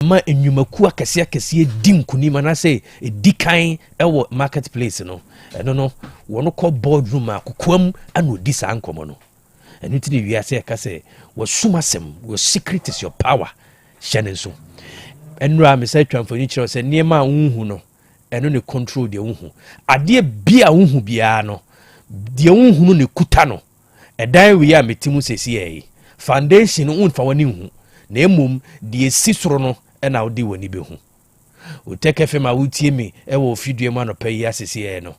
ama enyumaku akese di nkunima na say edikan ewo marketplace no eno no wono call boardroom akokoam ana odi sa nkomo no eno ti ne wiase eka say wo sumasem wo secret is your power hyene so enra me say twamfoni kire say niema unhu no eno ne control de unhu ade bia unhu bia no de unhu no ne kuta no edan wi a metimu sesi yi foundation unfa wani hu na emom de sisoro no na odi wani be hu o teke fe ma wutie mi wo fidue ma no payi asesi yi no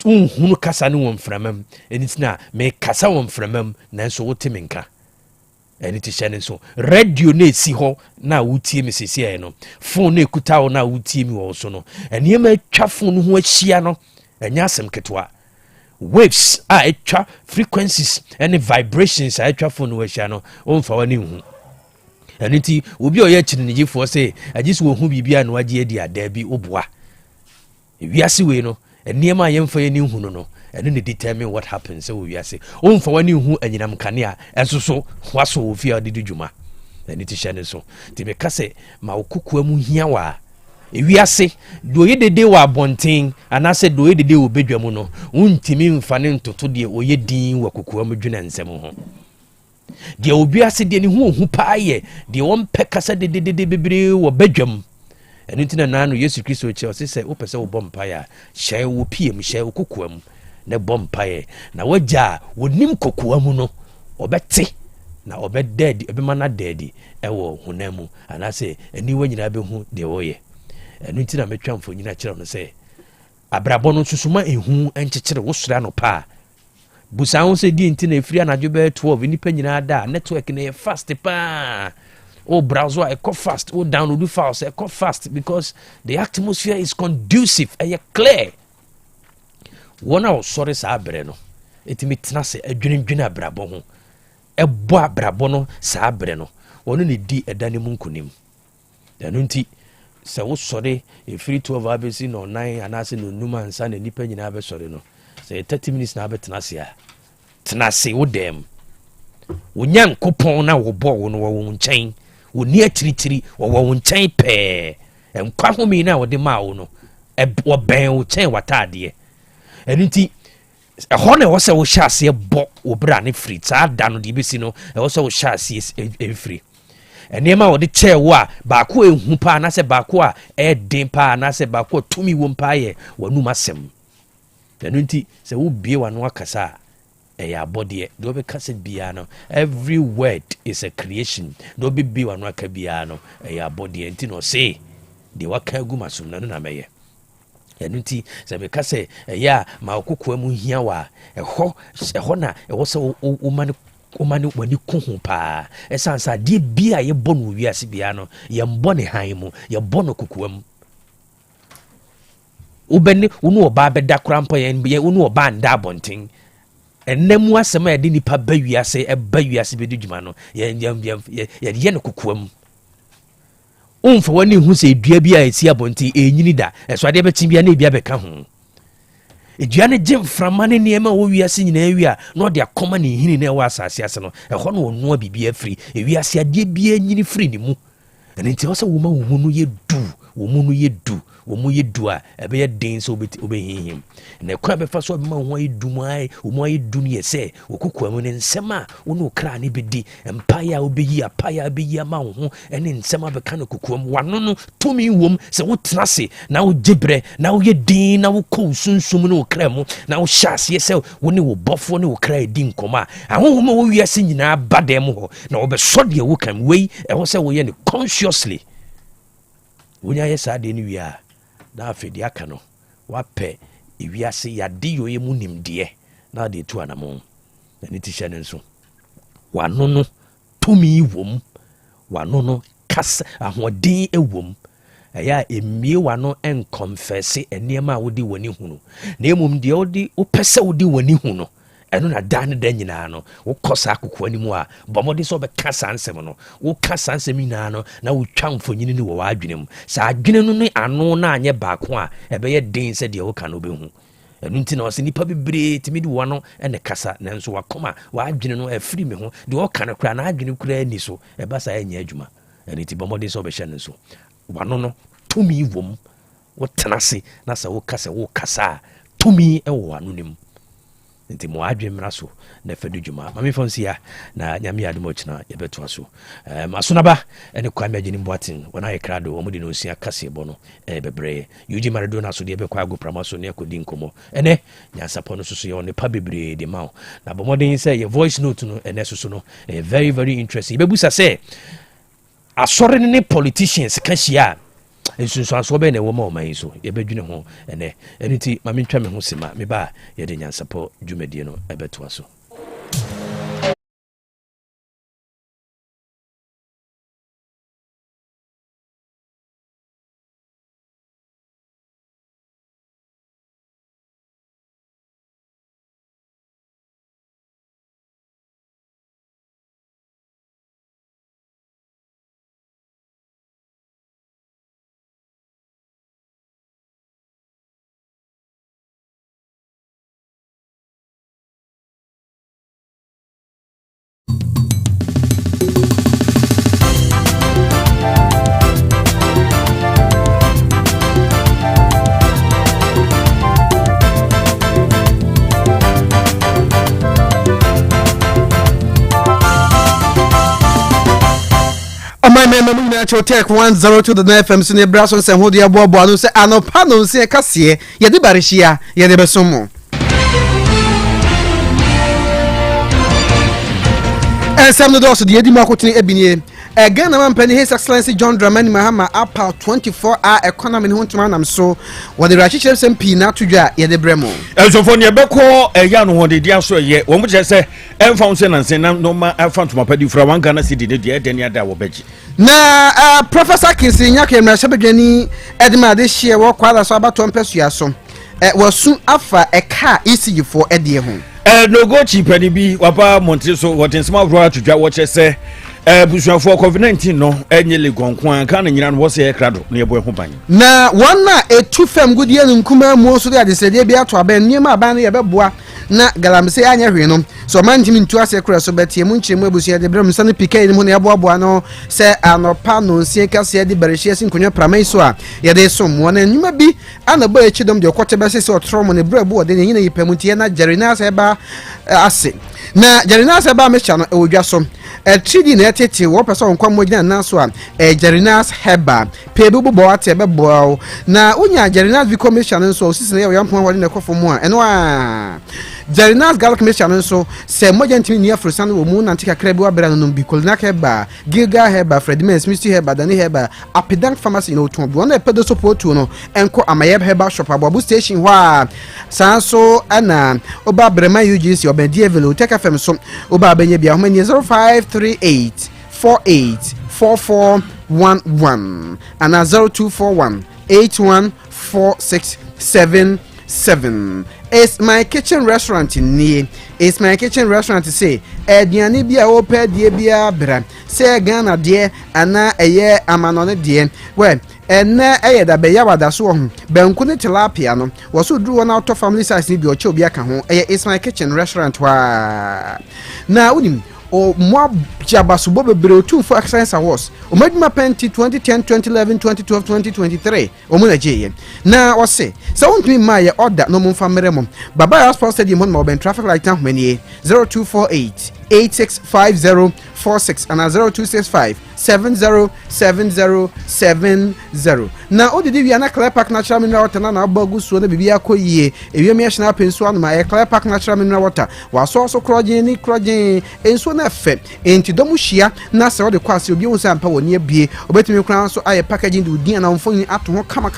unhu kasa ne won framam enitina me kasa won framam nanso wote menka eni ti hyene so radio na esi ho na wutie mi sesi yi no phone na ekuta ho na wutie mi wo so no eni ma twa phone ho ahia no enya asem ketwa waves etwa frequencies and vibrations etwa phone we hia no onfa wani hu aniti obi oye chinigifo say agisi wo hu bibia no age edi ada bi oboa wiase we no eniema yemfa ye ni hu no eno ne determine what happens so wiase onfa wani hu anyinam kanea ensoso hwaso ofia odidi dwuma aniti hyene so ti be kase ma okukua mu hia wa ewiase do ye dede wa bonten anase do ye dede obedwamu no untimi mfane ntoto de oye din wa kokua mu dwena nsem ho de obiase de ne hu paaye de won pekasa dede bebre wo bedwam enu ntina nanu Yesu Kristo che o se opese wo bompaya hye wo piem hye wo kokua mu ne bompaye na wagya wonim kokua mu no obete na obededi ebemana dedi ewo hunamu anase eni wanyina be hu de woye enu ntina metwamfo nyina kire no se abrabɔ no susuma ehu enkyekere wo sura no pa busa ho se di ntina efiri anadwo be 12 nipa nyina da network na fast pa o browser e fast o download files e fast because the atmosphere is conducive e clear wona o sorry sa abre no etimi tena se adwendwena abrabɔ ho ebo abrabɔ no sa abre no wono ne di edane mu nkunim enu nti se wo sore efiri 12 abesi no 9 anase no numa nsa na nipa nyina be sore no se 30 minutes na betena se a tena se wo dem wo nyankopon na wo bo wo no wo nkyɛn wo ni atirikyiri wo nkyɛn pɛ enkwa homi na wo de ma wo no wo bɛn wo kyɛn watade ɛnu nti ɛhɔ na wo se wo hyase bɔ wo bra ne firi saa da no de besi no wo se wo hyase efiri enema wo de chewo a baako ehu pa na se baako a den pa na se baako tumi wo mpa ye wanu masem enu nti se wo bie wanu akasa ya body do be kasa bia no every word is a creation do be bie wanu aka bia no ya body nti no say de waka gu masum na no na meye enu nti se be kasa ya ma okokwa mu hia wa ɛhɔ na ɛwɔ se wo mani wani kuhu pa esansa die bia ye bonu wiase bia no ye mbone han mu ye bono kokoam ubeni unu oba beda krampo ye unu oba nda bonten enemu asema ye de nipa ba wiase be djuma no ye no kokoam umfa wani hu se dua bia esi abonten enyini da eso ade be bia na bia be ka ho eduane gem framane niema wo wiase nyina awia no de akoma ne hini na wa asase ase no ehɔ no ono bibia afiri ewiase ade bia nyini firi ni mu ene nti wo se wo ma wo mu no ye du a ebe ye den so obehihim na kwa be fa so be ma ho yedu mu ai wo mu yedu ne yese okokwa mu ne nsema wo no kra ne bedi empire obeyi apaya beyi ama ho ene nsema be kan okokwa mu wano no tumi wom se wo trase na wo gibre na wo ye den na wo ko sunsum ne wo kra mu na wo hyase se wo ne wo bofo ne wo kra edi nkoma ahonhom wo wiase nyina badem ho na wo be so de wo kan wei e wo se wo ye ne consciously wonya ye sa de ne wia na afedi aka no wapɛ ewiase yade yo ye mu nimdeɛ na de tu anamo na ne ti hyɛ ne nso wano no tumi wom wano no kasa ahoɔden ewom ɛya emie wano enconfesse enema wodi wani hunu na emum de wodi wopɛsɛ wodi wani hunu eno na dan da nyina no wo kosa akoko animu a bomode so be kasa ansem no wo kasa ansem nyina no na wo twa mfonyini ni wo wadwenem sa adwene no ne ano na anye baako a ebe ye den se de wo ka no be hu enu nti na wose nipa bebre timi de wo no ene kasa nanso wakoma wadwene no afiri me ho de wo ka no kra na adwene kra ani so eba sa enya adwuma ɛne ti bɔmmɔden sɛ wobɛhyɛ no so wano no tumi wom wotena se na sɛ wokasa a tumi ɛwɔ wano no mu nti mo adwe mmra so na fa do dwuma ma memfa nsia na nyame adom ɔkyena yɛbɛtoa so asonaba ɛne kwa me agye ne mboaten wɔna yɛ krado wɔn de no nsia kaseɛ bɔ no bebree yuji maradona so deɛ bɛkɔ ago prama so ne akɔdi nkɔmmɔ ɛnɛ nyansapɔ no soso yɛ ɔne pa bebree de ma wo na bɔmmɔden sɛ yɛ voice note no ɛnɛ soso no ɛyɛ very very interesting yɛbɛbusa sɛ asɔre ne politicians ka hyia nsunsuansoɔ bɛyɛ na ɛwɔ ma ɔman yi so yɛbɛdwene ho ɛnɛ ɛno nti ma mentwa me ho sema meba a yɛde nyansapɔ dwumadie no ɛbɛtoa so my memory natural tech 102 the FM so ne braso se ho de aboabo anu se anopa no se kase ye de barehia ye de besomo ensam no doso de yedi makotini ebinie Ghana man penny His Excellency John Dramani Mahama apa 24-hour economy ho ntoma nam so wo de rachiche SMP na tudwa ye de bremo ensofo ne beko ya no ho de dia so ye wo mo je se emfa wo se nanse na no ma afa ntoma padi fura wan Ghana city de dia de ne ada wo beji na Professor Kinsi Nyake mra sebedwani edima de hie wo kwala so abato mpesua so wasu afa eka ECG for edie ho no go cheap ani bi wapa montre so what in small road to dwa wo che se busuafo COVID-19 no enye le gonkwan kan nyina no wo se ekrado na yebo ho ban na wona etu fam gudie nkuma mu so de adesede bi ato aban niema aban no yebeboa na galamse anya hwe no so man ntimi ntu ase kra so betie mu nkyeremu abusua de brem sane pika ni ho na yeboaboa no se anopa no nsie kase de barehia sin konwa pramai so a ye de som wona nyuma bi anabo echidom de kote bese se otromo ne brabo de nyina yipam ntie na jerina se ba ase na jerina se ba mecha no ewodwa so tridi na etete wo person kwa mogina na so a Jerinas Heba pebu bo ate be bo na unya Jerinas vi commission so sisi na yampon wali na kofo mu a eno a Jerinas Gal commission so se mogenti ni afrosan wo mu na ntika krabi wa bra no bi kolna Heba Giga Heba Fredman Smith Heba Dani Heba Apedank pharmacy no to bo na pedo support no enko amayeb Heba shop abu station wa sanso ana oba brema UGC obedi evelo take fm so oba benye bia ho mani 0538484411 and 0241814677. It's my kitchen restaurant ni. It's my kitchen restaurant say aduane bia wo pa die bia bra say Ghana de ana eye amanone de we enne eye da be ya wada so ho banku ne tilapia no wo so duru na auto family size ni bi o che obi aka ho eye It's my kitchen restaurant wa na unim o mo jabaso bo bebre otu for exercise awards o maduma penti 2010 2011 2012 2023 o mo na jeye na o se won't ma ye order no mo famere mo baba ya sponsor di mo mo ben traffic light am mani 0248 865046 and 0265 707070 na odidi wi ana clear park natural mineral water na abagu so na bibia koyie ewiem ya shina penso anu ma clear park natural mineral water wa so krogen ni krogen enso na fe enti domu hia na se wo de kwase obi unsa ampa woni abie obetimi kran so aye packaging de udin na mfoni ato ho kama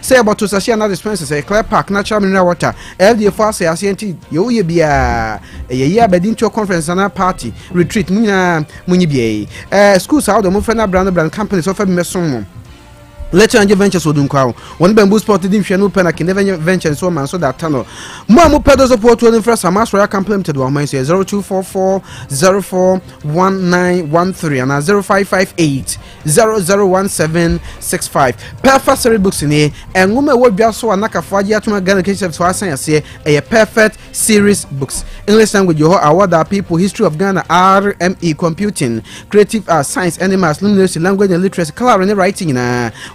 say about to sashia na dispenser say clear park natural mineral water FDA for say enti yo ye bia ye abedin to conference na party retreat munya munyi bia schools out the mo frena brand companies offer me som Later and ventures would crowd. One bamboo sport didn't share no pen. Can never venture so man so that tunnel. More pedals support to the first. I'm asked for a complimented one. My 0244 041913 and 0558 001765. Perfect series books in here. And woman would be also a naka for you to my Ghana case of Swasan. I say a perfect series books. English language, your award are people, history of Ghana, RME, computing, creative arts, science, animals, numeracy, language and literacy, color and writing.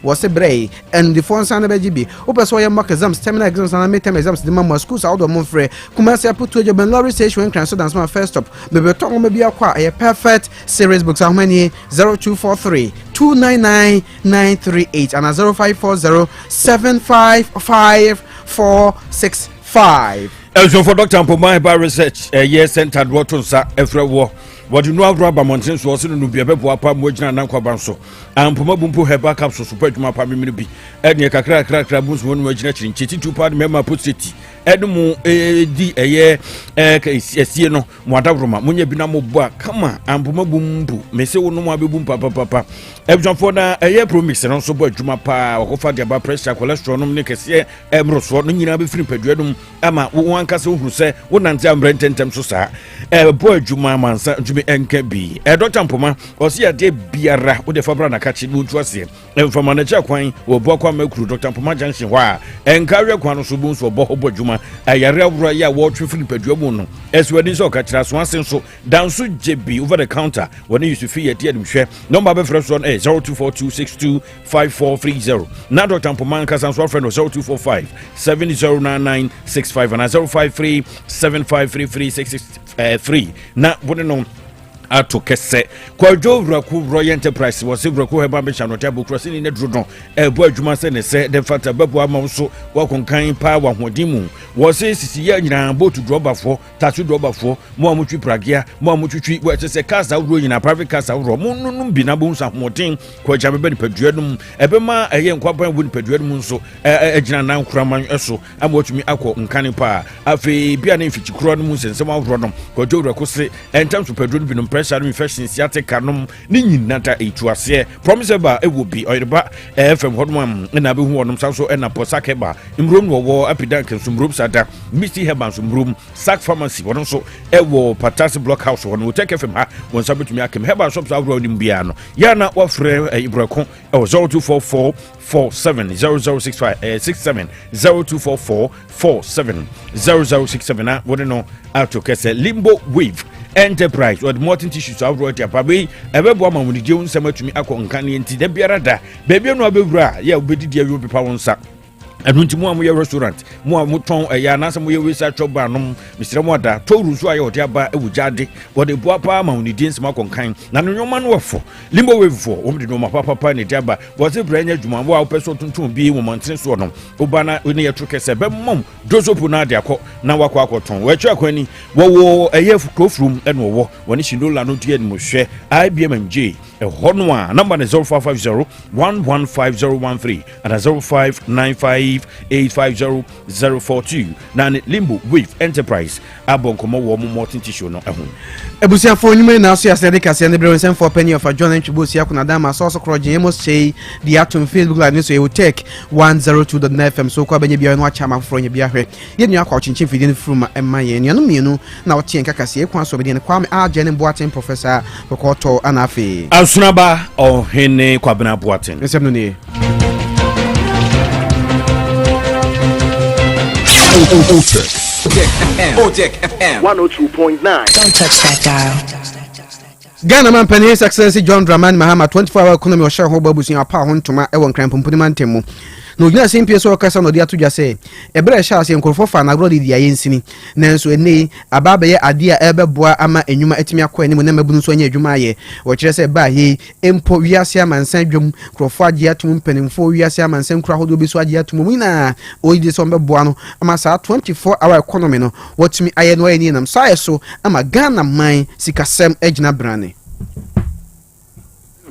Was a bray and the phone sound of GB. Open so your mock exams, terminal exams, and midterm exams. The mama schools out of Monfrey. Kumasi put to your Ben Lorry station and cancel dance my first stop. Maybe talk maybe a perfect series books. How many 0243 299 938 and a 0540 755 465. Also for Dr. Mpoma by research, yes, centered what on sa every war. What you know about mountains was in be a bebo upon Mojana and Quabanso. And Puma Bumpu have backup so support my family be. And your crack boots one origination, Chitty 2 part member put city. Edmo D a year, Sieno, Madabroma, Munya Binamo Boa, come on, and Puma Bumbu, Messe no more boom papa. Every for a year promise and also boy Juma Pa, or Father about pressure, cholesterol, Nikas, Emros, what Nina be free pedrum, Ama, one castle who say, one and Jam Brent and Temsosa, a boy Juma Mansa, Jimmy NKB, a Dr. Mpoma, or see a day Biara with the Fabrana catching wood was here, and from manager Quine, or Bokwa Melkru, Dr. Mpoma Junction, and carry a quan of Subus for Boho Juma. A Yara water free pedromono. As when is Ocatras one senso down to JB over the counter when he used to fee at the share. Number first one is 0242625430. Now Dr. Pomankas and Swafren was 0245 709965 and 053 7533 Now, wouldn't know. Ato kese kwajo wraku Royal Enterprise was wraku heba be chano table crossing in the drudon ebo adwuma se ne se the factor bebo ama so wa konkan pa wa hodimu was sisi ya nyina boat drobafo tattoo drobafo mo amutwi pragia mo amutwi we se casa ro nyina private casa ro mo nunum bi na bo nsa hoden kwaja be ni paduadum ebe ma eye nkwaban bo ni paduadum nso agina na nkuraman eso amotumi akọ nkane pa afi bia na mfichi kro no mu sensem awro no kwajo wraku se entam so paduadum bi no pressure infection sciatic canum ni nyinata etuase promise ba e will be oyeba fm hodman na be hu onom so na posake ba imrom wo apidan kan sumrum sada missy heban sumrum sac pharmacy won so e wo patasi block house won take fm ha won sabetumi akem heban shops awro nim bia no ya na wafre ibrako 0244 470065 67 0244 470067 won no auto kese limbo wave enterprise or the modern tissues out right there pabe ebebo ama woni je unsema tumi akọ nkan enti da biara da bebe no abewura ya obedi dia yo pepa wonsa adunti mu amoye restaurant mu amoton ya na asem ye wesa choba no misira mu ada toru so aye ode aba ewujade wode bua pa ama woni di nsema konkan na no nyoma no wofo limbo wave fo wo de no ma papa ne diaba wose branya dwuma wo a peso tuntum bi wo montene so no obana ne yeto kese be mom dozopu na de akọ na wakọ akoton we twa kwani wo eye krofrum ene wo woni shindola no die ni mo hwe IBMJ hono a number 0550 115013 and 0595850042 na limbo wave enterprise abonkomo wo mo motin tissue no ehun ebusia fo nyume na so yasede kase ne brewen for penny of a John Entwibosia kuna dama so kroje emo say the atom Facebook live so you will take 102.9 FM so kwa benye bia no acha ma fro nya bia hwe ye nua kwa chinchin fidin from emma ye nua no mienu na otien kakase e kwa so be ne kwa me agene boaten professor Kokoto anafe asunaba ohene kwabena boaten esem no ne Ojek FM 102.9. Don't touch that dial. Ghana man penny success John Dramani Mahama 24-hour economy o share ho babusin apa ho ntoma e won kran pompuni mantemu no gina simple so kasa no dia to dwa say e bre sha ase nkorfo fa na gro di dia yensini nanso ene ababa ye ade a ebeboa ama enwuma etimi akọ eni mo na mabunu so anya adwuma ye wo kire say ba he empo wiase amansan dwom krofo age atum mpanimfo wiase amansan kura hodo bi so age atum mu na oyidi so mbeboa no ama sa 24-hour economy no wotumi aye no eni nam sa so ama Ghana man sikasem agina brane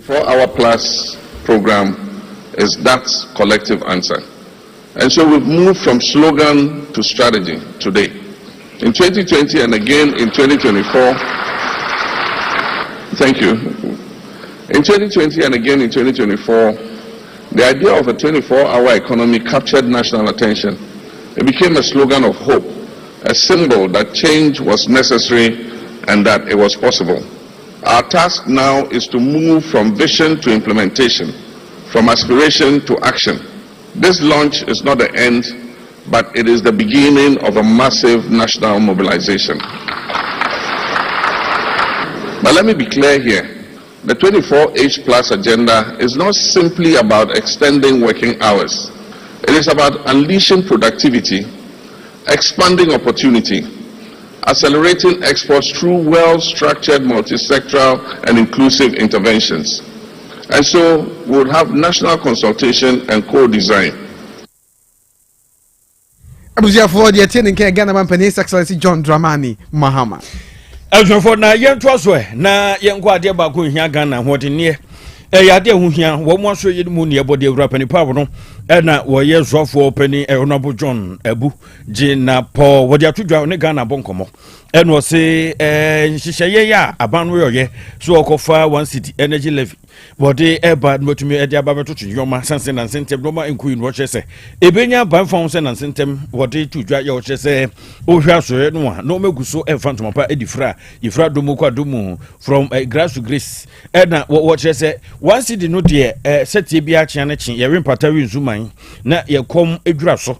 4-hour plus program is that collective answer. And so we've moved from slogan to strategy today. In 2020 and again in 2024, thank you. In 2020 and again in 2024, The idea of a 24-hour economy captured national attention. It became a slogan of hope, a symbol that change was necessary and that it was possible. Our task now is to move from vision to implementation, from aspiration to action. This launch is not the end, but it is the beginning of a massive national mobilization. But let me be clear here. The 24H Plus agenda is not simply about extending working hours. It is about unleashing productivity, expanding opportunity, accelerating exports through well-structured, multi-sectoral and inclusive interventions. And so we'll have national consultation and co-design. Abuja for the attending Ghana Man's Excellency John Dramani Mahama. For na yen twaso na yen kwa de ba ko hia Ghana hode ne ya de hu hia wo mo so yedmu ne bode Europa pani pa no na wo ye zofo pani Honorable John Abu je na Paul wo de atudwa ne Ghana bonkomo no se nhihye ya aban wo ye so okofa one city energy levy body eba motumi e de aba betoto yoma sanse na sentem no ma enku no che se ebenya ban fon se na sentem wode tudwa ye o che se o hwa so no a no meguso e fantom pa edifra ifra domu kwa domu from grass to grace na wo che se one city no de setie bia chia na chi ye rempata wi nzuman na ye kom edwura so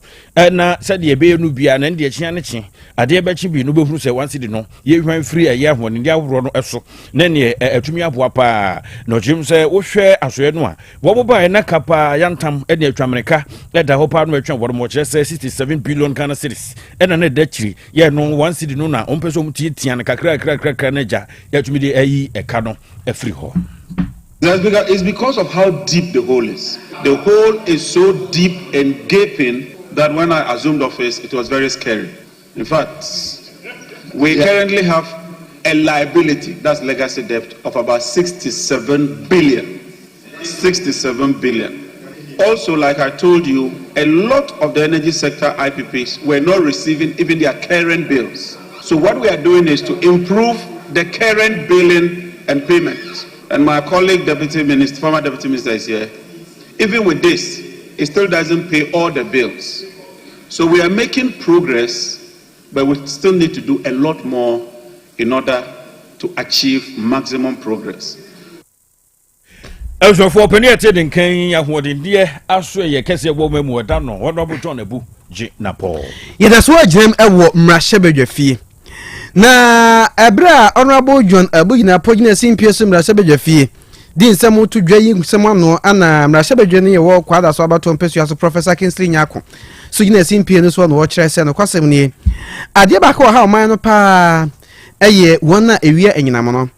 na se de ebe no bia na de chia na chi ade be chi bi no behuru se one city no ye hwan free ye ahone de awro no eso na ne atumi aboa pa no jim se wo hwe asoe no a wo boba na kapa yantam e de atwamerika e da hopa no atwa wo mo che se 67 billion Ghana cedis e na da chiri ye no one city no na ompeso mutitia na kakra na ja ya tumi de ayi e ka no e free ho. It's because of how deep the hole is. The hole is so deep and gaping that when I assumed office, it was very scary. In fact, we currently have a liability, that's legacy debt, of about 67 billion. 67 billion. Also, like I told you, a lot of the energy sector IPPs were not receiving even their current bills. So what we are doing is to improve the current billing and payments. And my colleague, former deputy minister is here. Even with this, it still doesn't pay all the bills. So we are making progress, but we still need to do a lot more in order to achieve maximum progress. Also for penny attending can ya hodin dear aso ye kese wo memu da no Honorable John Abu G na Paul. Ye that's what Jem ewo mrashebedwe fie. Na ebra Honorable John Abu na pogina simpieso mrashebedwe fie. Di nsemu to dwa yi nsemu ano ana mrashebedwe ne ye wo kwada so abato mpesu aso Professor Kingsley Nyako. So gina simpie no so no wo kire se no kwasem ne. Ade ba ka ha o man no pa eye wona ewia enyinam no.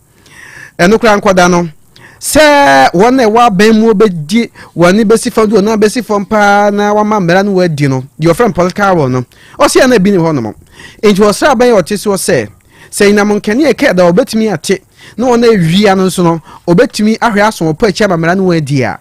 Eno kra nkoda no. Se wona wa ban mu obedi wani besi fam na besi fam pa na wa mamra no wadi no your friend political no o se na bi ni ho no mo enti wo sra ban o tese wo se inam nkane e ka da obetimi ate na wona ewia no so no obetimi ahwe aso pa achi mamra no wadi a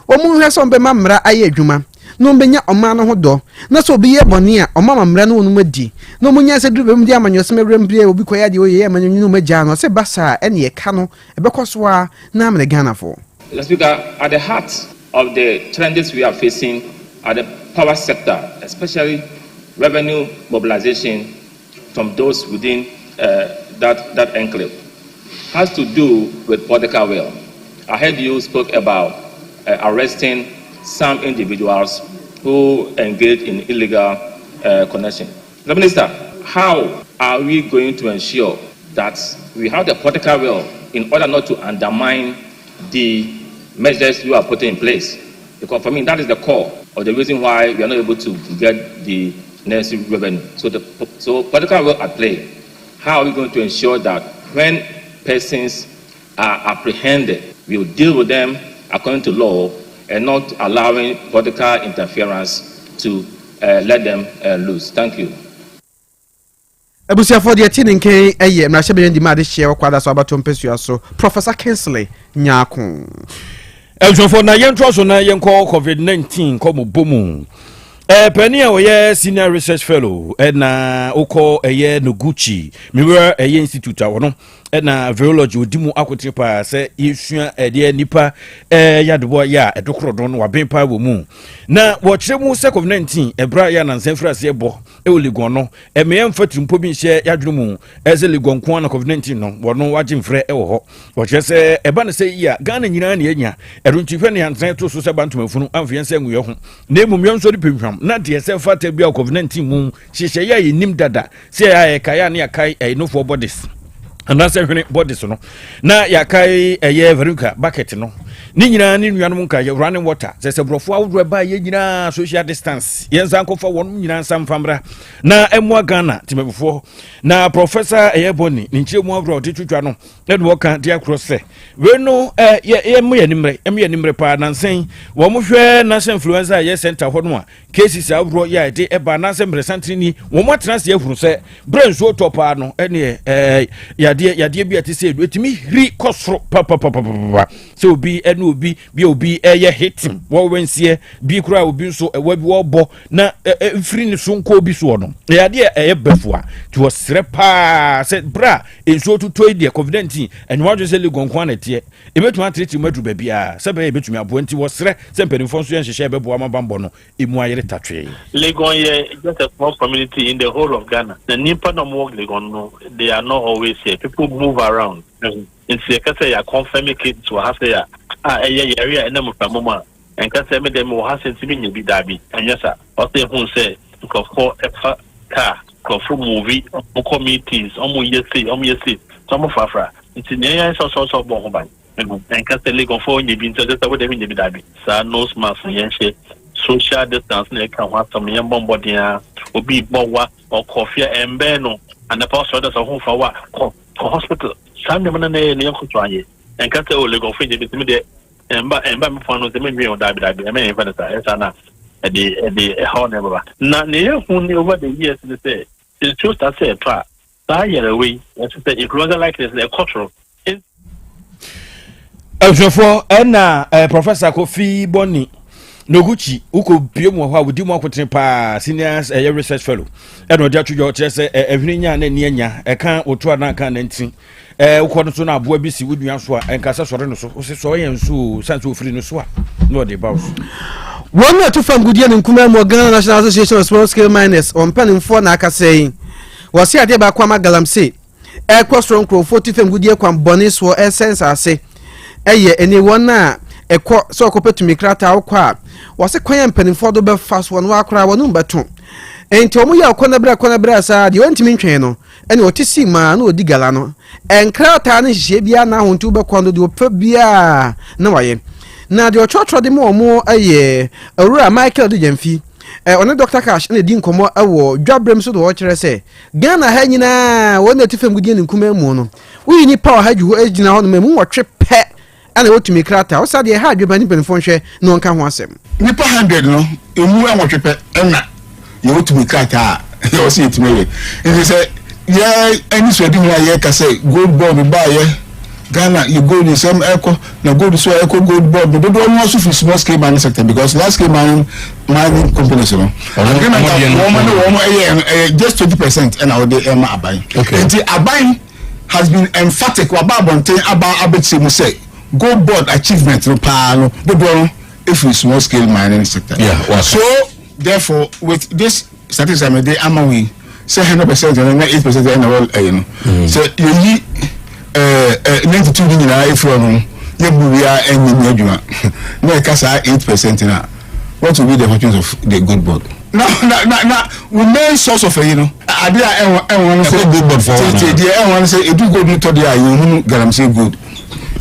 o mu hwe so be mamra aye adwuma no benya oma no ho do na so obi ye bone a oma mamra no no madi no munya se dubem di amanyosem ewrembie obi koya de oye amanyu no magya no se basa ene ye ka no ebekoso a na amre Ghana for. Let's speak at the heart of the challenges we are facing at the power sector, especially revenue mobilization from those within that enclave, has to do with political will. I heard you spoke about arresting some individuals who engage in illegal connection. The Minister, how are we going to ensure that we have the political will in order not to undermine the measures you are putting in place? Because for me, that is the core of the reason why we are not able to get the necessary revenue. So political will at play. How are we going to ensure that when persons are apprehended, we will deal with them according to law and not allowing political interference to let them loose? Thank you. Abusia for the attending K a Mrashebe di Madi share kwada so abato mpesu aso Professor Kingsley Nyako. Elso for na yentro so na yenko COVID-19 komo bomu. Penny oye senior research fellow na oko eye Noguchi Mirror eye institute awono na virology odi mu akote pa se yesua de nipa yadebo ya edokrodon no waben pa wo mu na wo kire mu se COVID-19 ebra ya nansan frase ebo Ligon no emeyem fatimpo bi hye yadwene mu eze Ligon ko na COVID-19 no wono wagye mfre wo ho wo kire se eba ne se ya Ghana nyina na enya erunchifɛ ne yansan to so se bantomafunu amfiɛ se nguyɛ ho na emumyɛ nso de pehwam na de se fata bia COVID-19 mu hyehyɛ ya yenim dada se ya kaya ne yakai enofo bodies anase hwene bodies no na yakai eye veruka bucket no ni nyina ni nuanom nka ye running water se brofo awodro ba ye nyina social distance ye nsan kofa won nyina nsan famra na emwa Ghana timebufo na professor Eyeboni ni nchire mu awodro tetwetwa no e do ka dia cross we no ye mu yanimre pa nansen wo mo hwe na influencer ye center ho no a cases awodro ya de e ba na sembre santrini wo mo trans ye huru se brain so topa no ene yade bi atise etimi hiri kosro pa so obi enu obi eye hitim wo wensie bi kura obi nso ewa bi wo bo na free ni so nko obi so no yade eye befua ti wo sre pa se bra enso tuto de COVID-19 enwa se Ligon kwa na tie ebetuma triti madu ba bia se be ebetumi abo nti wo sre se mpanimfo nso yenhyehyɛ ebebo amabambo no emu ayere tatwe Ligon ye just a small community in the whole of Ghana the nipa no mo Ligon no they are not always here people move around in se ka say ya confirm it to have say area and them from mama and can say me them will have sent me be dabi and yes sir what they who say for car for movie committees yesi some of afra it's in the so bon ban and can say Ligon for you been just what they mean be dabi sa nose mask yenche social distance na kan wa some yam bombo dia obi bowa or coffee and beno and the pastor does a home for what hospital some them na yanko twaye and can say Ligon for you be there emba me fano se me on dabi me even esa na the how never na ne hu ni over the years they say it's just that say try year away as say it was like this a cultural Ejofo na Professor Kofi Boni Noguchi uko biom ho a wodi mu akotene pa senior research fellow e no dia twjo kire se ehwenya na nianya e kan otu ana kan na ntin uko so na aboa bi si wodua so a enkasa sore no so o se so yensu sanso ofiri no so a no de baus one or two from Goodyear and Kuma Ghana National Association of Small Scale Miners on Penning for Naka saying was here by Kwama Galamse air cross from 40 from Goodyear Kwam Bonis for essence I say anyone na a so compared to me crata or quab was a quiet penning for the fast one walk around number 2 and Tomuya Conabra sa the went to me channel and what is see man or digalano and crata is shebia now on tuber quando do pebia no I na the church the more a Michael de Jemfi on a Dr. Cash and a din komo awo dwabrem so do watch say Ghana ha nyina won na tifam gudie nkume mu no we ni power ha ju agina ho no memu wotwe pe ana wotu mi krata o sa de ha dweba ni benfo hwe no nka ho asem nipa 100 no emu wotwe pe na ye wotu mi krata o se itime we say yeah any so di mu aye ka say gold bond ba ye Ghana, you go in some echo, now go to echo gold board, but don't also for small scale mining sector because large scale mining companies, you know. Just 20% and our day Emma Abai. Okay. The Abai has been emphatic about say gold board achievement no palo, but if we small scale mining sector. Yeah. Wow. So therefore, with this statistics I made, we say 100% and 8% in the world, you know. So you need 92 in from we are any adjuma. No kasa 8% na. What will be the fortunes of the good board? Now, we main source of you know. Idea I want to say good board for. I want to say it do good to the you galamsey good.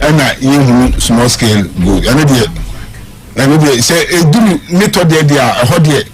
And you small scale good. And say it do need to the how there.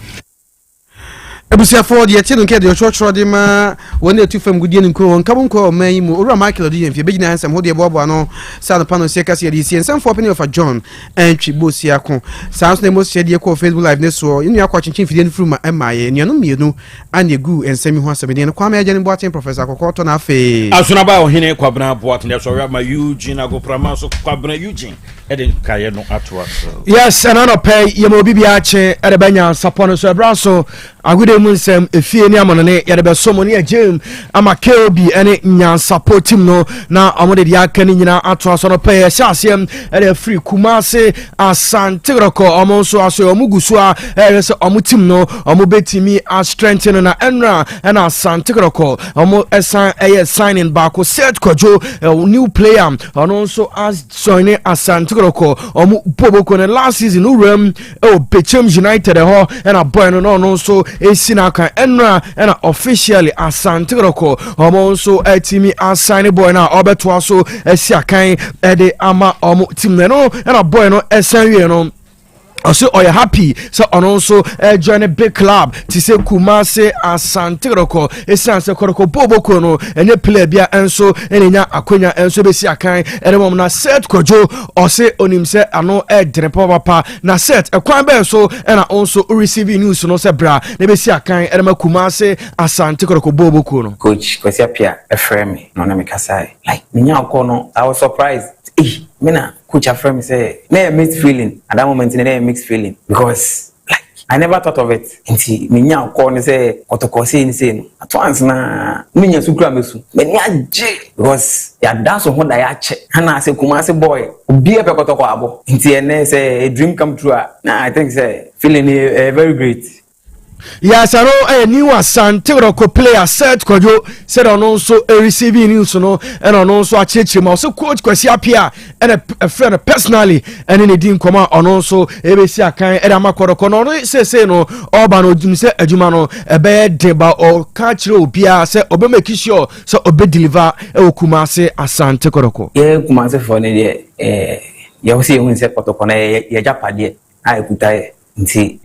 Ebusia for the etienne nke de church de ma wona etufam gudie nko nkabo nko man mu ora Michael de yemfie begina hansam ho de bobo no sa pano se kase de sie nsam for penny of John entwi bosia ko sans na mo se de ko Facebook live ne so inu akwa chinchin fidie nfuru ma emaye nuano mienu ane gu ensami ho asem de no kwama agye ne boaten professor kokoto na afi asuna ba ohene kwabna boaten so ma Eugene agoprama so kwabna Eugene eden kaye no atwa. Yes, and I pay yemo bibia che edebanya sapon so ebra so agude mu nsɛm efie ne amonone yɛde bɛsɔ mo ne agyeem ama KOB ne nyansapo team no na ɔmo de aka ne nyina ato aso no pɛ yɛhyɛ aseɛm ɛde free Kumase Asante Kroko ɔmo nso aso ɔmo gu so a ɛyɛ sɛ ɔmo team no ɔmo betimi a strengthen na ɛnra ɛna Asante Kroko ɔmo ɛsan ɛyɛ signing baako set Kojo new player ɔno nso as join Asante Kroko ɔmo boboko ne last season uram Bechem United ho ɛna boy no ɔno nso esi na kan ɛnra ɛna officially Asante Kroko ɔmo nso ɛtimi assign boy na ɔbɛto aso ɛsi akan ɛde ama ɔmo team no ɛna boy no ɛsan wie no also are happy so on also join a big club to say Kumase Asante Kroko esanse Kroko boboko no enye player bia enso enya akonya enso besi akan edemom na set Kojo or say onim se ano drepa papa na set ekwan be so na also receive news no se bra na besi akan edema Kumase Asante Kroko boboko no coach Kwesi Apia eframe no na me kasai like minya akono I was surprised Mina coach affirm me say na mixed feeling at that moment na mixed feeling because like I never thought of it until minya call me say otoko say no at once na minya sukura mesu me aje because ya dance on that ya che na say Kumase boy obi e pekotoko abo until na say a dream come true na I think say feeling very great. Yes, I know a new Asante Kroko player set Kojo said on also receiving news no and on also a church also coach Kwesi Apia and a friend personally and in the team come on also ABC akan Edama Koroko no say no Obano Jim say Ejumano a bed deba or catch Obia say obe make sure so obe deliver Kumase Asante Kroko. Yeah, Kumase for ne you see when say Kotoko na ye japade ai kutaye nti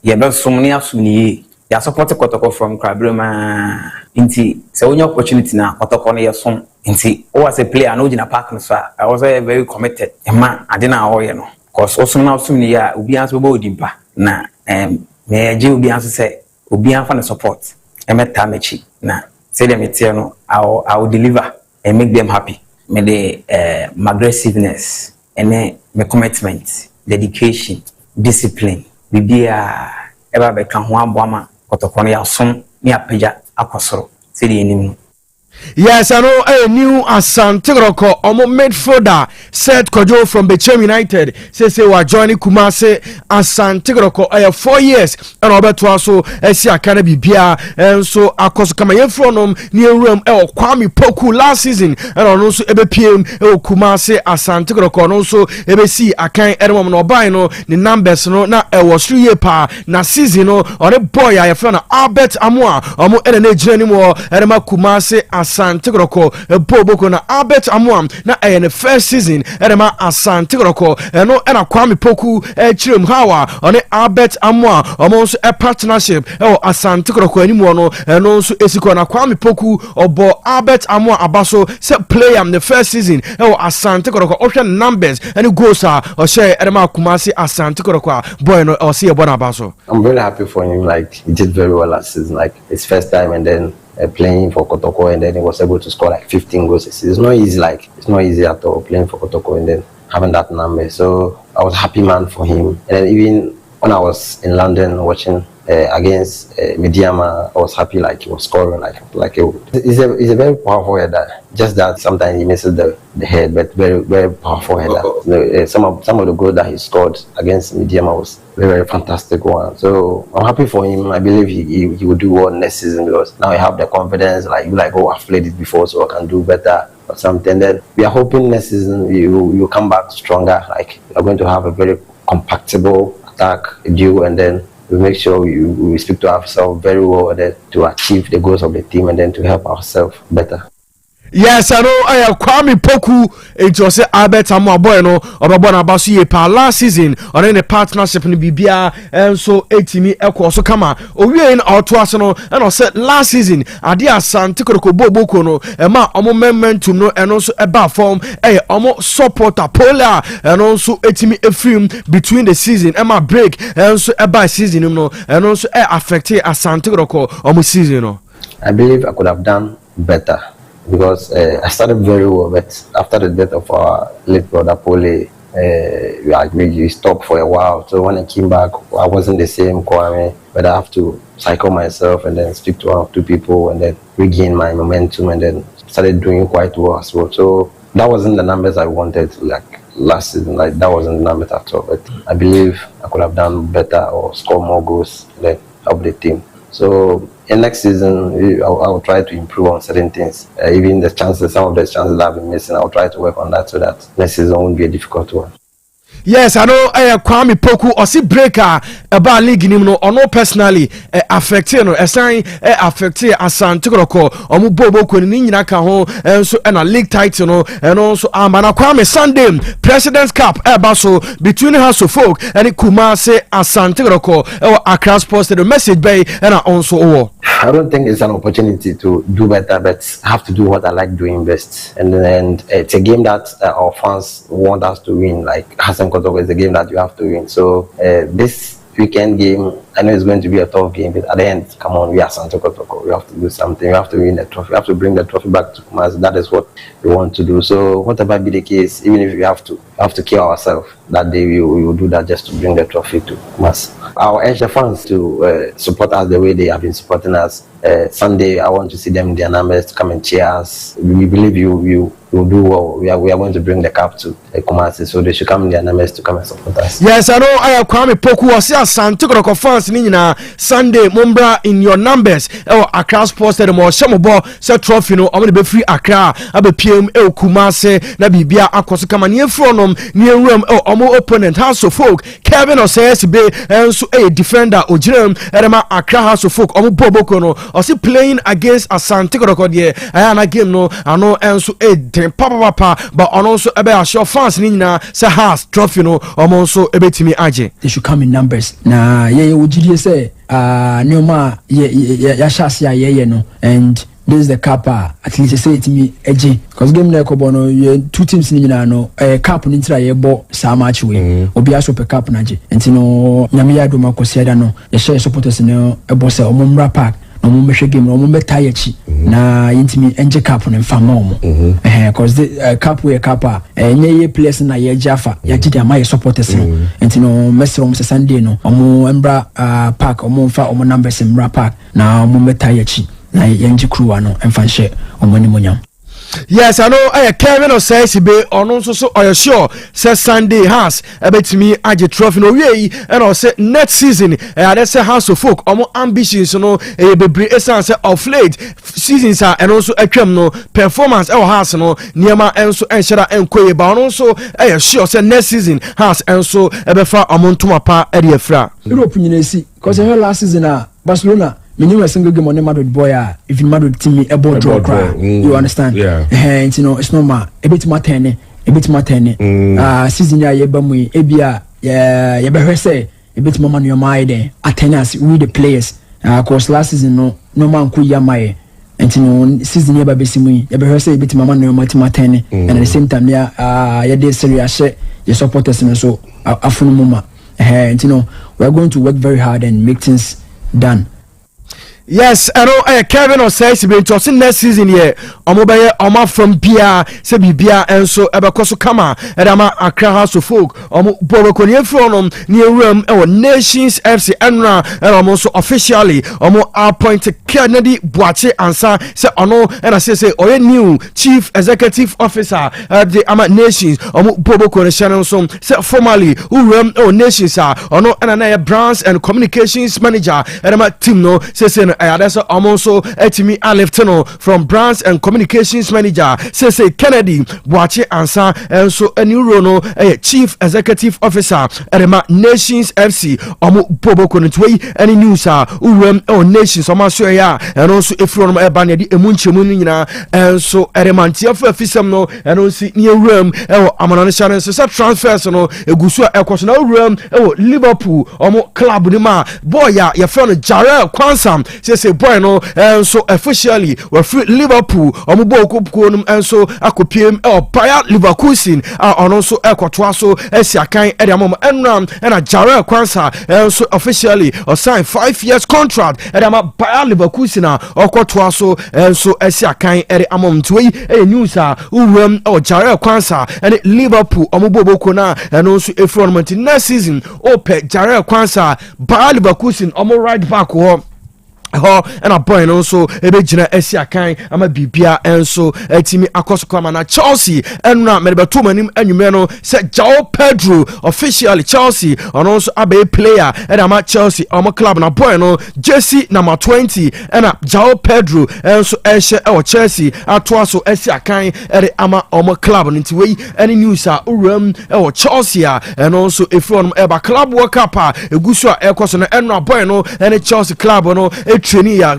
ye be somni asumni ya support Kotoko from Krobea nti se onye opportunity na Kotoko na ye som nti o was a player no gina park no so I was very committed ma ade na ho ye no cause osumna asumni ya obi anso be odimpa na me je obi anso se obi anfa na support emeta mechi na say them etie no I will deliver and make them happy me the my aggressiveness and my commitment dedication discipline bibia eba be kan ho aboama Kotoko no ya som ni apeja akosoro se de enim. Yes, I know a new Asante Kroko omo midfielder set Kojo from Bechem United say we are joining Kumase Asante Kroko 4 years and obeto aso esi akana bibia enso akoso kama yefronom ni ewuram Kwame Poku last season and ono so ebepiem Kumase Asante Kroko no so ebesi akan edemom no oban no ni numbers no na was 3 year pa na season no on boy ya yefro na Albert Amoa omo ene na ejira ni mo edema Kumase Asante Kroko boboko na Albert Amoam na the first season edema Asante Kroko no na Kwame Poku chirem hawa on Albert Amoa almost a partnership Asante Kroko animo no no so esiko na Kwame Poku obo Albert Amoa abaso se player the first season Asante Kroko option numbers and goals or share edema Kumase Asante Kroko boy no or see a bon abaso. I'm really happy for him, like he did very well last season, like his first time and then playing for Kotoko and then he was able to score like 15 goals. It's not easy, like it's not easy at all playing for Kotoko and then having that number. So I was happy man for him. And then even when I was in London watching against Mediama, I was happy like he was scoring he's a very powerful header. Just that sometimes he misses the head, but very very powerful header. Some of the goals that he scored against Mediama was very fantastic one. So I'm happy for him. I believe he will do well next season because now I have the confidence. I've played it before, so I can do better or something. Then we are hoping next season you come back stronger. Like we are going to have a very compactable attack duo, and then we make sure we speak to ourselves very well and then to achieve the goals of the team and then to help ourselves better. Yes, I know. I have Kwame Poku. It was Albert Amoa boy no Obabona Basu ye pa last season on any partnership in Bibia and so 80 eko so kama owie in auto no and I said last season Adia Asante Kroko boboko no e ma omo momentum no and also eba form omo supporter polar and also 80 film between the season e ma break and so eba season no and also affect Asante Kroko omo season no. I believe I could have done better because I started very well, but after the death of our late brother Pole, like we stopped for a while. So when I came back, I wasn't the same Kwame, but I have to cycle myself and then speak to one or two people and then regain my momentum and then started doing quite well as well. So that wasn't the numbers I wanted like last season. Like that wasn't the numbers at all. But I believe I could have done better or score more goals and then help the team. So in next season, I'll try to improve on certain things. Even the chances, some of the chances that I've been missing, I'll try to work on that so that next season won't be a difficult one. Yes, I know. Kwame Poku or see breaker about league him no or no personally affected no assign affected Asante Kroko or mu bobo ko ni nyina ka ho so na league title no and also amana Kwame Sunday President's Cup so between House of Folk and Kumase Asante Kroko or Accra Sports the message by and also I don't think it's an opportunity to do better, but I have to do what I like doing best. And then it's a game that our fans want us to win. Like Asem Kotoko is a game that you have to win. So this weekend game, I know it's going to be a tough game, but at the end, come on, we are Asante Kotoko. We have to do something. We have to win the trophy. We have to bring the trophy back to Kumasi. That is what we want to do. So whatever be the case, even if we have to kill ourselves that day, we will do that just to bring the trophy to Kumasi. I'll urge the fans to support us the way they have been supporting us. Sunday, I want to see them in their numbers to come and cheer us. We believe you will do well. We are going to bring the cup to Kumasi, so they should come in their numbers to come and support us. Yes, I know. I have Kwame Poku or see Asante Kroko fans nina Sunday Mumbra in your numbers. Accra Sports the more Shamobo se trophy no. I'm gonna be free Accra. I be PM Kumasi na bibia akoso kama nie from nie room omo opponent House of Folk Kevin or says be so a defender Ojirem Erema Accra House of Folk omo Boboko no or see playing against Asante Kroko there. I na game no ano enso a papa but also ebe assure fans nina se has trophy no omo so ebetimi aje. They should come in numbers. Na ye ujiri say Neoma ya shasi ya ye no and this is the cup at least say it me eje because game na ekobo no two teams ni nyina no cup ni ntira ye bo sa match we obi aso pe cup na je enti no nyame ya do makosia da no ye share supporters no ebo say omumra park no mo mehwe game no mo beta ya chi na yintimi enje cup no mfama omo because the cup we cup nye ye players na ye jafa ya gidi ama ye supporters no enti no mesro mo Sunday no omo embra park omo mfa omo numbers embra park na mo beta ya chi na yenji crew ano emfa share omo ni monyam. Yes, I know. Kevin or says be on also so are you sure says Sunday has about me aje trophy no way and I say next season that's a House of Folk omo ambitions no be essence of late seasons are and also no performance our house no niema enso enshara enkoye ba also sure say next season has enso ebefa omontuma pa ediefra Europe nyinesi because last season Barcelona minimum a single game on the Madrid boy if in Madrid team a ball draw cry you understand and you know it's normal a bit more ten season ya yebamu ebia ya be say a bit more money on my day attendance with the players cause last season no man ku ya mai and you know season ya be simu ya be say a bit more money on my team and at the same time ya dey serious share your supporters so afunu mama and you know we are going to work very hard and make things done. Yes, I know. Kevin or says be to next season here. Omo from Bia, se Bia, and so Ebakoso Kama, and Ama Accra House of Folk, Bobokonian from near room or Nations FC Enra, and also officially appointed Kennedy Boache Ansa, se Ono, and I say or new Chief Executive Officer at the Ama Nations, Bobokon Shannon, se formally who run Nations are Ono and another branch and communications manager, and Ama team no, say that's also etimi Aleftino from branch and communications manager say Kennedy Boache Ansa and so a new rono chief executive officer Erema Nations FC Boboko Ntwei any news Nations ya and also if from Ebanya di emunchemu nyina and so Erema ntiafo afisam no and also near room amanane channel so transfers no egusu ekwoso na room Liverpool club ni ma boy ya friend Jarrell Kwansam say boy no so officially we free Liverpool omubo okupuko num enso akopiem Bayer Leverkusen ono so ekwotoa so esiakan e amom enram na Jarrell Kwanza enso officially sign 5 years contract e am Bayer Leverkusen okwotoa so enso esiakan e amom twei news uwem Jarrell Kwanza and Liverpool omubo boko na eno so efront next season ope Jarrell Kwanza Bayer Leverkusen omo right back ho and a boy also ebejina esiakan ama bibia enso etimi akosokoma na Chelsea enra medbeto manim anwumeno se Joao Pedro officially Chelsea and also abe player and ama Chelsea omo club na boy no jersey number 20 and Joao Pedro enso ehye e Chelsea atoa so esiakan ere ama omo club ntiwei any news uram e Chelsea and also efron eba club world cup egusu ekoso na enra boy no and Chelsea club no training ya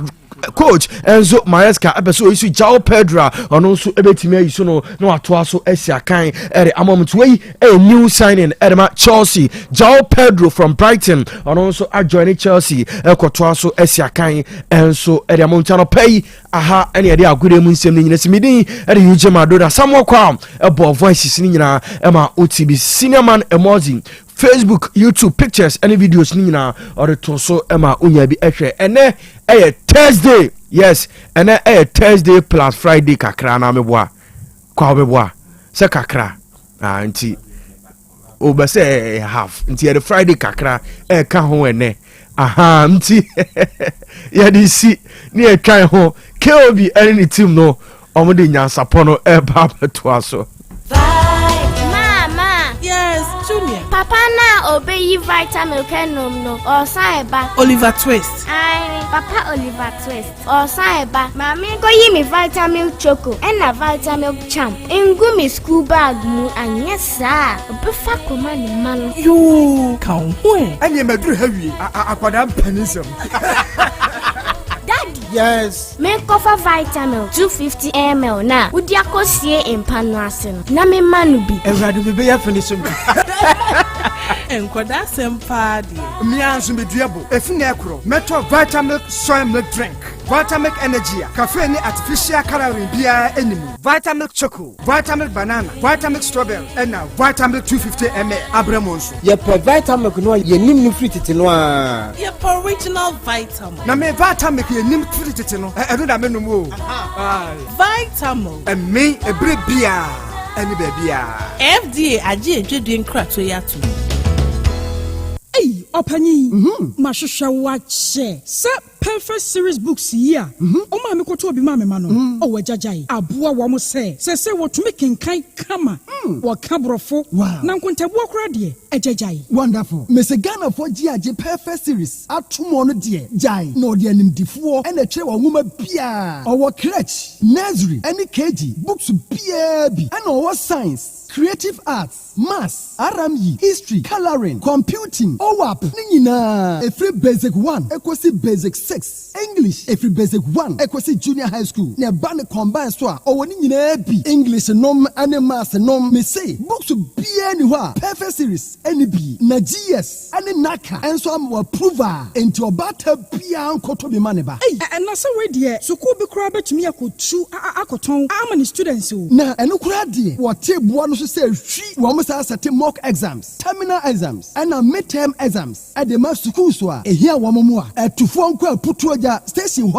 coach Enzo Maresca ebeso isu Joao Pedro ono nso ebetimi ayiso no atoa so esiakan ere amomtwei a new signing edema Chelsea Joao Pedro from Brighton ono nso join Chelsea ekotoa so esiakan enso ere amonchano pay aha ene ade agure mu nsem ni nyina simidin ere yuje madona samwo kwa ebo voices ni nyina ema OTB senior man emoji Facebook, YouTube, pictures, any videos nina or to so Emma unya bi ehwe ene Thursday. Yes, ene Thursday plus Friday kakra na meboa. Kwa meboa. Se kakra. Nti oba se half. Nti the Friday kakra ka ho ene. Aha, nti ya di si ni kan ho KOB any team no omode nyansapo no ba beto so. Junior. Papa na obey vitamin kenum no or saiba Oliver Twist. Aye, Papa Oliver Twist or saiba. Mami go yi me vitamin choco and a vitamin champ. Ingu me school bag mu and yes sir. Obefa koma ni man. You kan ho. Anye madru heavy akwada panism. Daddy. Yes. Me cover vitamin 250 ml na. Udi akosie empano ase no. Na me manu bi. Everadu be ya finish me. Enkoda sempadi. Me anso me duabo. Efine ekro. Meto vitamin soy milk drink. Vitamin energy. Cafe ni artificial calorie bia animu. Vitamin choco. Vitamin banana. Vitamin strawberry. And now vitamin 250 ml. Abremonso. Ye per vitamin no ye nim no free tete no a. Ye per original vitamin. Na me vitamin ye nim free tete no. E do da me no mo. Vitamin. E me e bre bia. Any baby. FDA aje edwedwe nkrato ya to. Hey, opanyi. Mashusha wache. Se perfect series books here. O ma me koto obi ma me ma no. O wajajai. Aboa wo mo se wotumi kenkan kama. Wo kabrofo. Na nkontabu akura de ejajai. Wonderful. Mese Ghana for GAJ perfect series. Atumo no de jai. No de animdifo and a che wo nwuma bia. Owo crèche, nursery, any KG, books bia bi. And owo science, creative arts, maths, RME, history, coloring, computing, OWAP, nina. Every basic 1, equasi basic 6. English, every basic 1, equasi junior high school. Ne bane combine so owo nina bi. English nom and maths nom me say. Books bia ni wa. Perfect series, any bi. Na GS, any naka. And so am approval into obata bia ankoto bi maneba. Hey, and na so we there. So ko be kura betumi akotu akoton. How many students o? Na eno kura de. What table no so say we almost set mock exams, terminal exams, and midterm exams at the mass schools. Here, Wamamua at Tufonka Putuaja station.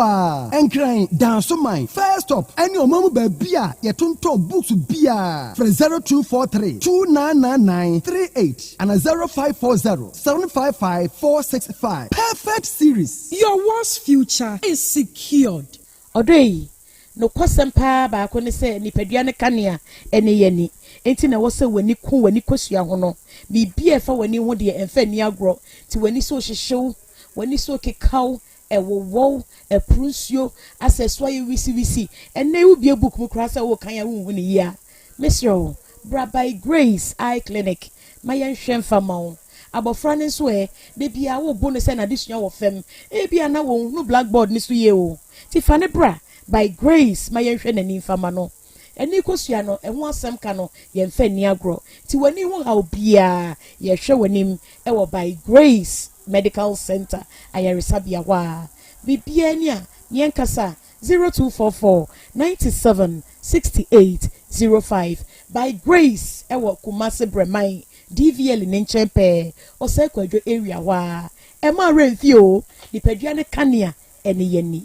And crying down so mine. First stop, and your mama beer, your tonto books beer for 0243 2999 38 and a 0540 755 465. Perfect series. Your worst future is secured. Odei, no kwasem pa ba ko ne se nipadua ne kanea ene yani. Enti na wo se wani kosua ho no bibia fa wani ho de emfa ni agro ti wani so hyehyew wani so kekaw ewowo eprunsio aseswa ye wisi ene wo bia book mu krasa wo kan ya wo ni ya Mr. Bra by Grace Eye Clinic mayen hwemfa mawo abofra ne so de bia wo bo ne se na disua wo fem e bia na wo no blackboard ni so ye o ti fa ne bra by Grace mayen hwe na ni fama no eni kosua no eho asem ka no ye mfa ni agro ti wani ho ha obia ye hwe wanim e wo by Grace Medical Center ayaresabia wa bibia ni a yenkasa 0244 97 68 05 by Grace ewo Kumasi Bremai DVL ne nchen pe ose kwadwo area wa e ma renfi o nipadua ne kanea ene yani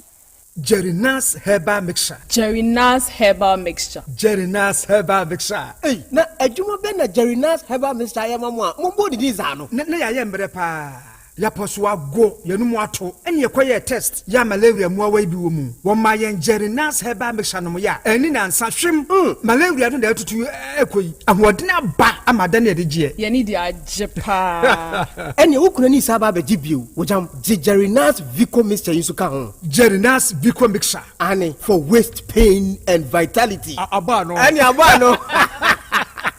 Jerry Nas Herbal Mixture. Jerry Nas Herbal Mixture. Jerry Nas Herbal Mixture. Hey, na adwuma be na Jerry Nas Herbal Mixture ya mamu a mombo di za no. Na ya ye mbre pa. Ya poso ago yenumu ato ene yekoye test ya malaria mu awa bi wo mu wo ma ye Jerry Nas Herbal Mixture no ya eni na nsa hwem malaria no da tutu ekoyi ahodene aba amada na de gie ye ni di ajepa ene wukuna ni saba be gibio wo jam Jerry Nas Vico Mixture yusu ka ho Jerry Nas Vico Mixture ane for waist pain and vitality aba no ene aba no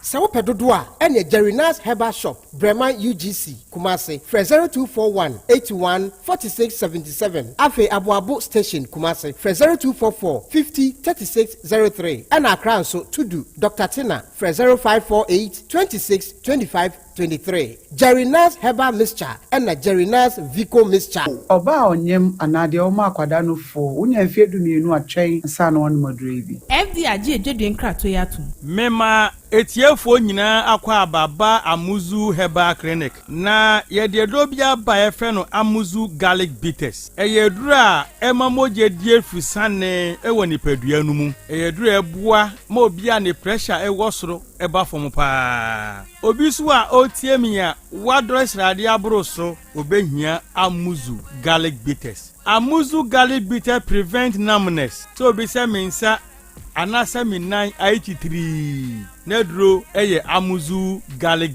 Se wo pedodo a ene Jerry Nas Herbal Shop Breman UGC Kumasi 0241 81 46 77 Afe Abuabu Station Kumasi 0244 50 36 03 and Accra so Tudu Dr. Tina 0548 26 25 23 Jerry Nas Herbal Mixture and Jerry Nas Vico Mixture Oba onyem anade o ma kwada no fo unya mfiedu mienu atwen nsa na won madure bi FD age edwedwe nkrato yato mema etiefo nyina akwa ababa amuzu herbal clinic na yede dobia ba efe no amuzu garlic bitters eyedura emamoje die fusane ewo nipadua nu mu eyedura ebua ma obia ne pressure ewo soro eba fom pa obi so a otie mi a wadro srade abro so obehia amuzu garlic bitters amuzu garlic bitter prevent numbness so obi se mensa anasa minan 83 nedro eye amuzu garlic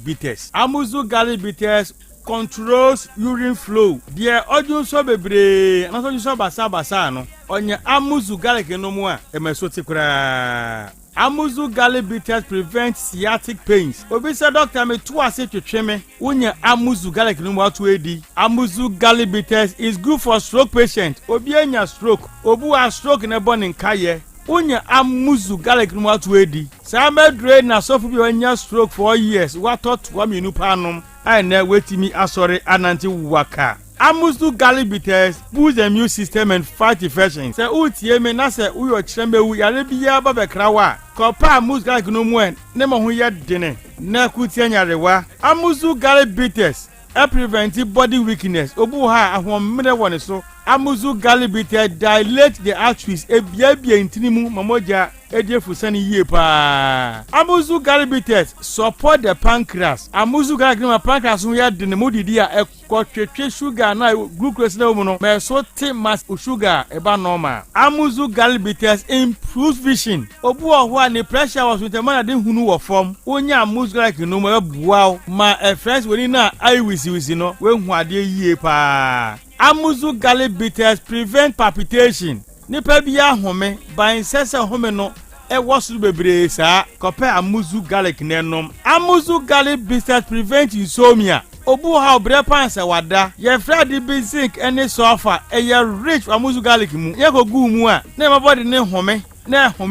bitters controls urine flow dia odun so bebre na so so basa no onye amuzu garlic no mu a emesoti kura amuzu garlic bitters prevent sciatic pains obi say doctor me to ase twetweme unye amuzu garlic no mu atu edi amuzu garlic bitters is good for stroke patient obi anya stroke obu a stroke na bone nkaye unya amuzu garlic no atu edi sama drain na sofu bi anya stroke for years watot wa minu panom ai na wetimi asore ananti waka amuzu garlic bitters boost the immune system and fight infections se utie me na se uyo chembewu yare biya ba bekrawa kopa amuzu garlic no mu en ne mo ho ye dene na kutie nyarewa amuzu garlic bitters prevent body weakness obu ha ahomre woni so amuzu garlic bitter dilate the arteries ebiabia intinimu mamoja edefusani yie pa amuzu garlic bitters support the pancreas amuzu garlic no pancreas no ya de ne modidi a ekotwetwe sugar na glucose na mu no me so te mass sugar eba normal amuzu garlic bitters improves vision obu oho a ne pressure was with man de hunu wo form onya amuzu garlic no mo ebuaw ma friends woni na ai wisi no we hu ade yie pa amuzu garlic bitters prevent palpitation nipa bia home ban sese home no e wosu bebre sa kope amuzu garlic nenom amuzu garlic bitters prevent insomnia obu ha obre pansa wada ye fradi basic any sofa e ye rich amuzu garlic mu ye ko gu mu a na mabody ne home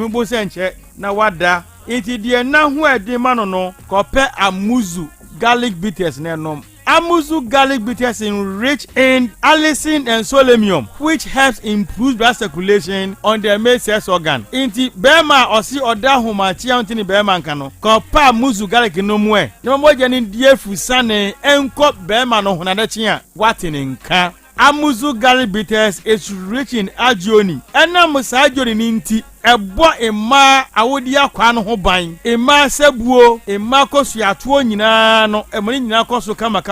bo se nche na wada enti die na hu edi mano no kope amuzu garlic bitters nenom amuzu garlic bitters rich in allicin and selenium, which helps improve blood circulation on the male sex organ. Inti bema osi oda humachi antini bema nkano. Kopa amuzu garlic no mwe. Nemo moja ni die fusane enko bema no hunadechia watini nka. Amuzu garlic bitters is rich in agioni. Ena musa agioni ninti ebo ema awodi akwa no ho ban ema sabuo ema kosu atuo nyina no emoni nyina kosu kama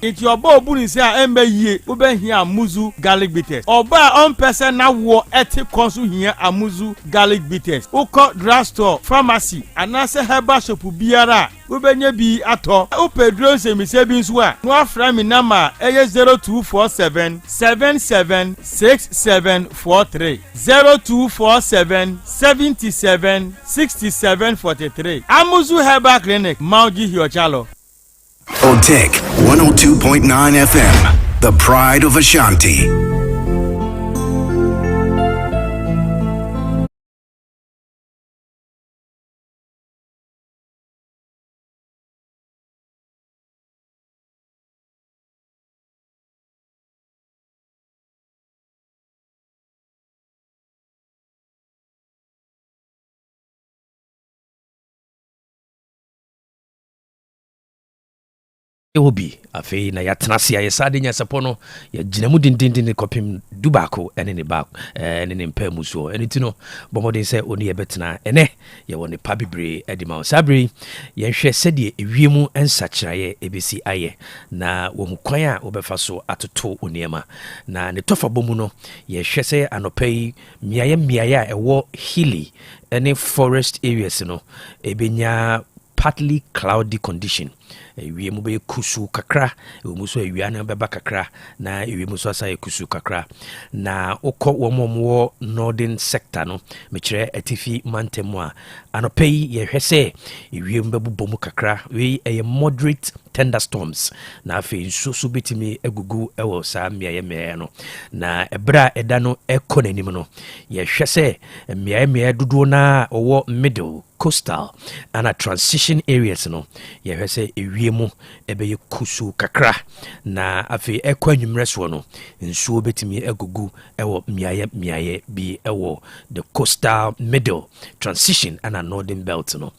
enti oba obuni se a embe yie obehia amuzu garlic bitters oba on person na wo eti konsu hia amuzu garlic bitters uko drugstore pharmacy anase herbal shop biara obenya bi ato upedro se mise bi nso a no afra mi nama eye 0247 776743 0247 77 67 43 Amuzu Herbal Clinic Mauji Hiochalo Otek 102.9 FM The Pride of Ashanti. obi afei na yɛtena se a yɛsade nya sɛpɔ no yɛgyina mu dindindin kɔpem du baako ɛne ne baako ɛne ne mpa mu so ɛno nti no bɔmmɔden sɛ ɔne yɛbɛtena ɛnɛ yɛwɔ ne pa bebree ɛde ma wo saa bere yɛnhwɛ sɛdeɛ ewiem nsakyerɛeɛ ɛbɛsi ayɛ na wɔ mu kwan a wobɛfa so atoto onneɛma na ne tɔfa bɔ mu no yɛhwɛ sɛ anɔpa yi mmeaeɛ a ɛwɔ hilly ɛne forest areas no ɛbɛnya partly cloudy condition ewiem mu bɛyɛ kusu kakra ewiem so awia no bɛba kakra na ewiem so asa yɛ kusu kakra na wokɔ wɔn wɔ northern sector no mekyerɛ atifi mantam a anɔpa yi yɛhwɛ sɛ ewiem bɛbobɔ mu kakra wei ɛyɛ moderate thunderstorms na afei nsuo so bɛtumi agugu ɛwɔ saa mmeaeɛ no na ɛberɛ a ɛda no ɛkɔ n'anim no yɛhwɛ sɛ mmeaeɛ dodoɔ no a ɔwɔ middle coastal and transition areas no yɛhwɛ sɛ ewie mu ɛbɛyɛ kusu kakra na afei ɛkɔ anwummerɛ soɔ no nsuo bɛtumi agugu ɛwɔ mmeaeɛ bi ɛwɔ the coastal middle transition and northern belt no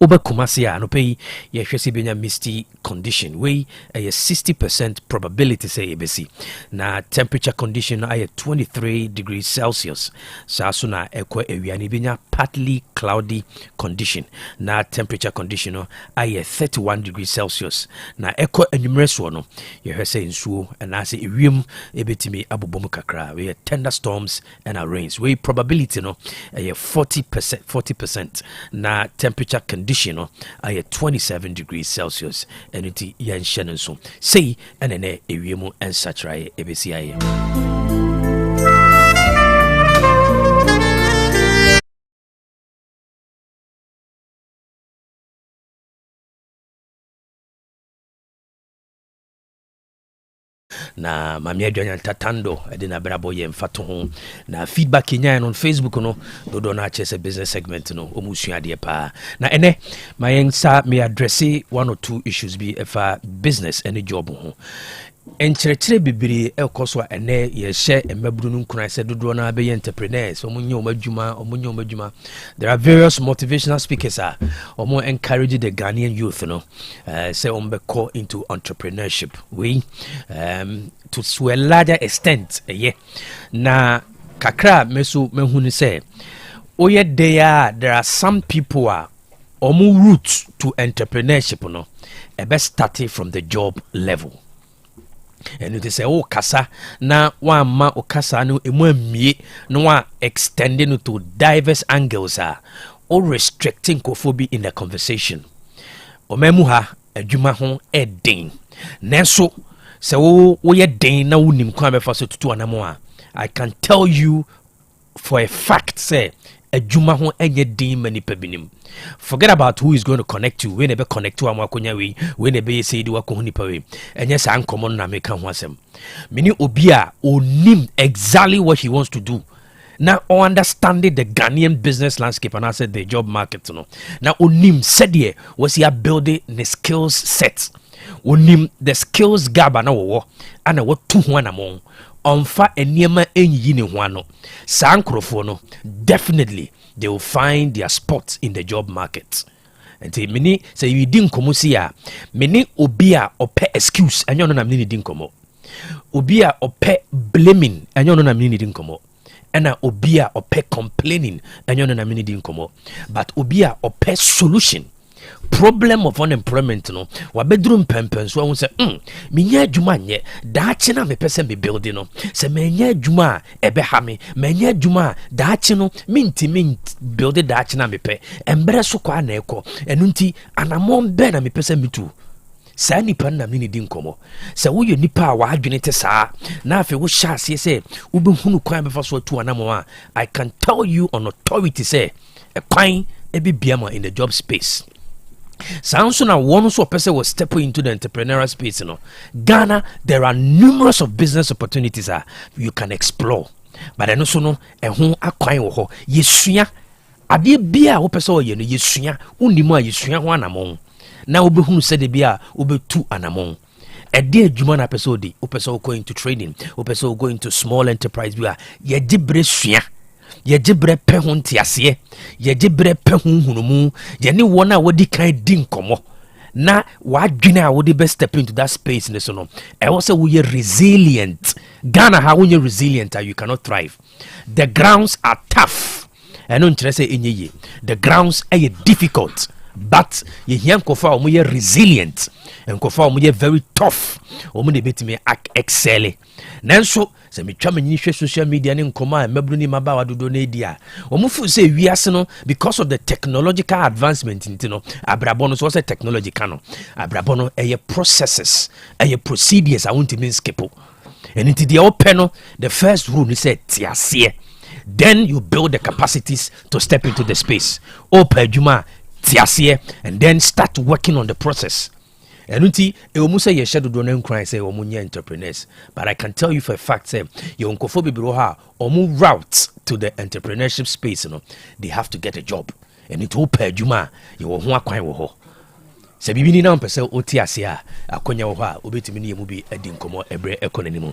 wobɛkoma se a anɔpa yi yɛhwɛ sɛ bɛnya misty condition wei ɛyɛ 60% probability sɛ yɛbɛsi na temperature condition no ayɛ 23 degrees Celsius saa so na ɛkɔ awia no bɛnya partly cloudy condition na temperature condition no ayɛ 31 degrees Celsius na ɛkɔ anwummerɛ soɔ no yɛhwɛ sɛ nsuo anaasɛ ewiem ɛbɛtumi abobɔ mu kakra wei thunderstorms and rains wei probability no ɛyɛ 40% na temperature condition no ayɛ 27 degrees Celsius ɛno nti yɛnhyɛ no nso sei ɛne nɛ ewiem nsakyerɛeɛ ɛbɛsi ayɛ na mami aduanya tatando ɛde na brabo yɛ mfato ho na feedback nyaa no Facebook no dodo na akyɛ business segment no omusua de pa na ɛnɛ ma yɛnsa me address one or two issues bi ɛfa business and job ho enkyerɛkyerɛ bibiri ɛkɔ so a ɛnɛ yɛhyɛ mmaburu no nkuna sɛ dodoɔ na bɛyɛ entrepreneurs ɔmo nyɛ ɔmo there are various motivational speakers a ɔmo encourage the Ghanaian youth no sɛ ɔmo bɛkɔ into entrepreneurship we to a larger extent na kakra meso mehunu sɛ oyɛ there are some people a ɔmo route to entrepreneurship no ɛbɛ starting from the job level. And it is a kasa na wama okasa no emu amie no wa extending to diverse angles or restricting kofobi in the conversation omemu ha adwuma ho edin nanso se wo ye den na wonim kwa befa so tutu anamo a I can tell you for a fact say adwuma ho enye din mani pabinim. Forget about who is going to connect you. When they connect to amakonya we, when they say do wakohuni pawe. And yes, I'm common na make wasem. Mini obia onim exactly what he wants to do. Now understanding the Ghanaian business landscape and I said the job market. Now onim said here was he building the skills set. Onim the skills gap na wo and what two one among. Onfa enema enyi ne ho ano saa nkrofo no definitely they will find their spot in the job market. And mini say you din komo si a mini obi a ope excuse enyo no na mini din komo obi a ope blaming enyo no na mini din komo ena obi a ope complaining enyo no na mini din komo but obi a ope solution problem of unemployment no wabedrum pempen so won say menya adwuma nye daache na mepese me building no se menya adwuma ebe ha me menya adwuma daache no minti build daache na mepe embre so kwa na ekọ enu nti anamon be na mepese metu saa nipa na me ni di nkomo se wo ye nipa a waadwene te saa na afi wo sha ase se wo be hunu kwan be fa so atu anamo a I can tell you on authority say a kwan e be biama in the job space. Sounds na one so person will step into the entrepreneurial space. Ghana, there are numerous of business opportunities you can explore. But I know so no and who are quite ho yesuya ade bia wo person ye no yesuya unimo a yesuya ho anamon na obe hunu se de bia obe tu anamon e de adwuma na person di wo person go into trading wo person go into small enterprise bia ye dibre sua ye gibre pe ho ntiase ye gibre pe ho hunumu ye ne wona wodi kan di nkomo na wadwene a wode be step into that space ne so no ɛwɔ sɛ woyɛ resilient. Ghana how when you're resilient you cannot thrive. The grounds are tough. I don't say in the grounds are difficult, but you hear kofa omo ye resilient and kofa omo ye very tough. Omo de beti me excel. Nanso se me twa me hwe social media ne nkoma a mabru ni mabawa dodo na dia. Omo fu say wiase no because of the technological advancement into no abrabo no so say technology kano. Abrabo no eye processes, eye procedures I want to mean skip. And into the open, the first rule is tiasie. Then you build the capacities to step into the space. Open juma tiasie, and then start working on the process. And unti say you shadow don't cry say omunya entrepreneurs. But I can tell you for a fact say your unkofo biroha omu route to the entrepreneurship space, they have to get a job. And it open juma you ho akwan wo ho. Se bibini na mpese oti ase a akonya wo ha obetimi ne yemu bi adi nkomo ebre economy mu.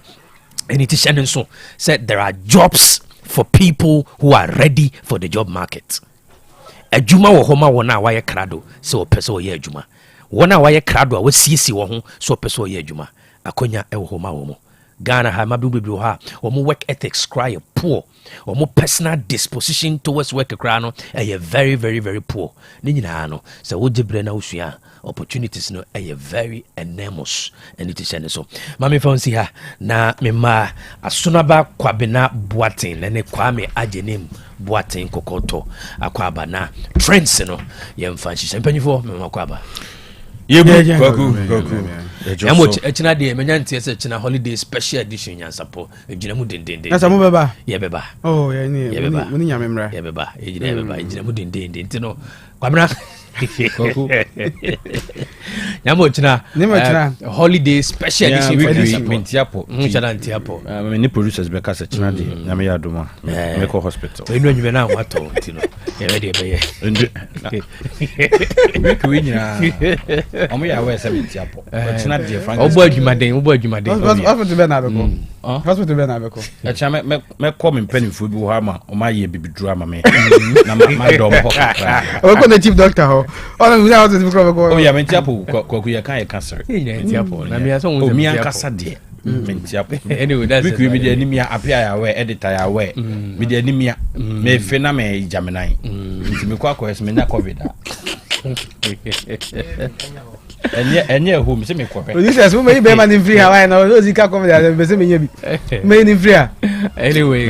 And it is so said there are jobs for people who are ready for the job market. Adwuma wo homa wona waye krado se opese wo ye adwuma. Wona waye krado a wo siesi wo ho so opese wo ye adwuma. Akonya e wo homa wo mo. Ghana ha mabibi ha omo work ethics cry poor. Omo personal disposition towards work cry no very very very poor. Ni nyina no se wo gibre na usua opportunities no very enormous and it is so. Mami fancy ha na me ma asonaba kwabena boaten na ne kwame ajenim boaten kokoto akwaba na trends no yemfa hye mpanyifo me makwaba. Goku. Emo echina de menyantie se china holiday special edition nyansapo ejina mu dendende. Asem Beba. Ye beba. Oh, ye ni. Muni nyamemra. Ye beba. Ejina mu dendende ntino. Kwamra. Goku. Nyamo china. Holiday special edition for this Mentiapo. Chana ntiapo. Me ni producers be kasa china de nyame ya doma. Me ko hospital. We no nyume na wato ntino. Ye ready be ye. We nyina. Omo ya we 70 apo. China de Frank. Obo adwumaden. Hospital be na beko. Hospital be na beko. E cha me come mpanifo bi wo ha ma o ma ye bibiduru ama me. Na ma dom ho. O ko na chief doctor ho. Oh, we have to go. Oh, yeah, Mentiapo, Koku, you can't cancer. Mentiapo, na me aso o mi ankasa de. Mentiapo. Anyway, that's we me de anemia appear aware, editor aware. Me de anemia, me fena me Gemini. Nti me kwa kwes me na COVID. Enye home se me kwa. This is we be man in free Hawaii na o zika COVID be se me nyebi. Me in free. Anyway,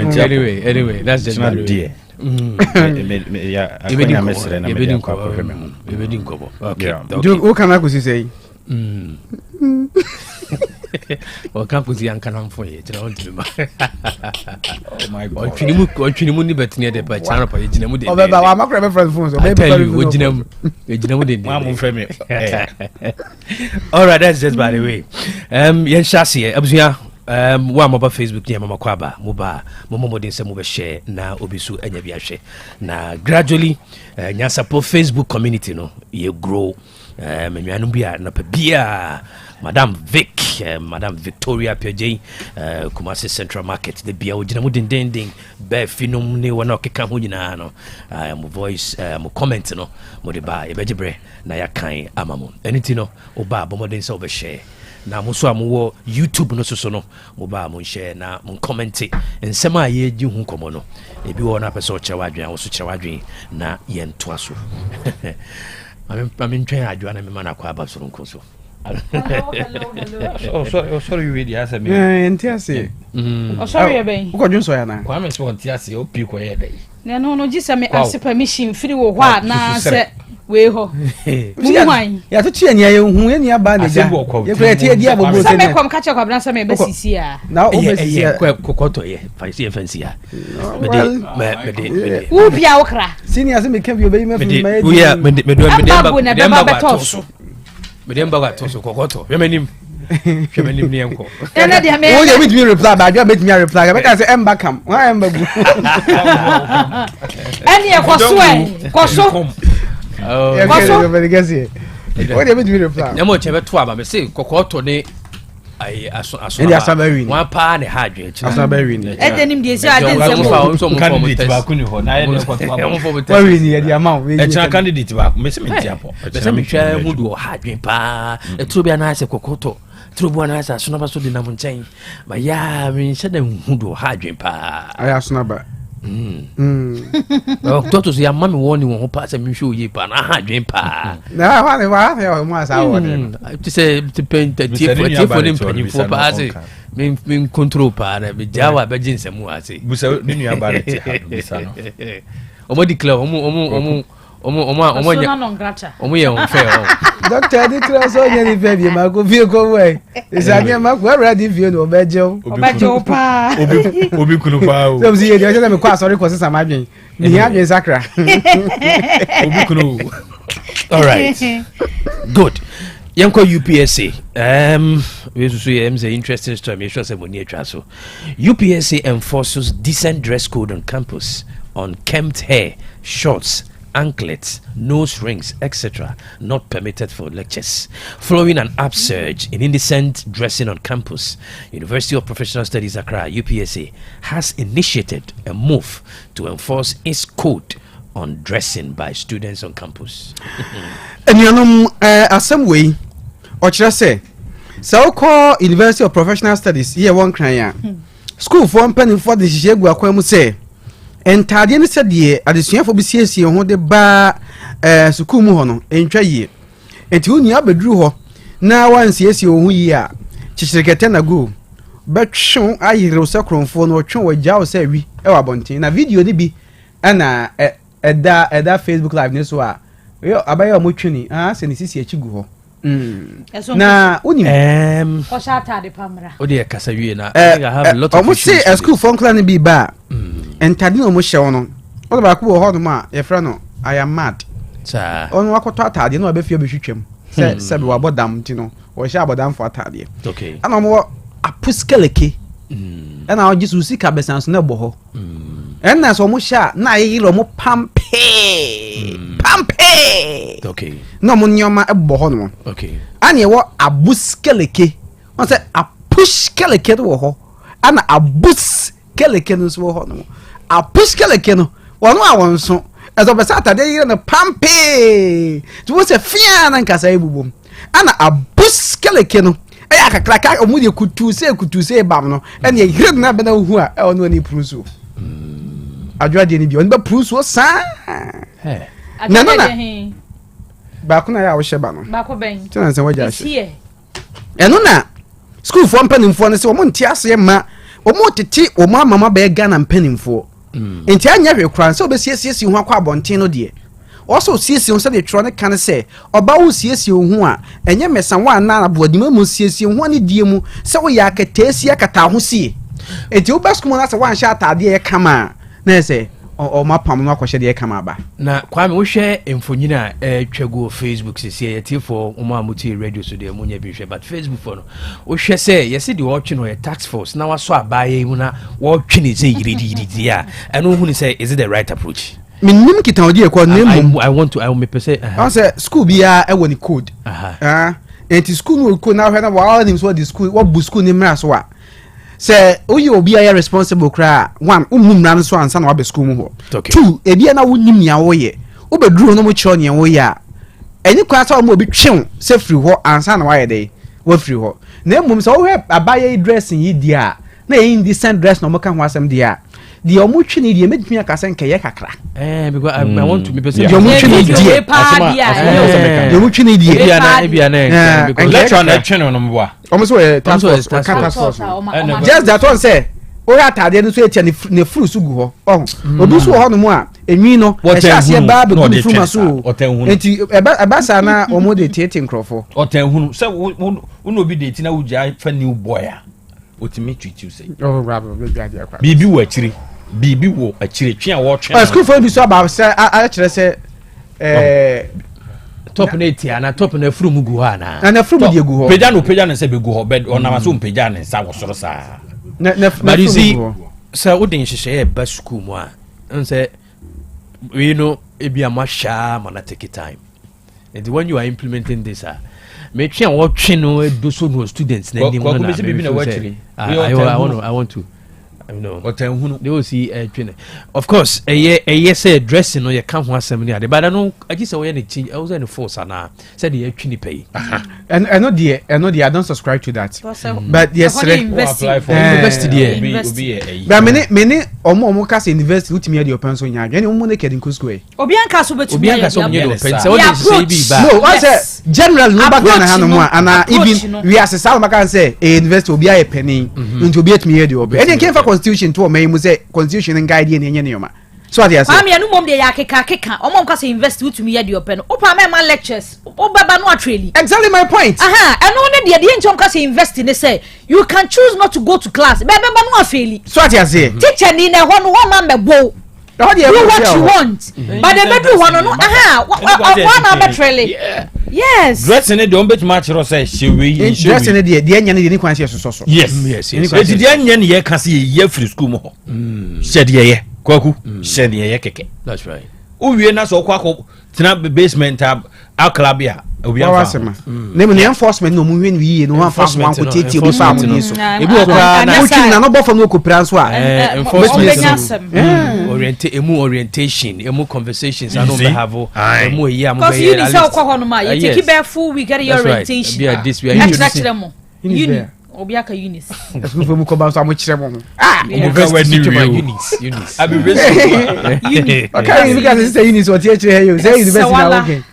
that's just not dear. Yeah, what can I say? Well, campus young can for you. Oh my God, Chinimu bet near the channel for you. Oh, I'm not a friend phone. I tell you, what you all right, that's just by the way. Yes, Shasi, Abzia. Wa mobile Facebook ni mama kwaba moba momo den se mo be share na obisu anya bi ahwe na gradually nyasapo Facebook community no ye grow menwanu bia na pa bia Madam Victoria PJ Kumasi Central Market the bia ogina mu den be finum ne wona okeka ho nyina no mo voice mo comment no mo de ba e begibre na yakan amamu anything no oba bomoden se obe share na muso amuwo YouTube no so no mo ba mo share na mo comment ensema aye gi hu komo no ebi wo na pese o chewadwen wo so chewadwen na ye ntoa so amen twen adwa na me mana kwa ba so nko so sorry we dey asa me entiase sorry ben uko dun so ya na kwa me so entiase o pi ko ye dai no gisa me ase permission free wo hwa na se we ho muhwan ya to tie nia ye hu ye nia ba na ja ye kra tie dia bobo se me kom ka che kwa bran se me be sisi a na o be sisi kokoto ye fancy ya me u bia wo kra senior se me ke bi obey me me demba ga toso kokoto yemenim ni enko ena dia me o ye with me reply ba dia make me reply make I say emba kam wa emba bu eni e koso oh very good. What do you mean reply? Nemo chebe to aba me say kokoto ne ai aso and the Asabari one pa ne ha adwen Asabari edenim de so adensem candidate ba kunu ho na ye ne ko wari ni the amount e chana candidate ba me se menti apo be se me hwa hu do ha adwen pa etro bia na ase kokoto trouble na asa so na ba so de na munchen ba ya me hye da hu do ha adwen pa aya so na ba Doctor say am me warning won ho pa say me hwe oye pa na ha adwen pa na wa fa mo asa won to say to paint the tip for them penny for pa say me control pa na be jawa be jinsemu ase busa ni nua ba ti ha busa no omo declare omo ye on fair doctor declare so ye ni fe bi ma ko fi ko we isanya ma ko ready fi no obejo pa obi kunu pa o so si ye dey me kwa sorry ko sesa ma dwen ni adwen sakra obi kunu all right good yanko UPSC we so say interesting story me sure say money atwa so UPSC enforces decent dress code on campus on kempt hair, shorts, anklets, nose rings, etc. not permitted for lectures. Following an upsurge in indecent dressing on campus, University of Professional Studies Accra, UPSA, has initiated a move to enforce its code on dressing by students on campus. And you know, Asem way, or should I say, so called University of Professional Studies, here one cry, school for one penny for the Shegu Aquamu say. Entade ne sɛdeɛ adesuafo bi siesie ho de ba sukuu mu hɔ no entwa yie enti wo nua beduru hɔ na wansiesie ho yie a kyekyerekete na go bɛtwe ayere wo sakronfo no twe wagya wo sɛ wi ɛwɔ abɔnten na video ni bi ɛna ɛda Facebook live ne so a abayɛ mo twini sɛ ne sisi akyi gu hɔ na unim Oshata pamra odi kasa wie na I have a lot of almost say a school phone clan be ba entadi no mo hye no o ba ko ho no ma ye fra no I am mad sa on wakoto atade no obefie obehwetwem se be wabodam ti no o hye abodam fo atade okay ana mo apuskeleke ana o jisu sika besanso na bo ho enna so mo hye na ayiro mo pampe okay no mo nyoma ebo ho no okay ana ye wo abuskeleke on say apushkeleke do ho ana abuskeleke no so ho no apushkeleke no wono awon so ezo be Saturday yire no pampe to say fia na nkasa ebubom ana abuskeleke no eya kakra omu de kutu se bam no ene yire na be na hu a ono ni pruso adwa de ni bi on be pruso sa na ba kuna ya wo sheba no ba ko ben tena se waja she eno na school for mpanimfo no se wo nti ase ma wo mo tete wo mama ba ga na mpanimfo enti anya hwe kran se obesiesie hu akwa abonten no de also siesie hu se de tro ne kan se oba wo siesie hu a enye mesa wa na abodima mu siesie hu ne die mu se wo ya akatesi akata ho sie enti wo baskumo na se wan sha atade ye kama na se o mapam no akohye de kama ba na kwame wo hwe emfonyina twago Facebook sisi yeti for umamuti radio so de munya bi hwe but Facebook for no wo hwe se yesi de wo twe no ye tax force na waso abaye mu na wo twe ne se yiri a eno hu ni say is it the right approach minim kitawodi e ko nemu I want to I will me say I say school bia e woni code enti school no code na hwe na wa nim so the school wo bu school ni mra so a say oyi obi are responsible kra one umumra so ansa na wa be school mu ho two ebi na wonim nia wo ye wo beduru no mo kiro nia wo ye a eni kwa sa mo obi twen se free ho ansa na wa ye dey wo free ho na emum so wo abaye dressing yi dia na indecent dress no mo kan ho asem dia the omutwini die medwumi akasa nkeye kakra because I want to me person the omutwini die the omutwini die bia na because lecture na twene no mboa almost we task force just that one say o ya tade no so etia ne furu su gu ho obi so ho no mu a enwi no e hase ba be gu furu maso enti eba sa na omo de tete nkrofo otanhunu se wo obi de tina wugya fa new boy a otimi tweet say bibi wo akiri bibi wo akire twe a wo twe school for bi so about say a kire say top na etia na top na furu mu gu ha na furu de gu ho peja no se be gu ho bed ona so peja ne sa wo soro sa na marizi sa odin hyehyɛ e ba school mu a nse we know e bia ma sha ma na take time and when you are implementing this me twa what twe no do so no students na nim no na I want to no what hunu they will see twene of course say dressing no ye kan ho asem ni ade but no agi say we na change I was in the force ana say the twene pay and I know the I don't subscribe to that but yes apply for university there but many omo ka say university utimi dey open so nya any omo na kedin school obi anka so betumi obi anka so dey open say what they say be ba no I say general no back na hanu mo ana even we as say maka say university obi aye penny into obi atimi dey open any can constitution to me mu say constitution and guide any nyoma so what you say am ya no mom dey yakeka omom ka say invest to me ya dey open opa me man lectures obaba no atreli exactly my point and no dey nchom ka say invest in say you can choose not to go to class baba no afeli so what you say teacher ni na ho no one man mebo do what you want but the bedroom one no one atreli yes dressing it don't bet match ro say shewe dressing it dey nya ne kwan say so yes it dey nya ne ye ka say ye free school mo shed ye kwaku shed ye keke that's right uwie na so kwako tina basement aklabia obi afama name the enforcement no mu hwe wi no fa ho anko tete obi fa mu ni so ebi okra na uchi na no bofo no ko plan so orientation emu conversations I no be have emu eyi am be you say okwa ho no ma you take be full we get your orientation be this we are uni obi aka unis school for mu ko ba so am kire mo unis abi uni okay you guys say unis what you hear you say university na okay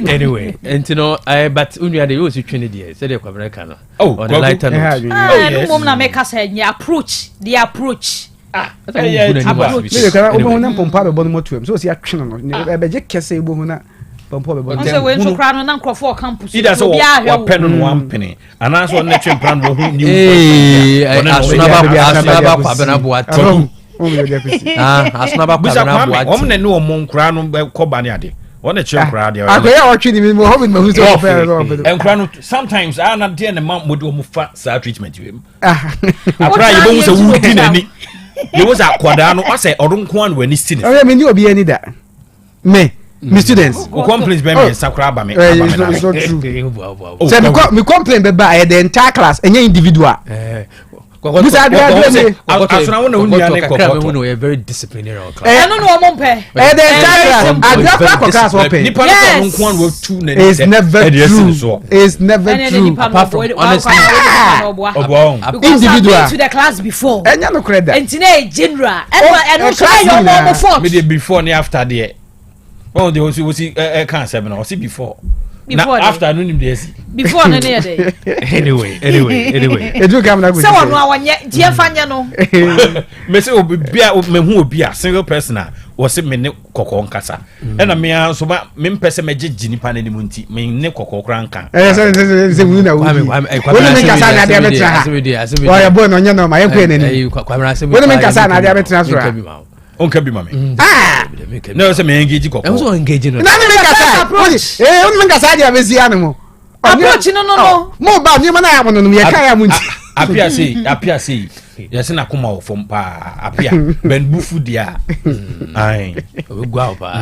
anyway and you know but unia dey use twene dey say dey kwabra kan no on the lighter note no mom na make us the approach me kana obo na pompa be bono motuem so si atwene no e beje kese ebo hu na pompa be bono so we nso kra no na nkrofo campus ida so wa pen no one penny ana so na twem plan no hu new asuna ba kwa bena bo ati asnaba kwa na bo ati omne ne omon kra no ko ba ne ade wona che kra ade akoya o twini mi mo hobi ma hu so enkra no sometimes ana de ne ma modi o mu fa sa treatment we akra yebo mu so wudi nani ye was akwada no o say odonko an wani sini o me ni obi ani da me students o complaints be me sakra ba me it's not true say me complain be ba the entire class any individual asuna wona unia ne kokko we are very disciplinary class no omompe the entire class class open nipa no nko an wo tu na is never true is never true apart from honestly individual to the class before enya no credit entine general and so your mom for me the before and after there well they was can say no see before after no nim dey see before no dey anyway edu kam na go say wonu awanye die fanya no me say obi me hu obi a single person a wo se me ne kokko nkasa e na me an so ba me mpese me gigi nipa na ni munti me ne kokko kran kan say mu na wo me nkasa na dia betra ha o ya boy no nya no ma ye kwen nani wo me nkasa na dia betra so onka bi mame no say me engage kokko e so engage no na me nkasa on me nkasa dia be sia no mo approach no mo ba ni mana ya mo no ye kan ya munti apia say yes na kuma wo fom pa apia ben bufu dia ai we go out pa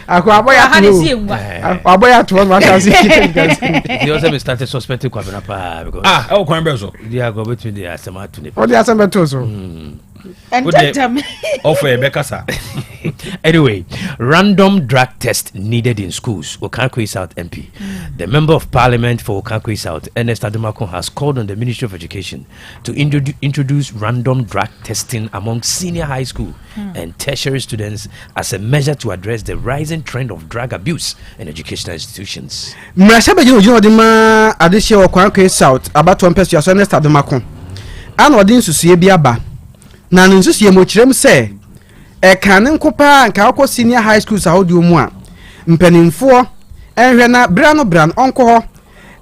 akwa aboya to no aka see they also be started suspecting kwa bena pa because o kwan be so dia go between the asema to ne o dia asema to so and offer bekasa anyway random drug test needed in schools. Okankwe South MP, the member of parliament for Okankwe South, Ernest Ademakun, has called on the Ministry of Education to introduce random drug testing among senior high school and tertiary students as a measure to address the rising trend of drug abuse in educational institutions. Mrashabe jino dima adeshe Okankwe South about one person Ernest Ademakun an odin susuye bi aba na nsusuye mo kirem se e kanen kopa nka akọ senior high schools ahodi omu a mpanimfo enhwe na bran onko ho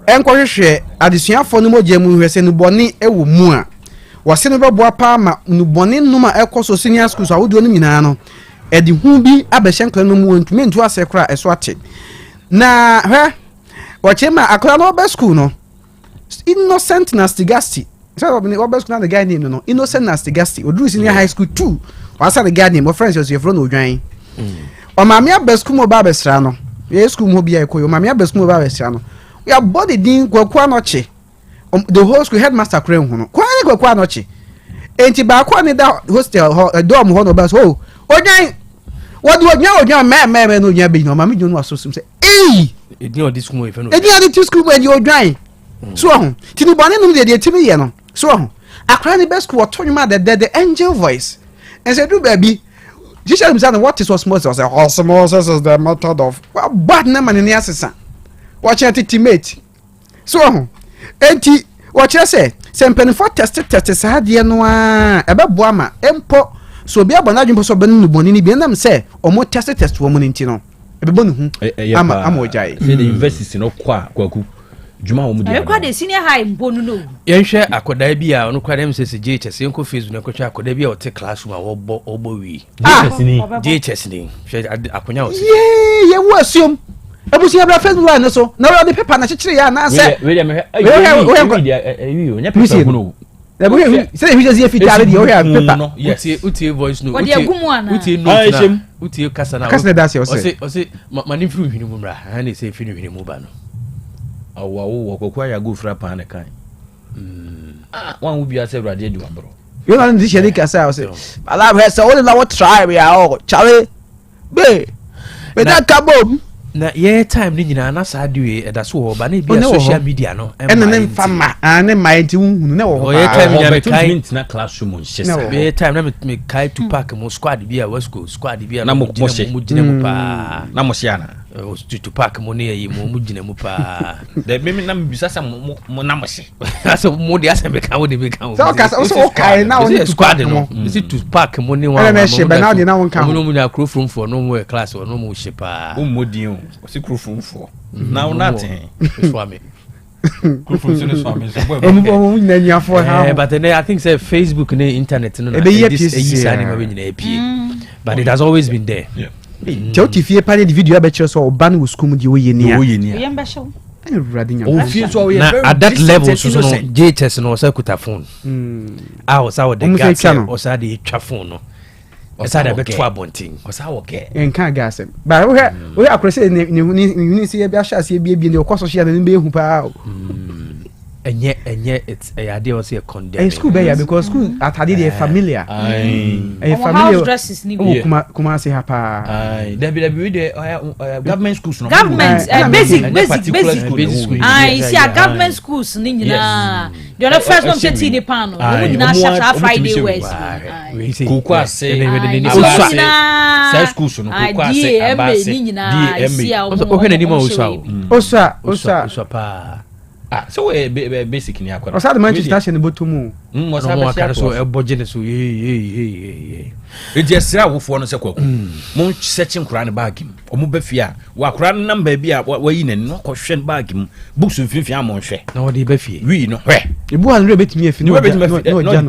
enkohwehwe adesuafo no mogye mu hwese no boni ewo mu a wose no beboa pa ma no boni numa ekoso senior schools ahodi no nyina no edi hu bi abehyenkla no mu ntumi ntu asekra eso ate na hwe wachema akra no be school no Innocent Nastigasti so what school na the guy name no Innocent Nastigasti oduru senior high school 2 wasa the guy name my friends was your friend odwan o maame abesku mo ba besra no Yes, school mo bia ko yo mama be school ba we sia no. We are body din kwaku anoche. The whole school headmaster kren hu no. Kwa ni kwaku anoche. Enti ba kwa ni da hostel dorm ho no ba so. Ojan what do ojan me no nya be no mama jonu aso sim say eh edi odi school e fe no. Edi odi school e di ojan. So ho. Tini bone no de timi ye no. So ho. Akra ni be school otonwa the angel voice. And say do baby Jesus himself what is osmosis? Osmosis is the method of bad name and assassin. Watch your teammate. So, enti watch you say. Sempeni for test sa de no a ebe boama empo so bia bona dwumpo so benu no boni ni bia nam say omo test wo mo nti no ebe bonu hu ama ojai. Say the university no kwaku juma wo mu dia. Kwa de senior high mbonu no. Yenhwe akoda bia ono kwa dem sese JHS enko Facebook na kwatwa akoda bia o te classroom a wo wi. JHS ni akonya o. Ye wo assume ebusi abra Facebook line so na we the paper na chechire ya na say we me onya paper no na we say we just fit we have paper utie voice no utie no utie kasa na that's you say o say mani firi hwini mu mra ha na say firi hwini mu ba no awo kokwa ya go fra pa na kan wan ubi ase brade di wambro you know this shey kasa o say ala he say only na what try we are chale be that kabom na ye time ni nyina na sa de e da so ho ba na bia social media no en fama ane mind hunu na wo ye time ni me kai na classroom nhyesa ye time na me kai to park mo squad bia wa squad bia na mo gina mu pa na mo sia na to park mo ne yi mo gina mu pa de me na me bisa sa mo na mo se so mo de asem be kan wo de be kan so ka so kai na wo squad no is to park mo ne wa na she be na de na won kan mo no mu na crew from for no mo class or no mo she pa o modin o si crew from for now nothing for me crew from so swami so boy na nya for how but then I think say Facebook and internet no this but it has always been there. Joti fie pa the video abeche so oba na school mu di wo ye ni a ye mba show at that level so JHS no say kuta phone was the gas or say the twa phone no esa da beto abontin osa wo ge enka gasem ba we akrese ni si e bia sha si e bia ni okoso sha na be hu pa enye it's a idea was a condemn school be because school atade dey familiar familiar dresses ni kuma say hapa we dey government schools no government basic see a government schools ni nyina the first one say the pan no nyina sha Friday west kukwa say say schools no kukwa say abase ni nyina see a o hwe na ni ma osa pa so we basic ni akwa osa the Manchester station botumu osa ba so e boje ne so ye e jesra wofo no se kwaku mo searching Quran bag im o mo ba fia wa Quran number bi a wa yi nani no ko hwe bag im books mfimfi am hwe na wo de ba fie wi no hwe e bu an betimi afi no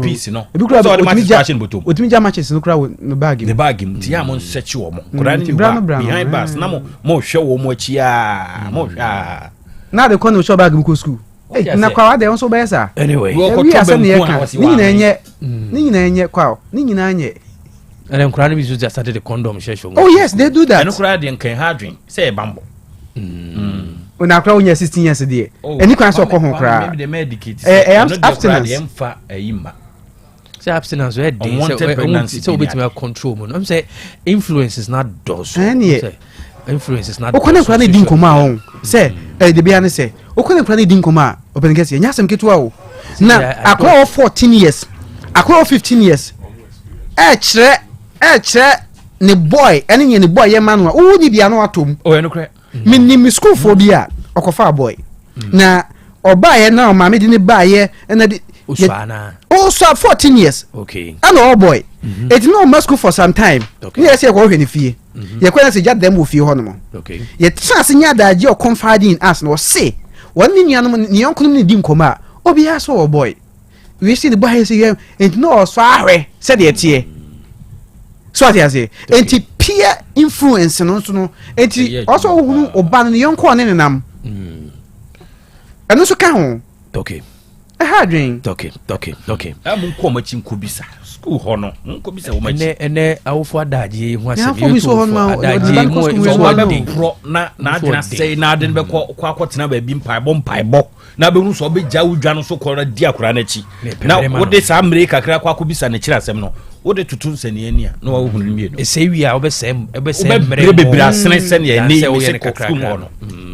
piece no e bi kura so the Manchester botum otimi ja matches no kura no bag im the bag im ti am search wo mo Quran ni behind bars na mo hwe wo mo achi a mo hwe na the corner show bag go school na kwa wade won so be sa anyway we asem ye ka ni nyina enye kwa ni nyina anye and then Quran is just started the condom shesho oh yes they do that and Quran dey kan hardwin say bambo una kwa unya 16 years dey eni kwa so ko ho kra maybe the medicate abstinence emfa ayima say abstinence we dey so bit me control mo I'm say influence is not does influence is not okona kwa ni din koma on say de bia ne say okona kwa ni din koma open get ye nyasem ketua o na akwa 14 years akwa 15 years chere ne boy ene nye ne boy ye manu o ni bia no atom o ye no kre mi school for bia okofa boy na oba ye na o ma me di ne ba ye na di usana also 14 years okay and all boy it no ma school for some time ni ye say ko hwe ni fie ye kwena se jad dem wo fie ho no okay ye trans nya daje o confiding in us no say one ni nuanom ni yonkunum ni di nkoma obi ya so boy we see the boy say and no so ahwe say de tie so ati say enti peer influence no so no enti also hunu oba ni yonko ne nenam eno so ka ho okay Hadrin. Okay. I'm coming to Kubisa. School honor. Kubisa woman. And our father, he was a na say na den be kwakwatena ba bi mpai bo na be so be jawu dwan so kora dia kora na chi na wo de sa mre kakra kwakobisa na kira asem no wo de tutun sene ania na wo hunu mi no e say wi a obesem mre be asene sene ya ni me se kakra no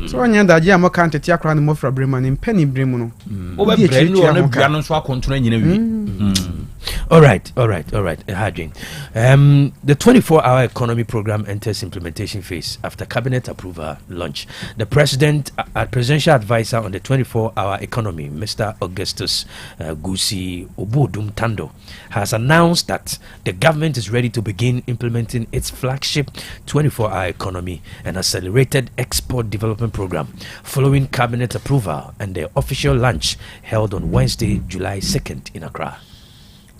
so anya da je amaka ntete akra no mofra brema ni mpani bremu no wo be bre ni ono bia no so akontona nyina wi All right. Hadrin. The 24-hour economy program enters implementation phase after cabinet approval launch. The presidential advisor on the 24-hour economy, Mr. Augustus Gusi Obodum Tando, has announced that the government is ready to begin implementing its flagship 24-hour economy and accelerated export development program following cabinet approval and the official launch held on Wednesday, July 2nd in Accra.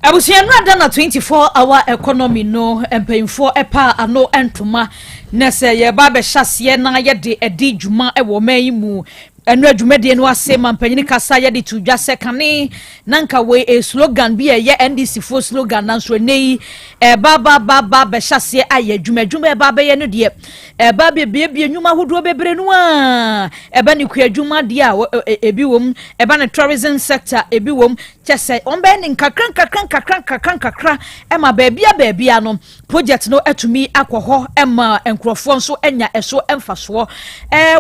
Abusianra dana 24-hour economy no empayinfo epa ano entoma na se ye ba be hyase na ye de edi dwuma e wo mayimu enu adwumade no ase mampanyini kasa ye de tudwa sekane nanka we a slogan bi ye NDC fo slogan na so nei ba be hyase aye adwuma e ba be ye no de ba be nwuma hodo bebre no a ba ne kuadwuma de a ebi wom ba ne tourism sector ebi wom chese ombe ni kakran ema baabia no project no etumi akwoho ema enkrofo nso enya eso emfaso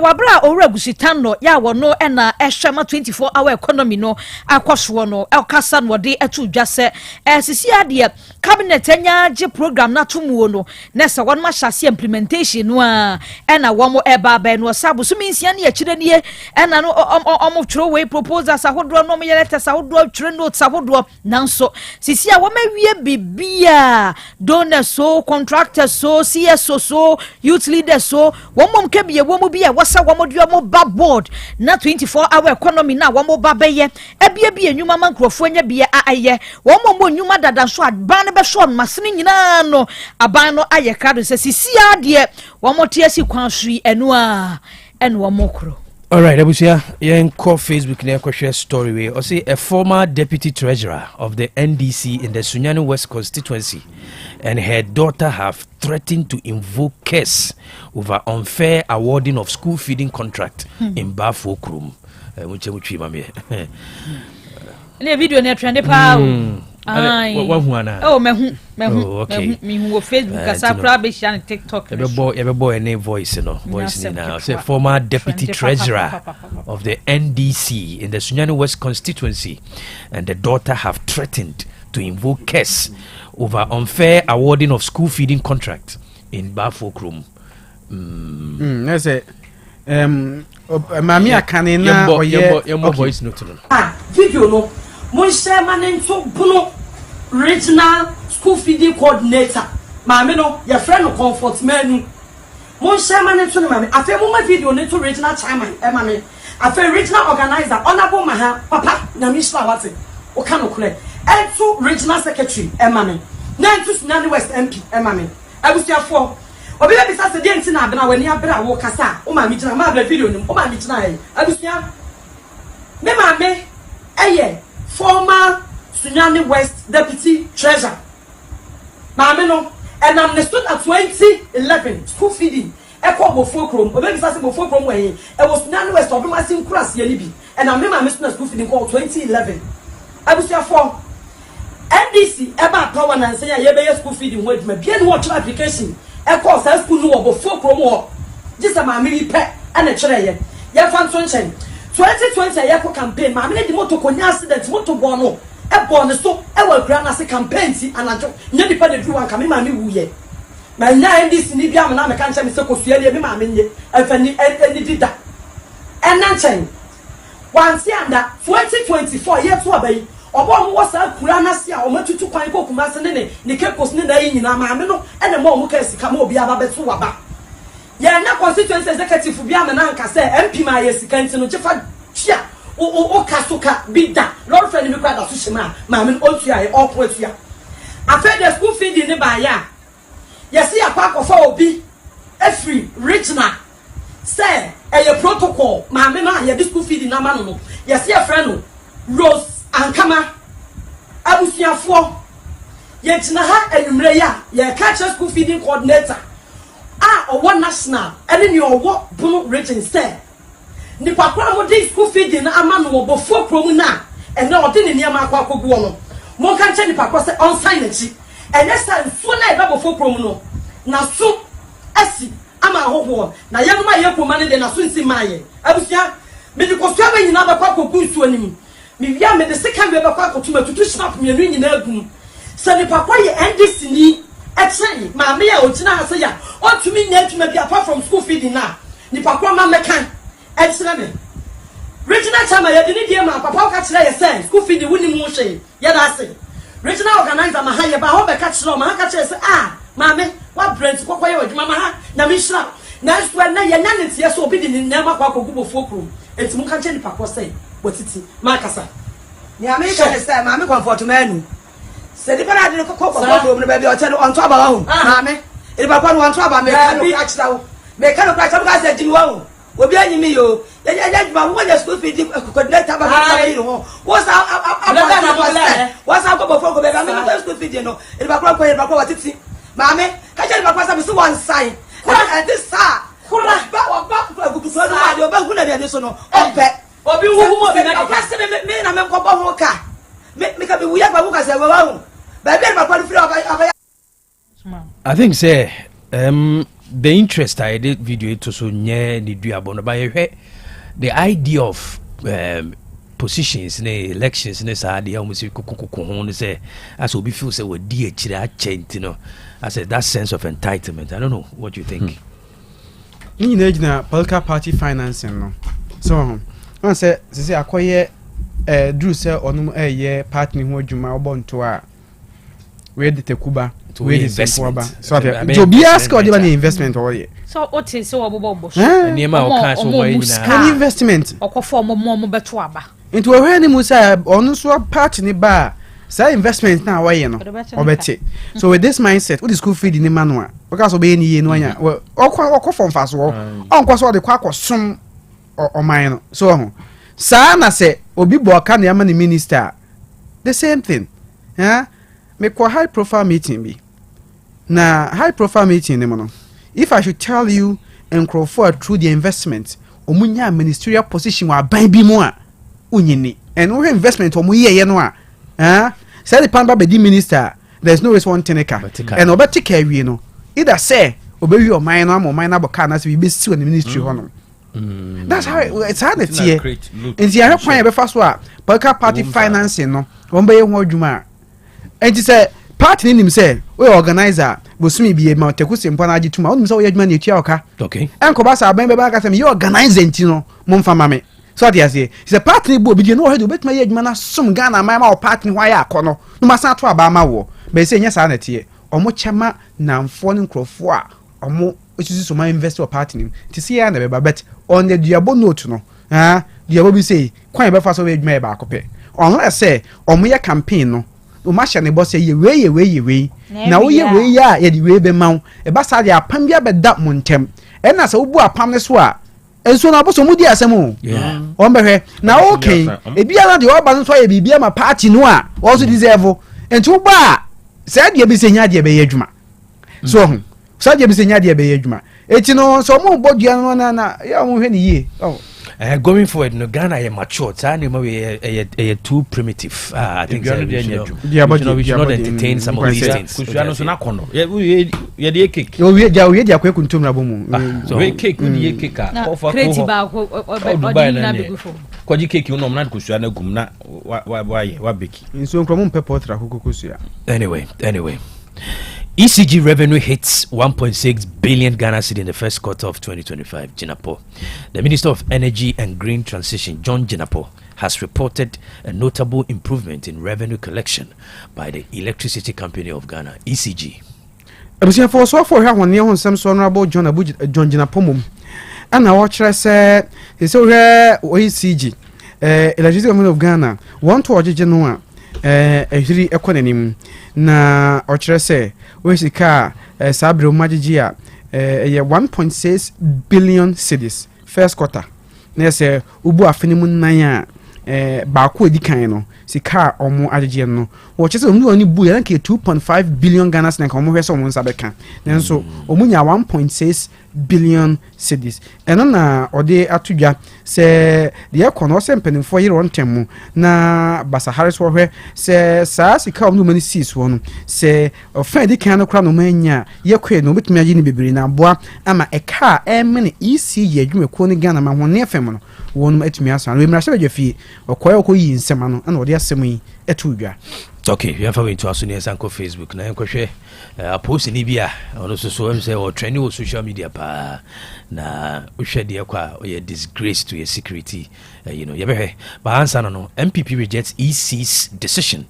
wabra owura gusitan no ya wono ena ehwema 24-hour economy no akwoso no elkasa no de etudwase sisi ade cabinet enya je program na tumuo no nesa won ma hyase implementation no a ena womo eba no sabu so minsia na yakire nie ena no omo twro we proposals ahodo no mo yeleta sahodo twre notes ahodo nanso sisi a wamawie bibia donors so contractors so CSO so youth leaders so womom kebie womo bia wasa womo dio mo ba board na 24-hour economy na womo ba beye ebie enwuma mankrofo nya bia aye womo mo enwuma dada so aban be so masene nyina no aban no aye kado se sisi ade womo tiasi kwansui enu a enu womo kro. All right, Abusia, you call Facebook near question story way. Or say a former deputy treasurer of the NDC in the Sunyani West constituency and her daughter have threatened to invoke case over unfair awarding of school feeding contract in Bafo Krum. Ne video ne trend pa okay. Me who Facebook asapra be share TikTok. Every any voice now. Say former deputy treasurer of the NDC in the Sunyani West constituency and the daughter have threatened to invoke case over unfair awarding of school feeding contract in Bafo Krum. That's it. Mami akane na oye voice note no. Video no mon share man to buno regional school feeding coordinator mami no your friend no comfort menu mon share man to mami afa mo ma video no to regional chairman mami afa regional organizer honorable maha papa na mishla wate o kan okure to regional secretary mami na to Sunyani West MP mami abusiafo obi be bisa se de nti na abena wani abera wo kasa o ma mi gina ma abera video nim o ma mi gina e abusia me mami eye former Sunyani West deputy treasurer mami no and I'm the student at 2011 school feeding eko bofo krom obi bisa se bofo krom we e was Sunyani West obi ma sin kras ye libi and I'm mami student school feeding called 2011 abusia for NDC eba power na say ye be school feeding we ma bia no watch application eko sa school no bofo krom ho just mami bi pe and e kire ye ye fan so nchen 2020 ayeko campaign ma me di moto konya accident moto bo no e bo ne so e wa kura na se campaign ti anajo nya di pa de duwan ka me ma me wuye ma nya NDC ni bia me na me kan che me se kosua le me ma me nye afani eni dida enanchen wansi anda 2024 ye to abai obo mo wasa kura na se a o matutu kwan ko kuma se ne kekos ne na yi nyina ma me no e ne mo ka sika ma obi aba beto waba ya na constituency executive bia me na nka se MP ma ye sika ntino chefa tia o kasuka bida lord friend mi kwa da so shima ma me o tua e o po tua afa the school feeding ne ba ya yesi akwa kofa obi every regional say e protocol ma me na ye school feeding na ma no yesi a friend no Rose ankama abusuafo ye tina ha enumre ya ye catch school feeding coordinator owo national ene ni owo bunu region say nipa kwa mo dey school feeding na ama no obofo prom na ene ode ne niam akwa akogu no mo kan che nipa kwa say on sign na chi ene say so na e bofo prom no na so asi ama hoho na ye ma ye prom na de na so nsi maye abusia me di ko so ba nyina ba kwa akogu nsuo nim me via me de second we ba kwa akotuma tutu snap me nu nyina agum se nipa kwa ye NDC ni etchen ma me ya ogina ha se ya otumi nya atuma bi apart from school feeding na nipa kwa ma mekan etchen me regional chama ya de ni die ma papa ka kire ye say school feeding woni mu hwe ya da se regional organizer ma ha ye ba ho be ka kire ma ha ka kire se ma me wa brand kokwa ye odwuma ma ha na me hira na so na ye nya ne tie so obi di ni nyama kwa kogubo fokuru etimu ka kire nipa kwa say wotiti ma kasa ni america ne say ma me comfort manu se di bana de ko no be bi o tell on to aba ho ma me e ba kwa no on to aba me ka no ka kira wo me ka no ka kira ka say jimi wo obi anyimi yo ya juma wo ya school feed coordinator ba ka yi no what's up go for go be ka me school feed no e ba kwa watiti ma me ka kira ba kwa say so one sign and this sir kura ba go so no ma de ba hu na de so no ope obi hu mo be na ka se me na me ko bo ho ka me ka be wuya ba ka se wa hu I think say the interest I did video to so nye ni duabo no ba the idea of positions in elections in say dey almost kokoko ho say as obi feel say we di akire achenti no I said that sense of entitlement. I don't know what you think. Ni na political party financing no so one say akoye Drew say onum party ho adwuma obonto a we de tekuba we de investment so to be ask or the investment or so what is so obobo niema o kan so mo ina investment okofo mo beto aba into we hwe ni mu say onu so part ni ba say investment na waye no obete so with this mindset what is school feed ni manual because obe ni ye no anya okofo mfaso onko so de kwa akosom oman no so sa na say obi bo ka na ama ni minister the same thing me kwa high profile meeting bi na high profile meeting ne mono if I should tell you and grow forward through the investment omunya ministerial position wa ban bi mu a unyini and we investment omuye no a say the pan ba be di minister there's no response teneka and obetika awie no either say obewi o man no am o man na boka na say bi si on the ministry hono that's how it's hard to tie and the other point be fast wa political party financing no won be ho adwuma and say party nim say we organizer bosumi bi ma teku sempa na agituma onim say we adwuma na etua oka okay enko ba sa ban be ba ka say you organizer ntino mo mfa mame so that say the party bo bi no hedo betuma ye adwuma na som Ghana ma o party hwa ya akono no ma sa to aba ma wo be say nya sa na tie omo chema na mfo ne nkrofo a omo osusu so ma investor party nim ti see ya na be ba bet on the diabo note no diabo bi say kwan be fa so we adwuma e ba akope unless say omo ye campaign no o ma hye ne boss ye we na wo ye we ya ye di we be maw e ba sa dia pam bia be da montem e na sa wo bu apam ne so a enso na boss mu di asem o o mbehwe na okay e bia na de o ba no so ye bibia ma party no a wo so deserve enti ba sa dia bi senya dia be ye adwuma so sa dia bi senya dia be ye adwuma eti no so mo bodua no na ya mo hwe ni ye going forward no Ghana is mature we too primitive I think we should not entertain some of these things kusuano so na kono ye de cake we dia kwakuntum na bomu so we cake we ye cake offer ko kwaji cake no na kusuano gum na wa beki nso nkromo mpepotra kokokusua anyway ECG revenue hits 1.6 billion Ghana cedi in the first quarter of 2025. Jinapo. The Minister of Energy and Green Transition, John Jinapo, has reported a notable improvement in revenue collection by the Electricity Company of Ghana, ECG. Abusia for so for here won ye some so honorable John Jinapo mum. And I watch say so here ECG Electricity Company of Ghana want to oje no ehiri ekonanim na ochire say we sika sabre magigi a 1.6 billion cedis first quarter na say ubu afeni mu nan a baako edi kan no sika omo agege no wo chese omu oni bu ya nke 2.5 billion Ghana cedis omo hwese omo nsa beka nenso omu nya 1.6 billion cedis eno na ode atudwa se de ekono se mpanimfo yire on temu na Basa Harris wo hwe se saa sika omu mani sis wo no se ofa di kan no kra no manya yekwe no betumi agi ni bebere na boa ama eka emene EC ye adwuma ko ni Ghana ma ho ne fem no wonum atumi asan we mrahye badwafi okoye okoyi nsema no na ode asem yi etudwa. Okay, we have to ask you on Facebook. Na enkwehwe post ni bia ono so em say o trend on social media pa na uhwe de kwa o disgrace to your security. You know, yebehwe ba answer no MPP rejects EC's decision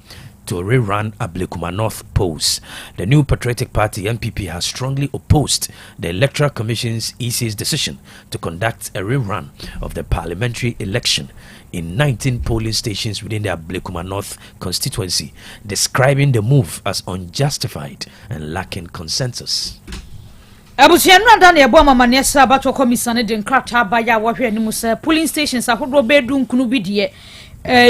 to rerun Ablekuma North Post. The New Patriotic Party MPP has strongly opposed the Electoral Commission's EC's decision to conduct a rerun of the parliamentary election in 19 polling stations within the Ablekuma North constituency, describing the move as unjustified and lacking consensus. Abusianra dan ye bo mama ne sa bato komisane de nkrata ba ya wo hwe ni mu se polling stations ahodo bedu nkunu bi de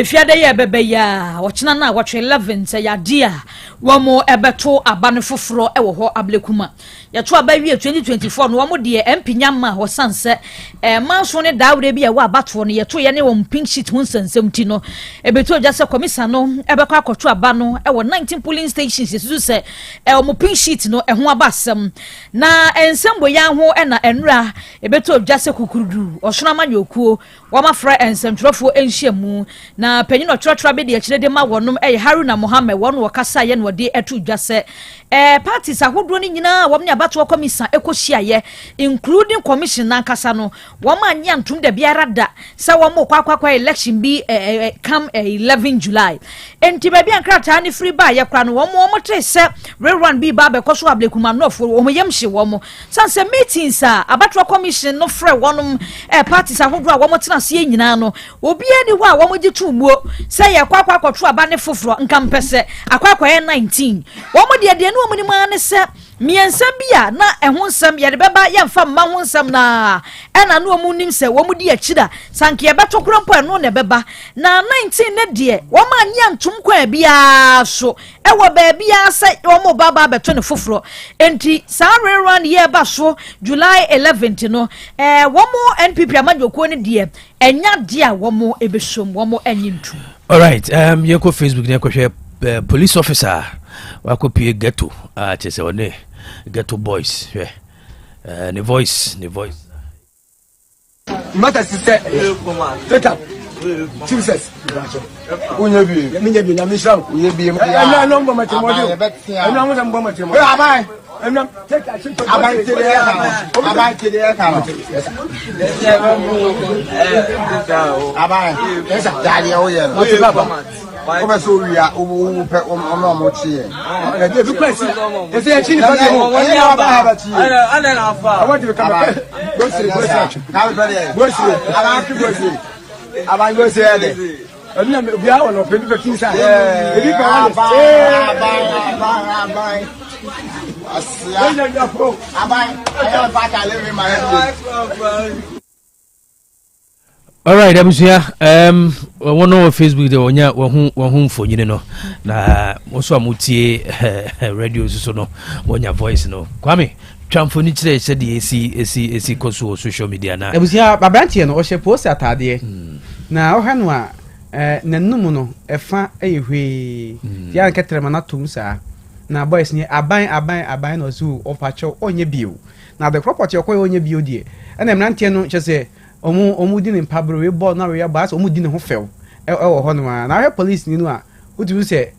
fiade ye bebe ya wochina na watwe 11 se ya dia wo mo ebeto abane foforo e wo ho Ablekuma ya to abawie 2024 no wo mo de MP nyama ho sanse manso ne daawre bi ya wo abato no ye to ye ne wo pink sheet hun sansem ti no ebeto ja se komisa no ebekọ akoto abano e wo 19 polling stations yesu se wo mo pink sheet no ho abasem na ensembo ya ho na enra ebeto ja se kukurudu osona manyokuo wo mafra ensemtrofo enhyiamu na penyin otratra be de akire de ma wonum Haruna Mohammed won wo kasa ye no de etu dwase parties ahodo ni nyina wo mnya bato komisa ekohia ye including commission na kasa no wo ma nya ntum de biara da sa wo mo kwakwa election bi come 11 July enti ba bia nkrata ni free ba ye kra no wo mo tre se rerun bi ba be koso Ablekuma North wo mo yemhye wo mo sanse meetings abato commission no frɛ wonum parties ahodo a wo mo tena se nyina no obi ani ho a wo mo tumuo say ya kwakwa kwatro abane foforo nkampese akwakwa 19 wo mo de no mo ni ma ne se miensa bia na ehun sam ye de beba ye mfa ma hun sam na ena no mu nim se wo mu di akida sanke ye beto krompo eno ne beba na 19 ne de wo ma nya ntum kwa bia so e wo ba bia se wo mo baba beto ne foforo enti sa rerun ye ba so July 11th no wo mo NPP amadwokuo ne de enya dia wo mo ebesom wo mo enyintu. All right, you go Facebook ne kwhwe police officer wa kopie ghetto chese one ghetto boys ne voice mata sister take up Jesus unye bi na misha unye bi na no mbo matemodi na mo mbo matemodi abai na take abai tele ka abai esa dali o ye Como so we are o mo chi e dey do question e say chi ni fa mo e na ba ha ba chi ana na fa I want to come back go see aba go see ade na me bia won o pe do kin sa e bi pa won aba asia aba ayo fa ka le my head. All right, abusia one on Facebook de onya wo hu mfonyine no na so amutie radio so no wonya voice no Kwame twamfoni kire se de esi koso social media na abusia babrantie no o she post atade na o ha no a nanum no efa ehwe ya nketrema na tum sa na boys ni aban no so o pacho onye bio na the property okoy onye bio die na emrantie no chese omu di ne pabro we ball na we ya baas omu di ne ho few wo ho no na he police ni no a uti se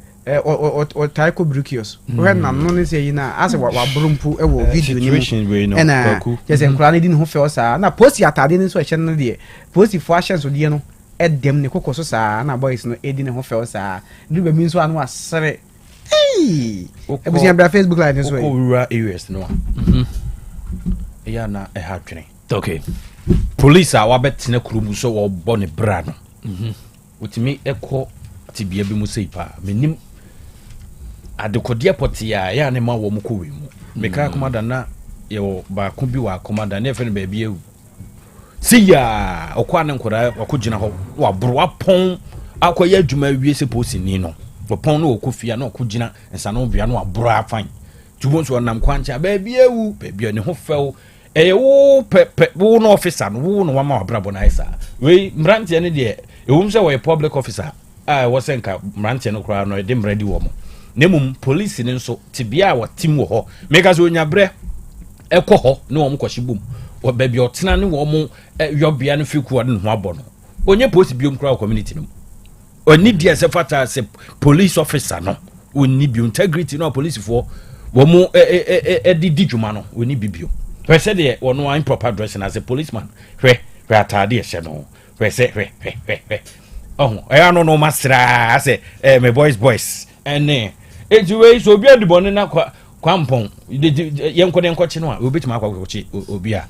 o taiko brukios we na no ne se yi na ase wa brumpu wo video ni na just enkura ne di ne ho few sa na post ya tade ni so ehye no de post fo ahye so de no edem ne kokoso sa na boys no edi ne ho few sa du be mi so anu asere ebusia bra Facebook live so ko rural areas no ya na e ha twene okay police a wabetene kurumu so wo bone bra no utimi ekọ tibia bi mu sei pa menim adekode potia ya ne ma wo mu ko we mu meka komanda na ye ba ko bi wa komanda na efe no ba bi ewu see ya okwa ne nkora wakogina ho wa bro apon akoya adwuma wie se posi ni no opon no okofia na okogina nsa no bia no abro afan tubon so nam kwancha ba bia ne ho few wo wo no officer no wo no wama wabrabo na isa we mrantie ne de ewum se we public officer wo senka mrantie no kra no de mredi wo mo nemum police ne nso tibia wa tim wo ho meka so onyabre ekọ ho ne wo mo kwashibum wo ba bia otena ne wo mo yobia no fiku ade ho abo no onye post biom kra community no oni dia se fata se police officer no oni bi integrity no police for wo mo di djuma no oni bibio we said the one improper dressing as a policeman we atade ehye no we say we oh I no masra say my boys and ejuwe so obi adibone na kwampon yenko ne nkoche no a obetima akwakoche obi a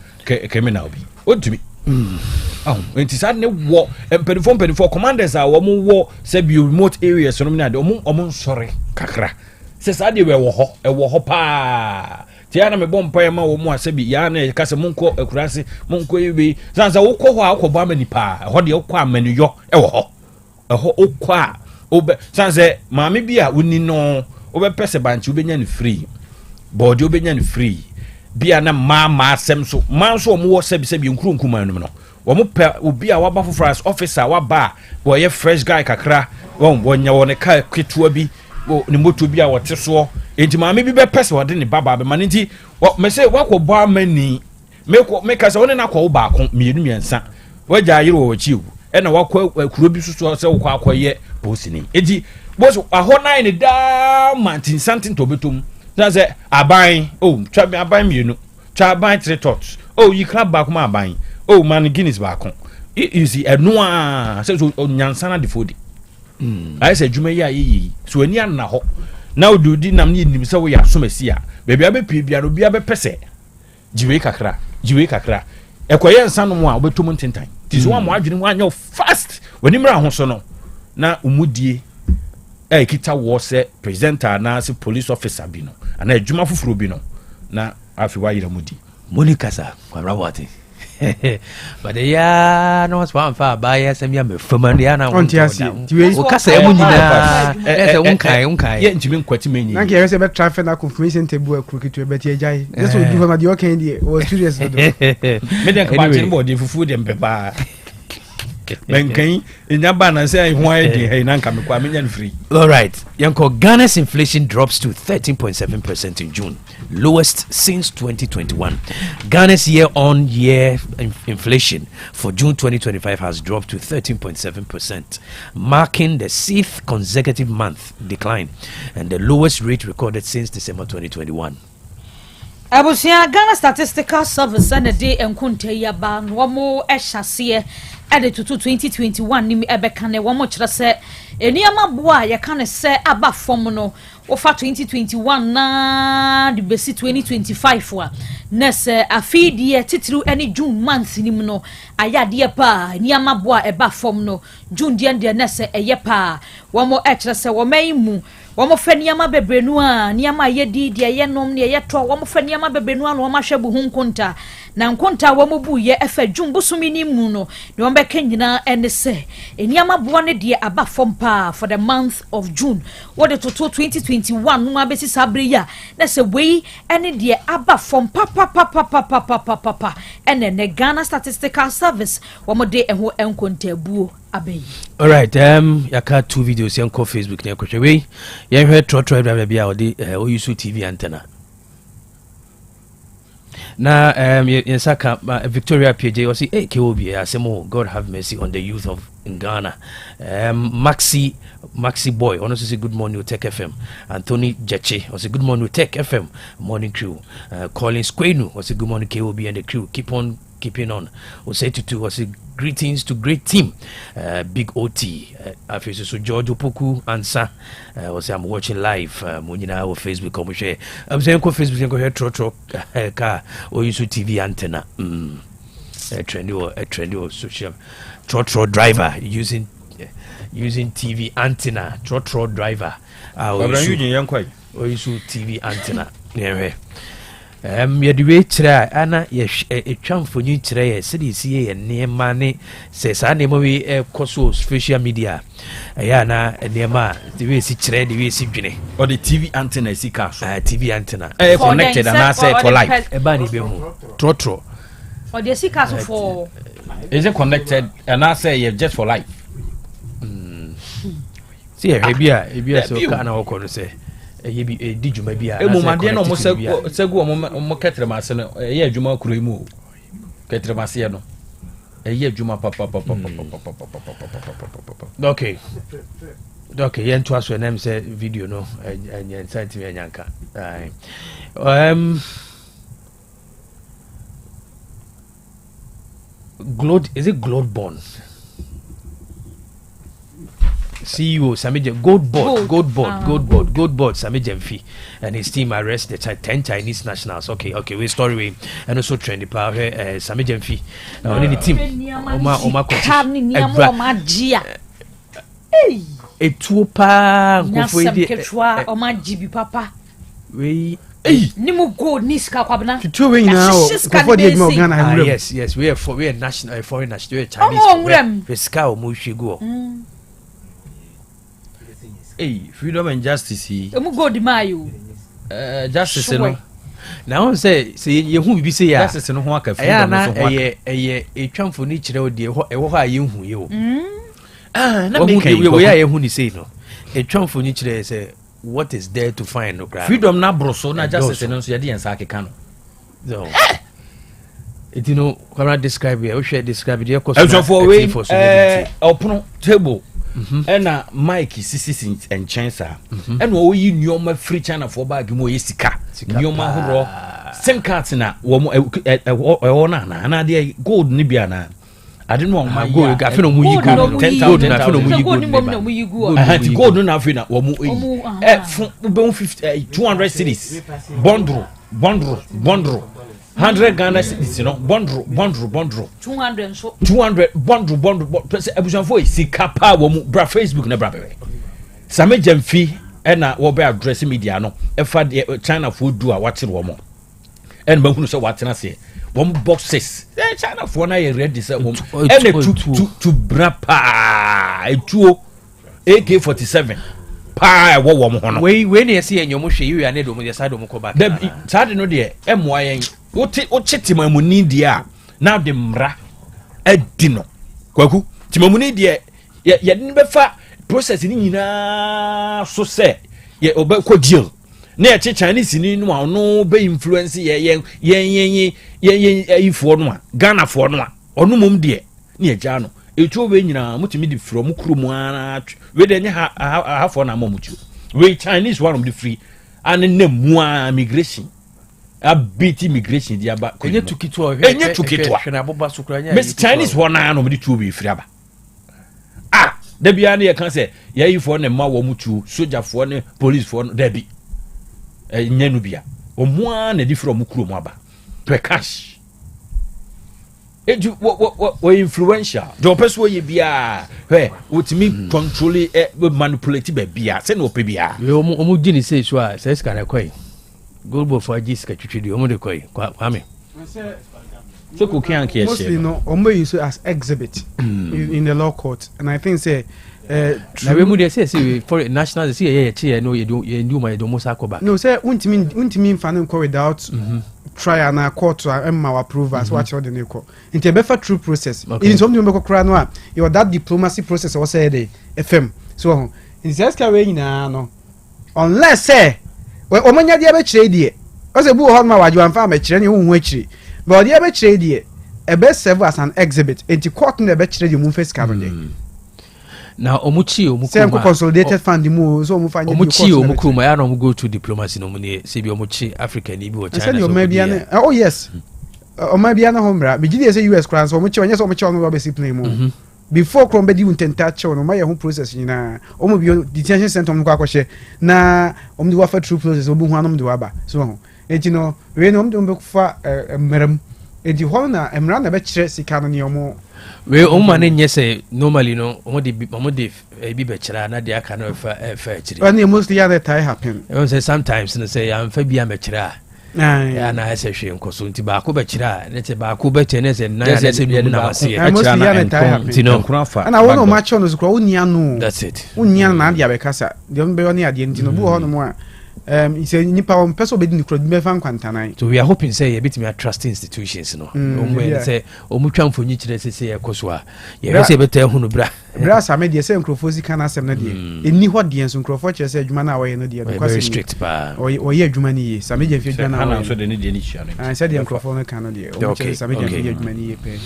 criminal bi otumi oh enti sad ne wo empedifo commanders a wo mo wo say bi remote areas no na de omo nsore kakra se sad we wo ho pa tiana me bompa ya ma wo mu asabi ya na ka se monko akurase monko yibe sansa wo kɔ hɔ a kɔ ba mani pa hɔ de kɔ amani yo wo hɔ ɛhɔ okɔ a obe sansa maame bi a woni no obe pese banchi obenya ne free body obenya ne free bia na ma asem so man so wo sebi nkurunkuma no no wo mo pɛ obi a waba foforo as officer waba wo ye fresh guy kakra wo nya wo ne ka kwetua bi ni moto bi a wote so enti maame bi be pese wode ne baba be manenti me say wakobɔ amani me ka se woni na kɔ ba ko miensa waja yire wo chiu e na wakɔ kuro bi so se wo kɔ akɔye posini enti boss ahɔ nan ne da mantin something to betum na se aban twa me aban mienu twa aban 3 tots yi club ba ko ma aban man Guinness ba ko you see eno a se so nyansa na defodi I say dwuma yi so ani anna ho na odudi nam ni nim se wo ya somasi a bebia be pie bia no bia be pese jiwe kakra ekoye nsa no mu a obetom ntentan ti so wa mo adwene mu anya fast wani mra ho so no na umudie kita wo se presenter na se police officer bi no ana adwuma foforo bi no na afi wa yira mudi Monica sa kwa rawati but ya no was one fa ba ya sem ya me fama ya na on tiasi o kasa ya munyina ese unkai ye ntimi nkwati menyi na ke yese be traffic na confirmation table akurukitu e beti ejai this will do ma di okay die was serious do me den ka ba tin body fufu dem beba benkan inyaba na say ho ai di na nka me kwa menya free. All right, yanko Ghana's inflation drops to 13.7% in June, lowest since 2021. Ghana's year-on-year inflation for June 2025 has dropped to 13.7%, marking the 6th consecutive month decline and the lowest rate recorded since December 2021. Abusia Ghana Statistical Service and the day enkunte yaba nwomo ehase ade tutu 2021 nimi ebeka ne womo kire se eniama boa ye kan se aba fom no wo fa 2021 na de besi 2025 wa na se afidi titiru ene June month nim no ayade pa eniama boa eba fom no June de na se eye pa womo kire se wo maimu womo fa niama bebrenu a niama yedi de ye nom ne ye to womo fa niama bebrenu a no womo hwe bu hunkunta na nkunta womo bu ye efa June busumi ni mu no ne wombe kenyina ene se eniama boa ne de aba fom pa for the month of June what the total 2021 no abesi sabreya na se wei ene de aba fom pa ene ne Ghana Statistical Service womo de eho enkunta buo. All right, yaka 2 videos yanko Facebook ne kwhwe we yen hwe trotro driver bia odi oyusu TV antenna na yensaka Victoria PJ was say KOB asemo God have mercy on the youth of Ghana. Maxi boy honestly say good morning with Tech FM. Anthony Jeche was a good morning with Tech FM morning crew. Colin Squenu was a good morning KOB and the crew keeping on. Osetutu was a greetings to great team. Big OT. So George Opoku answer. Was I'm watching live. Munina on Facebook. Come share. I'm saying ko Facebook. Go here. Trotro car or use TV antenna. A trendy social trotro driver using TV antenna. Trotro driver. Or use TV antenna. Yeah. yɛde wei kyerɛ a ana ɛtwa mfonyi kyerɛ yɛ sɛdeɛ ɛsi yɛ nneɛma ne sɛ saa nneɛma wei ɛkɔ so social media ɛyɛ ana nneɛma a de wei si kyerɛ de wei si dwene ɔde TV antenna ɛsi car so TV antenna connected anaasɛ for life ɛba ne bɛhu trɔtrɔ ɔde ɛsi car so for is it connected anaasɛ yɛ just for life si yɛhwɛ bi a sɛ ɔka na wɔkɔ no sɛ ɛyɛ bi ɛdi dwuma bi a ɛmumadeɛ no ɔmo sɛ gu ɔmo kɛtrɛmase no ɛyɛ adwuma kuro yi mu o kɛtrɛmaseɛ no ɛyɛ adwuma okay yɛntoa so ɛnam sɛ video no ɛnyɛ nsa ntimi anyanka is it Glodborn CEO Samije Goldboard Samije Mfi and his team arrest the 10 Chinese nationals. Okay, we story way and also trendy power Samije Mfi. Only the team. Oma etuopa nkofo oma jibi papa. We nimu gold niska kwabna. Tutu we now nkofo dey me Ghana. Yes, we are national foreign national Chinese. We ska omo hwegu. Freedom and justice emu go di mayo justice no na on say yehu bibi say ya justice no ho aka freedom no so ho eye etwamfo ni kire o de ewo ho a yehu ye o na me kai we ya yehu ni say no etwamfo ni kire say what is there to find no crime freedom na broso na justice no so ye de yensa akeka no so it you know can describe here o share describe the cost for we open table ɛna Mike sisi nkyɛn saa ɛna ɔyi nneɛma free China for bag mu ɔyɛ sika nneɛma ahoroɔ sim cards na wɔn ɛwɔ na de gold ne bia na ade no ɔma gold afi na ɔmu yi gold 10,000 afi na ɔmu yi gold gold no na afi na wɔn yi fun bɛn 200 cities bondro 100 Ghana cities, bondro 200 so 200 bondro ebusanfo sika pa wo mu bra Facebook na bra bebe Same Jamfi na wo be address media no efa China fo du a watere wo mo en ba hunu se watena se wo boxes China fo na ye ready se wo en to bra pa etuo AK47 pa wo mo hono we na yesi enyomo hwe yi ane do mo yesa do mo ko back da sade no de emoa yen o chitimamuni dia na de mra adino kwaku timamuni dia ye de befa process ni nyina so se ye obekọ deal na ye Chinese ni no no be influence ye ifo no a Ghana fo no a onu mom de na ye ja no etu be nyina mutimi di from krumu ana we de nya ha fo na momutu we Chinese one of the free and nemu immigration abit immigration dia ba enye tukitwa hwena boba sokra nya Miss Chinese one na no me tu be free aba da bia na ye kan se ye yifo ne ma wo mutu soldier fo ne police fo da bi nya no bia omo na di from kuro mu aba per cash wo influential the person wo ye bia wotimi control manipulate ba bia se no pe bia omo gini say so a say ska na kwai Goldboard for Jessica Chichidi, Omo Koi, Kwame. So Kukianki mostly no, Omo use as exhibit in the law court, and I think say na we mu dey say for national say yeah no you do my do mosakoba. No say untimi fan ko without trial na court to emma approve as what you dey call. Inte be for true process. In some me ko kra no a you that diplomacy process was say the FM. So in this case we nyina no unless say omanya dia be kire die o se bu ho ma waju anfa ma kire ne hu akire but dia be kire die e be serve as an exhibit enti court na be kire die mu face card dey na omuchi same consolidated fund mu so omu fanya omuchi omukuma ya no go to diplomacy no mu ne se bi omuchi Africa ni bi wo China so oh yes omabia na homra me gidi say US crowns omuchi onye so omuchi ono be si play mu before Krombe di untenta chew no ma ye ho process nyina omo bi detention center no kwa kwhye na omo di wa fa true process obo hu anom di wa ba so ho enti no we no omo be fa mmeram enti ho na emra na be kire sika no ne omo we omo na nye say normally no omo de bi be kire na de aka na fa kire and mostly ya that happen you say sometimes no say am fa bi am kire ya na ese hwe nkoso nti ba ko be kira ne te ba ko be te ne se na ya se bi na wase ya kira na nti no ana wono ma cho no so ko unia no that's it unia na dia be kasa de be oni ade nti no bu ho no mo a ise nipa on person be di nikro be fan kwantanan so we are hoping say ye betimi trust institutions no omo say omo twamfo nyi kire se ye koso a ye say beta ehunu bra sa me de say nkrofo kan asem na de eni ho de enso nkrofo kire say adwuma na waye no de because very strict pa o ye adwuma ni ye sa me je fi adwuma na so de ni de ni chia no say de nkrofo no kan no de o kire sa me je fi adwuma ni ye pe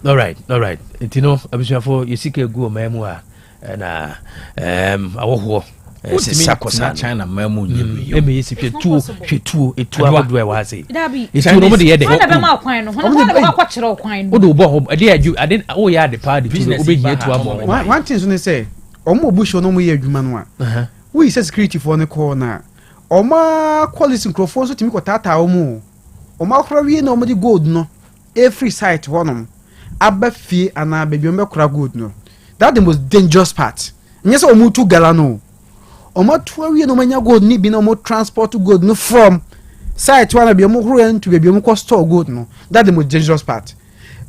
no all right etino abusuafo yesika egu o mamu a na awoho sakosa China mamu nyemi eme yesi hwetu abodo e wa say etu no mo de ye de na be ma kwan no ho na be kwa kire kwan no o do bo ho de adu ade o ya de pa de tu o be hie tu abo one thing so ne say omo obusho no mo ye adwuma no a we say security for ne call na oma quality microphone so timi ko tata omo oma kora wie na omo de gold no every site honom aba fie ana be bi o me kora gold no that the most dangerous part nyese omo tu gala no omo tuawie no manya gold ni bi na omo transport gold no from site one bi omo huru into bi omo store gold no that the most dangerous part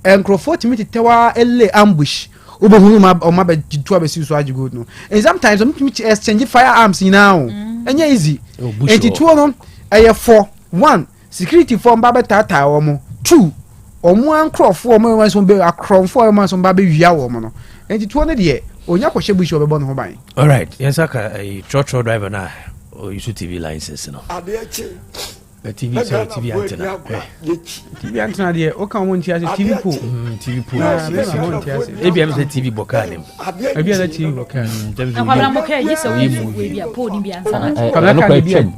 and crofort me tewa ele ambush obohunu ma omo ba tu abesi so age gold no and sometimes omo me exchange firearms now enya easy and tuo no eye for one security for mba betata omo two omo ankrofo omo ma so be akromfo omo so ba be wia omo no and tuo no de onya ko shebu shobe bon ho ban all right yes aka a truck driver na o use TV license no TV antenna TV antenna de o kan won ti ase TV pool e bi am say TV bokale e bi na TV bokale akwara mo kai yesa we bi pool ni bi antenna no ko etwem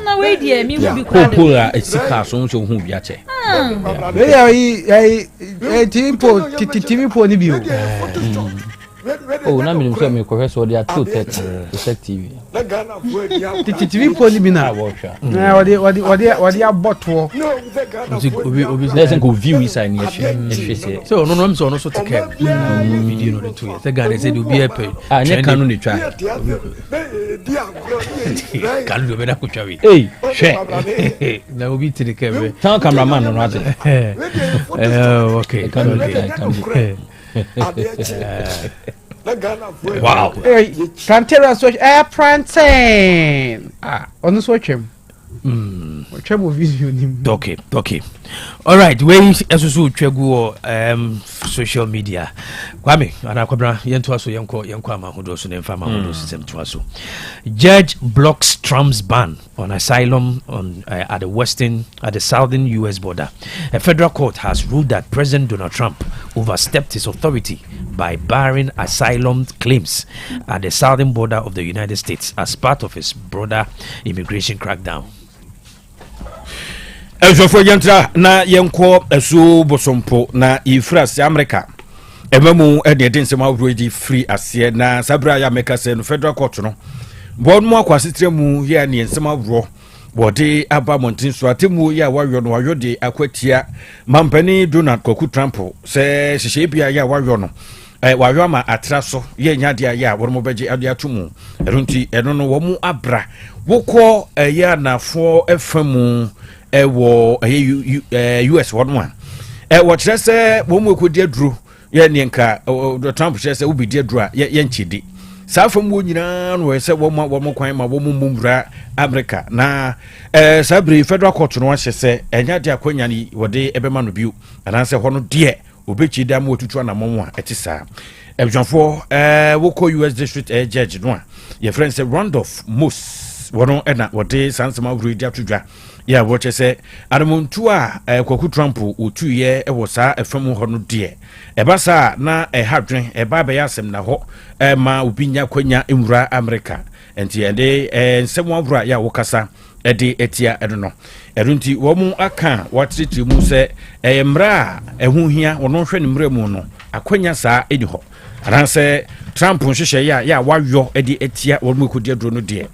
na we die mi wo bi pool a esika so so hu bi ache TV pool ni bi oh na me say me ko so dia 230 TV TV pool ni bi na na wadi abotwo obi let's go view inside ni ehwe so no so no so take video no de two years the guy said obi e pay anya kanu ni twa kanu do be na ko twa we hwe na obi tiri kebe tan cameraman no ate okay wow Plantera so plantain onu so twem twem video nim okay all right we esusu twegu social media kwame ana kwabra yento aso yenko amahodo so ne mfa amahodo system to aso judge blocks Trump's ban on asylum at the southern US border. A federal court has ruled that President Donald Trump overstepped his authority by barring asylum claims at the southern border of the United States as part of his broader immigration crackdown. Ezofo yentra na yenko esu bosompo na ifrasi America ememu edin sema awroji free asie na sabra ya meka se no federal court no bon mo akwasitre mu ya ne sema awro body aba montin so atemu ya wayo no wayo de akwatia mampani Donald Kwaku Trump se hihye bia ya wayo no wayo ma atra so ye nya dia ya wo mo beje ade atumu erunti eno no wo mu abra wokọ ya nafo efamu ewo US one wo kire se wo mu ekodi aduro ye ne nka Trump kire se wo bidi aduro a ye nchidi safam wo nyina no se wo mo kwan ma wo mu mumra America na sabri federal court no ahye se enya de akwanya ni wode ebema no biu ana se ho no de obechi da mo tutu na momo a etisa ebjanfo woko US district judge no a ye friend se Randolph Moss wono ena wode sansema wuri atudwa ya woche se adamuntu a Kwaku Trump otuye ewo saa efam ho no de ebasa na hadwen eba be yasem na ho ma obinya kwanya emura America enti ende nsem wura ya wokasa ede etia eno no erunti wo mu aka watriti mu se emra ehu hia wono hwe ne mra mu no akwanya saa eni ho aranse Trump nhwehye ya wayo ede etia wo mu kodi adro no de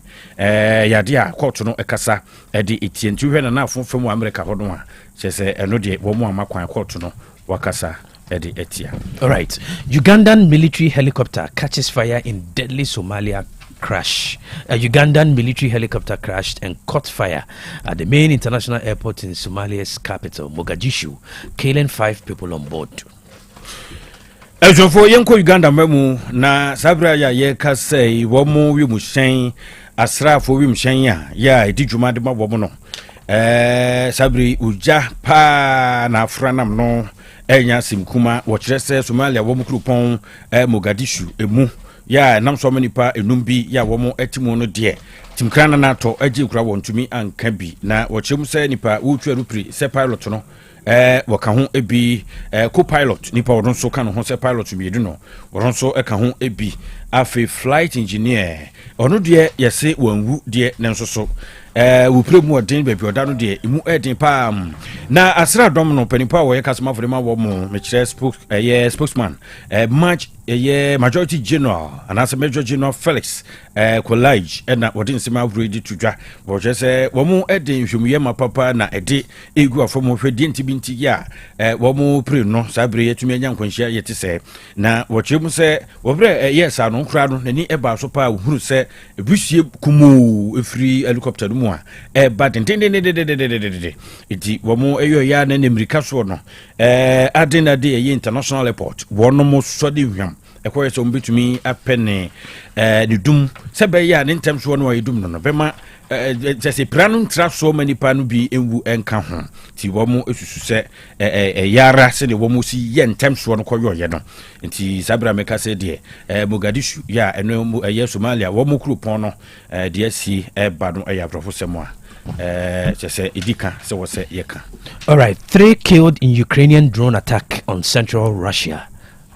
ya de a court no ekasa ede etie nti hwe na afofam America ho no a chese eno de wo mu amakwan court no wakasa ede etia. All right, Ugandan military helicopter catches fire in deadly Somalia crash. A Ugandan military helicopter crashed and caught fire at the main international airport in Somalia's capital, Mogadishu, killing 5 people on board. Ezofo yenko Uganda memu na sabra ya ye kase womu wi mushen asrafo wi mushen ya edi dwuma de mabomo no sabri uja pa na afranam no enya simkuma wo kire se Somalia womu krupon Mogadishu emu ya nam so many pa enumbi ya womu etimo no de timkrana na to agi kura wontumi anka bi na wo kyem se nipa wutwa rupri se pilot no waka ho ebi co-pilot nipa won so ka no ho se pilot bi no won so eka ho ebi afi flight engineer ono de yese wanwu de ne nso so wo premu odin ba bi oda no de imu edin pa na asra dom no panipa wo ye kasema fo ma wo mo me kire spokesman match majority general and as major general Felix college na wodin sema ready to dwa wo je se wo mo edin hwumuye mapapa na ede egu afomo hwedi ntibinti ya wo mo pre no sabre yetumi anya nkwanhia yete se na wo kyem se wo bre yes anu nkra no nani eba so pa huru se ebusie kumu efri helicopter no mu a ba dendendendendendendende iti wo mo eyo ya na America so no adena de international airport wo no mo so de hwam ekwoye so mbetumi apene ni dum sebe ya ne ntem so no ayedum no bema just planu tra so many panu bi enwu enka ho ti wo mo esusu se yara se de wo mo si ye ntem so no koyo ye no nti sabra meka se de Mogadishu ya eno Somalia wo mo krupon no de asi ba no ya professor say idika so was say yeka. All right, 3 killed in Ukrainian drone attack on central Russia.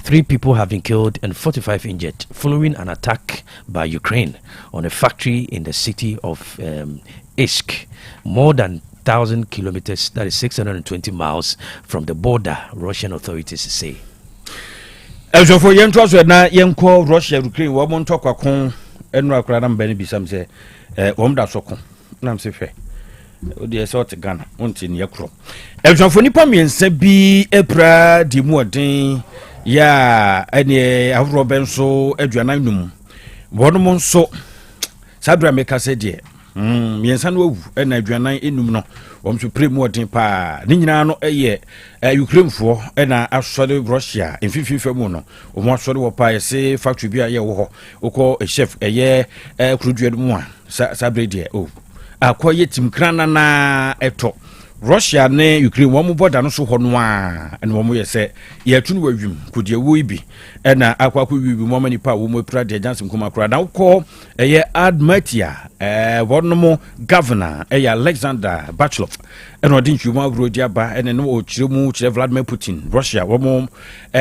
3 people have been killed and 45 injured following an attack by Ukraine on a factory in the city of Ishk, more than 1,000 kilometers, that is 620 miles from the border, Russian authorities say. So for young trust na yenko Russia Ukraine wo mo ntokwa kon enu akura na mbani bisam se wo mda sokon na mse fe odi esort Ghana onti ne yakro for nipa miensa bi epra di mu odin ya ene avro benso aduana num wono mo nso sabra meka se de miensa no awu ena aduana enum no wom so premu odin pa ni nyina no eye Ukraine fo ena asore Russia enfifife mu no omo asore wo pa yese factory bia ye wo ho ukọ chef eye kruduade mu a sabre de akoye timkrana na eto Russia ne Ukraine wo mo border no so ho no a ene wo mo yese ye tunu wawim kodie wo ibi ena akwakọ wibi mo mani pa wo mo pra de jansim kuma kra na ukọ eye admatia wonomo governor Alexander Bachelov eno odin chuma brodia ba ene no o chiremu chire Vladimir Putin Russia wo mo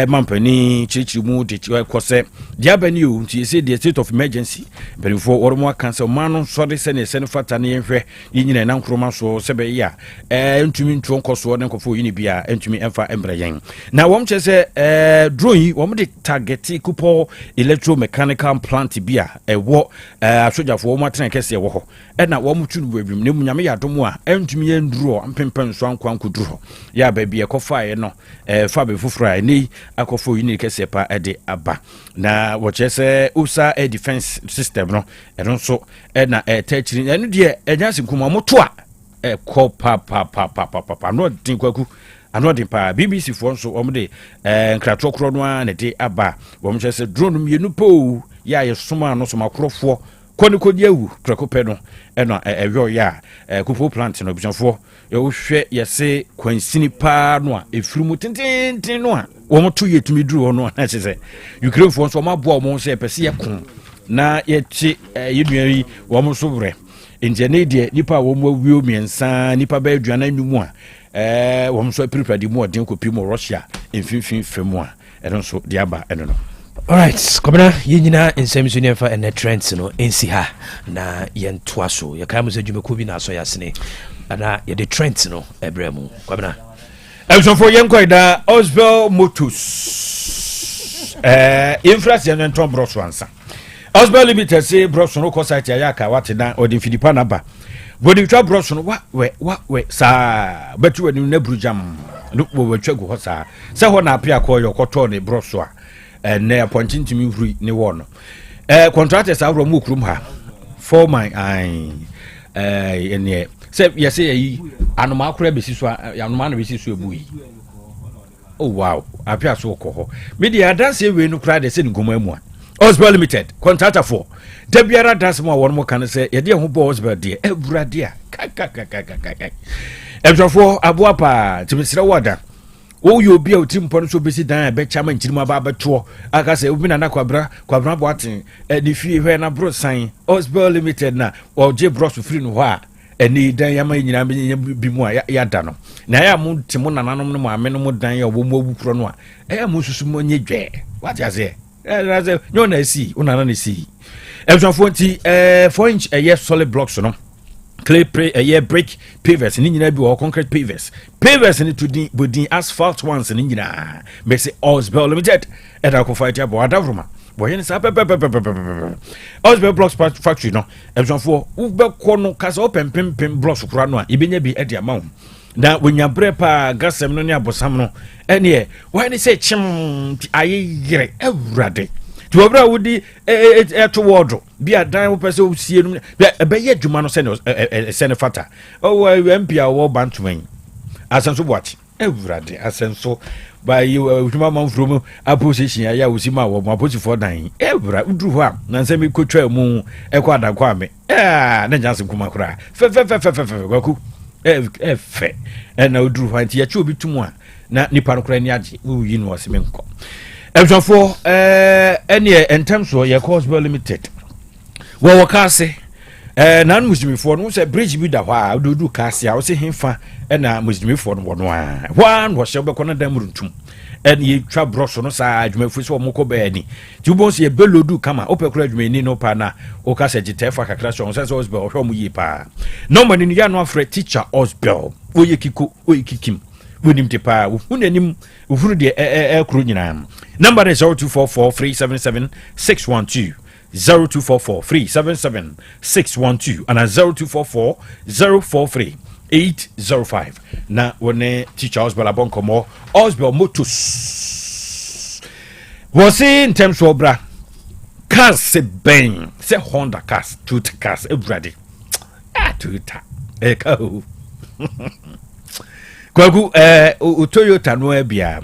mampani chirichimu de kwose dia bani o nti say the state of emergency before oromo cancel man so de sene fata ne yenhwe yinyina na nkroma so sebe ya ntumi ntwo nkoso ne nkofo yini bia ntumi emfa embrayen na wom chese drone wom de target kupo electromechanical plant bia ewo asojafo wom atena kese ewo ho na wom tunu bwabim ne munyame ya domo a ntumi ye nduro ampempan so ankwanko duro ya ba bia kofa ye no fa be fufura ni akofo yini kese pa ede aba na wo chese usa defense system no eno so na techiri enu de enyansi kuma moto a ko pa no din kwaku anodin pa BBC fo so omde nkrato kro no a ne de aba wo mche se drone mienu po ya ye soma no soma krofo koni kodi awu krakope no eno ewo ya kupo plant no bisanfo ye wo hwe ye se kwansini pa no a efirumu tintin no a wo moto ye tumi duru no na che se Ukraine fo so ma boa mo se pese ye kon na ye chi yeduari wo mo so bre enjene de nipa wo mo wio miensa nipa ba aduana numu a wo mo so prepare di mo odin kopi mo Russia enfinfin femu a eno so di aba eno no. All right, komena yenyina ensem so nefa and trends no ensi ha na yentoa so ye kam so dwumako bi na so yasene ana ye the trends no ebremu komena so for yenko da Osbel Motus influence yen ton bros wansa Osbel Limited say bros no ko site ya ka watena odin Filipa na ba bodi twa bros no wa sa betu wani na brujam no wo twagu ho sa ho na apia ko yo koto ne bros a ne appointing to me free ne wono contractors are from Mukrum ha for my and say yes anoma kura besi so anoma na besi so ebu oh wow apia so ko media dance we no kura de se ngoma mu a Osborne Limited contractor for Debiara dance mo won mo kan say ye de ho bo Osborne de ewurade a ka ebjofo aboapa timisira wada wo yo bia otimpo no so besi dan be chama nchirima ba beto aka say obi na kwabra boaten ni fie hwe na bro san Osborne Limited na o je bro so free no ho a eni dan yama nyina bi mu a ya da no na ya mu timo nananom no mu ame no mu dan ya obo mu abukro no a ya mu susu mo nye dwe what you say nyo na si una na si ebjofo nti 4-inch solid blocks no clay brick pavers ni nyina bi o concrete pavers ni to din bodin asphalt ones ni nyina me say Osborne Limited e da ko fight abo adavroma boye ni sa Osborne Blocks Factory no ebjofo wo be ko no kasa open pem blocks kura no a ibenya bi e de amount na wonya brepa gasem no ne abosam no ene why ni say chim ayire ewurade to obra wudi to wardro bia dan wo pese osie no be ye adwuma no se ne fata o MP a wo bantwen asenso boachi ewurade asenso ba yi adwuma man from opposition ya usima wo opposition for dan ewura udru ho a na nsem ikotwa mu ekwa adakwa me na nyanse kuma kura fe gwaku fe na udru ho anti ya chi obi tumu a na nipa no kura ni age wo yi no oseme nko ebjofo ene in terms of your Osborne Limited wo wakase nan muslimifo no say bridge bi da hwa do kase a wo se hemfa na muslimifo no wono a wan wo hye obekọ na dan muruntum ye twa broso no sa adwumafu so mo ko ba ni ti bo se ye belodu kama opekura adwumani no pa na o kase gitefa kakra so say Osborne ohwo mu yi pa no mani ni ya no afre teacher Osborne oye kiko oye kikim wonim te pa unanim ufuru de kro nyina number is 0244377612 0244377612 and 0244043805 na wone teacher Osborne abonkomo Osborne Motors was in terms of bra cars se ben se Honda cars Toyota cars everybody Toyota eko kwagu Toyota no bia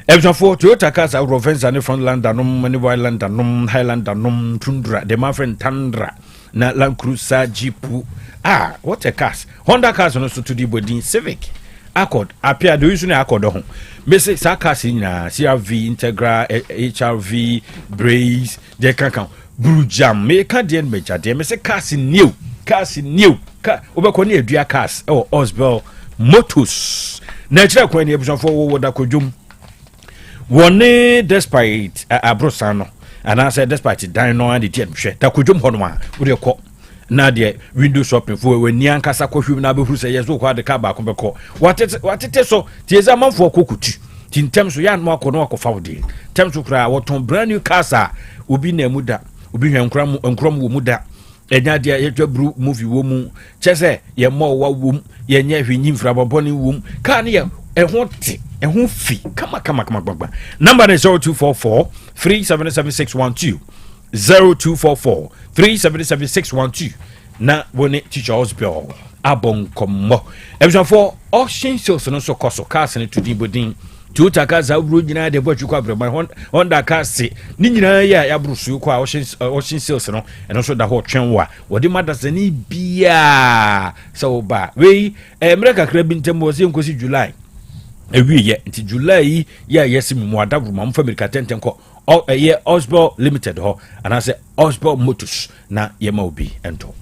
ebjofo Toyota cars are Rovenza ne Frontland danom ne Wildland danom Highland danom Tundra the my friend Tundra na Land Cruiser Jeep what a cars Honda cars no so to the body Civic Accord appear do use ne Accord ho me say sa cars na CRV Integra HRV Braze de kan Brujam me ka de meja de me say cars new obekọ ne adua cars Osborne Motors natural kwan ni ebson for wo da kodwum woni despite abrosan no and I said despite dan no and the hwe da kodwum ho no a wo de kọ na de window shopping for we ni ankasa kohwum na behuru say yeso kwa de ka ba ko beko watete so tie zamanfo kokutu tintem so ya no akọ no akọ fawde tem so kra woton brand new cars a obi na muda obi hwe nkrom wo muda enya dia yetwa bru movie wo mu chese ye mo wa wo ye nya hwinyi mfraboboni wo mu ka ne ye ehho fi kama gbagba number is 0244 377612 0244 na woni teacher Osborne abonkomo ebjafo auction sales no so koso cars ne tudi bodin Toyota cars abro nyina de bo twikwa brema Honda cars ni nyina ya brusu kwa auction sales no eno so da ho twenwa wodi madasani bia so ba we America krabi ntem wo se nkosi July ewi ye nti July ya yesimi mu adabru ma mfa America tenten ko ye Osborne Limited ho anase Osborne Motors na yema obi ento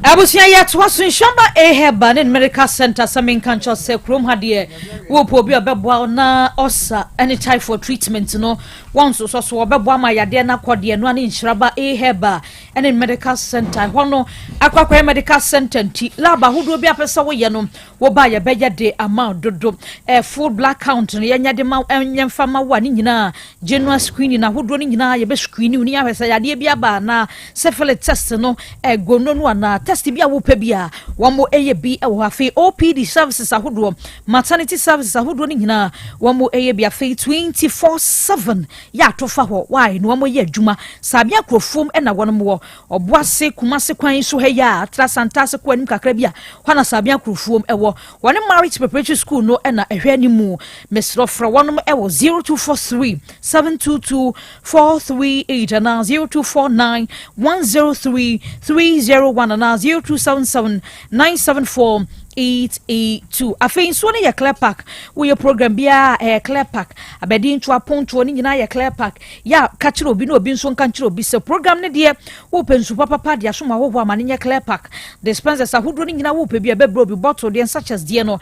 abusia ya twaso nshamba eheba ne medical center samin kancho se krom hade wo po bi obeboa na osa any type for treatment no once so obeboa ma yade na kode no ani nshiraba eheba any medical center hono akwakwa medical center nti laba hodo bi apesa wo ye no wo ba ye beje de amount dodo full black count no ye nyade ma nyemfa ma wa ni nyina general screening na hodo ni nyina ye be screening ni apesa yade bi aba na syphilis test no gono no na test bia wo pebia wamo eyebi ewo afi OPD services ahodo maternity services ahodo ni nyina wamo eyebi afi 24/7 ya tofa ho why no mo ye adwuma sabia krofom na wonom wo oboase kumase kwan so ha ya atrasantase kwanim kakra bia hwana sabia krofom ewo wone marriage preparatory school no na ehwe animu mesrofra wonom ewo 0243 722 438 and 0249 103 301 and 0277 974 882 afei so ne ye clear pack we program bia clear pack abedi ntu aponto ni nyina ye clear pack ya ka kire obi no obi nso nka kire obi se program ne de wo pensu papa de asoma wo ho amane ye clear pack dispensers ahodo ni nyina wo pe bia bebro bi bottle de such as de no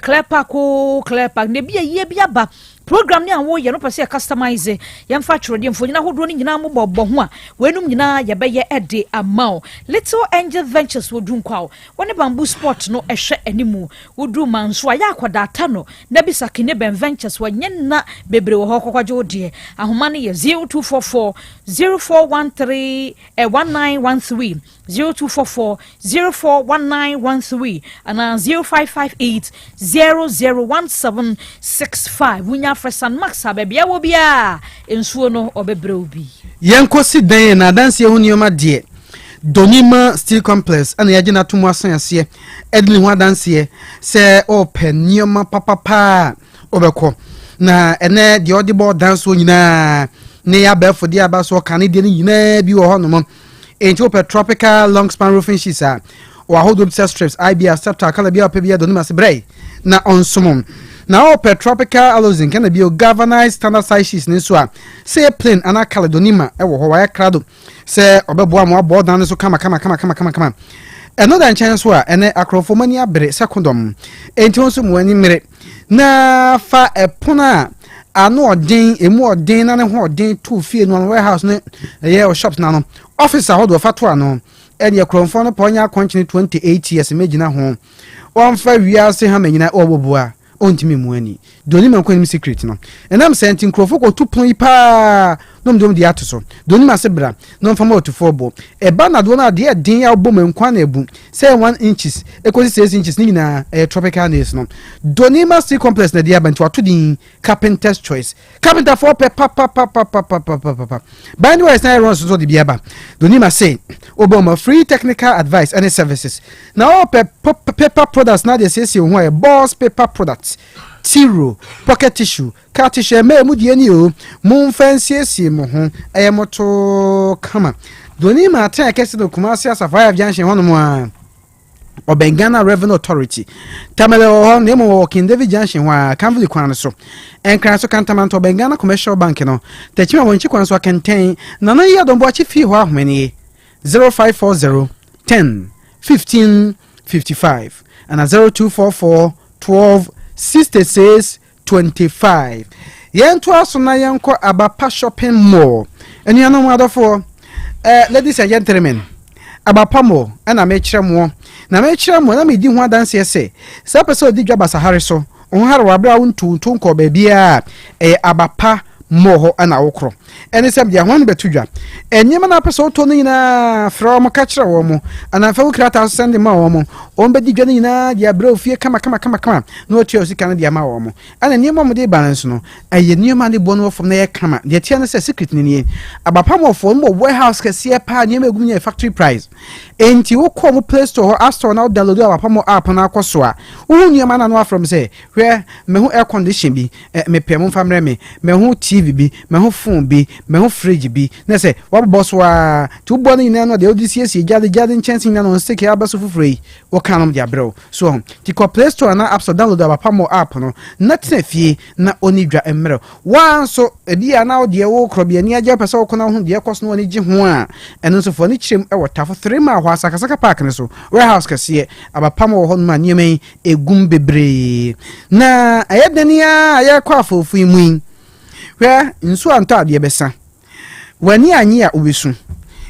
clear pack o clear pack ne bia ye bia ba program ni anwo ye no pese customize yemfa churode mfo nyina hodo ni nyina mobobbo ho a wenum nyina ye be ye ede amount little angel ventures wodun kwa woni bamboo sport no ehwe animu wodu manso aya akoda ata no na bisa kine ben ventures wanye na bebre wo hokokwaje odie ahoma ne ye 0244 0413 1913 0244 041913 and 0558 001765 wunya fresan max abebia wo bia ensuo no obebre obi yenko si den na danse hu nioma de Donima Steel Complex ana yaje na tumu asan ase edini ho danse se open nioma papa obekọ na ene de odibọ dance nyina ne ya befo de aba so kan de nyina bi wo hono enti open tropical long span roofing sheets a wa hold up strips IBR septa kala bia open bia Donima se brei na onsumum na open tropical alozin kana bio galvanized standard size sheets ne so a say plain ana kala Donima e wo ho wa krado se obeboa mo abo dan so kama another chance so a ene akrofomani abere secondum enti onso mo ani mere na fa epona ano odin emu odin na ne ho odin to fie no warehouse ne ye shops na no officer hold of fato ano ene akrofo no ponya continue 28 years megina ho on fa wiase ha manyina oboboa ontimi mu ani Donima kwanim secret no enam senti nkrofo ko tupon ipa no mdom di atoso Donima sebra no mfama otufo bo eba na do na de din ya bom nkwa na ebu say 1 inches ekosi 6 inches ni na tropical nails no Donima Steel Complex na dia bantu atodin carpenter's choice carpenter for papa by the way say runs so de biaba Donima say oboma free technical advice and services na all paper products na dey say ho e boss paper products tiro pocket tissue car tissue me mu die ni o mu fancy mu ho moto kama Donima atan kese no Kumasi Asafaya Junction hono mu a Obengana Revenue Authority tamele ho ne mo working David Junction wa Canville kwan so enkran so kantamanto Obengana Commercial Bank no techima wonchi kwan so kenten na na ya dombo achi fi ho ahmeni 0540 10 15 55 and 0244 12 66 25 yento asona yenko Abapa shopping mall enu anom adofo ladies and gentlemen Abapa mall na mechire mo na medi ho adanse ese sa person di dwa basahare so on hare wa bra wontu nko ba bia Abapa moho ana wokro ene sem dia hon betudwa enyema na pese oto no nyina from ka kire wo mo ana fa wo krata send ma wo mo on be di dwa nyina dia bra ofie kama no otu osika na dia ma wo mo ana nyema mo de balance no aye nyema ne bo no from na ye kama dia tia na se secret ni Abapa mo for mo warehouse ka sie pa nyema egum nya factory price enti wo ko mo Play Store or App Store na download Abapa mo app na akoso a wo nyema na no from say where me ho air condition bi me pem famre me ho TV bi me ho phone bi me ho fridge bi na say wa boss wa tu bo ni na no de odisi jade chance na no stick ya baso fufrei wo kanom dia bro so ti ko Play Store na App Store download Abapa mo app no na tefie na onidwa emre wan so ebia na de wo Krobea ni agya pese wo kona ho de koso no ani gi ho a eno so fo ni chirem e wotafo 3 ma ho asakasaka park ne so warehouse kase Abapa mo ho ma nieme egum bebre na ayedania ayekwa afofu imu hwe nso anto ade besa wani anyi a obesu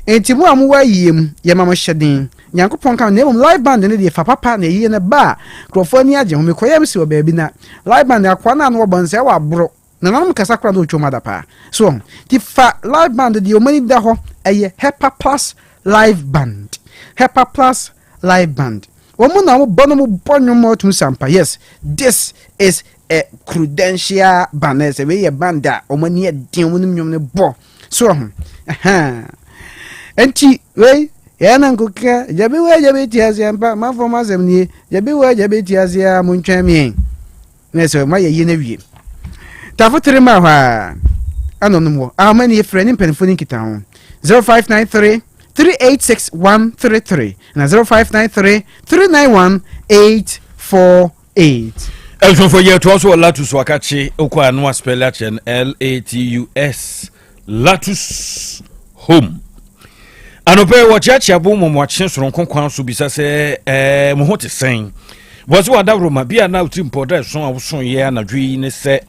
enti mu amuwa yiem ye mama hyeden Nyankopon kan na live band ne de fa papa na yiye na ba krofo ni agye ho me koyam si obabi na live band akwa na no bonse wa bro na nam kasa kra do choma da pa so ti fa live band de omani da ho eye Hepa Plus live band Womu na mo bono mo bonyo mo tum sampa yes this is credential banners we banda o mani edin wonum nyom ne bo so enti we yana nkoka jabe tiazia mpa ma form asem nie jabe tiazia muntwa mi na so ma ye na wie tafo tere ma ha anonum wo amani e friend penfoni kita ho 0593 386133 na 0593 391848 Elson for year to also Latus Wakachi Okwa no spell action LATUS Latus home anope wo chachi abo mo mwache soronko kwan so bisa se mo hote sen was what that room bia na utim poda so awoso ye anadwi ne se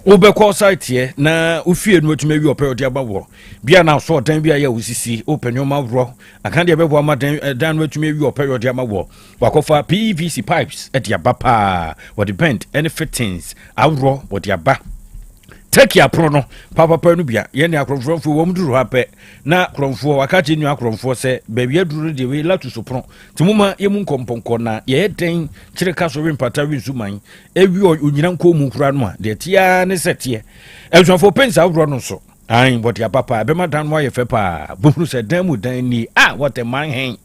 obekọ site ye na ofie no atuma wi opɛ odi abawo bia na so dan bia ya usisi openyo mawro aka de bebo ama dan no atuma wi opɛ odi amawo wakofa PVC pipes edi abapa what depend any fittings awro what aba take ya pro no papa no bia ye ne akromfo wo mduru hapɛ na kromfo wakachi nu akromfo se ba wi aduru de we latu so pro timuma ye mu nkomponko na ye den kireka so we mpata wi zuman ewi onyina nko mu kura no a de tia ne setie elfo pensa awro no so ai what ya papa be madan mo ye fe pa bumru se dan mu dan ni what a man hen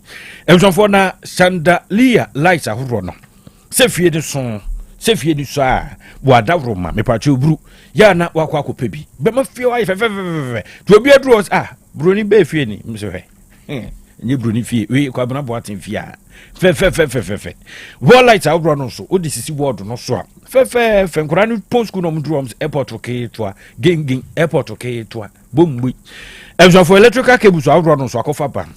elfo na sandalia lights awro no se fie de so se fie ni so a wada roma me pa chobru ya na wakwa kope bi be ma fie wa fe to bi adru broni be fie ni mse he ni broni fie we kwa bana boatin fie a fe wall light awro no so odi sisi board no so a fe nkura ni post ku no mdru airport okay to a gengeng airport okay to a bombu enso for electrical cables awro no so akofa ban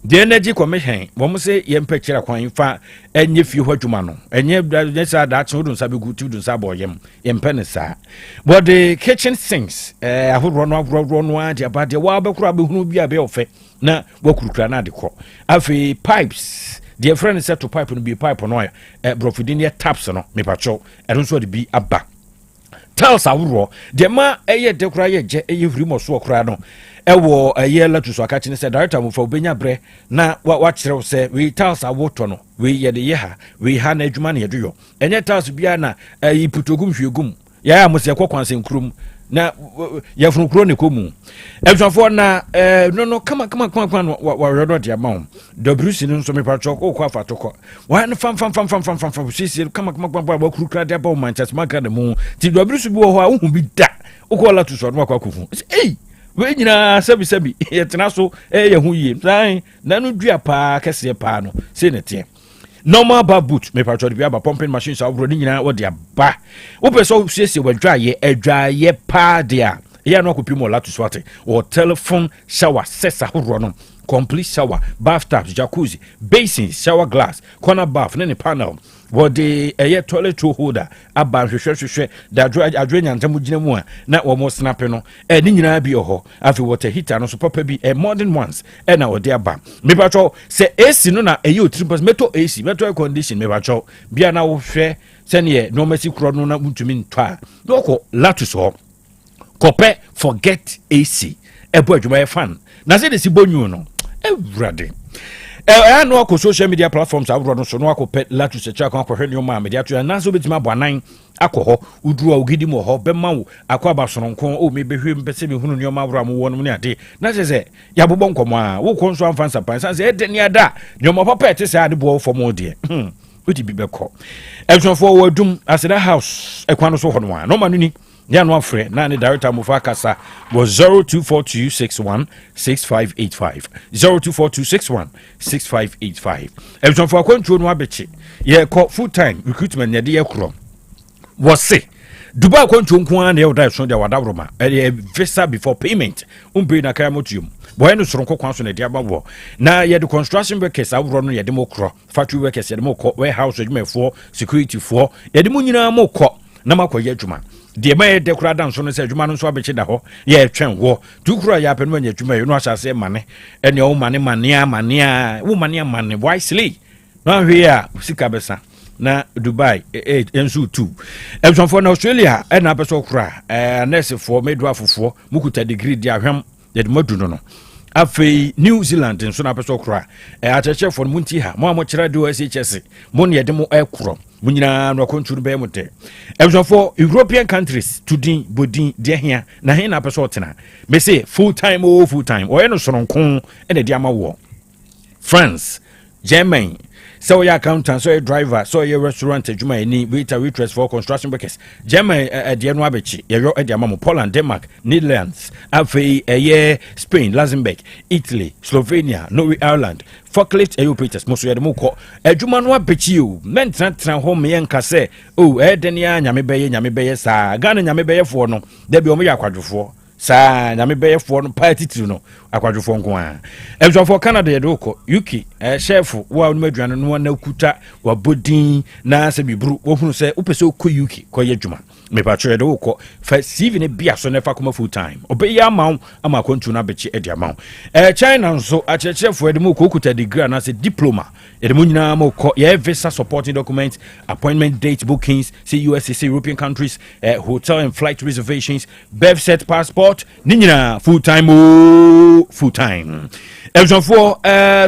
the energy commission wo say ye mpekira kwan fa enye fie hwadwuma no enye sa da che odun sa be gutu dun sa boyem ye mpene sa but the kitchen sinks ahoro no agro no ade abade wa bekura be hunu bia be ofe na wakurukura na de ko afi pipes the friend set to pipe no be pipe no brofidin taps no me pacho ero so de bi aba tiles awro de ma eye de kura ye je eye huri mo so okura no ewo eye latu so akachi ne se director mo fa obenya bre na wa kire se we tiles awoto no we ye de ye ha we ha na adwuma na ye do yo enye tiles bia na iputogum hwegum ya mo se kwakwanse nkrum na ya funu kro ne komu ebjafo na no kama wa rodo dia ma WC ni nso me pacho ko kwa fatoko wa na fam sisi kama wa kurukra dia ba Manchester maka de mu ti WC bi wo ho a hu bi da ukola tu so no kwa kufu we nyina sabi yetena so ye hu yie sai na no dua pa kese pa no se ne tie normal bar boot me patrol bi aba pumping machines awro ni nyina wo dia ba wo peso siesie adwaye pa dia ya no akopi mo latu swate or telephone shower sesa horo no complete shower bathtub jacuzzi basin shower glass corner bath ne panel what the toilet holder aba hwehwehwehwe da adwe nyanta mu gina mu a na wo mo snap no ni nyina bi oho afi water heater no so papa bi modern ones na wo de aba me patrol se AC no na otripas meto AC meto air condition me patrol bia na wo hwe se ne no masi kro no na mutumi ntwa no ko latus ho kope forget AC ebo adwuma fan na se de si bonyu no everade no ko social media platforms abro no so no akopɛ latu se cha kan akɔhwɛ ne o ma media to na so betima boanan akɔhɔ uduru a ogidi mo hɔ bɛma wo akɔ abasoronko o me behwe mpɛsɛ me hunu ne o ma abro am wo no ne ade na se ya bobɔ nkɔmɔ a wo ko nso amfa nsapan sanse ede ne ada ne o ma papa ete se ade bo fo mo de odi bi bɛkɔ ɛsonfo wadum aseda house ekwan no so hɔ no a no ma no ni ya no afre na ne director mofa kasa was 0242616585 0242616585 everyone for control no abeche ye call full time recruitment ne de ye kro was say Dubai control nko na ye oda so de wadabroma visa before payment umbe na kaya motium boy no soronko kwan so na de abawo na ye the construction workers awro no ye de mokro factory workers ye de mokro warehouse adwumefo security for ye de munyina mokro na makoye adwuma de ma de kura dan so no se adwuma no so abeche da ho ye twen wo tu kura ya penu anya adwuma ye no asase mane ene o mane wo mane wisely no hwe ya sika besa na Dubai ensu 2 for na Australia na abeso kura nurse for medwa fofo mukuta degree dia hwem ye de madu no afei New Zealand nso na peso kra acheche for munti ha mo amochira do SHS mo ne yede mo ekro munyina no konturu be mote for European countries to din bodin de hia na he na peso tena me say full time o no soronko ene de ama wo France, Germany, so your accountant, so your driver, so your restaurant, Juma, any waiter, waitress for construction workers. Germany, Dianuabici, your Ediamamo, Poland, Denmark, Netherlands, Afe, Spain, Luxembourg, Italy, Slovenia, Norway, Ireland, Falkland, Peters, most of the Moko, Jumanwa Pichu, men transfer home, young Casse, Denia, Yamebe, Sa, Ghana, Yamebe for no, there be only a quadruple. Sa na me be for no party to no akwadwofo nko a ebso for Canada ye doko UK chef wa no maduane no na kuta wa bodin na se bibru wo hunu se upese ko UK ko ye dwuma me pa twa doko fa CV ne bia so ne fa koma full time obe ya mawo ama kontu na bechi e dia mawo China nso achechefo de mu ko kuta degree na se diploma e de mu nyina mo ko ye visa supporting documents appointment date bookings see USA European countries hotel and flight reservations birth set passport ninyina full time Elson for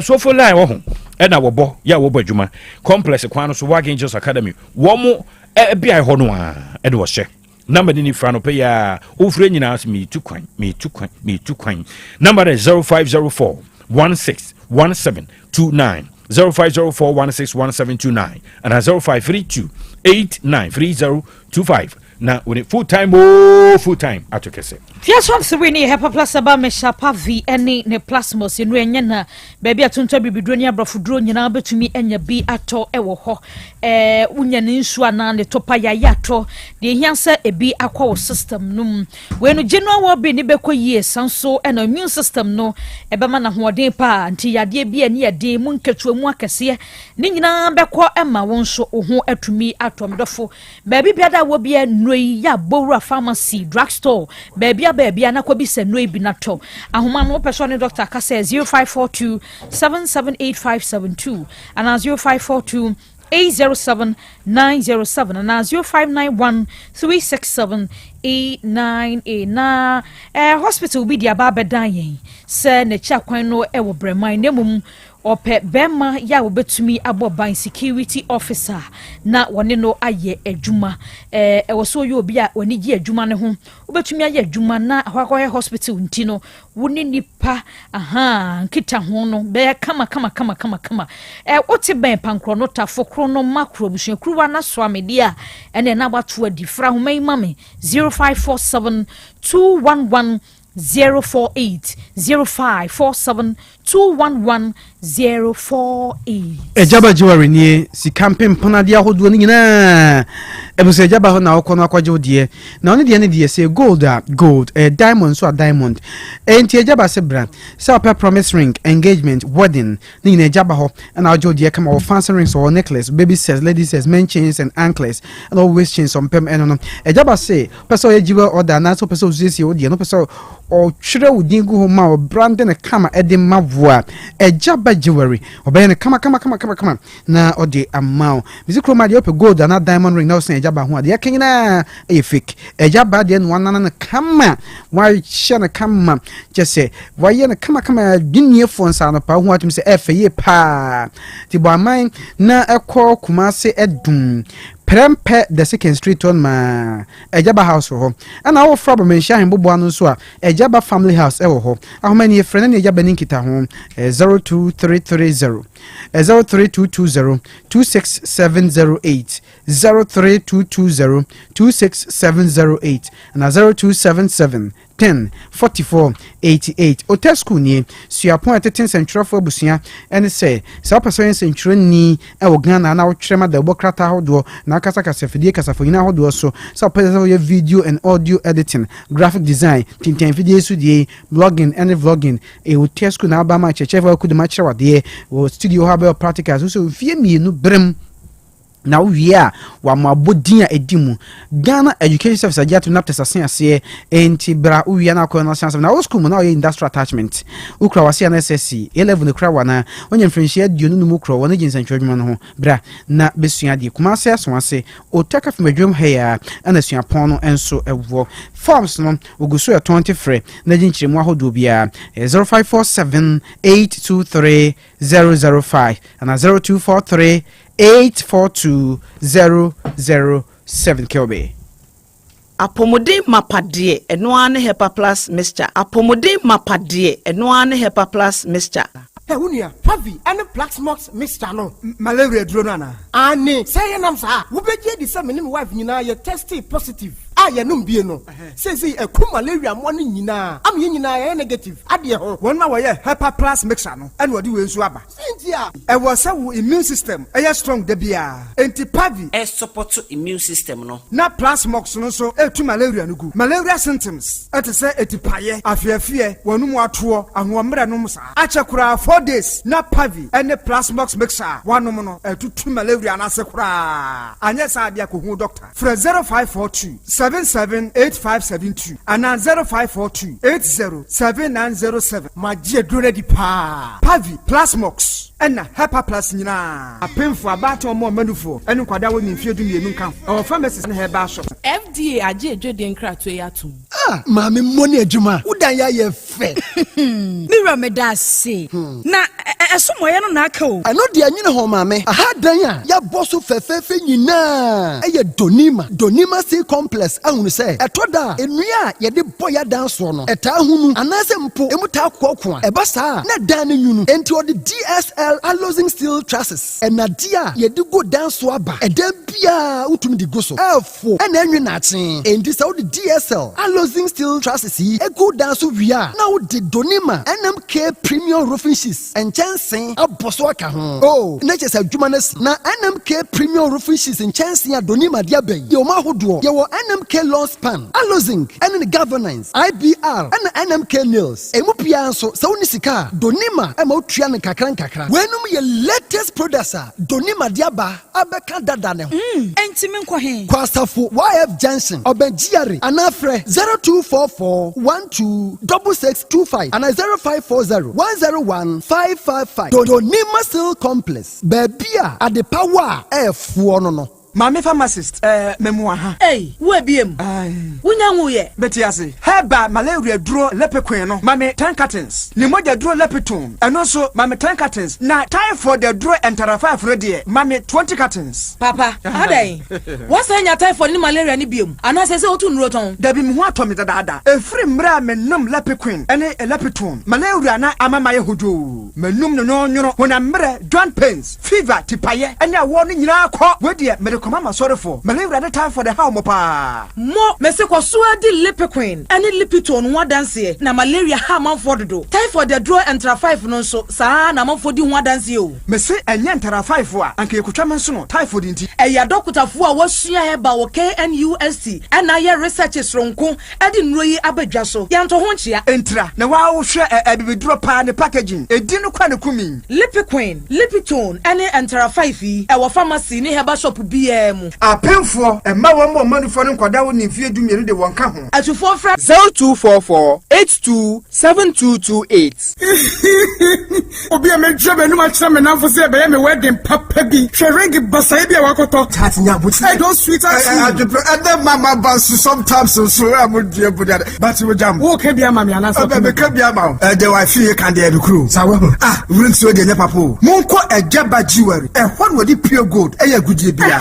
so for line wo ho e na wo bo ya wo badwuma complex kwano so Wag Angels Academy wo mo bia ho no a e de wo hye number ni frano pay ya ofre nyina me tu kwan number is 0504 161729 0504 161729 and 0532 893025 na when full time atokese Fias of Swini Hepa Plus about me shapa V any ne plasmos in Renyana baby atunta bibidronia brofudro nyina betumi enya bi ato ewo ho unya ne nsu ana ne topa ya yato de hiansa ebi akwa system num we no general wo bi ni bekọ yie sanso and immune system no ebema na hoden pa nti yade bi ani yade mu nketu mu akese ne nyina bekọ ema won so ho atumi atomdofo baby biada wo bi enoi ya bowra pharmacy drugstore baby na ko bi se no ebi na to ahoma no person doctor ka say 0542 778572 and 0542 807 907 and 0591 367 898 na hospital bi dia ba bedan se ne cha kwan no e wo breman nemum ope bema ya obetumi aboban security officer na wone no aye adwuma wo so yo obi a woni gi adwuma ne ho obetumi aye adwuma na akwakoye hospital ntino woni nipa nkita ho no be kama oti ben pankro no tafo kro no makro busu kruwa na so amedia ene na bato adi fra ho mai mame 0547 211 048 0547 211 048 Ejaba jewelry ni si campaign panadi ahodo ni nyina ebuse ejaba ho na okono akwaje odie na oni de ne de say gold diamond so a diamond enti ejaba se brand say a promise ring engagement wedding ni nyina ejaba ho na ojo odie kama o fancy rings or necklace baby says lady says men chains and anklets and always chains some pem eno no ejaba say person ejiwe order na so person usisi odie no person o chire udingu ho ma o brand na kama edin mavoa ejaba jewelry obey kama na odi amount music chroma de ope gold and diamond ring now say ejaba ho ade yakina e fake ejaba de no na kama why share na kama just say why na kama dinnie phone sa no pa ho atum say efe ye pa ti bo aman na ekọ Kumase edum Prempe the second street on ma Ejaba house ho and our problem in Shahin Bobo anu so Ejaba family house ewo ho ahoma ni friend na Ejaba ninkita ho 02330 03220 26708 03220 26708 and 0277 10 44 88 Otesku ni suapon ateten centrafo abusia ene say sa person centro ni e wo Ghana na wo twrema da bokrata hodo na kasa fidie kasa foyina hodo so sa person video and audio editing graphic design tintin video su die blogging and vlogging e Otesku na abama checheva ku de ma kyerwa de wo studio ha be practicals so fie mienu brem na wie a wa mabodin a edimu Ghana Education Service agiato naptes ase enti bra wie na ko na chance na wo school mu na industrial attachment ukra wase na SSC 11 ukra wana onye mfrenchia dio no mu kro wona jinsan twedwuma no ho bra na besua de kuma ase aso ase otaka fmadwum heya ana sua pon no enso ewo forms no oguso 20 free na jinchiremu ahodo bia 0547823005 and 0243842007 Krobea. Apomodin mapadie enoane hepa plus mixture. Apomodin mapadie enoane hepa plus mixture. Hey, unia, Pavi, and the Plaxmox mixture no. Malaria dronana. Ani, say nam sa. Ubeje di sa menim wife nyina ye tested positive. Ya num bie no. Say a ku malaria mo ni nyina. Am ye nyina ye negative. Ade ho. Won ma wo ye hepa plus mixture no. And wodi we nsu aba. Sentia. E was say immune system. E strong de bia. Enti Pavi e support immune system no. Na Plasmox no so e tu malaria no gu. Malaria symptoms. E te say etipaye, afiafie, wonum ato, ahomre no msa. Achakura 4 days na Pavi and the Plasmox mixer. Wanom no e tu malaria na se kura. Anya sa dia ko hu doctor. Fra 0542 778572 and 0542 807907. Magie drone di pa. Pavi Plasmox and Hepa Plus nyina. Apemfo abato mo manufo. Enu kwada wo nimfie du mienu kan. Our pharmacies and herbal shop. FDA aje edwede nkrato yatum. Mami money adwuma. Udan ya ye fe. Mira me da se. Na esomoye no na aka o. Ano de anyine ho mame. Aha dan a ya boso fefefe nyina. Eye Donima C complex ahunu se. Etoda enua ye de boya dan so no. Eta hunu anase mpo emuta kokko a. Eba sa na dan ne nyunu. Enti o de DSL alloying steel trusses. Enadia ye de go dan so aba. Eda bia utumi de go so. Efo ena enwe na achen. Enti sa o de DSL alloying steel trusses yi e go dan so wia. Na o de Donima NMK premium roofing sheets. Enchansen aboso aka ho. Oh, na chese adwuma na NMK premium roofing sheets enchansen a Donima dia ben. Ye o ma hodo. Ye wo NMK lawn span, alloying, and governance, IBR, and NMK nails. Emu pia so woni sika Donima e ma otua ne kakran. Wenum ye latest producer Donima diaba abeka dada ne ho. Enti me nkwa he. Kwasafo YF Junction Obenjiare anafre 0244126625 and 0540101555. Donima Steel Complex. Bebia at the power F1 no. Mami pharmacist memua ha. Hey, we biem. Wunya nguye. Betiase. Heba malaria duro lepekwen no. Mami 10 cartons. Ni moja duro lepeton. Eno so mami 10 cartons. Na typhoid the duro enterafa afrodie. Mami 20 cartons. Papa, adai. What's anya typhoid ni malaria ni biem? Ana se otu nro ton. Dabi mi ho atomi dada. Efri mra menum lepekwen ene lepeton. Malaria na amama ye hojo. Menum no nyono. Wona mre joint pains, fever, tipaye. Enya wo ni nyina akọ. Wedie Mama sorry for malaria the time for the how mopa mo mese kwa suadi lepequin any lipiton one dance na malaria ha man for do typhoid the draw entra 5 no so sa na man for di one dance o mese enye entra 5 a anka ekutwa man so no typhoid nti eya dokutafo a wasua heba wo KNUST and aye researches ronko edi nroyi abadwa so yanto ho nchia entra na wa wo hwe ebibidro pa ne packaging edi no kwa ne kumi lepequin lipiton any entra 5 e wo pharmacy ni heba shop bi Apemfo emma wo mo manufo ne nkwada wo nimfie dumie de won ka ho atufo fra 0244827228 obi me dwebe no ma kire me nanfo se be me wedding papa bi hwering basai bia wakoto tatnya buti I don't sweet as and mama basu sometimes so am die buda but we jam wo ke bia mama ana so be ke bia ma de wa fie kan de crew sawo wurin so de ne papo monko ejaba jiwari e hon wodi pure gold e ya gudie bia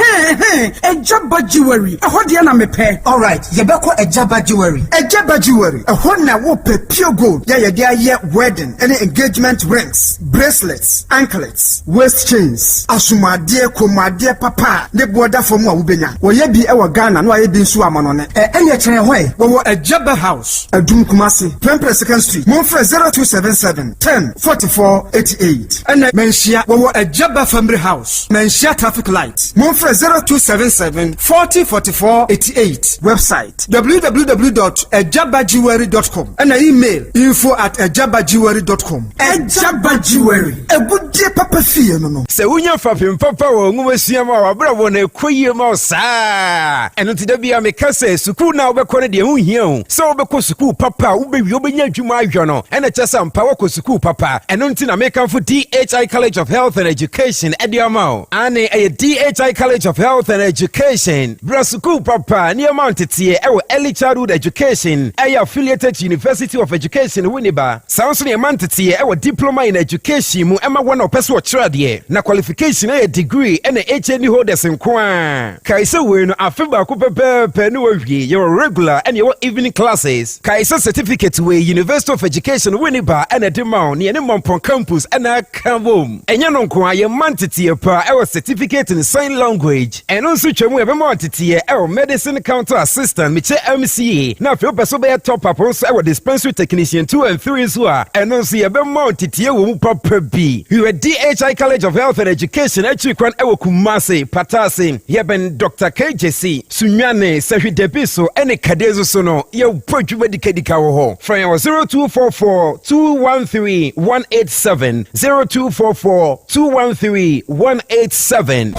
Ejaba jewelry. Ehode na mepe. All right. Yebeko ejaba jewelry. Ejaba jewelry. Ehon na wo pe pure gold. Ya de aye wedding, any engagement rings, bracelets, anklets, waist chains. Asumade komade papa. Ne boda for mu a wo benya. Wo ye bi e wo Ghana no aye bi nsu amono ne. Enye kire hwe. Wo Ejaba house. Adum Kumasi, 22nd Street. Monfre 0277 10 44 88. Ene menhia wo Ejaba family house. Menhia traffic light. Monfre 0 0277 40 44 88. Website www.ejabajiwari.com and email info@ejabajiwari.com. Ejabajiwari. A good dear papa fee no. Se unya fapim papa wo ngumasiama wa bra wo na ekoyie ma saa. Eno ti da bia me kase suku na obekọ ne de hu hia hu. Se obekọ suku papa ubewi obenya adwuma ahwo no. Ena chesa mpa wo suku papa. Eno nti na me kan for DHI College of Health and Education ediamao. Ane a DHI College of Health and Education. Bra suku papa ni amount tie ewo early childhood education. Affiliated University of Education Winneba. Sounds ni amount tie ewo diploma in education mu ema one opese wo trade na qualification a degree and HND holders nkwa. Kaisa we no afeba ko pepe no wie your regular and your evening classes. Kaisa certificate we University of Education Winneba and a demand ni ene Mompon campus and a kabom. Enya no nkwa ye mantete pa ewo certificate in sign language. And also twemu e be mantete ewo medicine counter assistant meche MCA. Na fe opeso be top up on ewo dispensary technician 2 and 3 so a. And also ye be mantete wo mu papa bi. You a DHI College of Health and Education Echikwan ewo Kumase Patase. Ye ben Dr. KJC Sunyane Sahwi Debiso ene kadezo so no ye podwuma dikadika wo ho. From 0244 213 187 0244 213 187.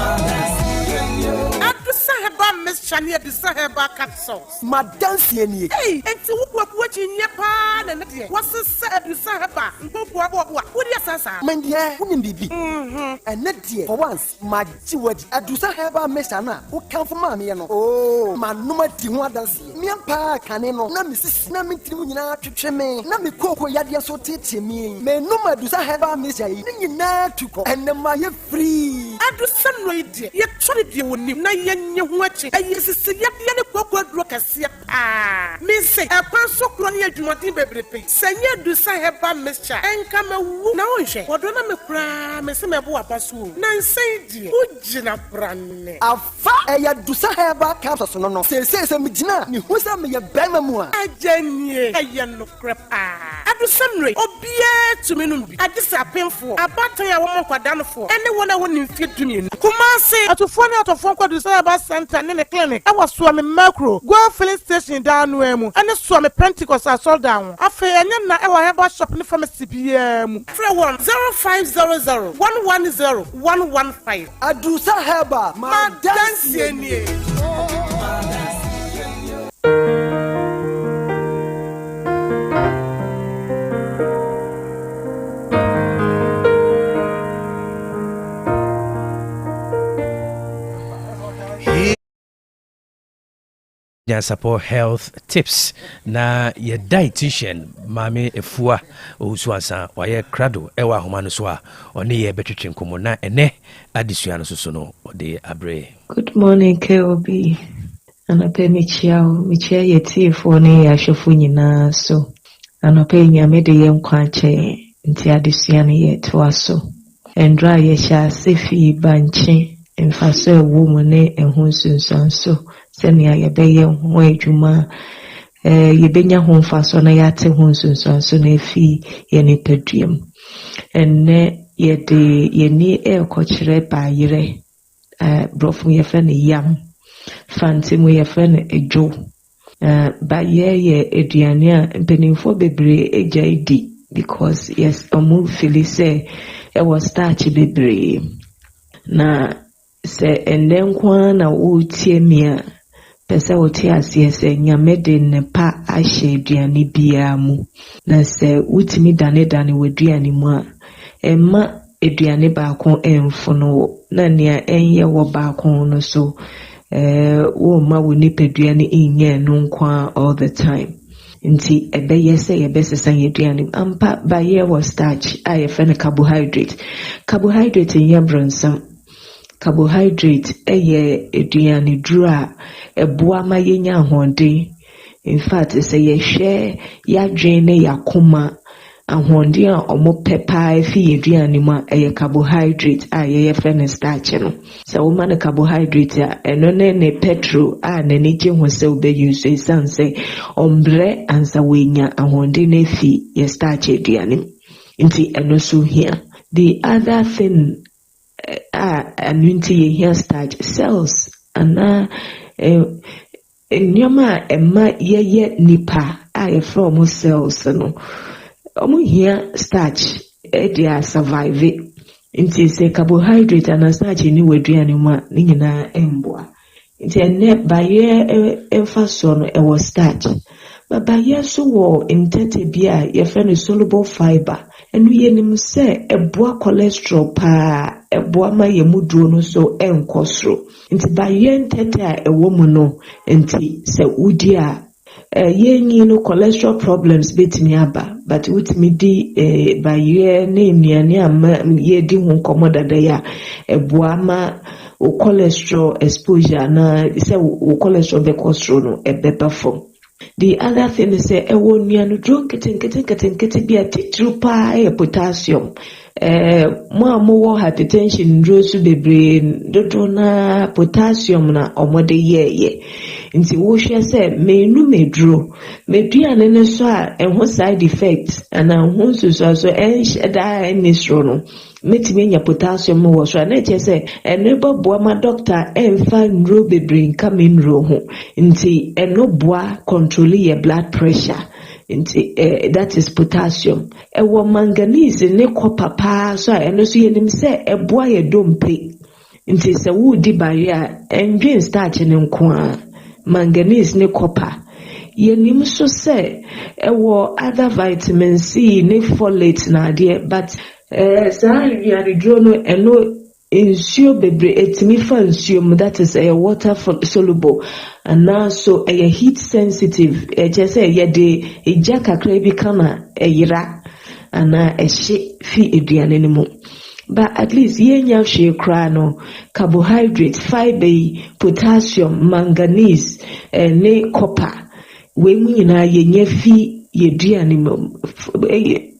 Miss Chania Bisaheba capsules. Madame Sieni. Hey, and to what in Yapan and what's the said Bisaheba? What do you say? Mandia, wouldn't be. And not dear. For once, my Jiwaj, I do Saheba Messana, who come from Mammy. Oh, my number Tiwadas. Miampa Caneno, Namis, Namitina to Cheme, Nami Coco Yadia so teaching me. May no matter do Saheba Messa, to go and the Maya free. I do some radio. Yet try to do Nayan watching. Yes, it's a young Rocasia. Ah, Miss, a person crying to Martin Baby. Say, you do Saheba Messa and come a woo. Now, what don't I cry? Miss Mabua Pasu. Nancy, Ujina Brand. A fire do Saheba capsules. No, says a Mijina, who's a me a Bamamua. I genie, a young crap. Ah, I do some rate. Oh, be to me. I disappear for a battery I won't down for anyone I wouldn't fit to me. Kumasi, at 4 out of 4 to Saheba Santa in the clinic. I was swimming macro, go filling station down Wemu, and a swam Pentecost I saw down. I feel I have a shopping from a CPM. 0500110 115. I do Saheba, my dancing. support health tips na ye dietitian mame efua osuasa waye krado ewa homa no so a one ye betwetwe nkomo na ene adesua no so no ode abre. Good morning KOB anape michia yetifo ne yahwefo nyina so anape nyame de ye nkwache nti adesua ne ye toaso endra ye sha sefi banche mfaso ewo mu ne ehun sunsanso senia yebeye ho adwuma yebenya ho mfaso na yate ho sunsanso na efi ye ne paduam enne yede yeni ekokyere bayire brofu ye fe ne yam fantimu ye fe ne ejo baye ye eduane a mpenimfo bebre ejaidi because yes omu feel say e was starch bebre na se endenkwa na wotie mia pese wotie asie se nyamede ne pa ahye aduane bia mu na se wutimi dane waduane mu a emma aduane baako emfo no na nia enye wo baako no so wo ma wo nipaduane enye no nkwa all the time nti ebe yese yebe sesa aduane ampa ba ye wo starch a ye fe ne carbohydrate nya bronsa carbohydrate eye aduane duru a eboa ma yenya ahonde in fact say ye hwe yadwen ne yakoma ahonde a omo pepa fi aduane ma eye carbohydrate a ye fe ne starch no so wo ma ne carbohydrate a eno ne petrol a na ne je ho se obe use sanse ombre ansa wenya ahonde ne fi ye starch aduane nti eno so here. The other thing anunti here starch cells ana nneɛma a ɛma yɛyɛ nipa a yɛfrɛ ɔmo cells no ɔmo hia starch ɛde survive nti sɛ carbohydrate ana starch ni w'aduane mu a ne nyinaa ɛmboa nti ɛnɛ bayɛ ɛmfa soɔ no ɛwɔ starch bayɛ so wɔ ntɛtɛ bi a yɛfrɛ no soluble fibre ɛno yɛnim sɛ ɛboa cholesterol paa ɛboa ma yɛ mu duro no so ɛnkɔ soro nti bayɛ ntɛtɛ a ɛwɔ mu no nti sɛ wodi a yɛnyi no cholesterol problems betumi aba but wotumi di bayɛ ne nnuane a yɛdi ho nkɔmmɔ dada yi a ɛboa ma wo cholesterol exposure na sɛ wo cholesterol bɛkɔ soro no ɛbɛba fam. The other thing is ɛwɔ nnuane duro nkete bi a titiri paa ɛyɛ potassium. Mo a mowɔ hypertension duro so bebree dodo na potassium na ɔmɔde yɛɛyɛ. Nti wohwɛ sɛ menu meduro meduane no so a ɛho side effect ana ho nsusuaso so ɛnhyɛ daa ɛne soro no metumi nya potassium wɔ so a na ɛkyɛ sɛ ɛno bɛboa ma doctor ɛmfa nnuro bebree nka me nnuro ho nti ɛno boa control yɛ blood pressure nti that is potassium ɛwɔ manganese ne copper paa so a ɛno so yɛnim sɛ ɛboa yɛ dompe nti sɛ wodi bare a ɛndwen starch ne nko a manganese ne copper yɛnim so sɛ ɛwɔ other vitamin C ne folate na adeɛ but saa nnuane duro no ɛno nsuo bebree etimi fa nsuo mu that is water soluble and so heat sensitive ɛkyɛ sɛ yɛde egya kakra bi kana ɛyera ana ɛhye fi aduane no mu but at least yɛnya hwee koraa no carbohydrate fiber potassium manganese ne copper we mu nyinaa yɛnya fi yɛduane mu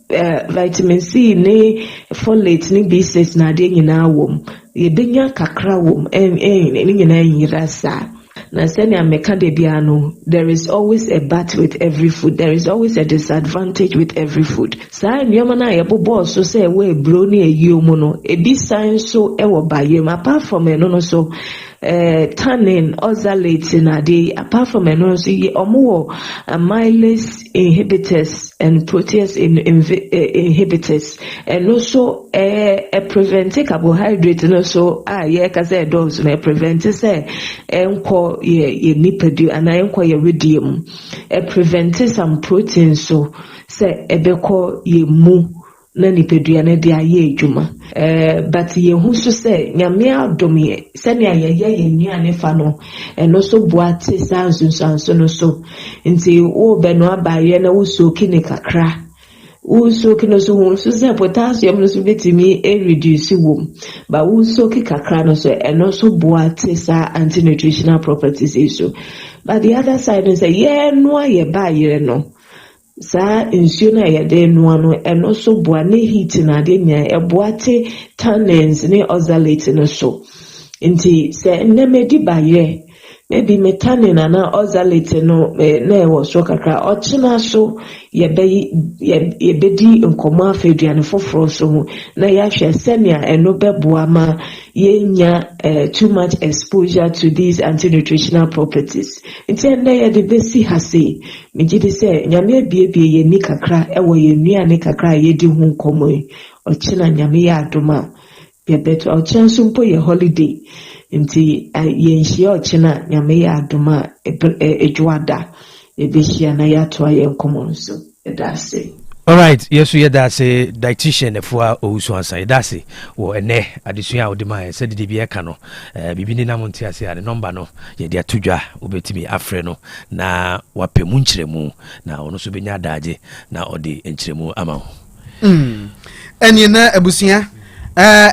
vitamin C ne folate ne B6 na ade nyinaa wom yɛbɛnya kakra wom ne nyinaa nyira saa na sɛnea meka de bia no there is always a but with every food there is always a disadvantage with every food saa nneɛma no a yɛbobɔɔ so sɛ ɛwɔ aburo ne ayio mu no ebi san so ɛwɔ bayɛ mu apart from ɛno no so tannin oxalate na ade apart from ɛno so ɔmo wɔ amylase inhibitors and protease inhibitors ɛno so prevent carbohydrate no so a yɛka sɛ ɛdɔɔso na prevent sɛ ɛnkɔ yɛ nipadua anaa ɛnkɔ yɛ wedie mu prevent some protein so sɛ ɛbɛkɔ yɛ mu na nipadua no de ayɛ adwuma but yɛhu so sɛ nyame adom yɛ sɛnea yɛyɛ yɛ nnuane fa no ɛno so boa te saa nsunsuanso no so nti wobɛ no abayɛ na wosoki ne kakra wosoki no so hu so sɛ potassium no so betumi reduce wom but wosoki kakra no so ɛno so boa te saa anti-nutritional properties so but the other side is sɛ yɛnoa yɛbayɛ no saa nsuo na yɛde noa no ɛno so boa ne heat na ade nya ɛboa te tannins ne oxalate no so nti sɛ nnɛmɛdi bayɛ maybe tannin na oxalate no na ɛwɔ so kakra ɔkyena so yɛbɛdi nkɔmmɔ afa aduane foforɔ so ho na yɛahwɛ sɛnea ɛno bɛboa ma yɛnya too much exposure to these anti-nutritional properties nti ɛnɛ yɛde bɛsi ha sei megye di sɛ nyame abiebie yɛni kakra ɛwɔ yɛn nnuane kakra a yɛdi ho nkɔmmɔ yi ɔkyena nyame yɛ adom a yɛbɛto ɔkyena nso mpo yɛ holiday nti yɛnhyia ɔkyena nyame yɛ adom a ɛdwoada yɛbɛhyia na yɛatoa yɛn nkɔmmɔ nso ɛda ase. Alright, yes, we are say dietitian for Owusu Ansah. That's it. Well, ene adesua a odema said the bia ka no. Bibi ni namonti ase a number no. Ye dia tudwa obetimi afre no na wape mu nkyeremu na ono so benya daage na ode nkyeremu ama ho. Eni na abusua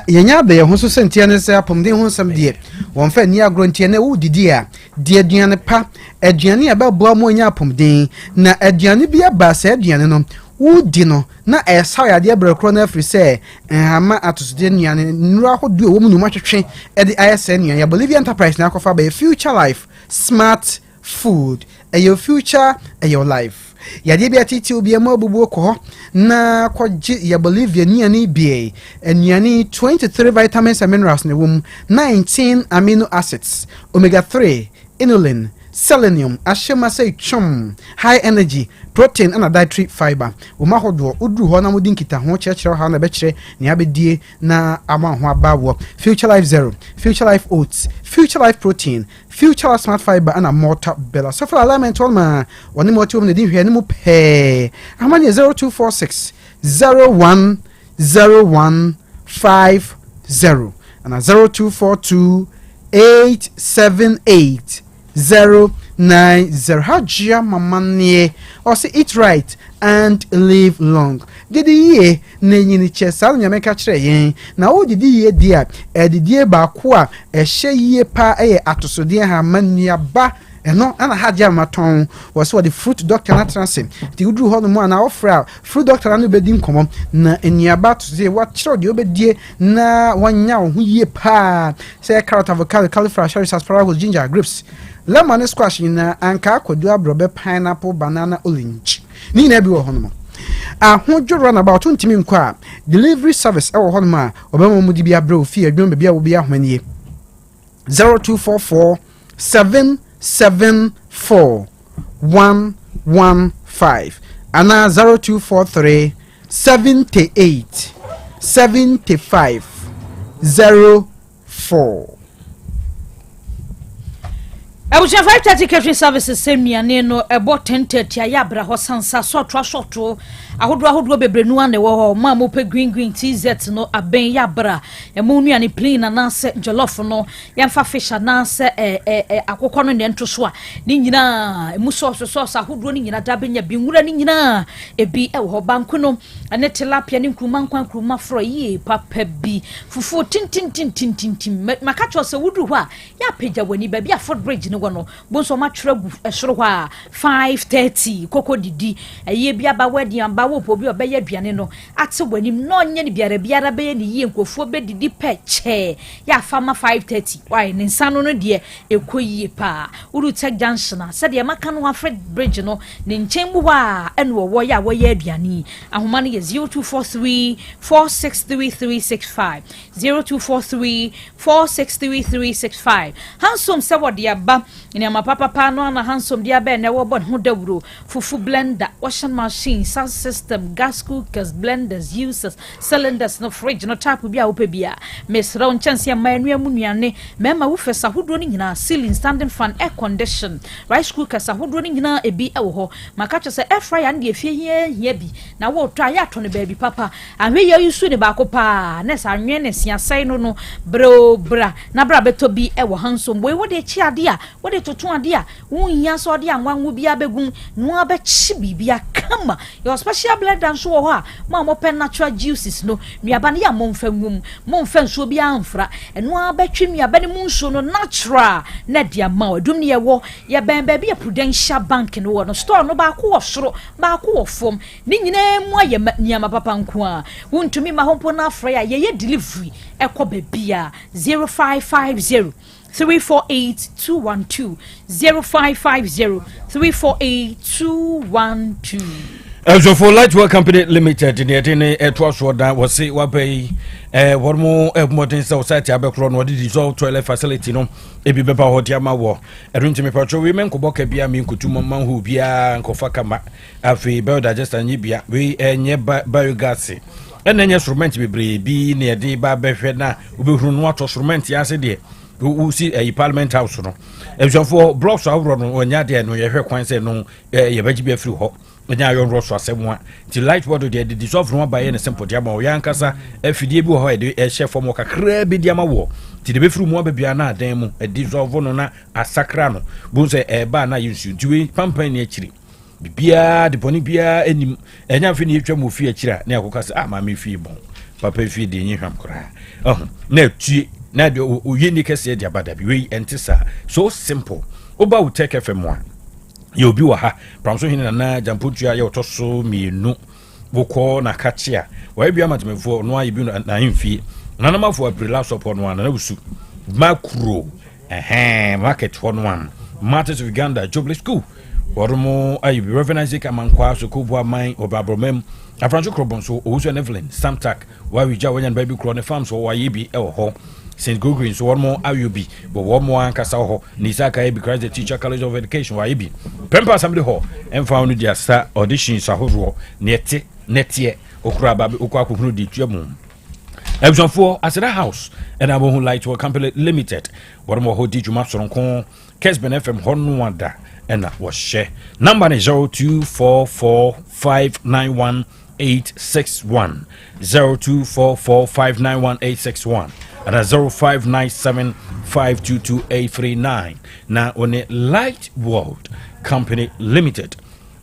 yenya be ho so sentia ne se apomden ho nsam de won fa ni agrontie na wo didi a de aduane pa aduane a ba boa mo nya apomden na aduane bia ba sa aduane no wudi no na ɛsaw yade abrekro na afri sɛ hama atosde nuane nura hodo wo mu no matwetwe ɛde ISN nuane ya Bolivia Enterprise na akɔfa ba future life smart food your future your life yade bi atiti obi ama obubu ko na kwaje ya Bolivia ni bia enuane 23 vitamins and minerals ne wom 19 amino acids omega 3 inulin selenium ashema say chum high energy protein and dietary fiber uma hodo udru ho na mudi nkita ho chekere ha na bekere ne abedie na ama ho abawo Future Life Zero, Future Life Oats, Future Life Protein, Future Life Smart Fiber and a mortar bella so for alignment all ma woni mo ti o ne di hwe ne mo pe amani 0246 010150 and 0242 878 090 Hajia mamanie or say eat right and live long. Did ye ne nyini chesal nyame ka kire yen na o didi ye dia edidie ba ko a ehye ye pa atosode ha mania ba eno ana hajia maton was what the fruit doctor na transim ti udru ho no mo na ofra fruit doctor na bedi nkomo na eniaba to say what kire de obedie na wanya ho ye pa say carrot avocado cauliflower cherries asparagus ginger grapes lemon squash na anka akwadu abrobe pineapple banana orange ni na bi wo hono ahodwo run about ntimi nkwa delivery service e wo hono ma obema mu di bia bro fi adwon be bia wo bia hwanye 0244 774 115 ana 0243 78 75 04 Abuja 530 catering services semiane no ebo 1030 ayabra ho sansa soto ahodo bebrenu ane wo ma mo pe green tz no aben yabra emu nuane plain na se jollof no yamfa fish na se akokọ no ne ntoso a ni nyina emu sauce ahodo ni nyina da benya bi nwura ni nyina ebi ho banku no ane tilapia ni nkruma fro yi papa bi fufu tintin maka cho se wudu ho a ya pagya wani ba bi afford bridge ni wono bonso ma tweragu esoro ho a 530 koko didi eye bia ba wadi amba wo po bi obeye aduane no ate wanim no nye ni biara be ni yi nkofuo be didi peche ya fama 530 why ne nsano no de ekoyie pa uru tech junction se de maka no afford bridge no ne nchembu ho a eno wo ya wo ye aduane ahoma no ye 0243 463365 0243 463365 hansom se wo de aba ni amapapa no na hansom dia be na wo bon ho dawuro fufu blender washing machine sound system gas cookers blenders users cylinders no fridge no tap bia wo pe bia mesra chance ya manu nuane mema wo fesa hodo ni nyina ceiling standing fan air condition rice cookers ahodo ni nyina ebi e wo ho maka cho se air fryer na efie hie bi na wo to aya to ne ba bi papa ahwe ya yusu ne ba ko pa na sa anwe ne sia sai no bra na bra beto bi e wo hansom boy wo de chi ade a wo de toton ade a wo hia so ade anwanwo bi abegun no abechi bibia kama your special blend and so ho a mo pen natural juices no nuaba ne ya momfa ngum momfa nso bi amfra eno abetwe nuaba ne mu nso no natural na dia ma odum ne ye wo ye ben ba bi Prudential Bank no wo no store no ba ko wo soro ba ko wo fom ni nyina mu aye niama papa nko a wontumi ma hompo na afra ya ye delivery ekoba bia 0550 348 212 0550 348 212 So for Lightwell Company Limited in the Etwaswoda was say wabay one more modern society abekron what did dissolve toilet facility no ebi beba hotiama wo erunti me patro women ko boka bia me nkutuma manhu bia nkofa kama afi biodigester nyibia we enye biogas enenye instrument bebre bi na ede ba behwe na obehuru no ato instrument ya se de we see a parliament house no for blocks awro no onya de no ye hwe kwan se no ye baji be free ho nya yon ro so asemwa ti light board de dissolve no ba ye ne simple dia ma o yankasa afidie bi ho e de chef form kakra bi dia ma wo ti de be free mu abia na adan mu e dissolve no na asakra no bu se e ba na yusu diwe pampan ne akiri bibia de boni bia enim enya fi ne etwa mu fi akira na akokasa ma me fi bon papa fi de nyi hwam kra na tue na de oyeni kese de abada bi we entisa so simple oba wo take fm one ye obi wa ha pramso hini na jampotua ye otoso mienu wokọ na kachia wa bia matemefo no ayi bi na himfie na mafo aprila support no na busu makro market one Martins of Uganda Jobless School Woromo ayi Reverend Isaac Amankwa so ko bo aman obabromem Afrancho Krobon so Owusu Evelyn Samtak wa wi ja wanyan baby kro ne farm so wa ye bi e wo ho St. Gogrin so woromo ayubi but woromo ankasa ho Nisaka e bi Christ the Teacher College of Education wa ye bi Pempa Assembly Hall emfa no dia sa auditions ahoro netie okura ba okwa kokunu di tuamu Ebson for Asada House and Abo Light to a company limited woromo ho di juma soronko Kesben FM honu wanda and that was share number is 0244591861 0244591861 and 0597522839 now on a Light World Company Limited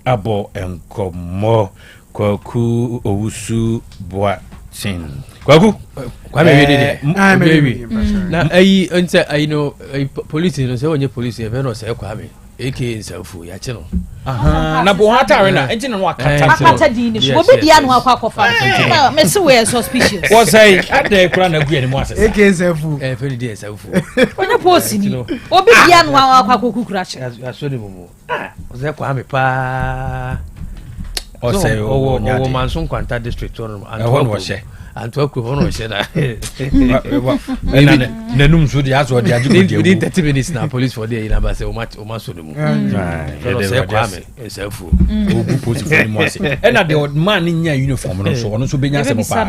abo enkomo kwaku owusu boatin kwaku kwa me de na ayi nse ayi no police no se onye police e be no se kwa me eke nsafu ya che no na bo hatare na enti no akata di ni so obi dia no akwakofa me se we suspicious what say ade kura na gu enimu asese eke nsafu fe di nsafu onye post ni obi dia no akwakokukura che aso ni mumu o se kwa me pa o se o mansun kwanta district on Antwerp wono she na nenum so dia so dia jigo within 30 minutes na police for there in abase o ma so dem say kwa me esafu ogu post for mo ase na the man nya uniform no so ono so benya se mo pa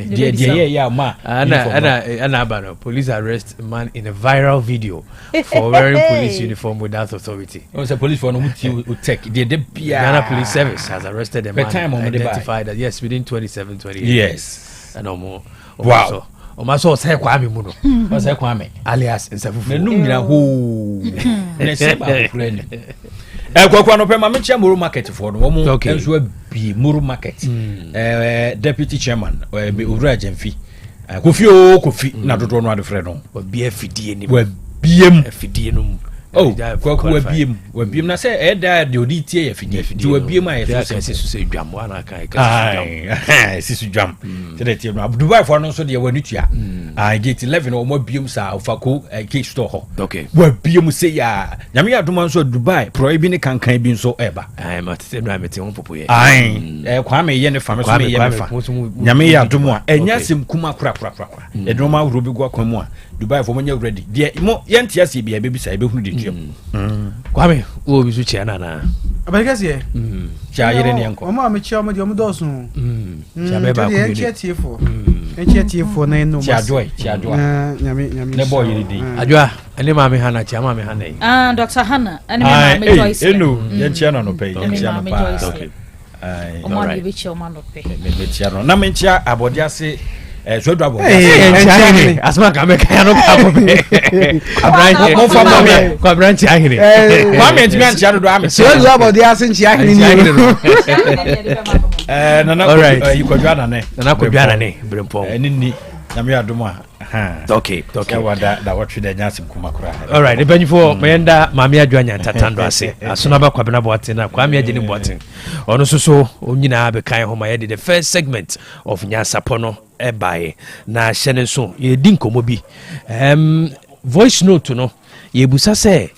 dia ya ma ana aba police arrest man in a viral video for wearing police uniform without authority. So police for no muti tech the Ghana Police Service has arrested a man identified that yes within 27 28 yes and more. Wow. Omaso say kwa me mu no. O say kwa me alias nsafufu. Na num nyina ho. Na se ba friend. Kwakwa no pema me chia Muru Market for no mo enso bi Muru Market. Deputy chairman be Owura Jamfi. Kofi na dodo no ade frɛ no. Wa bi afidie ni. Wa biem afidie no. Oh, kwakwa wa biem na se eda de odi tie afidie. Ti wa biem a yeso se so dwam wa na kan sisu dwam. Tede tie no Dubai for no so de wa nutua. Gate 11 o mo biem sa ofako cake store ho. Okay. Wa biem se ya. Nyame ya doma so Dubai pro bi ne kankan bi so eba. Ma tete no amete won popo ye. Kwa me ye ne fa me so me ye me fa. Nyame ya doma enya sem kuma kura. E doma wuro bi gwa kwamu a Dubai for manya ready. De mo ye ntia se bia bebi sa e be hunu de tuam. Kwa me wo bi su chia na. Abagase ye. Chia yere ne enko. O ma me chia o de o dosu. Chia be ba ku ni. Chia tiefo na no. Chia joy. Nyame. Ne boy yiri di. Adwa ene ma me hana chia ma me hana. Dr. Hannah ene ma me Joyce. Eno ye chia no pe. Ye chia no pa. Okay. O ma bi chia o ma no pe. Me chia no. Na me chia abodi ase so do abo asma ka me kan no ka bo be abranche mo fa ma me ko abranche ahire ma me ntimi anche do am so do abo dia se nchi ahire ni na na you ko dwana ne na ko dwana ne brempo ni na me adom a okay da watch the nyasi kumakura all right ebanyi for mayenda mami adwanya tatando ase asona ba kwabena boate na kwa mi agene boate ono so onyina be kan ho ma ye the first segment of nyasapo ebae na hyene so ye di nkomo bi voice note no ye busa se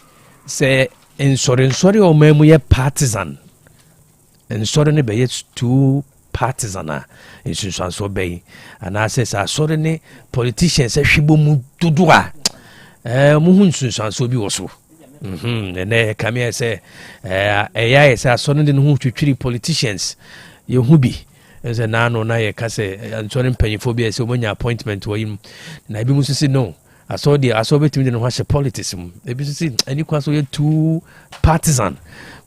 ensore o mamu ye partisan ensore ne be ye too partisan insusan so be ana se sa sore ne politicians hwibo mu dodo a mu hu insusan so bi wo so ne kamia se eya se sore ne hu twitwiri politicians ye hu bi ese nano na ye kase antone mpanyifo bi ese omonya appointment wo yim na bi musu si no aso betimi de no hwa politics mu ebi si ani kwa so ye too partisan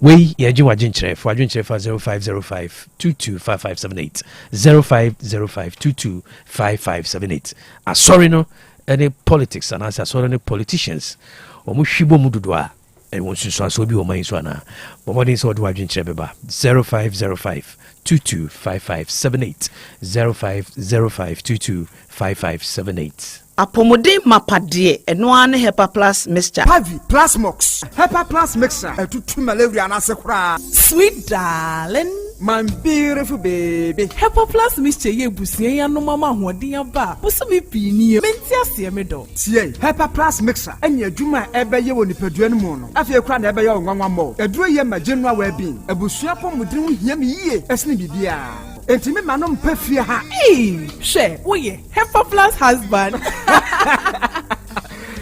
we ye ji wagin kire for 0505 225578 0505 225578 asori no any politics and asori no politicians omo hwibo mu dodo a e won susu aso bi o man so ana bomodin so do wagin kire beba 0505 225578 0505 225578 apomodin mapade eno ane hepa plus mixture Pavi plus mox hepa plus mixture etutu malaria na se kura sweet darling My beautiful baby. Hepa Plus Mr. Yebusi and no mama Wadia Ba. Musumi Pini, Mentia Siemedo. See, Hepa Plus mixer, and your Juma Ebe ye woni Pedro Mono. After you cry ever young one more. A drew ye my general well being. A bushapon would do him ye, as Nibia. Intimate manon perfia. Hey, share, we Hepa Plus husband.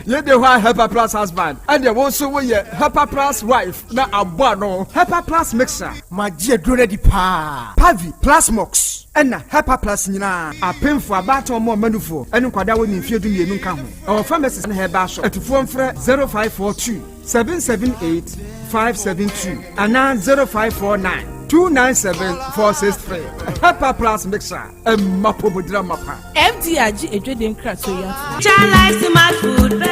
Ye de why Hepa Plus husband, and you also we Hepa Plus wife. Na abano Hepa Plus mixer. My dear ready pa. Pavi Plus Mox. And Hepa Plus nina. A pin for a battle more manufo. And kwada when you feel the new come. Our pharmacist and her bash at phone for 0542 778 572 and 0549 297-463. Hepa Plus mixer. A mapo drama. FDRG a dreading cratoya. Child smart food.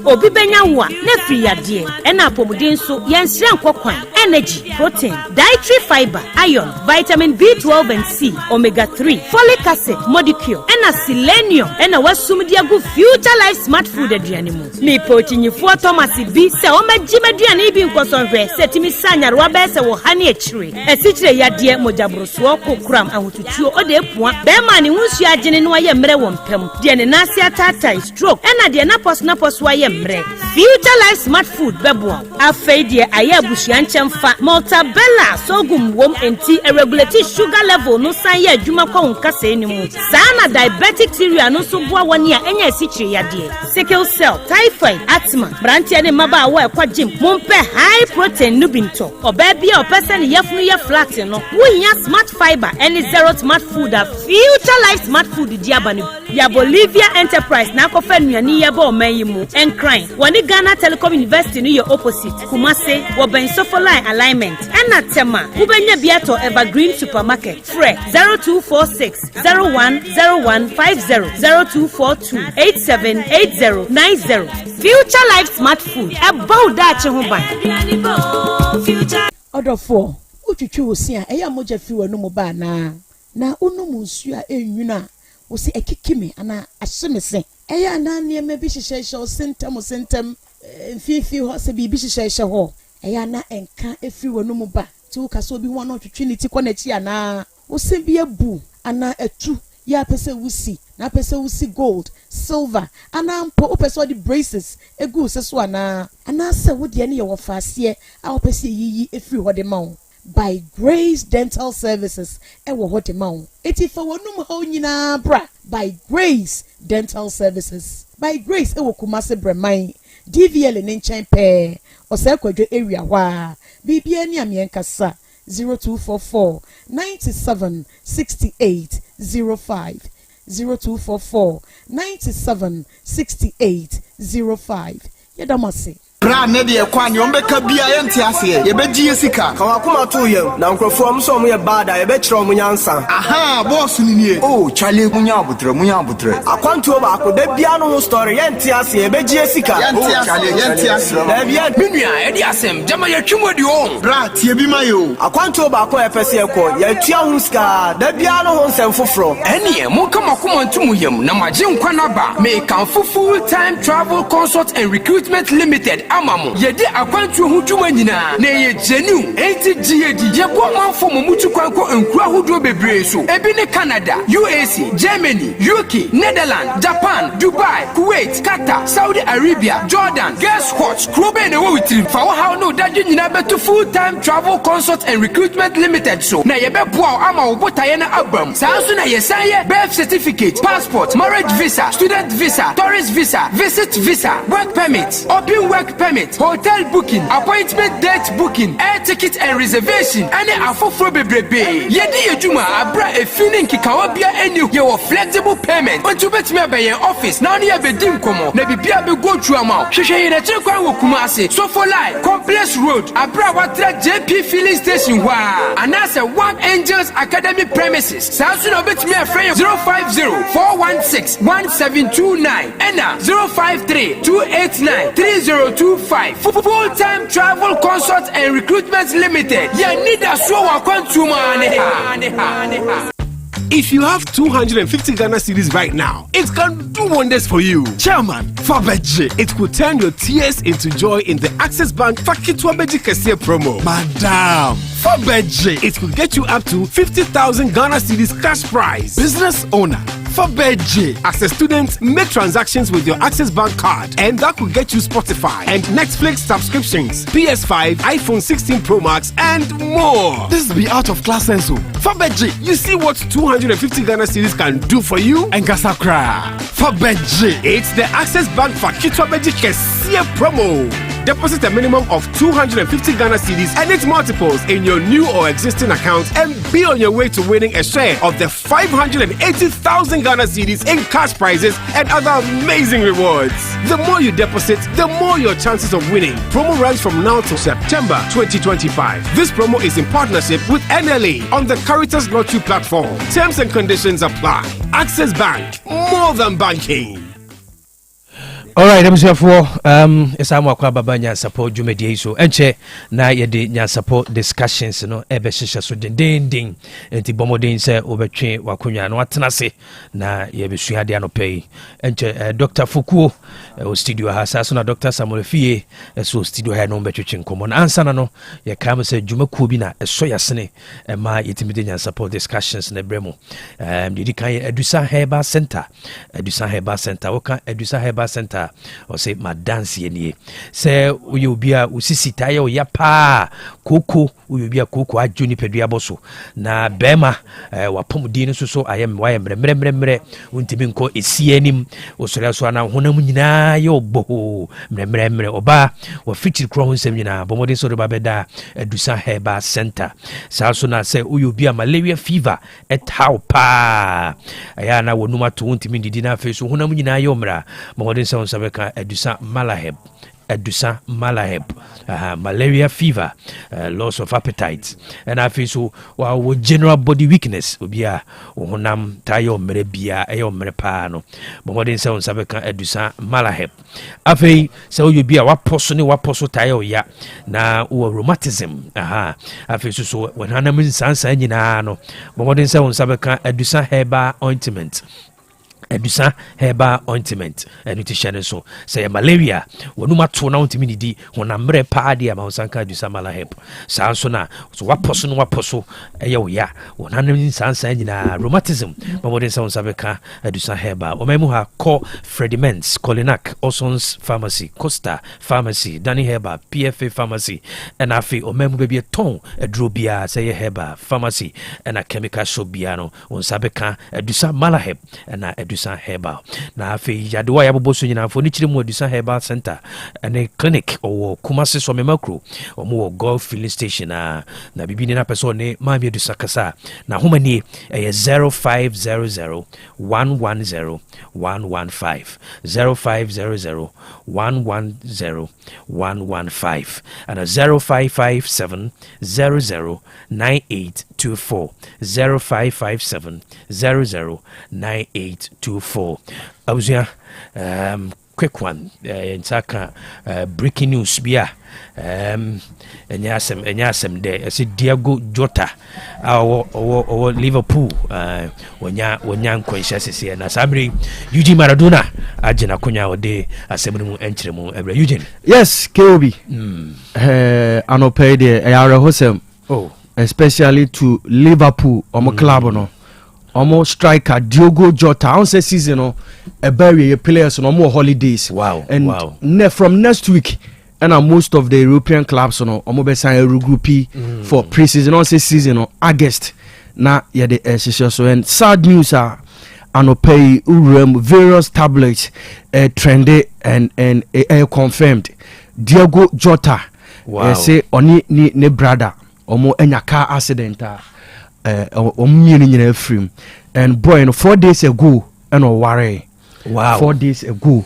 Obi benya wa na free yade e na apomuden so yenhire nkokwan energy protein dietary fiber iron vitamin B12 and C omega 3 folic acid molecule e na selenium e na wasumdi agu future life smart food aduane mu me pochinyifo Thomas bi se o magime aduane bi nkoso hwe setimi sanyare wa be se wo hane akire esichire yade mojabroso kokram ahotutuo o de epua be ma ne hunsu agene no aye mre wo mpam de ne nase atata stroke e na de na pos wa Future Life Smart Food bebo afei de aye abusuan chemfa Maltabella sogum wom enti a regulate sugar level no san ye adwuma kwa nkasa enimu saa na diabetic area no so boa woni a enya esichire yade sickle cell typhoid asthma brantia ne maba wa ekwa gym mompe high protein nubinto oba bia opese ne yefunu ye flat no wohia smart fiber any zero smart food a Future Life Smart Food diabani ya Bolivia Enterprise na kofa nuani ye ba omayimu crying. Wani Ghana Telecom University ni your opposite. Kumase, waben sofoline alignment. Ena tema, ubenya biato Evergreen Supermarket. Fre 0246 010150 0242 878090. Future Life Smart Food. About that huban. Order 4. Uchuchu usia eya moja fiwa no moba na unu munsua enyuna usi ekikime ana ashimese. Eya na nieme bi hihyehyɛ o sentem mfifi ho se bi hihyehyɛ ho eya na enka efiri wonu mu ba ti wo kaso bi ho na twetwe ni ti kɔ na chi ana wo se bi abu ana etu ya pese wusi na pese wusi gold silver ana mpo o pese the braces egu se so ana se wo de ne ye wo faase a wo pese yiyi efiri ho de ma wo by Grace Dental Services ewo ho de ma wo eti fa wonum ho nyina bra by Grace Dental Services by Grace ewo Kumase Breman DVL ne nchen pe ose kwadwo area wa bibia ni amienkasa 0244 97 68 05 0244 97 68 05 yedamase Bra ne de kwanye ombeka bia ye nte ase ye beji yesika ka wakoma to ye na nkrofo am so mo ye bada ye be kire mo nyansa aha boss ni nie oh chale munya abutre akwanto ba akoda bia no story ye nte ase ye beji yesika oh chale ye nte ase na bia menua e de asem jama ye twimodi o bra tie bi mayo akwanto ba ko efese ye ko ye tua hu ska da bia no ho nsem foforo ene mo kama koma ntumu yam na maje nkwa na ba me kan full time travel consult and recruitment limited amamu yedi akwantu ho dwuma nyina na ye genu 80GAD ye bo manfo mutu kwanko enkura hodo bebre so ebi ne Canada UAC Germany UK Netherlands Japan Dubai Kuwait Qatar Saudi Arabia Jordan guess what Krobea ne wo witrim fa wo ha no dadwe nyina beto full time travel consult and recruitment limited so na ye beboa ama wo botaye na abam sanso na ye sanye birth certificate passport marriage visa student visa tourist visa visit visa work permit open work permit, hotel booking, appointment date booking, air ticket and reservation, and a fofro bebrebe. Yedi yejuma abra a feeling kikawabia enu your flexible payment. When you bet me by your office, now near bedim komo, nebi bia be go to amount. Sheshe in a chekwa wokumase, so for life, Complex Road, abra watra JP filling station wa. And that's a One Angels Academy premises. Samsung bet me a friend 050-416-1729 and 053-289-3025. Full-time travel consult and recruitment limited. Ya need a so If you have 250 Ghana cedis right now, it can do wonders for you. Chairman, Fabeji, it could turn your tears into joy in the Access Bank Fakitwa Beji Kesia promo. Madam, Fabeji, it could get you up to 50,000 Ghana cedis cash prize. Business owner, Fabeji. As a student, make transactions with your Access Bank card, and that could get you Spotify and Netflix subscriptions, PS5, iPhone 16 Pro Max, and more. This be out of class senso. Fabeji, you see what 250 Ghana cedis can do for you? And Gasakra. Fabeji, it's the Access Bank Fakitwa Beji Kesia promo. Deposit a minimum of 250 Ghana cedis and its multiples in your new or existing account and be on your way to winning a share of the 580,000 Ghana cedis in cash prizes and other amazing rewards. The more you deposit, the more your chances of winning. Promo runs from now to September 2025. This promo is in partnership with NLA on the Caritas Lottery platform. Terms and conditions apply. Access Bank, more than banking. Alright, Esamu akwa baba nya support dwumadie so enche na yede nya support discussions no ebe shisha so dending enti bomodin se obetwe wakonwa no atena se na yebesua de anopei enche Dr. Fukuo o studio ha sa so na Dr. Samuel Fie so studio ha no betwetwe nkomo na ansa na no ye kam se dwumakuo bi na eso yasene ma yetimide nya support discussions na bremo didi kan Adusa Herbal Center woka Adusa Herbal Center or say my dance ye say you be a usisi tayo ya pa koko you be a koko ajuni pedua boso na bema wapomudi so ayem mre untimi nko esi anim osore so na honam nyina yo bo mre oba wa fitiri kro ho nsem nyina bomodin so ba beda Adusa Herbal Center sa so na say you be a malaria fever et how pa aya na wonuma to untimi didi na fe so honam nyina yo mra bomodin so sabeka Adusa Malaheb, malaria fever, loss of appetite, and I feel so with general body weakness. Ubia, Honam, Tayo, Merebia, Ayo Merepano, Modern Sound Sabeka, Adusa Malaheb. Afe, so you be a waposo tayo ya, na rheumatism. I feel so when Hanamin Sansa Ninano, Modern Sound Sabeka, Adusa Herbal Ointment. Adusa Herbal Ointment and nutrition so say malaria wonuma to na untimi didi honamre paade ama Sanka Adusa Malaheb sanso na so waposo eyo ya wonanem sansa nyina rheumatism mamodin sa unsabeka Adusa Herbal omemu ha call Frediments Colinac Osons Pharmacy Costa Pharmacy Danny Herbal PFA Pharmacy and afi omemu be ton adrobia say Herbal Pharmacy and a chemical shop biano unsabeka Adusa Malaheb and Adusa Herbal na afi yadewa yaboboso nyina fo ni chiremu Adusa Herbal Center and a clinic or Kumasi so memakro or mo golf filling station na bibini na person ne mami Adusa kasa na homa ni 0500 110 115 0500 110 115 and a 0557 00 9824 0557 00 9824. Abuzia quick one ntaka breaking news bia enyasem de ese Diego Jota our Liverpool wonya nkwanhya sese na sabri Eugene Maradona agena konya ode asemnu enkyeremu ebra Eugene. Yes, KOB anopay de ayare hosem especially to Liverpool omo club no omo striker Diogo Jota on say season no e bury players no more holidays. From next week and most of the European clubs no omo be sign regroup for pre-season on say season no August na ye the so and sad news are anopay various tablets trended and confirmed Diogo Jota say oni ne brother omo enya car accident nyina frame and boy no 4 days ago and worry 4 days ago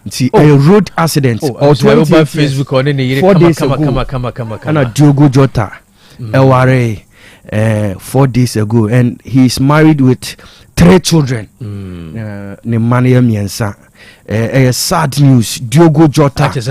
see a road accident or 20 Facebook on any 4 days ago come and Diogo Jota worry 4 days ago, and he's married with 3 children. Ne mane miensa. Sad news. Diogo Jota. 4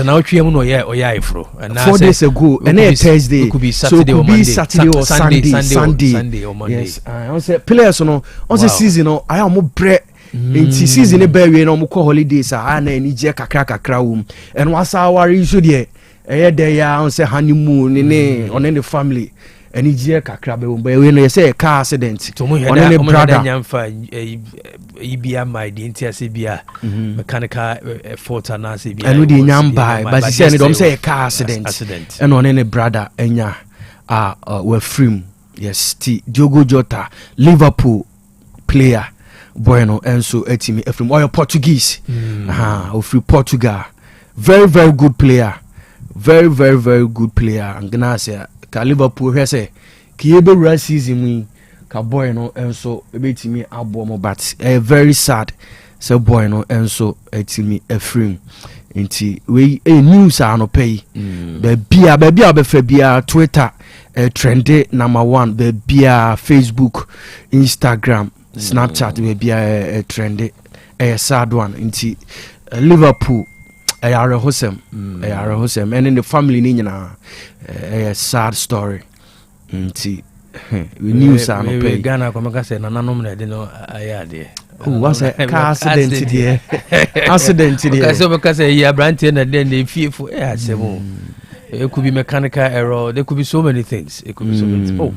days ago, and Thursday. It could be Saturday, or Monday. Saturday or Sunday or Monday. Yes, I say players on the season. I am more bread. In season, a baby no more holidays. I na ni je kakra and what's our issue there? They are say honeymoon on any family. And it's a crab, but when they say a car accident, on any brother, my Intia mechanical fault and Nasi, and we didn't buy, but she said, don't say a car accident, and on any brother, and were free. Yes, Diogo Jota, Liverpool player, Bueno, and so Etimi from oil Portuguese, of Portugal, very, very good player, very, very, very good player, and Gnasia. Ka Liverpool hwese ki ebe ra season wi ka boy no enso ebetimi abo mo but very sad so boy no enso etimi afrim nti we news ano pay be bia be fa bia Twitter trendy number 1 be bia Facebook Instagram Snapchat be bia trendy sad one nti Liverpool ayare hosem and in the family ni nyina a sad story nti we news are no pay Ghana ko maka say nananom na de no ayade was a car accident there accident there because ya brand na de fearful asemo it could be mechanical error, there could be so many things, it could be so many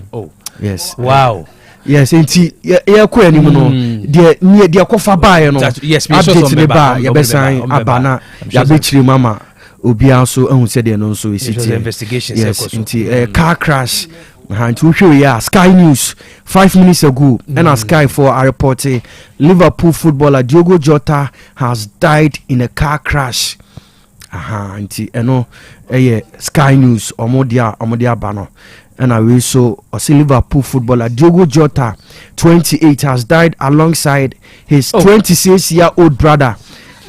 yes, wow. Yes, enti ya ko anim no de kofa bae no yes, update ne ba ya besan abana ya be mama obi also ehun se de no so investigation yes enti car crash to show ya Sky News 5 minutes ago and a Sky for a report Liverpool footballer Diogo Jota has died in a car crash enti eno Sky News omodia bano. And I so Liverpool footballer Diogo Jota 28 has died alongside his 26-year-old brother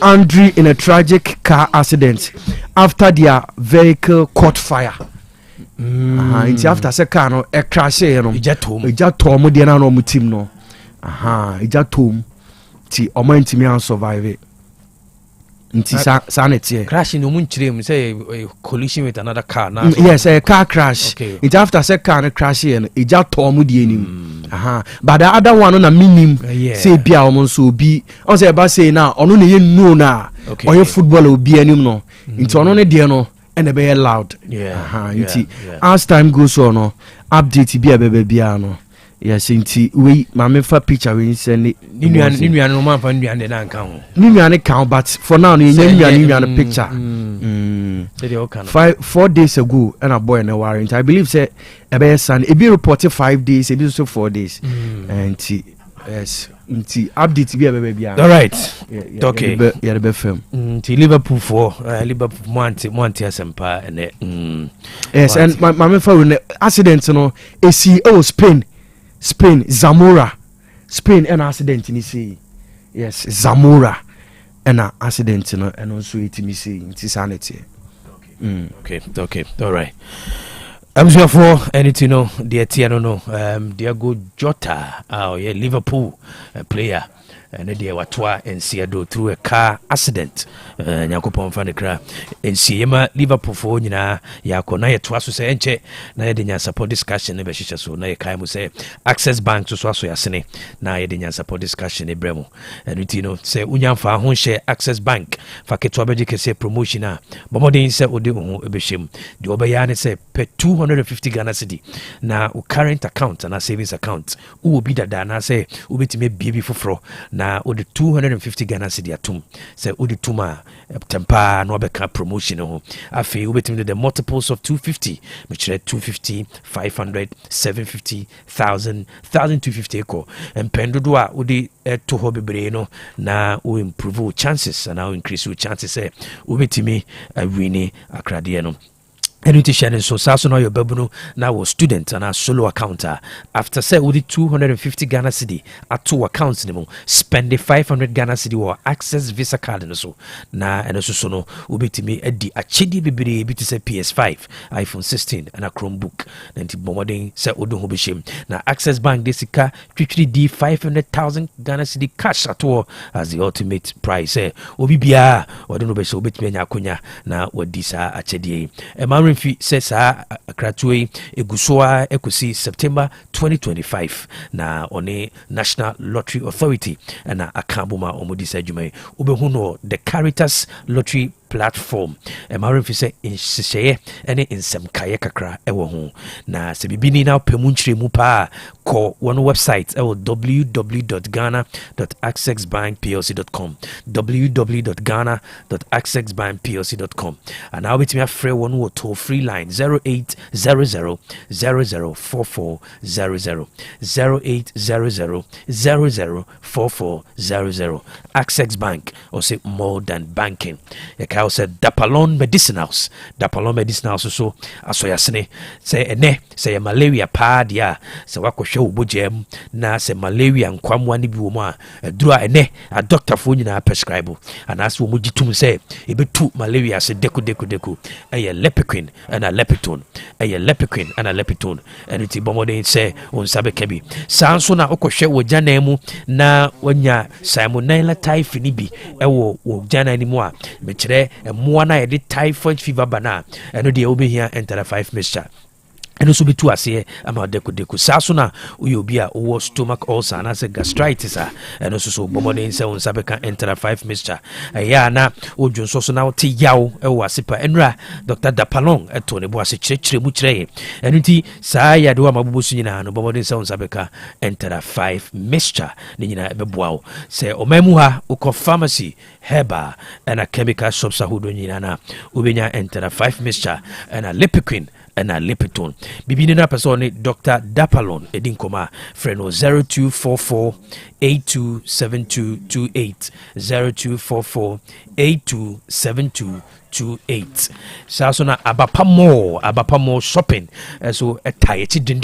Andre in a tragic car accident after their vehicle caught fire. It's after se car no e crash tom de na no mutim no tom ti omantimi an survive nti sanity crash no mun chire say collision with another car now. Yes, a car crash. It after se car no crash here e ja tom de anim but the other one on a minim say bia omon so bi on say ba say na ono ne ye no na oye football obi anim no nti ono ne de no and be loud as time goes on update bia bia no yes nti we mama fa picture we send ni nuan no man fa nuan de na kan ho ni nuan kan but for now ni nuan picture 4 days ago and a boy na warrant I believe say ebe san e be reported 5 days e be so 4 days and yes nti update bia all right okay yeah be film nti Liverpool for Liverpool Monte Asempa and yes and mama fa we accident no Spain Zamora Spain an accident ni say yes Zamora an accident no and also it me say it sanity okay all right I'm sure for anything no dear Tiano no Diogo Jota Liverpool player and the watwa and Seado through a car accident nyakopon fa ne kra ensiema Liverpool for nyina yakọ na yetwa so se enche na yede nya support discussion ne be hyehyɛ so na yekai mu se Access Bank so aso yasene na yede nya support discussion e bremo and you know se unyamfa ho hye Access Bank fa ketwa be dikese promotion a bomodin se ode ho ebehym de obeya ne se per 250 Ghana cedi na current account na savings account wo bi dada na se obetime bie foforo na ode 250 Ghana cedi atum se ode tuma tempa no beka promotion ho afi obetim the multiples of 250 which 250 500 750 1000 1250 ko empendodo a ode to ho bebre no na o improve chances and now increase your chances say obetimi wini akrade no And it is sharing so Sasso your babuno now a student and a solo accounter. After say with the 250 Ghana cedi at 2 accounts anymore, spend the 500 Ghana cedi or access Visa card and so na and also sono ubi to me at the achidi bibiri to say PS5, iPhone 16 and a Chromebook. Then to bombarding say Odo Hobishim. Now Access Bank Desica 3D 500,000 Ghana cedi cash at all as the ultimate price. Obi bia or don't know be so bit me nyakunya na what this achedi. Fi says akratue egusoa ekusi September 2025 na one National Lottery Authority na akamboma omodisa adwuma obehuno the Caritas Lottery platform fi say inshyeye ene nsem kaye kakra ewo ho na se bibini na pemunchire mu pa ko one website www.ghana.accessbankplc.com www.ghana.accessbankplc.com and now with me a free one wo toll free line 0800 004400 0800 004400 Access Bank or say more than banking. I said Dapalon Medicinals. Dapalon Medicinals so asoyasene say ene say malaria pa dia say wako show bojem na say malaria nkwamwa ni bi wo ma dura ene a doctor fo nyina prescribe and as wo mugitum say e betu malaria say deku eye lepiquin and a lepitone and it bomode say on sabe kebi sanso na okwohwe wo jana mu na wanya salmonella typhi ni bi ewo wo jana ni mu a me kire moana e de typhoid fever bana eno de obehia enter 5 mixture and also be to us here about deku sasuna uyobia or stomach ulcer and as a gastritis and also so bomode say on sabeka enter 5 mixture ya na ojo so na ti yaw e wasipa enra Dr. Dapalon eto ne bo ase chire mu chire enunti saa ya de wa mabubusu nyina no bomode say on sabeka enter 5 mixture ni nyina ebeboa say omamu ha uko pharmacy herba and a chemical shops ahudo nyina na ubenya enter 5 mixture and a lipiquin and a lipitone. Bibini na person Dr. Dapalon edinkoma freno 0244 827228 0244 827228 Sasona abapamo shopping so etayechi din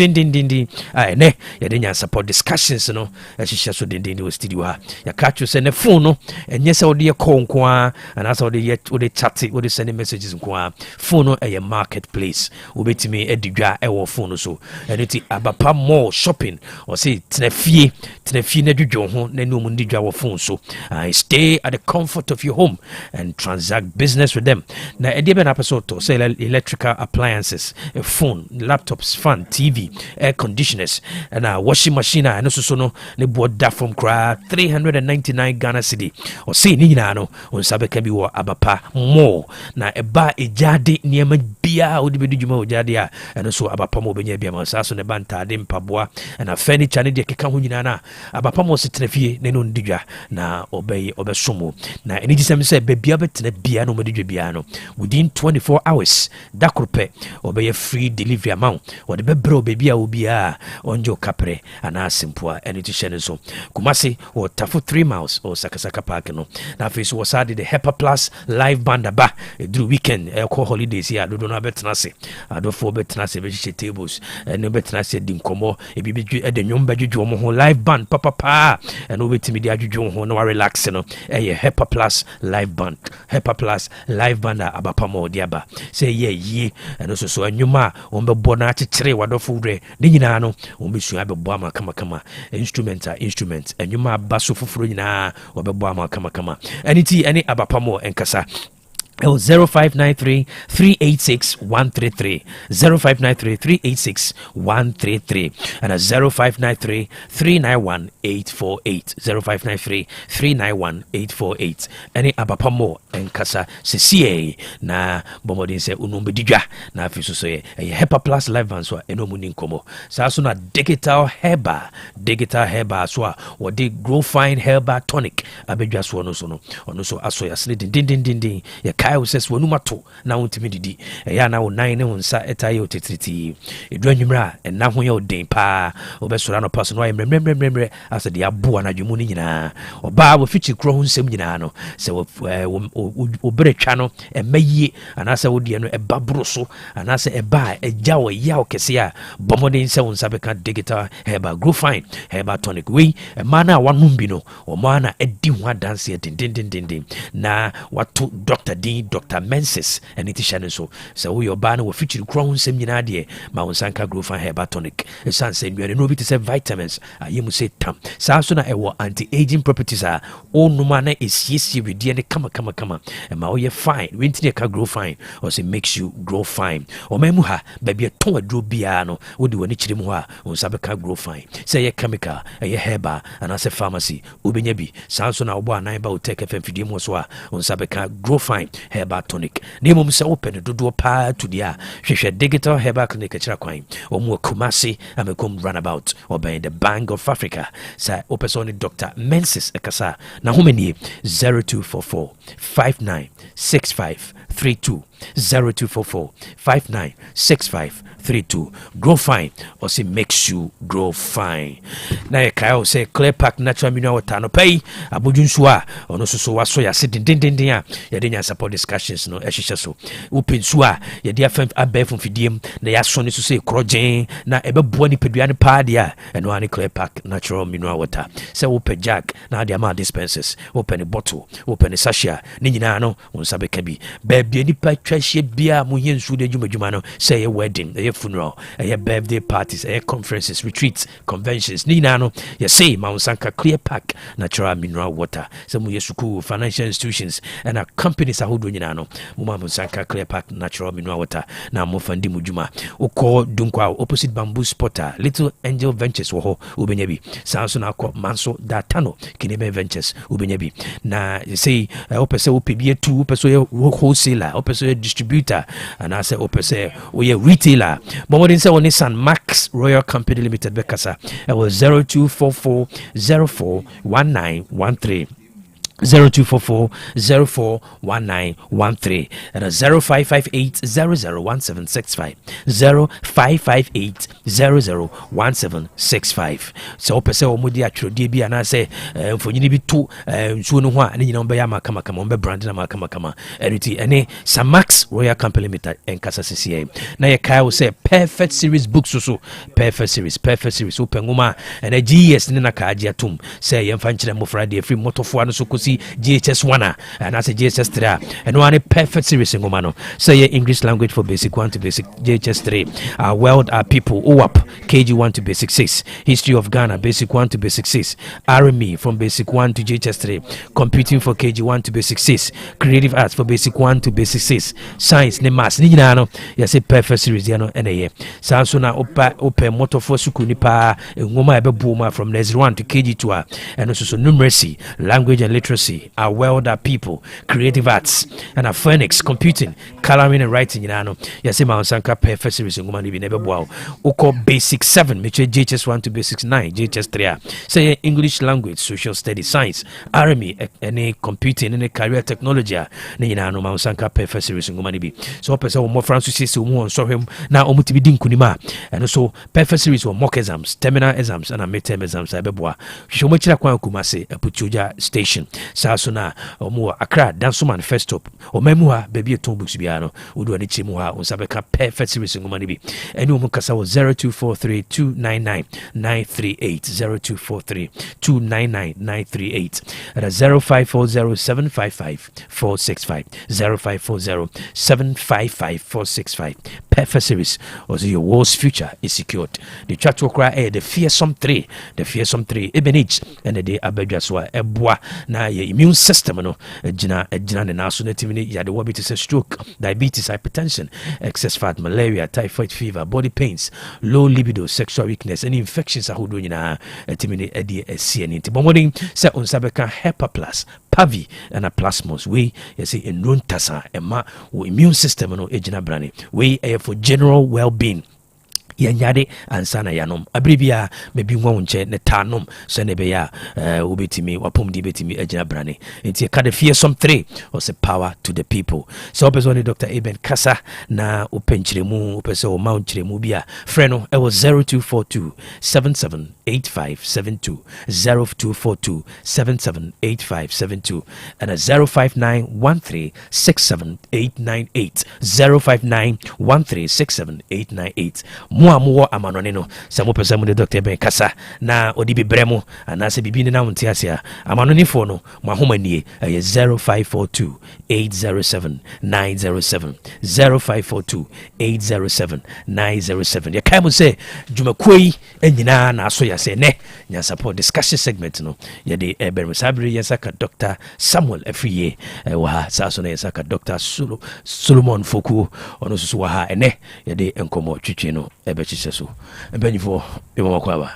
ne yadenya support discussions no ehihye so din we studio ha ya catch you send a phone no enye se ode ye call nko a and as ode chat ode send messages nko a phone no e marketplace obetimi edidwa e wo phone so eniti abapamo shopping or say tenafie na dwodwo ho na no mu ndidwa wo phone so stay at the comfort of your home and transact business with them. Na edibe na pesoto say electrical appliances, a phone, laptops, fan, TV, air conditioners, and a washing machine and also sono ne board that from cra 399 Ghana cedi or say ni na no on sabe can be wa abapa more na eba ejade niema bia odi bedu juma ojade a and also abapa mo benya bia ma so ne banta de mpaboa and a furniture ne de keka ho nyina na abapa mo setrefie ne no ndidwa na obesomo na eni gisem say bebia betena bia no modidwa bia no within 24 hours dakrope obey free delivery amount or the bebro baby obia onjo kapre ana simpoa and it shene so kumasi or tafu 3 miles or sakasaka park no na face was added the Hepa Plus live band aba through weekend call holidays here do no betena se ado for betena se be tables and no betena se dinkomo e bibi de nyomba dwodwo mo ho live band papa and obetimi de adwodwo ho no relax no Hepa Plus live band Hepa Plus live band abapamo diaba say ye and also so anyuma ombebo na akekere wadofo wure de nyina no ombesu abebo ama kama instrument anyuma baso fufuro nyina obebo ama kama anything any abapamo enkasa 0593 386 133 0593 386 133 and 0593 391 848 0593 391 848 any abapamo enkasa CCA na bomodin se unumbe didwa na afiso so ye Hepa Plus live band so enomu ninkomo sa so na digital herba so what they grow fine herba tonic abedwa so no ono so aso yasne din ya kae wo sɛ wanum ato na wontumi didi ɛyɛ na wo nan ne wo nsa ɛta yɛ otetiriti ɛduru anwummerɛ a ɛna ho yɛ ɔden paa wobɛsɔre anɔpa so no wayɛ mmerɛmmerɛmmerɛ asɛ de aboa no adwemu no nyinaa ɔbaa wɔfikyi korɔ ho nsɛm nyinaa no sɛ woberɛ twa no ɛma yie anaasɛ wodeɛ no ɛba boro so anaasɛ ɛba a ɛgya wɔ yaw kɛse a bɔmmɔden sɛ wo nsa bɛka digital herbal grow fine herbal tonic wei ɛma no a wanom bi no ɔma na ɛdi ho adanseɛ dendendenden na wato dr din dr mensis ɛne ti hyɛ no so sɛ woyɛ ɔbaa no wɔfikyiri korɔ ho nsɛm nyinaa deɛ ma wo nsa nka grow fine herbal tonic ɛsiane sɛ nnuane no obi te sɛ vitamins ayɛ mu sɛ tam saa so na ɛwɔ anti-aging properties a ɔnom a na ɛsiesie wedeɛ ne kama ɛma woyɛ fine wentini ɛka grow fine ɔsɛ makes you grow fine ɔma mu ha baabi ɛtɔn aduro biara no wode w'ani kyerɛ mu hɔ a wo nsa bɛka grow fine sɛ ɛyɛ chemical ɛyɛ herbal anaasɛ pharmacy wobɛnya bi saa so na wobɔ anan ba wo tech fm fidie mu so a wo nsa bɛka grow fine herbal tonic na mmom sɛ wopɛ no dodoɔ paa to deɛ a hwehwɛ digital herbal clinic akyerɛ kwan ɔmu akumase amekom runabout ɔbɛn the bank of africa sɛ wopɛ sɛ ɔne dr mensis ɛkasa na homanie 0244 596532 0244 596532 grow fine or say makes you grow fine na ye kae say clear pack natural mineral water no pay abodun so a ono so waso ya se dindindin a ye de nya support discussions no ehihye so open so a ye de afam abefo fidiem na ya so ne so say krogen na ebeboa ni pedua ne pa de a eno ani clear pack natural mineral water say open jug na de ama dispensers open bottle open sachet ni nyina no won sabe ka bi ba bia ni pa twahye bia mo hie nsu de dwumadwuma no say wedding funeral birthday parties conferences retreats conventions ni nyina no ye say ma unsanka clear pack natural mineral water some ye school financial institutions and our companies ahodo nyina no mo ma unsanka clear pack natural mineral water na mo fandi mudwuma ukọ dunkwa opposite bamboo spotter little angel ventures wo ho obenya bi sanso na akọ manso datano kineme ventures obenya bi na ye say opese opebie tu opese wholesaler opese distributor and I say opese we retailer but what in say on San Max Royal Company Limited bekasa it was 0244 041913 0244-041913 and 0558-001765 0558-001765 so opese omudi atwodie bi ana se mfonyini bi to nsuo no ho a ne nyina ombe ya makama kama ombe brand na makama eriti ene Samax Royal Company Limited enkasa sisi na ye kai wo say perfect series books so perfect series open ngoma and GS ne na ka agia tum say yemfa nkyere mofra de free motofo ano so kosi GHS 1 and as a GHS 3 and one perfect series in Gomano. So yeah, English language for basic 1 to basic GHS 3. World are people OAP KG 1 to basic 6. History of Ghana basic 1 to basic 6. RME from basic 1 to GHS 3. Computing for KG 1 to basic 6. Creative arts for basic 1 to basic 6. Science ne maths ni nyina yes a perfect series ya no ene ye. Sanso na open motor for suku nipa ngoma ebebuma from nursery 1 to KG 2 and also numeracy, language and literacy. Our world are people, creative arts, and our phonics, computing, coloring and writing. Yes, ma sanka perfect series in Gomani never wow. Oko basic 7, which JHS 1 to basic 9, JHS 3. Say English language, social studies, science, army, any computing, any career technology. Nina no ma sanka perfect series in Gomani. So person more Francis says so him now omutibidin kunima. And also perfect series or mock exams, terminal exams, and a midterm exams. I beboa. Shomochira kwa kumase a Puchuja station. Sasuna omo Accra dance manifesto o memua baby ton books biano udu ani chimuha on sabeka perfect series ngomani bi eni omo kasa wo 0243299938 0243299938 at 0540755465 0540755465 perfect series was your world's future is secured the chat okra the fearsome 3 ebenage and the abedwaswa eboa na immune system no gina ne naso na timini ya de wobi to say stroke, diabetes, hypertension, excess fat, malaria, typhoid fever, body pains, low libido, sexual weakness, and infections ahodo nyina timini edi esiani nti bomodin se onsabeka Hepa Plus Pavi and a plasmos we say in runtasa ema wo immune system no gina brane we for general well-being. yɛnyade ansa na yɛanom abere bia mabi nwa wo nkyɛ ne tanom sɛ ne bɛyɛ a wobɛtumi wapɔmde bɛtumi agyina brane nti ɛka de fearsome 3 ɔsɛ power to the people sɛ wopɛ sɛ ɔne Dr. Eben kasa na wopɛ nkyerɛmu wopɛ sɛ ɔma wo nkyerɛmu bi a frɛ no ɛwɔ 0242 778572 0242 778572 ɛna 0591367898 0591367898 mo a mowɔ amanɔne no sɛ mopɛ sɛ mode Dr. Eben kasa na ɔde bibrɛ mo anaasɛ bibi ne na wo nte ase a amanɔnefoɔ no mo ahoma nie ɛyɛ 0542 807 907 0542 807 907 yɛkae mu sɛ dwumakuo yi nyinaa na aso yɛ sɛ nɛ nyansapɔ discussion segment no yɛde ɛbɛrɛ saa bere yɛnsa ka Dr. Samuel Afriye wɔ ha saa so na yɛnsa ka Dr. Solomon Foku ɔno nso so wɔ ha ɛnɛ yɛde nkɔmmɔ twitwi no ɛbɛkyekyɛ so mpanyinfoɔ ɛmɔ makɔ aba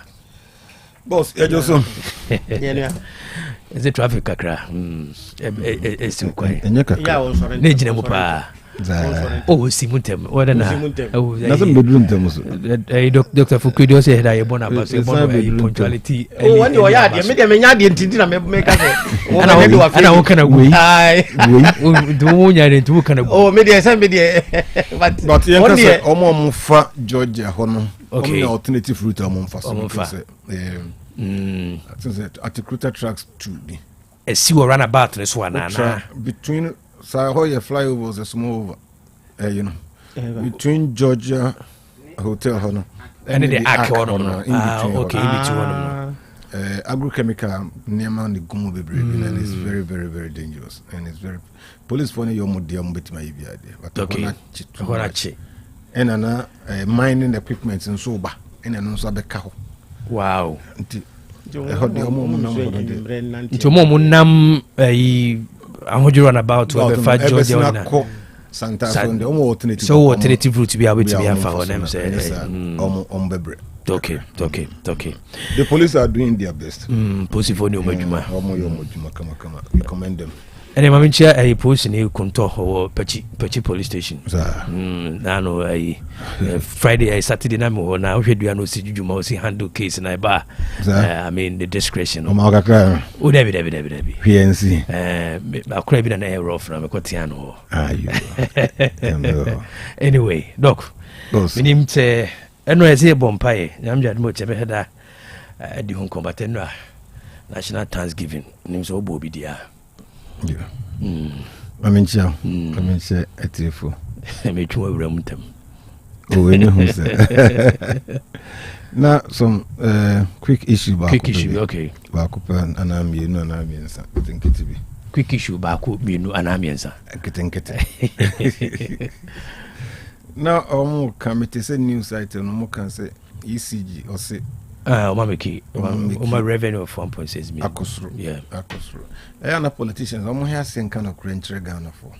boss ɛjɔ so ɛsɛ traffic kakra ɛsi kwan ne gyina mu paa si mu ntɛm wɔde na sɛ mbɛduru ntɛm so Dr. Foku de ɔsɛ ɛda yɛbɔ no aba so yɛbɔ no punctuality wɔne ɔyɛ adeɛ medeɛ menya adeɛ ntinti na meka sɛ ana woka na wei nti wonya de nti woka na medeɛ sɛ medeɛ but yɛnka sɛ ɔmo fa Georgia hɔ no ɔmo alternative route a ɔmo mfa so Articulata tracks 2 bi ɛsi wɔ runabout ne so anana between Sahoya flyovers a small over, between Georgia Hotel Hono and the Arc Hono. Okay, in between agrochemical near the Gumu Bebre, and it's very, very, very dangerous. And it's very police for your modium bit my idea. But okay, and an mining equipment and sober, and an unsabe cow. Wow. It's a moment ahojú run about to be fat Georgia na Santa Sunday alternative so alternative route be able to be afa for them say on bebre okay the police are doing their best police for no madwuma kama we commend them and my chair a police in Kunto or Pechi police station na no Friday Saturday na mo na hwe dua no si dwuma o si handle case na ba I mean the discretion o ma kakra o David PNC akora bi na rough na me kotia no ayo anyway doc minim te eno ese bompae nyamja mo chebe heda di hon combat no national thanksgiving nim so obo bi dia I mean, say a tearful. I made you a remuntem. Oh, now some quick issue. Okay. Bakupa and I'm you know, and I think it to be quick issue. Baku, you know, and I'm answer. I think it. Now, more committee say news item, no more can say ECG or say. Omameki, my revenue of 1.6 million. Akosro. Yeah. Akosro. And politicians, I'm here saying kind of rent Ghana for.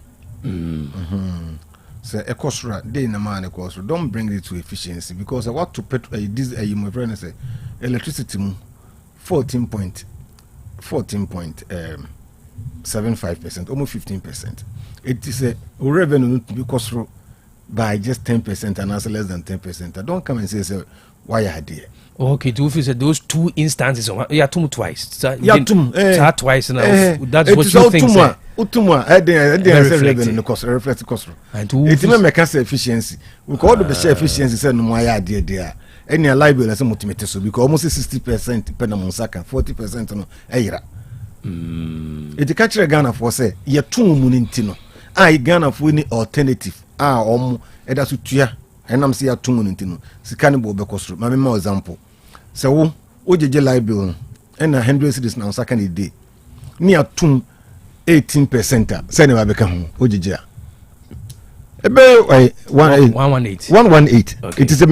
So Ekosra, they na man Ekosra. Don't bring it to efficiency because I want to put this my friend say electricity 14.75%, almost 15%. It is a revenue to be Ekosra by just 10% and also less than 10%. I don't come and say why are they? Okay, do you say those two instances? Yeah, twice. Twice now. That's what you think. Utuma, I didn't reflect cost. It's not make us efficiency. We call the share efficiency. Said no, my idea there. Any library as a motivator, so because almost 60% depend on Saka, 40% on Aira. It's a catcher Ghana for say, you're too munintino. I Ghana for any alternative. That's what you are. And I'm saying 2 munintino. Sikanibo Becostro. My more example. So, OJJ library and 100 cities now, second day. Near 18%. Send him become OJJ. 118. Okay. It is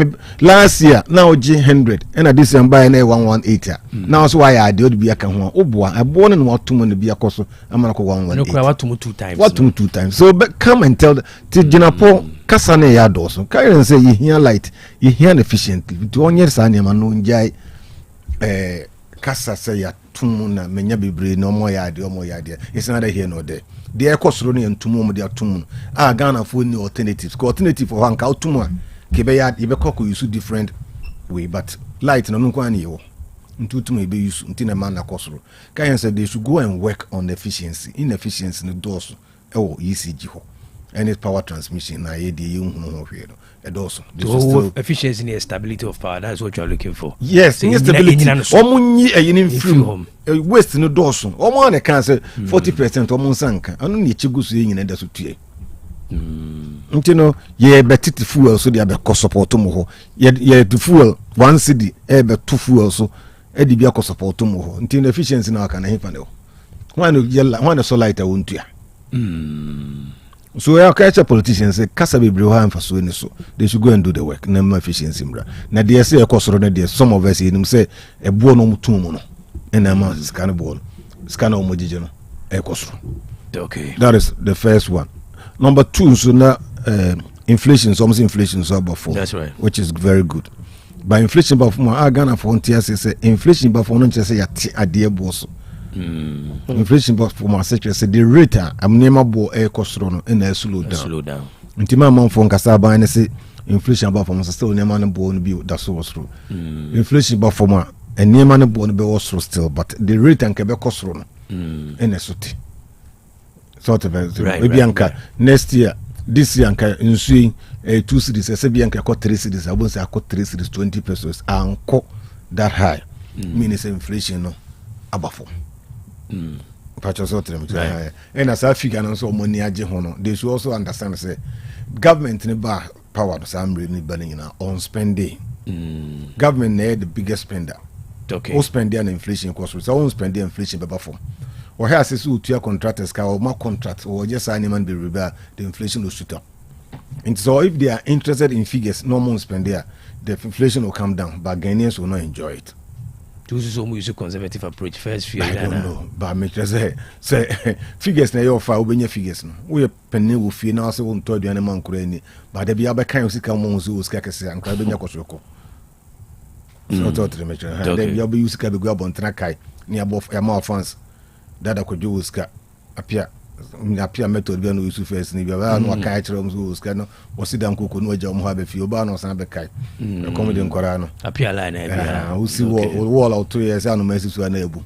last year now G100 and this year buy 118. Now so why I did be a can I born and what 2 months be a cost. I'm not 118. 2 times. What 2 times? So come and tell the Jinapo Kasane Yados. Can you say you hear light, you hear efficiently. To 1 year Sanya Manu Jai Kasa say ya tumuna menya bebre no more yard or more yard. It's neither here nor there. The cost running and tomorrow they are tumun. Ghana for new alternatives. Alternative for one cow tomorrow. Krobea you be koko use different way but light no nko an ye ntutum e be use ntina man na kosoro kan say they should go and work on the efficiency inefficiency no doso ECG ho and its power transmission na ye de ye hunu hwe no also efficiency and stability of power, that's what you're looking for. Yes, stability omunyi eyini film waste no doso omo na kan say 40% omo sanka anu ne chigusu ye nyina da so tue ntino ye betiti fuel so dia be ko support mo ho ye the fuel 1 cedi e be 2 fuel so e di bia ko support mo ho ntino efficiency na aka na hefa ne ho wan so light wontua so I catch a politician say kasa bebre ho amfa so ni so they should go and do the work na ma efficiency mra na dey say e kosoro na dey some of us him say e buo no mutum no na ma scan buo scan o mojije no e kosoro. Okay, that is the first one. Number 2 so na inflation, so inflation so about 4. That's right, which is very good. By inflation about 4 Ghana for say inflation about 4 no say ya ade boss. Inflation but for my sector say the rate am nema bo e kosoro no na slow down. Ntima man for nkasa ban ne say inflation about for still nema no bo no bi that so was through. Inflation but for ma nema no bo no be was still but the rate and kebe kosoro no na sote. Sort of right. Next year this year anka nsu 2 cedis say bianka ko 3 cedis abon say ko 3 cedis 20 pesos anko that high means inflation no abafo. Right. And as I figure and so money aje hono they should also understand say government ne ba power no some really burning on spending. Government ne the biggest spender. Okay, all spending and inflation cost so on spending inflation baba for or here says to contractors or more contracts or just animal be rebel the inflation will shoot up. And so if they are interested in figures no more spend there the inflation will come down but Ghanaians will not enjoy it. This is almost a conservative approach. First few I don't know, but me just say figures na your fa obenya figures no. We penny wo fie na so won to aduane man kura ni, but there be abekan osika mo nso osika kese ankra benya kosoko. So to tremecha. Then you be usika be go abontena kai ni abof ya ma fans dada kojo osika apia method be no use first ni bia no kai kire mo osika no osida nkoko no agya mo ha be fie oba no san be kai. E come de nkora no. Apia line na bia. Usi wall out 2 years anu mesi su na ebu.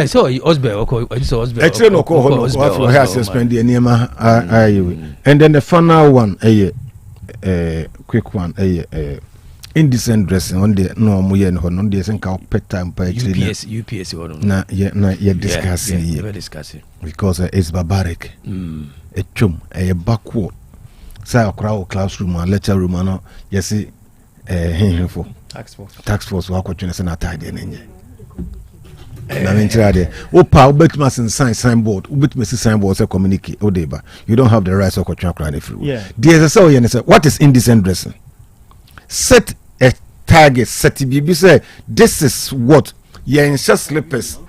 So Osbe Osbe actually no ko hono for here suspend the niema and then the final one quick one indecent dressing on the no mo ye no no dey say ka pet time pa actually UPS na ye discussing here because it's barbaric chum backward say akra classroom and lecture room no you see for tax force wa kwatwene say na tade na nye na mentrade opa obetuma signboard obetuma signboard say communicate odeba you don't have the right to kwatwene akra na free there is say what is indecent dressing. Set a target set bibi say this is what yen slippers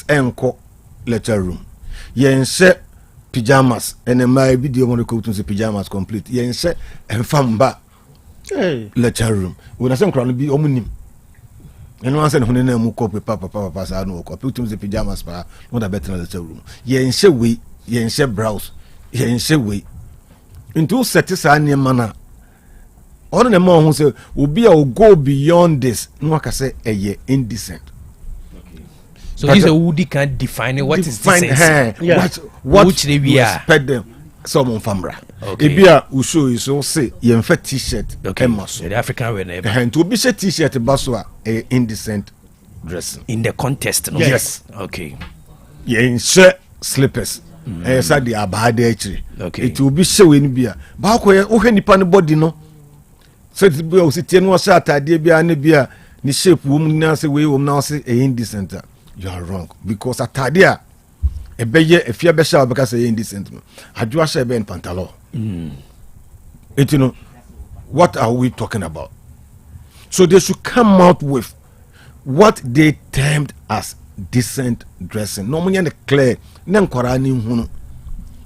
enko lecture room yen pajamas and my video mo ko tun say pajamas complete yen enfamba lecture room we na say nkra no bi omunim eno an say no na mu ko papa sa no ko tun say pajamas pa no da better lecture room yen we yen blouse yen we into set anima na on the man who say obi a go beyond this no aka say indecent. So this Woody can define what is decent. What which they we expect them some famra. Ebia we show you so say ye fit t-shirt the African wear na and to be t-shirt baso a indecent dressing in the contest no? Yes. Okay. Ye slippers. Say the abade actually. Okay. It will be showing bia. Ba ko wo hwe nipa ne body no. So it be o sitie no so atade bia ne bia ni shape wo mu na say we wo na say indecent. You are wrong because atade a ebeye efia be sha because say indecent no. Adwa sha be pantalon. It you know what are we talking about? So they should come out with what they termed as decent dressing. No money clear na nkwara ni hunu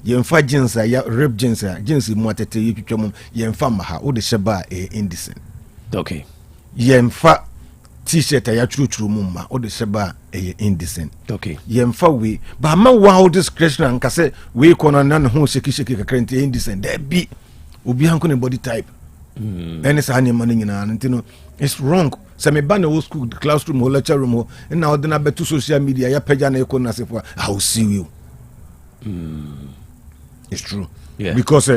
yemfa jeans ya rib jeans mu atete yitwetwa mu yemfa maha wo de sheba indecent. Okay. Yemfa t-shirt a yɛatwerɛtwerɛ mu ma wode hyɛ ba a ɛyɛ indecent. Okay. Yɛmfa wei but ama wow discretion anka sɛ wei kɔ no na ne ho hyɛki kakra nti indecent da bi obi hanko ne body type ɛne saa nneɛma no nyinaa no nti no it's wrong sɛ meba na wɔ school classroom hɔ lecture room hɔ ɛna wode no abɛto social media yɛpagya na ɛkɔ no asefo I will see you. It's true. Yeah. Because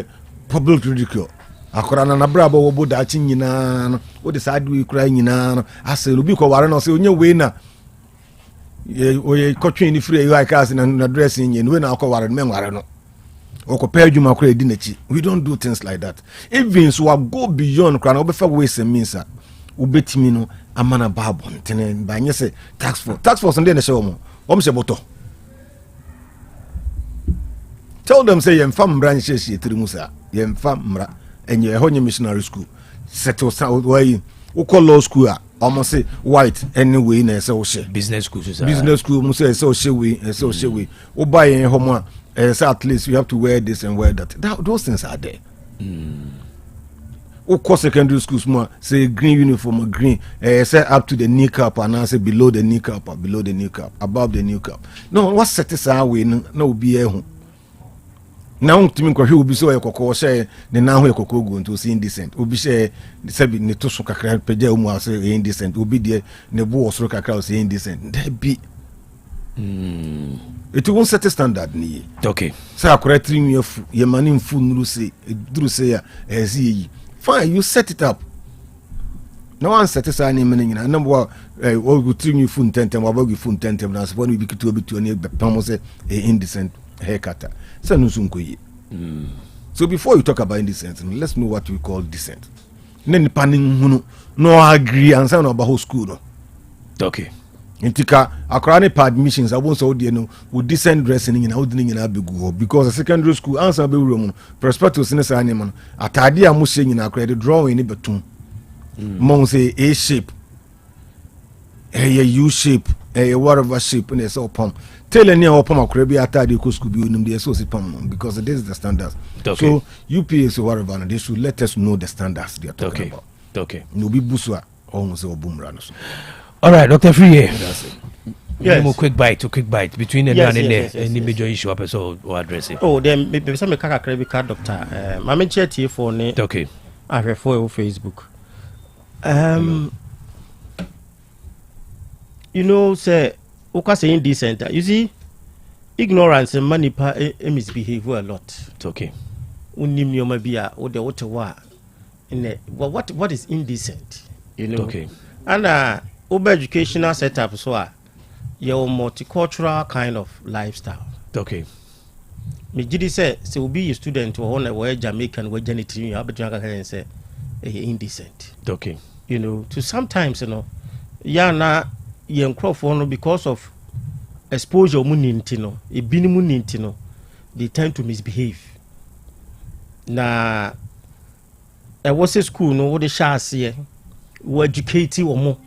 public ridicule akora na nabra ba wo boda chi nyina no wo de sa adu ikura nyina no ase obi ko ware no se onye we na ye oye kotwe ni free you aka ase na dress nyi we na akọ ware no menware no oko pa adwuma akora edi na chi. We don't do things like that. Even so I go beyond kra na obefa ways and means ubetimi no amana babo ntene ba nye se tax force ndé na she wo mo se boto. Tell them say yemfa mbra nche she trimusa yemfa mbra enye ho nye missionary school settle way wo law school a almost say white anyway na say wo she business school mu say wo she we wo buy yen ho mo say at least you have to wear this and wear that those things are there. Wo secondary schools mo say green uniform green say up to the kneecap and say below the kneecap above the kneecap. No what set this away no obi ehun. Now to me will be so a cocoa share the now a cocoa go into see indecent. Will be share the sebi ne to so kakra peja umu say indecent. Will be there ne bo so kakra say indecent. There be. It won't set a standard ni. Okay. Say akora trim ye mani fu nuru say duru say ya ezi. Fine, you set it up. No one set aside any meaning. I know go trim you fu tentem, about you fu tentem. Now suppose we be to be to any say indecent haircut. So before you talk about indecent, let's know what we call decent. Then panning no agree and sound about whole school. No. Okay. Intika akrane pa admissions I won't so no with decent dressing in holding in abigu because a secondary school answer be room prospectus in a animal atade a mo she nyina credit drawing ni betum. Mon say A shape. A U shape, a whatever shape in a so pump. Tell any of Poma Krobea atade could be in the associate pump because this is the standards. Okay. So UPS or whatever they should let us know the standards they are talking about. Okay. No be buswa almost a boom runners. All right, Dr. Free. Yes. Quick bite between the man and any major issue episode or addressing. Oh, then maybe some credit card doctor. My main chat here for ne. Okay. I have for Facebook. You know, say, okay, say indecent. You see, ignorance and money misbehave a lot. Okay. Unim yo mabia or the water wa. What is indecent? You know. Okay. And over educational setup so your multicultural kind of lifestyle. Okay. Me jidi say will be a student or on a Jamaican where anything you have and say indecent. Okay. You know, to sometimes na young crowd because of exposure munintino, a binimunintino, they tend to misbehave. Na I was a school no what the shas here we educate or more.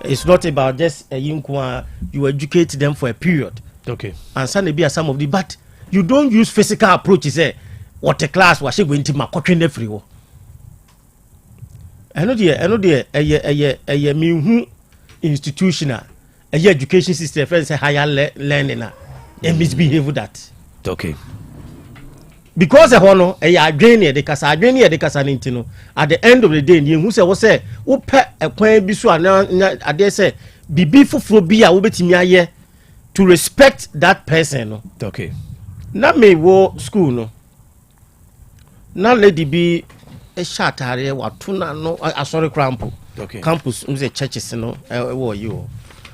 It's not about just a you educate them for a period. Okay. And some be some of the but you don't use physical approaches what a class was she going to my cotton everywhere. I know a me institutional a education system friends higher learning and misbehave that. Okay. Because a honor a drain the casa nintino at the end of the day you who say who pet a point be so I dare say be for be a ubeti to respect that person. Okay. Na me wo school no na lady be a shot area what tuna no sorry crampo. Okay. Campus say churches no you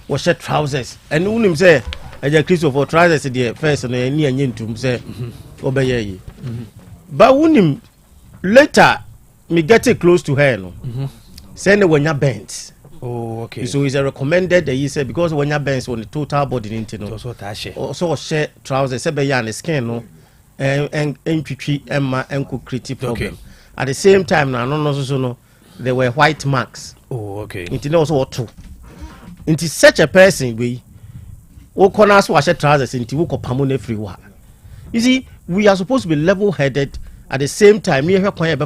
was shirt trousers and unim say a Christopher trousers the first no any nyentum say obey but unim later me get it close to her no send when you bent. Oh, okay. So it's a recommended that you say because when you bends on the total body into no. Also share trousers, say be on the skin no, and Emma and could critique problem. Okay. At the same time, now no, there were white marks. Oh, okay. Into also what two. Into such a person we, all corners wash trousers into walk upon everywhere. You see, we are supposed to be level-headed. At the same time, we have point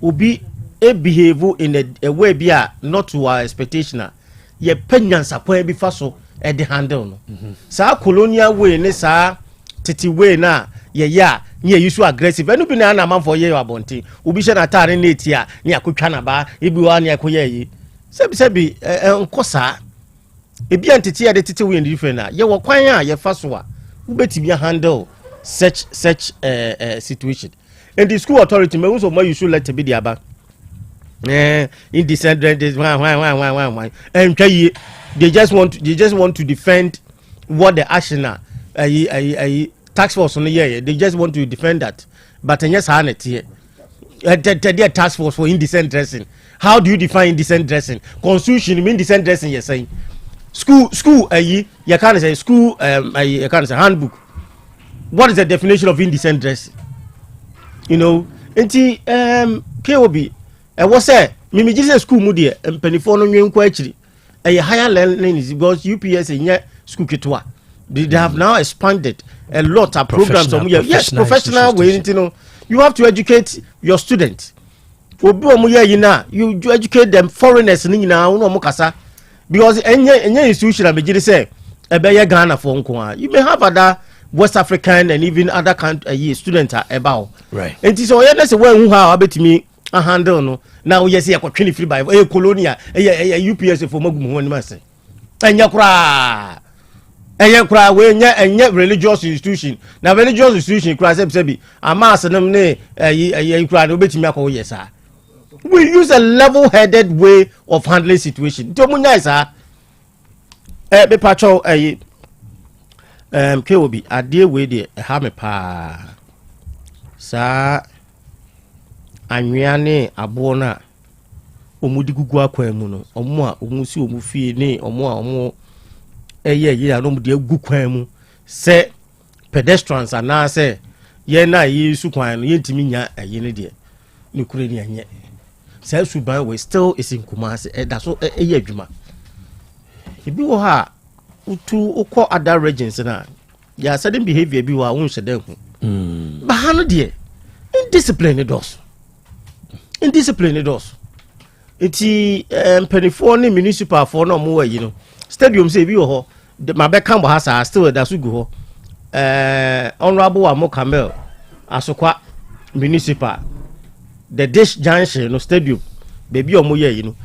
will be a behavior in a way be not to our expectation ye penyansa kwa bi fa so e de handle no saa colonial way ne saa titi way na ye ya ye use aggressive enu bi na na manfo ye abonte obi hye na tare na etia ne akotwa na ba ebi wa ne akoye yi sebi nkosa ebi antete ya de titi way different na ye wo kwan a ye fa so a ubetimi handle such situation. And the school authority may also you should let it be the aba. Indecent why. And they just want to defend what the action tax force on the year. They just want to defend that. But yes, it here. The task force for indecent dressing. How do you define indecent dressing? Constitution mean indecent dressing. You're saying school. You can't say school. You can't say handbook. What is the definition of indecent dressing? You know, enti KOB was say me just school mu de mpanifo no nwen kwa akiri higher learning is because UPS in school kitwa they have now expanded a lot of programs yes professional way you have to educate your students obi omo ye na you educate them foreigners ni nyina no mo kasa because enye institution abegire say ebe Ghana for nko you may have other West African and even other students are about. Right. And so yes, when how betimi a handle no. Now yes, you are free by a colonia, a UPS for Mogum Master. And yakra when yet religious institution. Now religious institution cries sebi a mass and a crowd betimi yes sir. We use a level-headed way of handling situation. Domunya sir. Be patrol KOB adie we de ha me pa sa anwea ne abo na omudi gugu akwan mu no omo a omusi omufie ne omo ye ya no mudi agu kwan mu se pedestrians ana se ye na yi su kwan no yentimi nya ayi ne de ne kure ne anye se su ban we still is in Kumasi da so ye adwuma ebi wo ha utu ukọ other regions na ya certain behavior bi wa won shede hu ba ha no de indiscipline dos iti penifo ni municipal for no mo wayi no stadium say bi wo ho ma be kan bo ha sa still da so gu ho honorable wa mo Kamel asokwa municipal the dish junction no stadium baby o mo ye yi no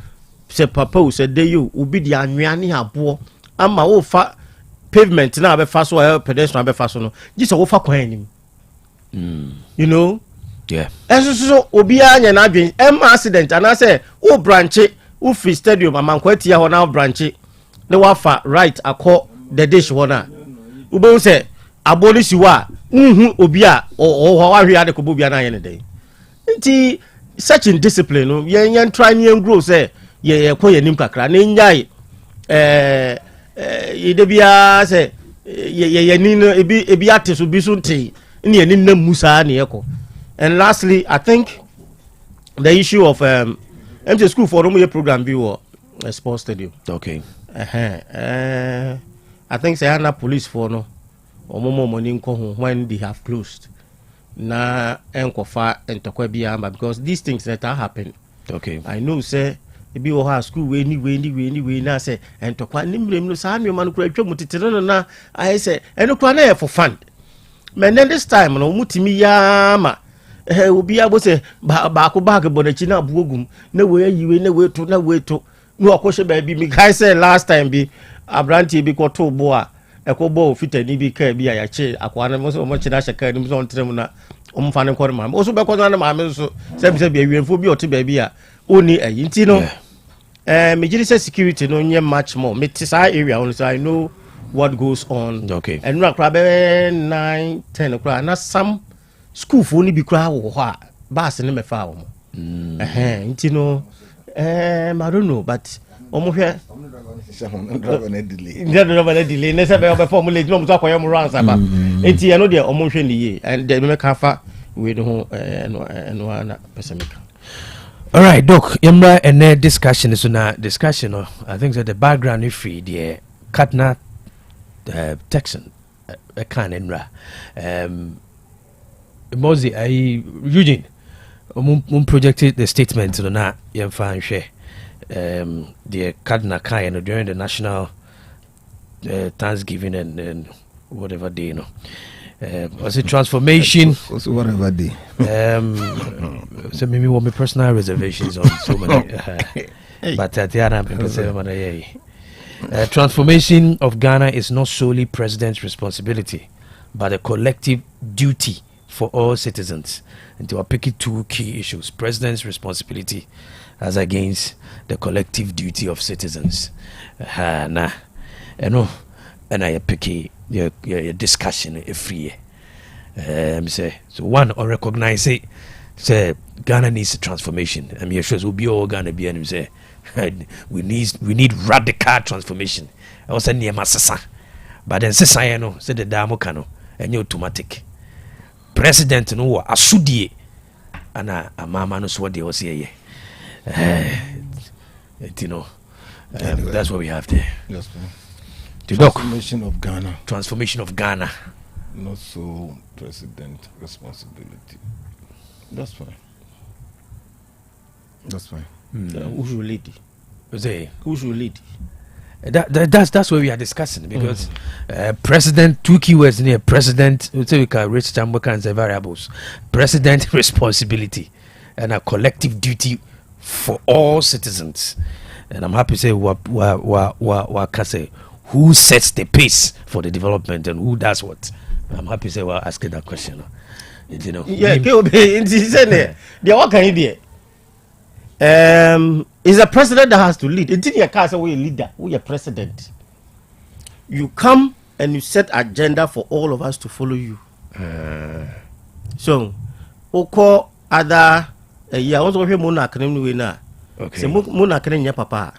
se papa o se de you obi di anwea ne abo ama wo fa pavement na be fa so pedestrian be fa so no gise wo fa kwan nim you know yeah so obi anya na adwen accident and I say wo branch wo free stadium amankwa tia ho na branch ne wa fa right akọ the dish ho na wo be say abolisi wa obi a wa hwe ade ko bobi na ye ne dey nti such indiscipline no yen try ne grow say ye ko ye nim kakra ne nyai idebia say ye ni no ebi ateso bi so nti ne ni na musa ne yeko. And lastly, I think the issue of MT school for no program be a sports stadium. Okay. I think say na police for no omomo money nko when they have closed. Na enkofa entokwa bia because these things that are happen. Okay. I know say ebi wo ha school we anyway na say entokwa nimrem no sa me man kura twam titire na I say enokwa na for fun. Men then this time no mutimi ya ma obi abo say ba ko bag bonachi na buogum na we yiwe na we to no akoshe ba bi mi kai say last time bi abranti bi ko to bo a ekobo fitani bi ka bi ya che akwa na mo so mo china shaka ni so ntrem na omfa ne kore ma o so be ko na ma me so se bi awienfo bi ote ba bi a oni ayi nti no me jiri say security no nye much more me tisa area on so I know what goes on. Okay. And no crab 9-10 o'clock na some school for ni bi kra wo ho bus ne me fa wo nti no I don't know but omo hwe driver na delay ne se be formulate no so akoyem runs aba nti no de omo hwe ni ye and de me ka fa we no no na pesemika. All right, doc, yamra and discussion is na discussion I think that the background is free the Katna Texan a can enra Mozi I Eugene projected the statement to na yam fan share the Cardinal Kai and during the national Thanksgiving and whatever day, you know. Was it transformation? Also whatever day. So maybe what my personal reservations on so many. But transformation of Ghana is not solely president's responsibility, but a collective duty for all citizens. And to pick two key issues: president's responsibility as against the collective duty of citizens. And I pick your discussion every year. Say so one or recognize it. Say Ghana needs a transformation. I mean, sure will be all Ghana be and say we need radical transformation. I was near Masasa, but then say no say the damo cano and you automatic president no asudie and a mama no so what they was here. You know, that's what we have there. Yes, transformation of Ghana. Transformation of Ghana. Not so president responsibility. That's fine. That's fine. Who should lead? Who should lead? That's what we are discussing because president, two keywords in here: president, we can reach some kinds of variables. President responsibility and a collective duty for all citizens. And I'm happy to say what can say. Who sets the pace for the development and who does what? I'm happy to say we're asking that question. You know. Yeah, what can you do? Is a president that has to lead. It's in your case, we're a leader, we're a president. You come and you set agenda for all of us to follow you. So, oko other yeah, also we mona academy we na. Okay. So mona academy papa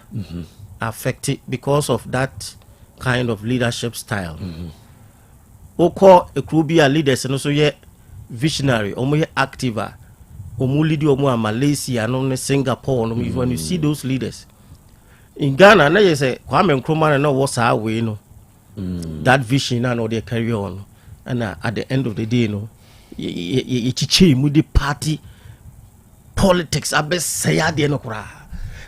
affected because of that kind of leadership style. Oko Krobea leaders and also ye visionary, omo ye active. Omulidi omo Malaysia no Singapore no when you see those leaders in Ghana na you say Kwame Nkrumah no was our way no that vision and all they carry on and at the end of the day no you chiche mu the party politics abes say ade no kura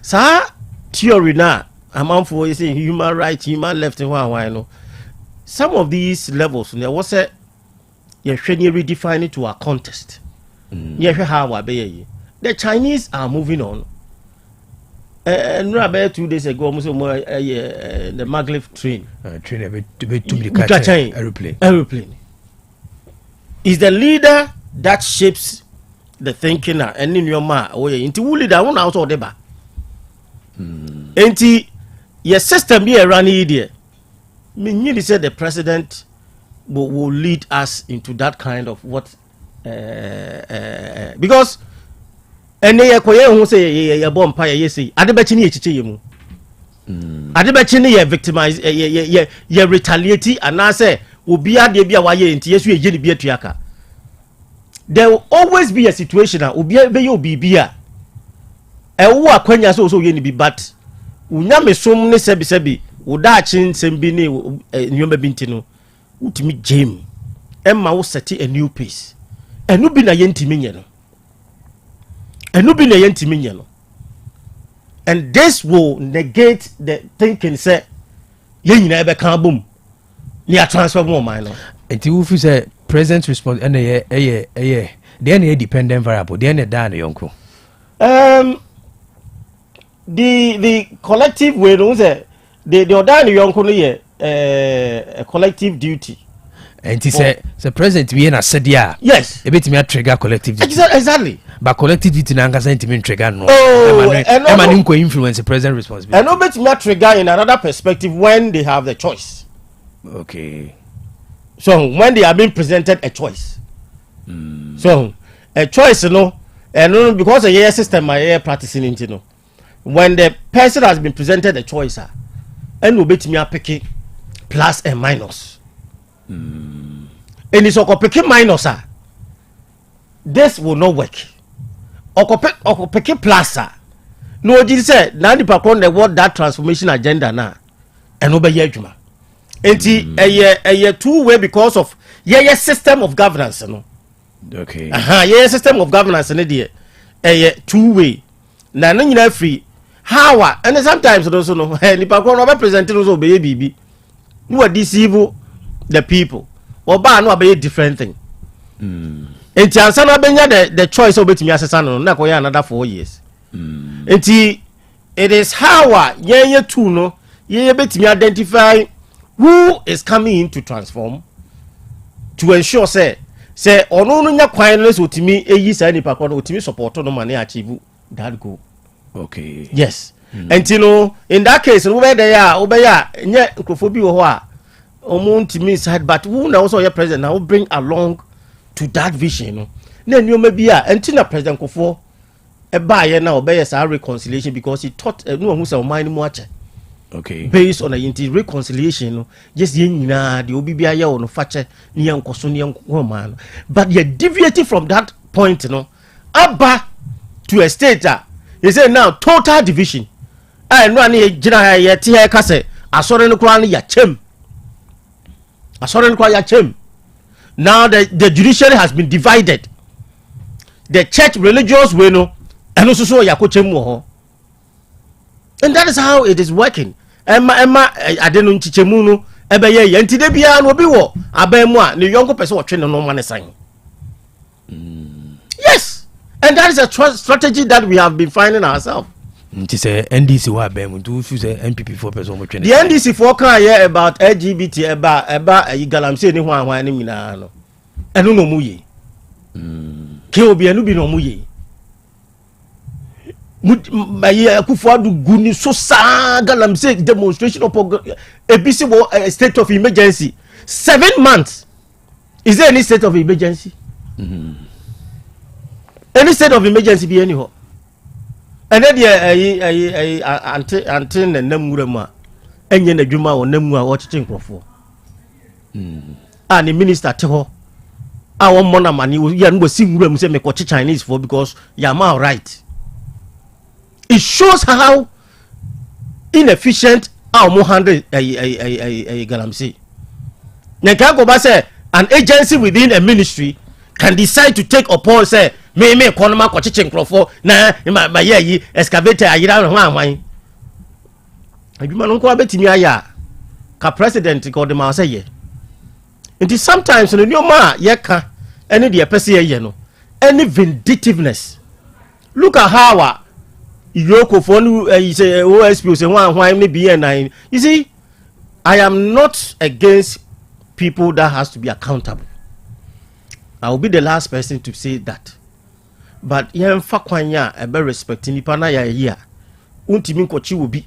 sa theory na amamfo you say human right human left why no some of these levels there was a you should redefine it to a contest. The Chinese are moving on. About 2 days ago, the maglev train. Aeroplane. Is the leader that shapes the thinking and in your mind. Into leader one out of the bar. Into your system be a running idiot. You said the president will lead us into that kind of what. Because and they who say a bomb pie, yes, Adebachini chichimu. Adebachini ye victimize ye retaliate and I say will be a debia why into yes we be a triaka. There will always be a situation that will be a wa kwenya so yen be but unyame som ne sebi udachin sembini nyoma bintino utimi jam emma wo set a new pace. And no be na yentimi no. And this will negate the thinking say yen nyina be kan bom ni a transform more mind no. Enti wo fi say present response and the dependent variable the na da na yonko. The collective way no say the da na yonko no ye a collective duty. And he said, the president we na said yeah. Yes. A bit me trigger collective duty. Exactly. But collective duty na ngasa intimi trigger no. Oh, influence the president responsibility. And no bit me trigger in another perspective when they have the choice. Okay. So when they are being presented a choice. So a choice no and because a system my practicing into no. When the person has been presented a choice and no bit me pick plus and minus. And it's occupation minus this will not work. Occupation plus no did say now the background the what that transformation agenda now and obey juma. A year 2 way because of system of governance no. Okay. System of governance and a 2 way. Now free how and sometimes also no nipa ko no be presenting also be bibi you are deceive the people oba no be different thing enti ansa na benya the choice obetimi asesa no na ko ya another 4 years enti it is how ye too no ye betimi identify who is coming in to transform to ensure say ono no nya kwan no so otimi eyi sa nipa ko no otimi support no man achieve that goal. Okay. Yes. And you know, in that case, over there, nye nkofo wo ho a omo side, but who na also your president now bring along to that vision no. Na nyoma bi a enti na president nkofo e ba ye na obey sa reconciliation because he thought no who say mind mu ache. Okay. Based on the reconciliation no, just ye nyina de obi bia ye no fache ne yankoso ne yankoma no. But you deviating from that point no. Aba to a state he say now total division no ani gina ye te he ka se asore no kwa no ya chem now the judiciary has been divided, the church religious way no and also so ya ko chem ho, and that is how it is working. Emma adenu nchichemu no ebe ye nti de bia no obi wo abamu a ne yonko pese wo twe no ma ne san. Yes. And that is a strategy that we have been finding ourselves. Nti say NDC wa bem do feel say NPP for person mo twene. The NDC for can hear about LGBT eba galamse ni hwan ni nyina no. Eno no mu ye. Ke obi enu bi no mu ye. Maye akufo adu guni so sa galamse demonstration of ebisi wo state of emergency 7 months. Is there any state of emergency? Any state of emergency be anyhow. And then antin na namura ma enye na dwuma wo namu a wo chiche nkrofo. And the minister te ho a won mona mani ya no si nwura mu se me ko Chinese for because ya ma right. It shows how inefficient our mo handle galamsi. Na ka go ba say an agency within a ministry can decide to take upon say me economy ko chiche nkrofo na ma ye yi excavator ayira ho anwan adwuma no ko abetimi aya ka president ko de ma say ye nti sometimes no nyoma ye ka ene de pese ye no any vindictiveness. Look at how Yoko for you say OSP say one me BN9. You see, I am not against people that has to be accountable. I will be the last person to say that. But yen fa kwanya e be respect nipa na ya here. Untimi nkochi obi.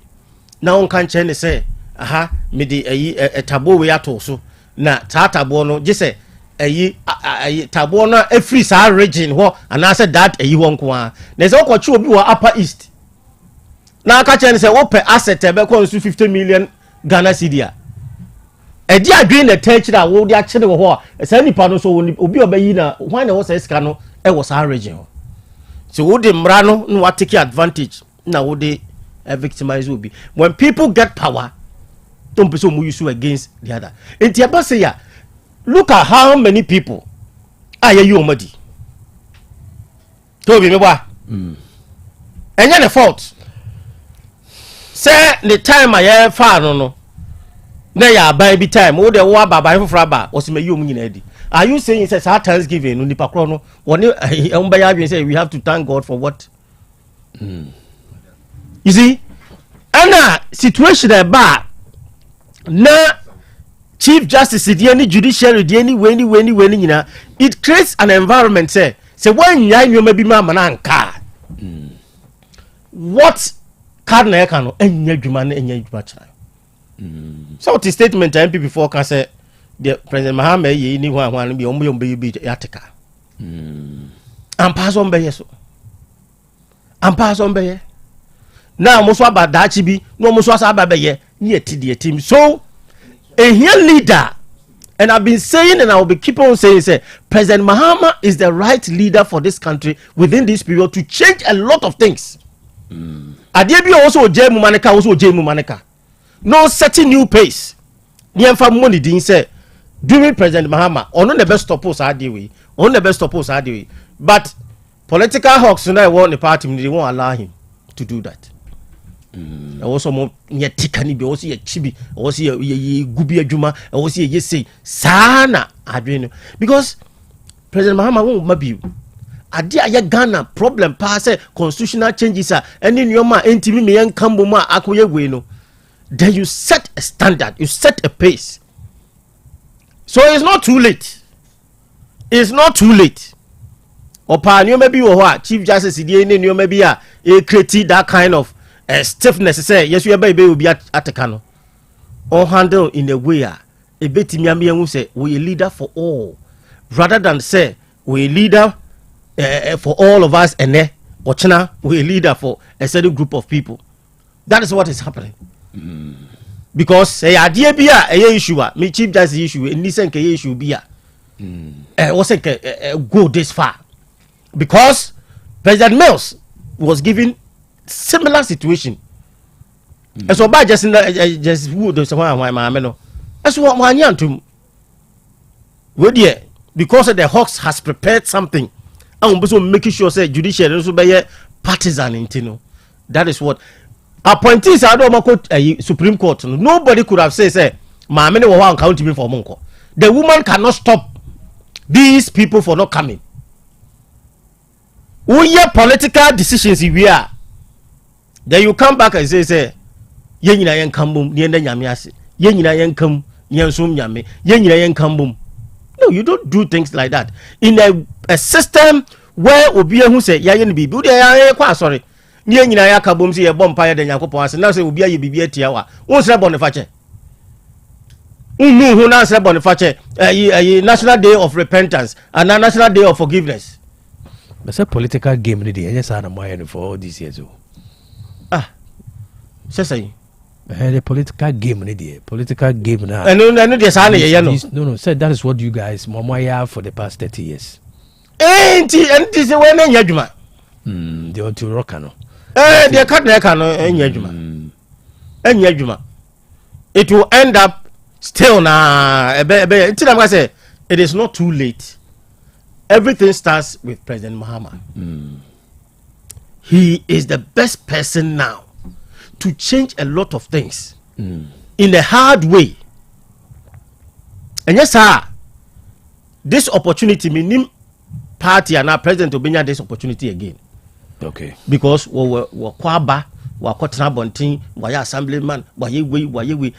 Na on kan che ne say aha me de tabo we ato so na tabo no je say tabo no every sa region ho and I said that ho nko a. Na say okochi obi wa upper east. Na aka che ne say wo pe asset e be ko 50 million Ghana cedi. E di adwen na touch that wo di a kire wo ho a say nipa no so obi obayi na why na wo say sika no e wo sa region. So wo de mra no no wa take advantage na wo de victimize obi. When people get power, don't be so mu use against the other. Enti aba say ya, look at how many people are you omadi. To be me ba. Enya the fault. Say the time I far no. Na ya buy be time wo de wo baba fofra ba o se me yom nyina di. Are you saying it's a Thanksgiving no nipa kro no woni emba ya say we have to thank God for what? You see, ana situation e ba na chief justice di any judiciary di any way nyina, it creates an environment say when nya nyoma bi ma na nka what card na e ka no enya dwuma na enya dwuma cha. So what statement MP before can say the President Mahama ye ni hwan bi ombo be yatika. Am pass on be so. Am pass on be. Now mo so abadachi bi no mo so asa be ye ni etidi team. So a here leader, and I've been saying and I will be keep on saying say President Mahama is the right leader for this country within this period to change a lot of things. Adiebi also jemu maneka. No setting new pace. Niemfa money din say during President Mahama ono the best stopos adewe. On the best stopos adewe. But political hawks na want the party they won't allow him to do that. also more near Tikani, also a chibi, also a gubi juma, also a say sana adreno. Because President Mahama won't be Adia Ghana problem pass constitutional changes are and in your ma NTV me and Kambuma Akoye Weno. Then you set a standard, you set a pace. So it's not too late. It's not too late. Opa you maybe or Chief Justice you maybe a create that kind of stiffness. Say yes, your baby will be at the cano. Or handle in a way a bit me say we a leader for all, rather than say we a leader for all of us and or China we a leader for a certain group of people. That is what is happening. Because idea be a issue, me Chief Justice issue, and listen ke issue be wasn't go this far. Because President Mills was given similar situation. And so by just wood someone why my no. That's what one yan to because the Hawks has prepared something. And also making sure say judiciary also be partisan intino. That is what appointees are don't Supreme Court. Nobody could have said say my many one count me for Monko. The woman cannot stop these people for not coming. We political decisions we are. Then you come back and say yenina yen kambum nienda nyame ase yenina yen kam nyensum nyame yenina yen kambum. No, you don't do things like that in a system where obi ehu say ya yen bibi udi ya kwa sorry yenina ya kabum say ye bompa ya de yakopon ase na say obi aye bibi atia wa won sre boniface hu na sre boniface National Day of Repentance and National Day of Forgiveness. That's a political game in the yes, I'm for all these years. Say the political game in the political game now. No, said that is what you guys Momoya for the past 30 years. Ain't it is a women yajuma? They want to rock no. They cut their cano and yajuma. It will end up still now. Until I say it is not too late. Everything starts with President Mahama. He is the best person now to change a lot of things in a hard way. And yes, sir, this opportunity, meaning party and our president will bring this opportunity again. Okay. Because we kwaba, we kotna bontin, we assemblyman, we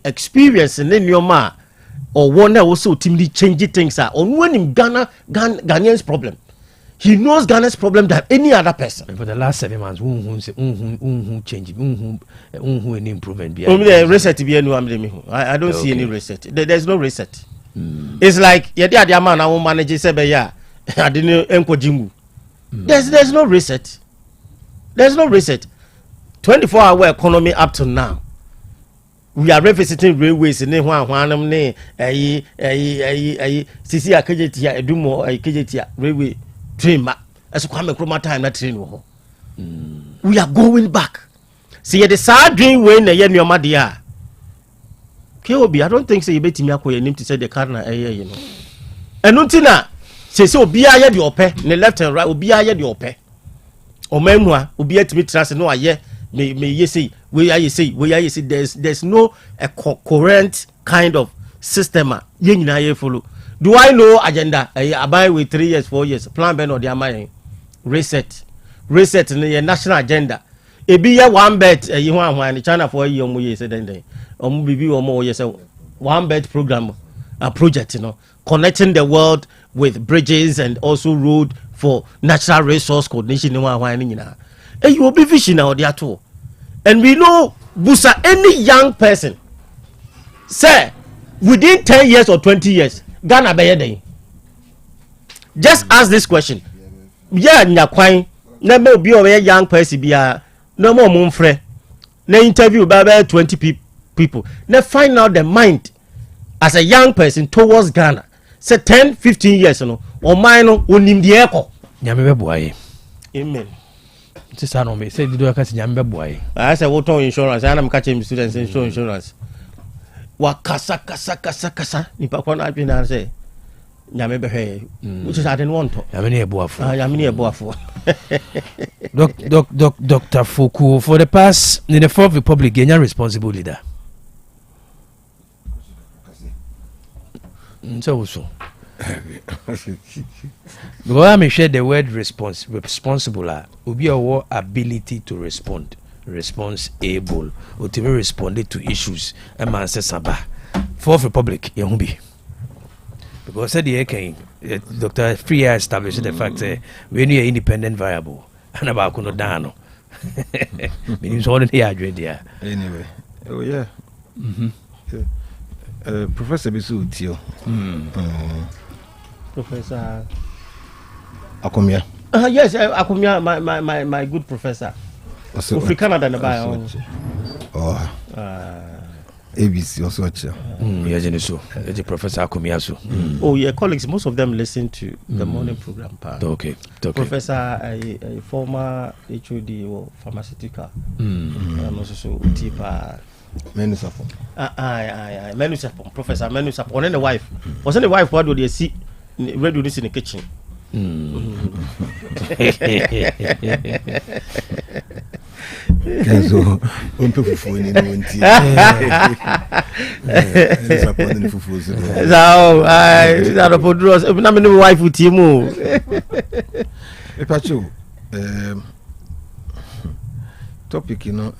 experience in your ma. Or one also timely change things are on when him Ghanaian's problem. He knows Ghana's problem than any other person. For the last 7 months, change any improvement. I don't see any reset. There's no reset. It's like the man I won't manage I didn't there's no reset. There's no reset. 24-hour economy up to now. We are revisiting railways in one ne sisi akejeti edumo akejeti railway train ma eso kwame kroma time na train wo. We are going back. See the sad dream way na ye nyoma dia. KOB I don't think say betimi akoye nim to say the car na you know. Enu ntina say obi aye de ope ne left and right obi aye de ope. O memua obi atimi trust no aye me you say there's no a coherent kind of system follow. Do I know agenda I buy with 3 years 4 years plan ben or the reset in the national agenda e be one bet you want China for you say then one bet program a project connecting the world with bridges and also road for natural resource coordination you will be fishing out there too. And we know Busa any young person say within 10 years or 20 years Ghana be just ask this question. Yeah, nyakwan na me obi a young person bia no more monfre na interview by 20 people. Now find out the mind as a young person towards Ghana. Say 10-15 years or mine onim die eko. Nyame beboaye. Amen. Sister no me say did you catch nyame beboaye. I say what on insurance and I'm catching students insurance. Wa kasa nipa kwa na adwena say nyame behwe which is I didn't want to. Nyame ne eboafo. Nyame ne eboafo. Dr. Foku, for the past in the Fourth Republic, Kenya responsible leader. So because I share the word responsible will be our ability to respond, response able, or to respond to issues. And man says Saba, Fourth Republic, Yahumbi. Because said the Dr. Freya established the fact that when you're independent variable, and about Kuno Dano, meaning all in the idea. Anyway, oh yeah. Professor Bisu Tio. Professor Akumia. Yes, Akumia, my good professor. Free Canada and oh. ABC also. Yes, so Professor Akumia. Oh, yeah, colleagues, most of them listen to the morning program. Okay. Professor, a former HOD or pharmaceutical, and also Utipa. Menusapon. Menusapon, Professor Menusapon, and the wife. Wasn't the wife what would you see? Where do this in the kitchen? So, one people for any one tea. So, I put Ross. I'm not a wife with Timu. Pacho, topic, you know,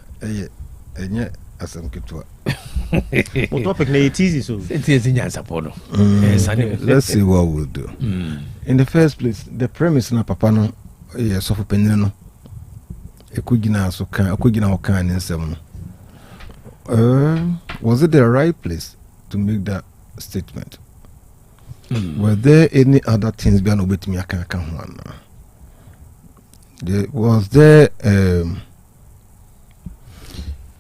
Asem Kitwa. What topic it is so? It is in Yasapono. Let's see what we'll do. In the first place, the premise na papa no yes of opinion no. Ekugina so kan ekugina okan nsem no. Was it the right place to make that statement? Were there any other things beyond obetimi aka ho ana? Was there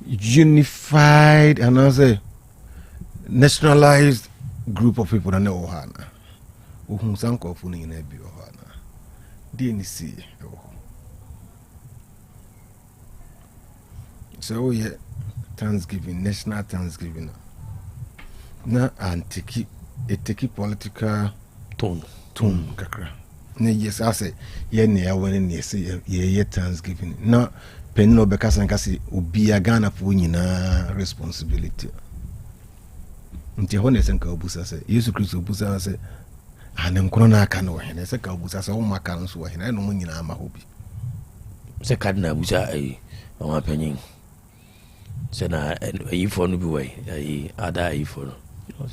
unified and also nationalized group of people that know Ohana? Uhun sanko funi in ebi Ohana. DNC. So yeah, Thanksgiving, national Thanksgiving. Na antiki etiki political tone kakra. Ne yes I say yeah ne when ne say yeah Thanksgiving. Na penno bekasa nkasi ubia Ghana for nyina responsibility. Nti ho ne senka obusa se Yesu Kristo obusa se anem kono na aka no hene se ka obusa se o maka no so hene no nyina ama hobi. Se kadna obusa ai o panyin. Se na ayifo no bi wai ai ada ayifo no.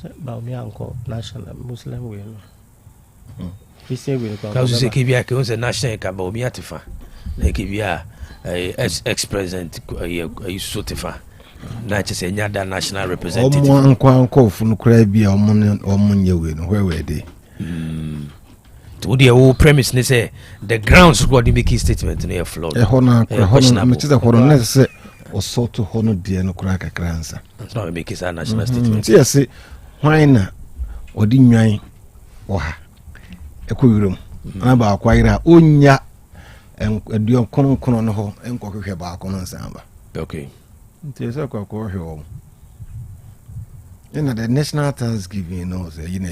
Se ba mi anko national Muslim we no. Christian we ko. Ka se ke bia ke on se national ka ba mi atifa. Na ke bia ex-president Sotifa na chese nyada national representative anko funu kra bia omunye we no where were they to the whole premise ne say the grounds what the make statement in a flood hona me tida hona ne say osoto hono de no kra kakransa that's not make it a national statement yes why na odi nwan oha ekowirum na ba akwira onya eduon kono no ho enkohwehwe ba kono nsamba okay ntese kwa hwe in the national Thanksgiving no say you know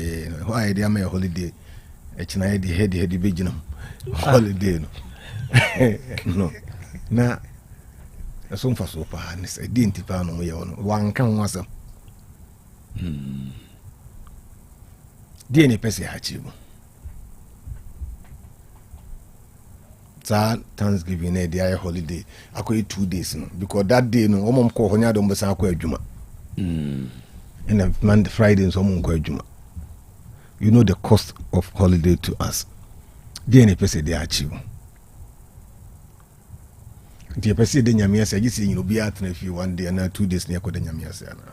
why they am a holiday echina the head beginum holiday no na so mfa so pa ni say di ntipa no ye no wanka ho asam di ni pese ha chibu Thanksgiving na dia holiday akoy 2 days no because that day no omom ko honya do mbesa akọ adwuma and the Monday Friday so omom ko adwuma. You know the cost of holiday to us. Dey na pese dey achieve. Dey pese dey nyame ase agisi you know be at na fi 1 day na 2 days na ko dey nyame ase ana.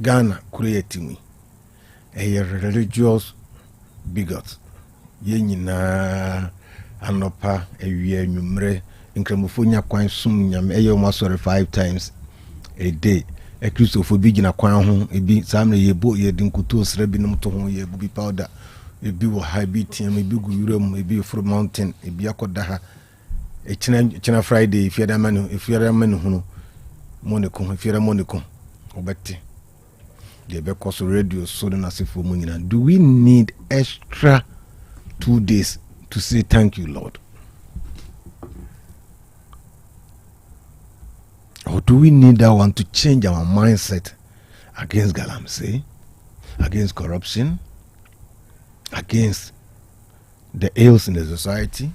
Ghana creating a religious bigot. Yenyina anopa ewie nwumre nkramofonya kwan sum nyame eyo masore 5 times a day e Christopher bi gina kwan ho ebi samre yebo ye dinkuto sra bi num to ho ye bi powder ebi wo high bi tiam ebi gu yuram ebi fro mountain ebi akoda ha e china Friday ifiada manu hunu moniko ifiada moniko obete de be koso radio so na sefo mu nyina. Do we need extra 2 days to say thank you, Lord? Or do we need that one to change our mindset against galamsey, against corruption, against the ills in the society?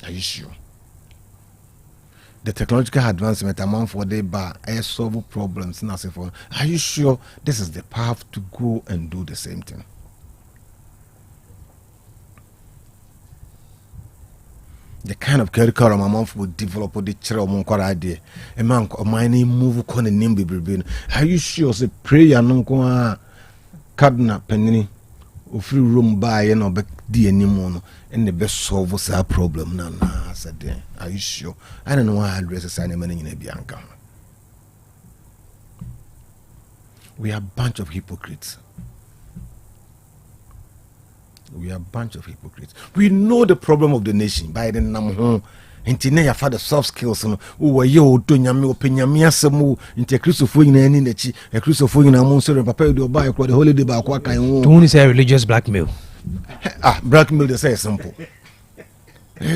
Are you sure? The technological advancement among for the bar solve problems. Are you sure this is the path to go and do the same thing? The kind of curriculum among will develop the chair idea. A man of my name move con and name be. Are you sure say prayer no cardinal penny or free room by and or the anymore and the best solve us our problem? No, I said, are you sure? I don't know why I address a sign in a Bianca. We are a bunch of hypocrites. We are a bunch of hypocrites. We know the problem of the nation by the name Intine ya father soft skills no wo ye to nyame opanyame asemu inte Christopher yin ani nachi e Christopher yin amon so papa do buy the holiday ba kwa kan wo to say religious blackmail. Blackmail they say simple.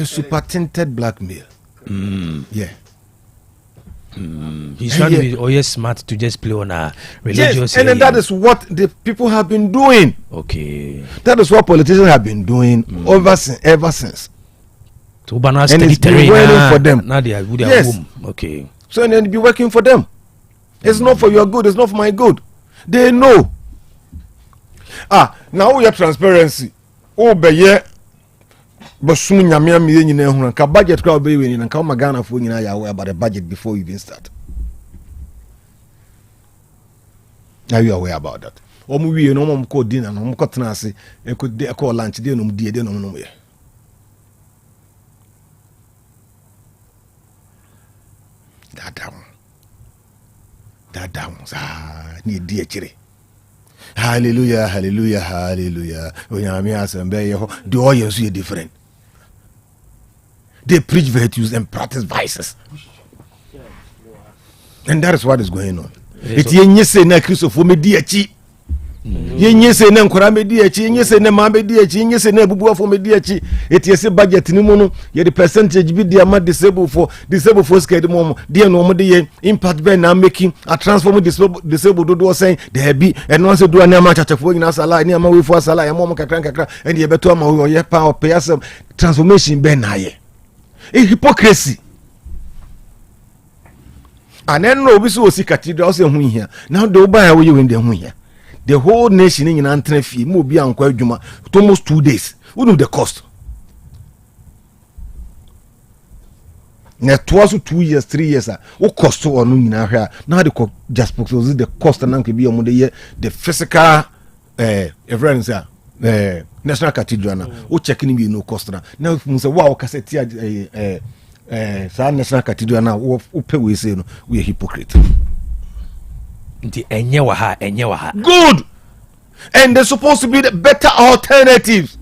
Super tinted blackmail. Yeah. He's trying to be always smart to just play on a religious. Yes, and then that is what the people have been doing. Okay. That is what politicians have been doing ever since. So and it's been working for them. Now they are with their yes. womb. Okay. So and then be working for them. It's not for your good. It's not for my good. They know. Now we have transparency. Be but soon nyame me nyina ehunu ka budget crowd be we ni ka magana fo nyina ya aware about the budget before you even start. Are you aware about that? Omu wie no omu ko dinner no omu ko tena ase e ko lunch dey no mu die dey no no ye. That down ni die chire. Hallelujah, hallelujah, hallelujah. Onyame Asem Beba the all you see different. They preach virtues and practice vices. And that is what is going on. It's yenye se na Christopher me di achi. Yenye se na nkora me di achi, yenye se na ma me di achi, yenye se na bubu afo me di achi. It yesi budget ni mu no, ye the percentage bi dia ma disabled for scared mom. Dia no mo de impact be na making a transform disabled do saying there be and once do an ama chachafo ina sala ni ama we for sala ya mom kakra and ye beto ama we ye power pay some transformation be na ye. A hypocrisy. And then no we so see cathedral say hu here. Now the oba we you in the hu here. The whole nation in antene fee mo bi ankwa adwuma almost 2 days. We know the cost. Na twaso 2 years 3 years o cost on nyina hwa. Now the just because the cost na nke bi omo the physical everyone national cathedral na o check ni bi no cost na. Now we say wow cassette national cathedral na o pay we say no we are hypocrite. Enye wa ha. Good. And there's supposed to be the better alternatives.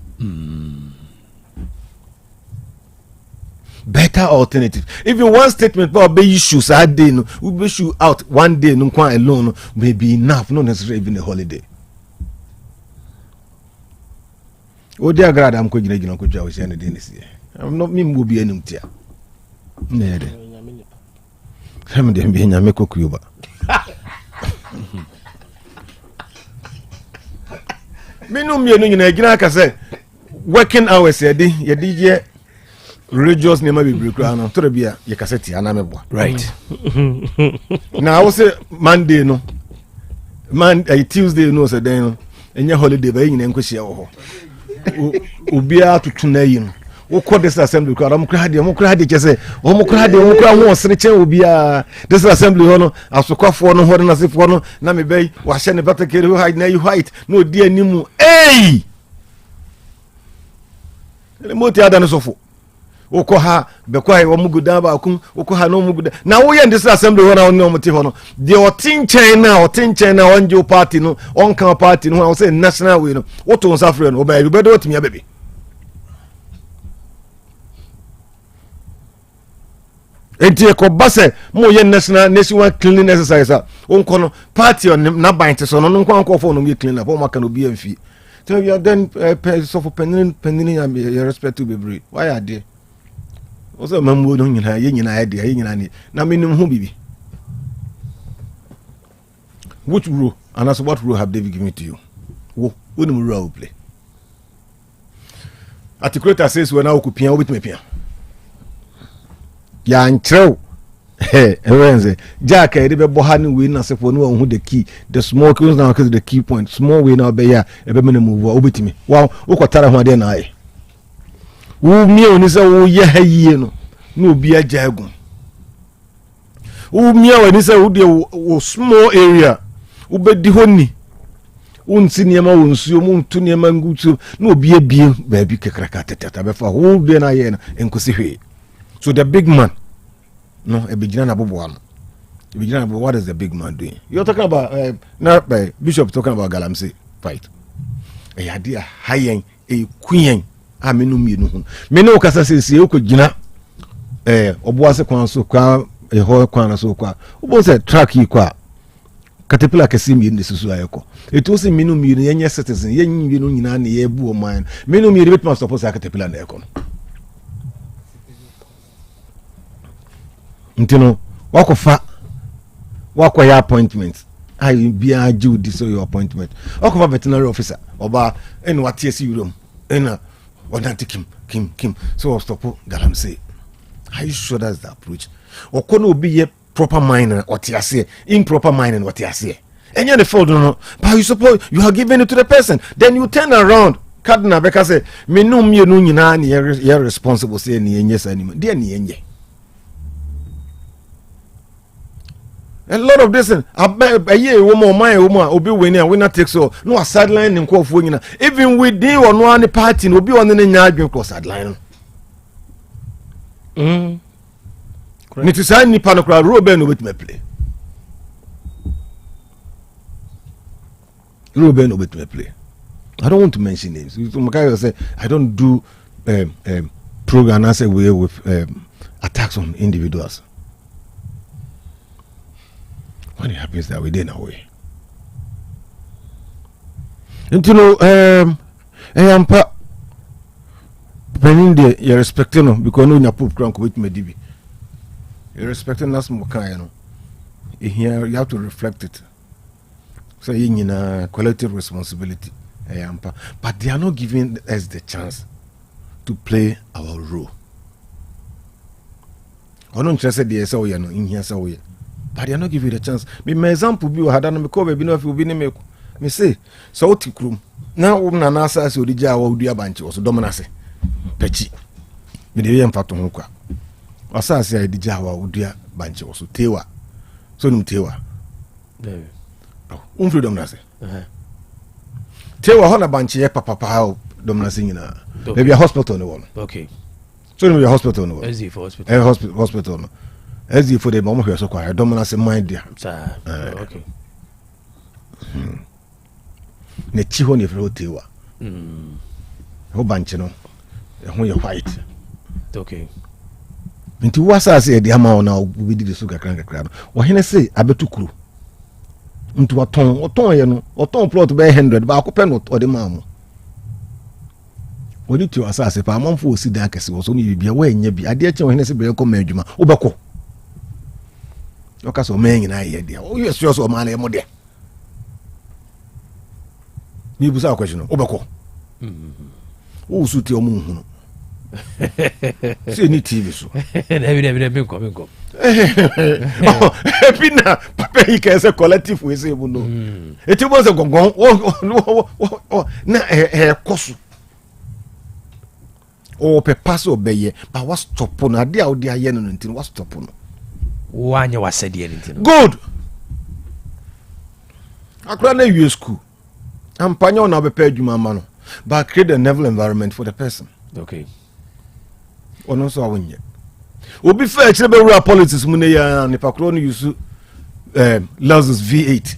Better alternative. Even one statement about be issues a day no, we be issue out one day no kwa alone may be enough, not necessarily even a holiday. O dear God, I'm going to go to this year. I'm not me will be any tia. Nede. I'm the being a meko cuba. Me no me no nyina gina ka say working hours ye religious name be break na to bia ye cassette ana mebo right. Now I was say Monday no Tuesday no say then enye holiday ba nyina nkohia wo ho obia tutuna yi no wo call this assembly ko am kra de chese wo mo kra ho osere chen obia this assembly ho no asokofo no ho na sefo no na me bai wa hye ne batakere ho hide na you white no di animu le moti ada no sofo wo ko ha be ko ha wo muguda ba kun wo ko ha no muguda na wo ye this assembly ho na no moti ho no de otin chen na onjo party no on kan party no I say national way no wo to nsafre no oba be do otimi ababi. Enti ko base mo ye national cleaning exercise on kono party on na ban te so no nko fo no me clean up o maka no bi amfi So you then so for pending you respect to be brave. Why are they? Also mambo don't you idea na minimum who bibi. Which role and as what role have David given to you? Wo role will play. Articulator says when I could pia with me pia. Ya ntrɛw ɛwɛnze jack ɛde bɛbɔ ha ne wei na sɛ for no who the key the small clues now because the key point small way now be ya ɛbɛ me move wa obetimi wa wokɔtara ho ade na ayɛ wo mie oni sɛ wo yɛ ha yie no na obi agya agu wo mie oni sɛ wo de wo small area wo bɛdi hɔ ni wo nti niema wo nsuo mo ntu niema ngutu na obi abie baabi kekraka tetata bɛfa wo de na ayɛ na enkosi hwe. So the big man, no, a beginner above one. What is the big man doing? You're talking about Bishop talking about Galamsey fight. A idea high a queen. I mean, no Casa says you could gina Obuase Kwanso kwa a whole kwana so qua. Who was a track you qua? Caterpillar Cassimi in the Susuayako. It was a minimum union citizen, yen you know, in a boo mine. Minimum you must suppose a caterpillar necon. Ntino wako fa wako ya appointment I be a Jew this your appointment wako fa veterinary officer oba en watie si room en wanati kim so stop Galamsey. Are you sure that's the approach? Okono obi ye proper mind what you say improper mind and what you say and you the fault no but you suppose you have given it to the person then you turn around Cardinal Becca say me no me no nyina na ye responsible say ni yes anymore there ni enye. A lot of this, a year woman, my woman, will be winner takes so no sideline and call for you. Even with the or no any party, will be on the yard cross sideline. Need to sign the panocra Ruben with me play. Ruben with me play. I don't want to mention names. Say I don't do program as a way with attacks on individuals. When it happens that we did our way. And you know, I am penning you're respecting because no poop crunk with me DB. You're respecting us more kind. Here you have to reflect it. So in a collective responsibility. I am but they are not giving us the chance to play our role. I don't trust the so you know in here so we. But they are not giving you the chance. My example be had done me cover be no if you be me say so tikrum now na na asa so dija wa udua banche so dominance pechi me dey em fato ho kwa asa asa dija wa udua banche so tewa so num tewa umfri dominance tewa ho na banche ye papa ha dominance nyina maybe a hospital no one okay so num be hospital no as for hospital hospital no as if for the moment we so quiet dominance mind there okay ne chi ho ne fro tewa ho banche no ho ye white okay nti wasa say de ama ona obi di so kakra no wo hene say abetukuru nti waton ye no oton plot be 100 ba akopɛ no ode maamo wodi ti wasa say pa amamfo osi dan kese wo so ne bibia wa enya bi ade ache wo hene say be ko ma adwuma wo bɛkɔ oka so men nyina ye dia wo yesu so ma na ye mo de ni busa question wo bɛkɔ wo su ti o mu hunu se ni TV so David me ko pina papa yi ka se collective we say bu no eti bo se gongon na koso o pe pass obeye ba was stop no ade a odi aye no ntin was stop no wanya wasede ntin good akra na you school ampanya na be pa adwuma ma no but create a level environment for the person okay ono so awonye obi fa ekire be rule politics mu ne ya ne pakro no use Lexus V8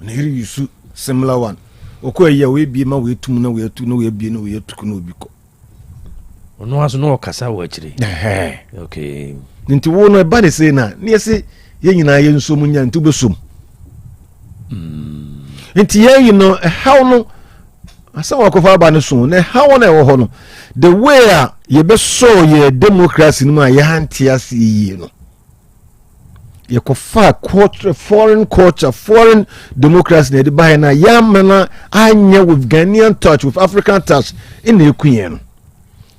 ne iri use similar one okoye we bi ma we tum na we tu no we bi no we tuku no obi ko ono aso no kasa wo akire okay nti wo no e ba de say na ne se ye nyina ye nso mu nya nti besom nti ye you know how no asa wakofa ba ne so ne how na ewo ho no the way ye be so ye democracy no ma ye hantia si no ye kofa culture foreign democracy ne de ba na ya mana anya with Ghanaian touch with African touch in the ekuyen no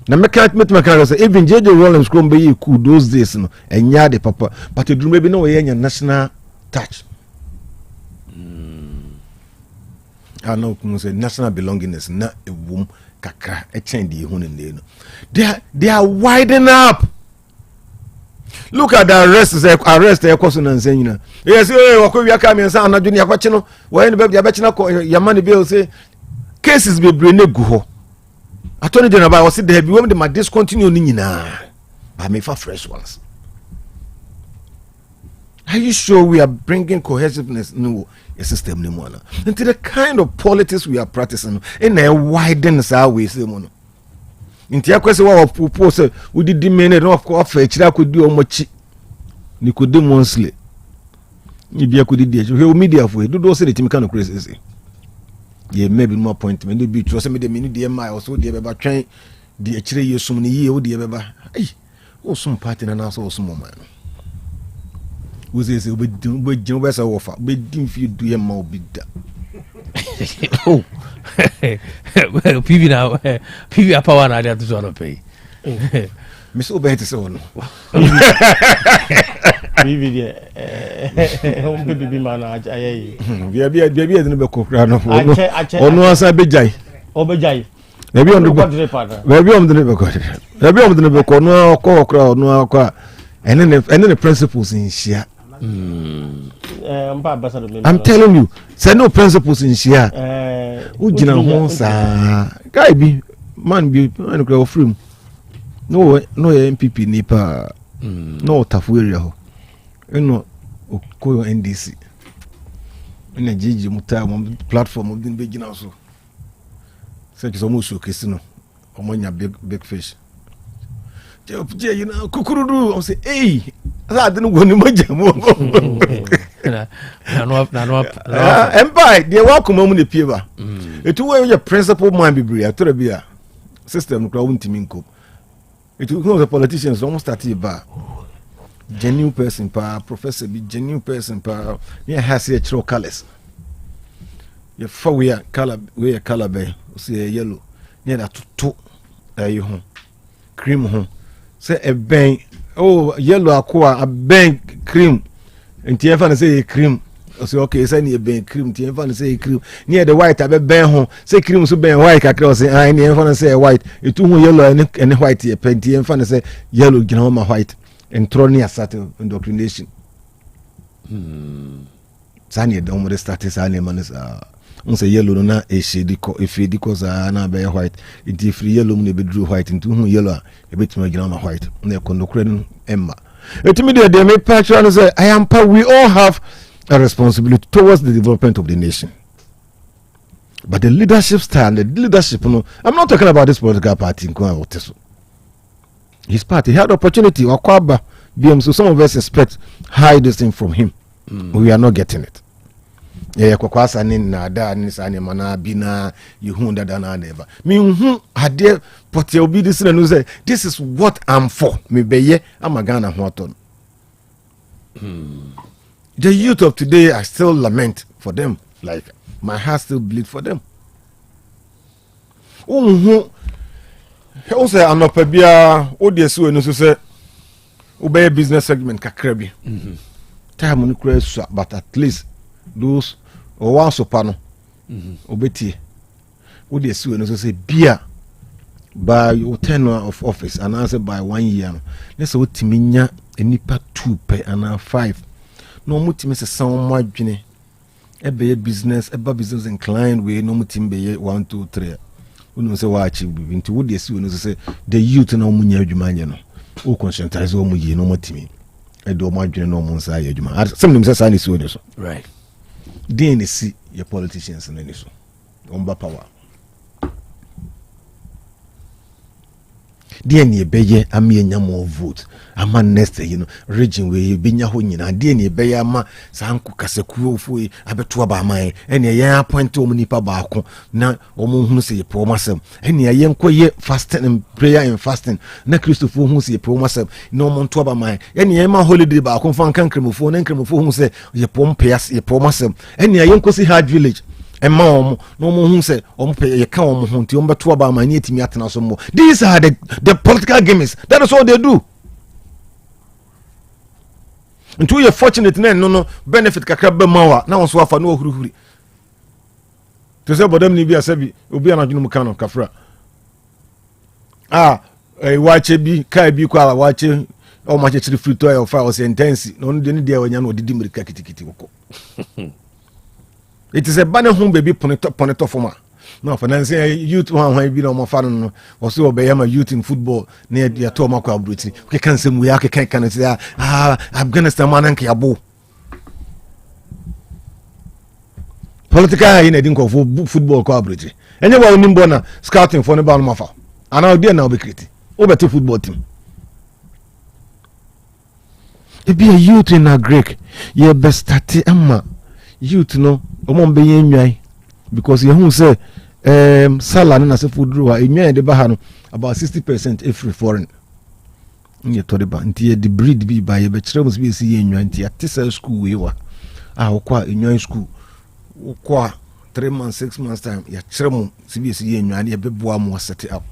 na me can't say even JJ Rollins Krombe ye cool those days no enya de papa but the dream be no ye national touch. I know say national belongingness na a womb kakra a change the hun they are widening up. Look at the arrest the question and saying, you know, yes, we are coming and saying, Junior Quachino, when the baby Yamani Bill say cases be brain go. Attorney General was said they have been the discontinue Nina. I may for fresh ones. Are you sure we are bringing cohesiveness no a system anymore? Into the kind of politics we are practicing in a widens our way say mono. Into a question of proposal we did demand of course I could do much ni could do monthly. Maybe I could do media for do those the kind of crazy. Yeah, maybe more point me be trust me the minute the MI also the beba train the actually you so many year the beba. Hey, oh some party and also some man. Who says we do best offer we didn't feel do more big that. Oh, well, PV now, PV power now that is all pay. Miss Obey to so no. PV home baby man aye. Baby no be kokra no. Ono asa bejai. Obejai. Baby on the baby on the be kokra. Baby on the be kokra kokra no akwa. And then the principles in share. I'm telling you, say no principles in share. Ujina ho sa. Guy be man be man go free. No MPP nipa. No tafu area ho. No okoyo NDC. Ina jiji muta platform of the begin so. Say so mo showcase no. Omonya big fish. You know, kukurudu. I say, hey, I didn't go to my jam. Empire, they welcome on the paper. It was your principal man be brave. I told you, system crowd teaming cope. It was the politicians almost started bar. Genuine person, professor, be genuine person, yeah, has a true colors. Your four we are color, bear, see a yellow, yeah, that two, you home, cream home. Say a bang, oh yellow aqua, a bang cream, and Tiafan say cream. I say okay, say a bang cream. Tiafan say cream near the white. I be bang home. Say cream so bang white. I cross say I never say white. It too yellow and white. A pen. Tiafan say yellow, you know my white and throw near certain indoctrination. Sanya don't want to start his animals. Say yellow na a shady if it because na be white it if yellow me be drew white into yellow a bit more grama white na condokrenu emma it they make patch and say I am we all have a responsibility towards the development of the nation, but the leadership style, the leadership, no, I'm not talking about this political party in his party had opportunity or kwaba BM, so some of us expect high this thing from him. We are not getting it. Yeah, kwakwasa ni na da ni sa ni mana bina you hu da na never me hu ade but you be this no say this is what I'm for me beye amagana ho aton. The youth of today I still lament for them, like my heart still bleed for them. O say anopa bia o de so no so say obey business segment kakra bi time no kura but at least those or one sopano obeti wo dey see no say bia by your tenure of office and answer by 1 year let's say otiminya enipa 2 per and 5 no mutimi se san mo adwene e be business inclined we no mutimi be 1 2 3 unu say wa achieve bi nti wo dey see no say the youth na omunya adwuma anye no o conscientize o mu yi no mutimi e do mo adwene no mo nsa ya adwuma some nim say sa ni see o so right. DNC, your politicians and any so. Power. deɛ ne ɛbɛyɛ ama yɛnya more vote ama next region wei bɛnya hɔ nyinaa deɛ ne ɛbɛyɛ ama saa nko kasakuofo yi abɛto aba ama yɛn ɛne yɛn appoint wɔn nipa baako na wɔn hunu sɛ yɛpɛ wɔn asɛm ɛne yɛn nkɔ yɛ fasting and prayer and fasting na kristofo hunu sɛ yɛpɛ wɔn asɛm na wɔn to aba ama yɛn ɛne yɛn ma holiday baako fa nka nkramofo na nkramofo hunu sɛ yɛpɛ wɔn asɛm ɛne yɛn nkɔ si hard village ɛma wɔn na wɔn hu sɛ wɔn pɛ yɛka wɔn ho nti wɔn bɛto aba ama ne yɛtumi atena so mbɔ these are the political games that is all they do nti woyɛ fortunate na no benefit kakra bɛma wa na wɔn so afa no ohurihuri to sɛ bɔdam ni bi asɛbi obi anadwene mu ka no kafra wakyɛ bi kaa bi kɔ a wakyɛ ɔmo akyekyere frito a ɔfa ɔsɛ intense na ɔno de ne deɛ ɔnya no ɔdidi mmirika kitikiti wɔkɔ it is a banner home baby poneto forma no finance youth one bi na mo fa no also obey ma youth in football na ya to ma kwa abruti we can say we can say Afghanistan man nke yabo political in edin ko football kwa abruti enye ba onim bo na scouting for ne ba no mafa ana odi na obekiti obete football team e be a youth in a Greek ye best start amma youth no omon be yenwan because you who say sala na se fudru wa enwan de ba ha no about 60% every foreign nye to de ba nti ye the breed bi ba ye be kire mo be si yenwan nti atisa school we wa okwa enwan school okwa 3 months 6 months time ya kire mo si be si yenwan ye be boa mo set up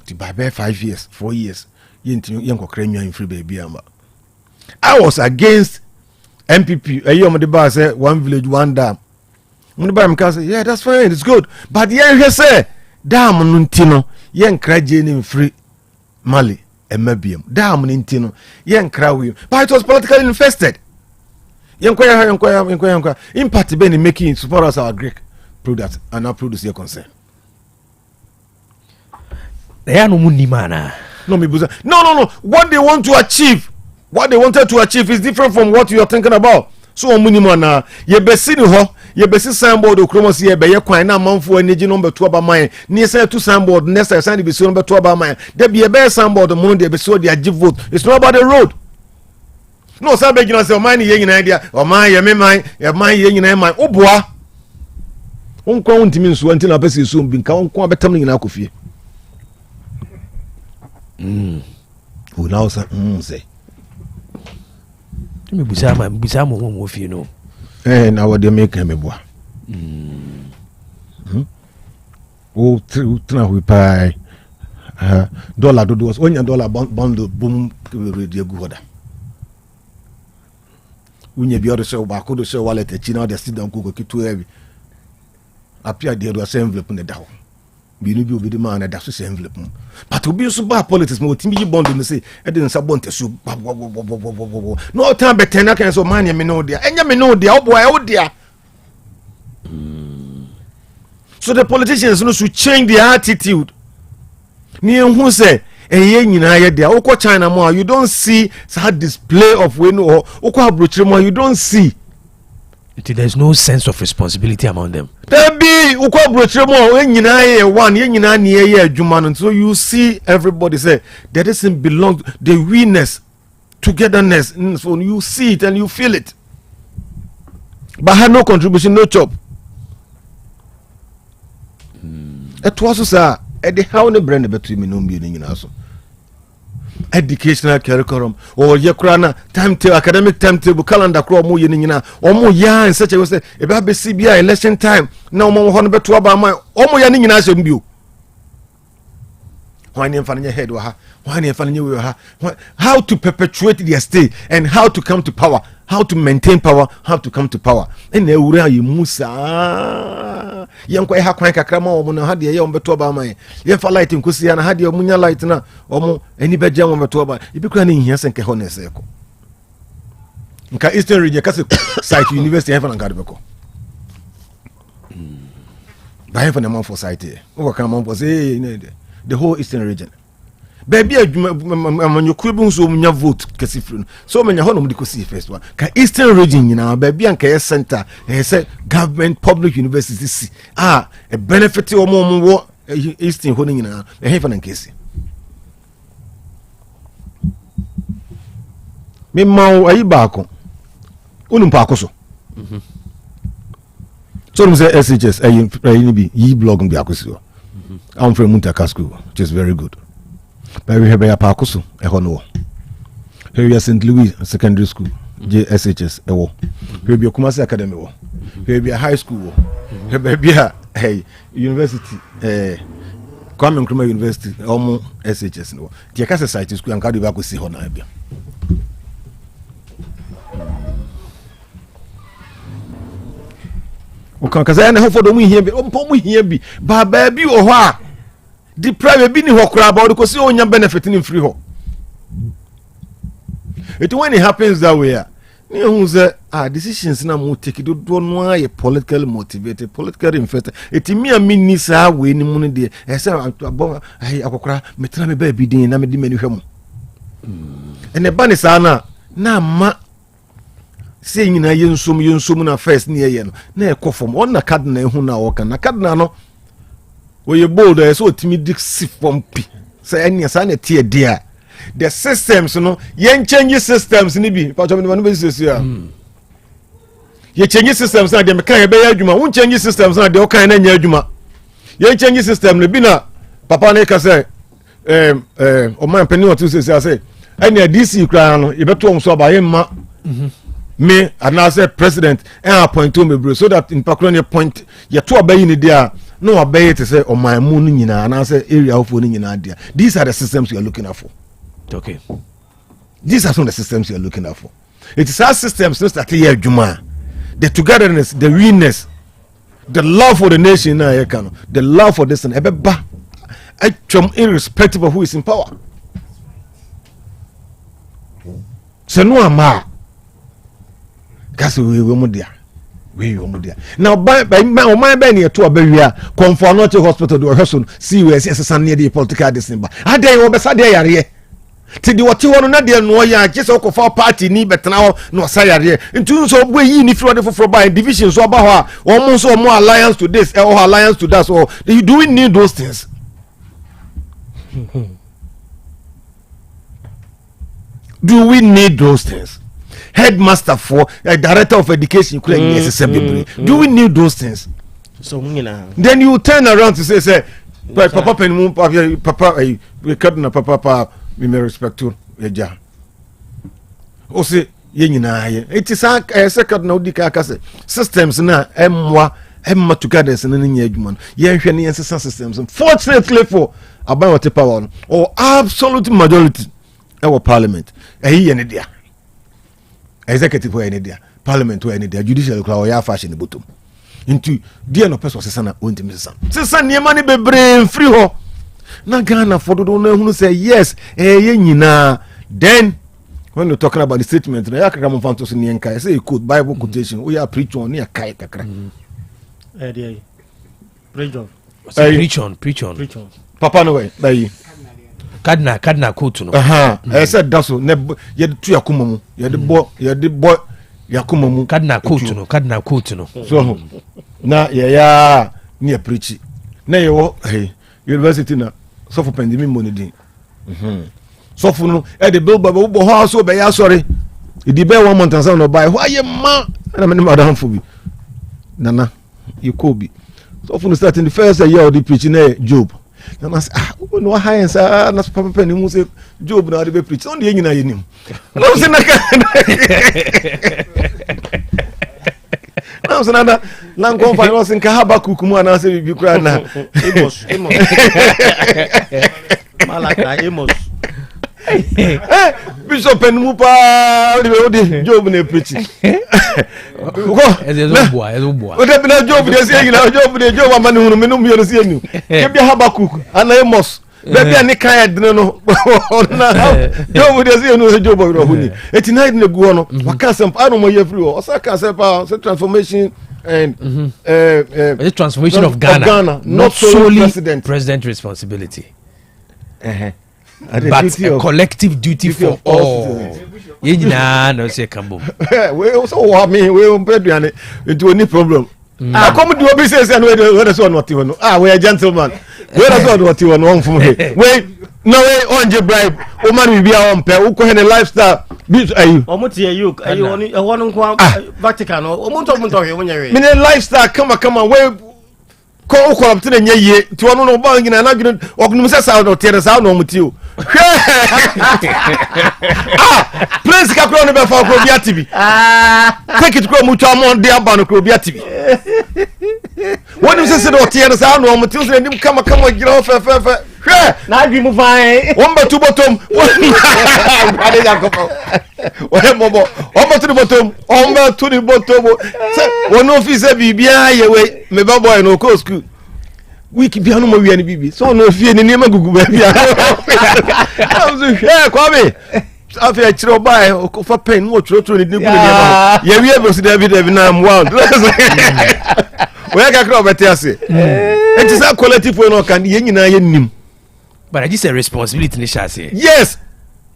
ti ba be 5 years 4 years yenti yenkokra enwan free baby amba I was against MPP, a the say 1 village, 1 dam. When the can say, yeah, that's fine, it's good. But yeah, say, dam nuntino, yen cry in free Mali, and Mebium. Dam nintino, yen cry. But it was politically infested. Inquire. Impact Benny making support us our Greek product and not produce your concern. They are no money, man. No. What they want to achieve. What they wanted to achieve is different from what you are thinking about. So minimum na ye besi ni ho ye besi signboard okromosi ye be ye kwan na manfo energy number 2 aba man ni say to signboard next time sign besi number 2 aba man there be a be signboard mo de besi de agi vote. It's not about the road. No say be gina say o man ye nyina dia o man ye me man ye man ye nyina man oboa onko ontimi nso anti na pese so bi nka onko abetam nyina akofie o now say me busa mo fi no na what they make me boa o tna we pay dollar do was onya dollar bundle boom radio go hoda unya bi odo se ba ko do se wallet e chi na de sit down ko kitu heavy apia de do se envelope ne dawo bi no bi obi de man na da so se envelope but obi so ba politics mo timi bond no say e de nsa bonte so no time beten na kan so man ye me no dia enya me no dia obo e odia so the politicians no should change their attitude ni who say eye nyina ye dia ukọ China mo you don't see that display of we no ukọ abrochire mo you don't see there's no sense of responsibility among them. There be ukọ abrochire mo nyina ye one ye nyina ne ye adwuma no so you see everybody say that doesn't belong the we-ness togetherness so you see it and you feel it but had no contribution no chop it was so at the how the brand between me no building in also educational curriculum or yekrana timetable academic timetable calendar kro mo ye nyina omo ya in such a way say e ba be CBI election time na omo ho no beto aba man omo ya nyina asem bio why nem fanya head wa ha why nem fanya we ha how to perpetuate their stay and how to come to power, how to maintain power, how to come to power and ewura ye musa yenko e ha kwan kakra ma omo na ha de ye omo beto aba man ye fa light nkosi ya na ha de omo nya light na omo eni beje omo beto aba ibi kra na nhia senke ho na se ko nka Eastern region kase site university heaven and God beko ba heaven na man for site o ka man for say the whole Eastern region baby amanyoku bi nso munya vote kasifru so menya ho no mudi kosi first one ka Eastern region nyina baby anka ye center say government public universities a benefit wo Eastern ho nyina e hefa na nkesi me mau ayi baako unum pa akoso so no say SHS ayi bi yi blog bi akoso I'm from Muntaka School, which is very good. But we have a Pacoso, a honor. Here we are St. Louis Secondary School, JSHS, a war. Here we are Kumasi Academy, here we are high school, here we are a university, Kwame Nkrumah University, almost SHS. The Akasa Society School and Kadibaku see Honabia. Because I know for the here be here be, but baby or what? The private being who crab or because you only benefit in free ho. It when it happens that way, decisions now will take it don't know a politically motivated, politically infected. It me a minister way in money there. I said, I cry, Metrame baby, and I'm a dimenu. And the banisana na ma. Saying na yensum na first near yen na ekofom on na card na ehu na woka na card na no we bold so timid sifom pi say anya sa na tie dia the systems no yen change systems ni bi pa chom no be sesia ye change systems na de me kan ye be adwuma won change systems na de o kan na nya adwuma yen change system no bi na papa na ka say o man penny o tu sesia say anya DC kra no ye beto om so ba ye ma me and I said president and appoint to me bro so that in Pakistan point you to obey in there no obey to say on my moon and I say area of in there. These are the systems you are looking for. Okay. These are some of the systems you are looking for. It is our systems that here Juma. The togetherness, the realness, the love for the nation, the love for this and irrespective of who is in power. So no ama. Kasi we mudia. Now by my near to a barrier, come for not to hospital to a person, see where yes, near the political December. I dare over Sadia. Till the what you want to know, no, ya just of our party, ni but now no Sayare. In terms of way in if you are for buying divisions or about almost or more alliance to this or alliance to that, or do we need those things? Do we need those things? Headmaster for a director of education, do we need those things? So then you turn around to say Papa Penmu, Papa, we cut na Papa, we may respect to Eja. O say, it is a second no dicacase systems na Emma together as an engagement. Yen systems, fortunately for about the power or absolute majority our parliament. Idea. Executive or any there, parliament or any there, judicial or ya fashion the bottom. Into dear no person sana won't miss. Sisa near money be brain free ho. Na Ghana for don't know who say yes, then when you're talking about the statement, I can find to Nyanka, I say you quote Bible quotation, we are preach on near Kai Kakra. Preach on. Papa no way, by Kadna quote no. I said that's so yet to Yakumamu, you the boy Yakumamu, Kadna quote no. So na ya near preach. Na you hey university na so for pandemic money. So for no at the bill baba house so be sorry. It be 1 month and no buy. Why you ma? And I'm madam for me. Nana, you could be. So for starting the first year of the preaching Job. And I say, no high and say, that's Papa Penny who say Job now the preach. On the end I knew. No, say now, so now, Lang confine us in Kahaba Kukumu and I say, you cry now. Malaka, Amos. Bishop and Mupa, Job in the preaching. As a boy. What happened to Job? They're saying, Job, the Job, man, who may not see you. Give me Habakkuk and Amos. Baby, I need Kaya, no. Job, they're saying, no, Job, or Huni. 89 in the Guano, Wakasam, I don't know your free or Osaka, transformation and the transformation of Ghana, not solely president responsibility. But a collective duty for all. No say Kambo. We also want me. We won't pay you into any problem. I come to a business and where is what you want. We are gentlemen. Where is what you want from me? Wait, no way on your bribe. Woman will be our own pair. Who can a lifestyle This are you? Omuti you only one Vatican or Monto. Mine lifestyle come where call up to the ye to one no bang and I'm going to organize out or tear us out no with you. Please come on about Krobea TV. Take it to Mutamon, dear Bano Krobea TV. What is this or tear us out no materials and you come and get off now you move fine. One but two bottom. One to the bottom. One to the bottom. One officer be behind your way. Me boy no co school. We keep behind no any baby. So no fear ni nema gugu baby. I was here, Kwame. After I throw by for pen, what you throw in the yeah, we ever see David now. Wow. Where can Krobea say? It is a collective for no can yen na yen. But I just a responsibility, Nishasi. Yes,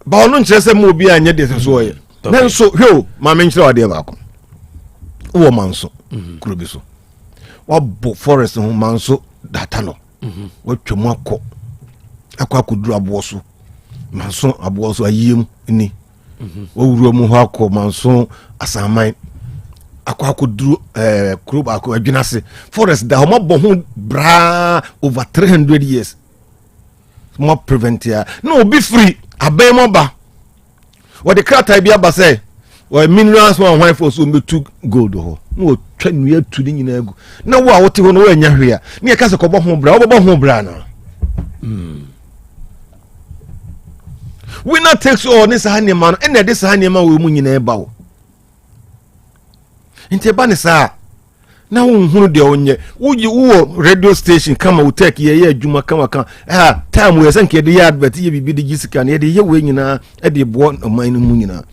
but I don't just say more behind this as well. Then so, yo, my mention of the Avaco. Oh, Manso, Krubiso. What book forest on Manso, Datano. What Chumako. Aqua could drop Wasu. Manso, Abuaso, a yim, inni. Oh, Romuhako, Manso, as a mine. Aqua could do Krobea, a Genasi. Forest, the Homo bra over 300 years. More prevent here. No, be free. Abay moba. What the crowd I be able say? Well, minerals one wife also be too gold. No, train we to the nego. No, what you know in your here. Near Casa Cobo home bra, home brana. We not take all this honey man, and this honey man will moon in a bow. In Tebanisa. Now who the onye you radio station come will take ye juma come time we sank the yard but ye be the Jessica near the year wing at the born of mine munina.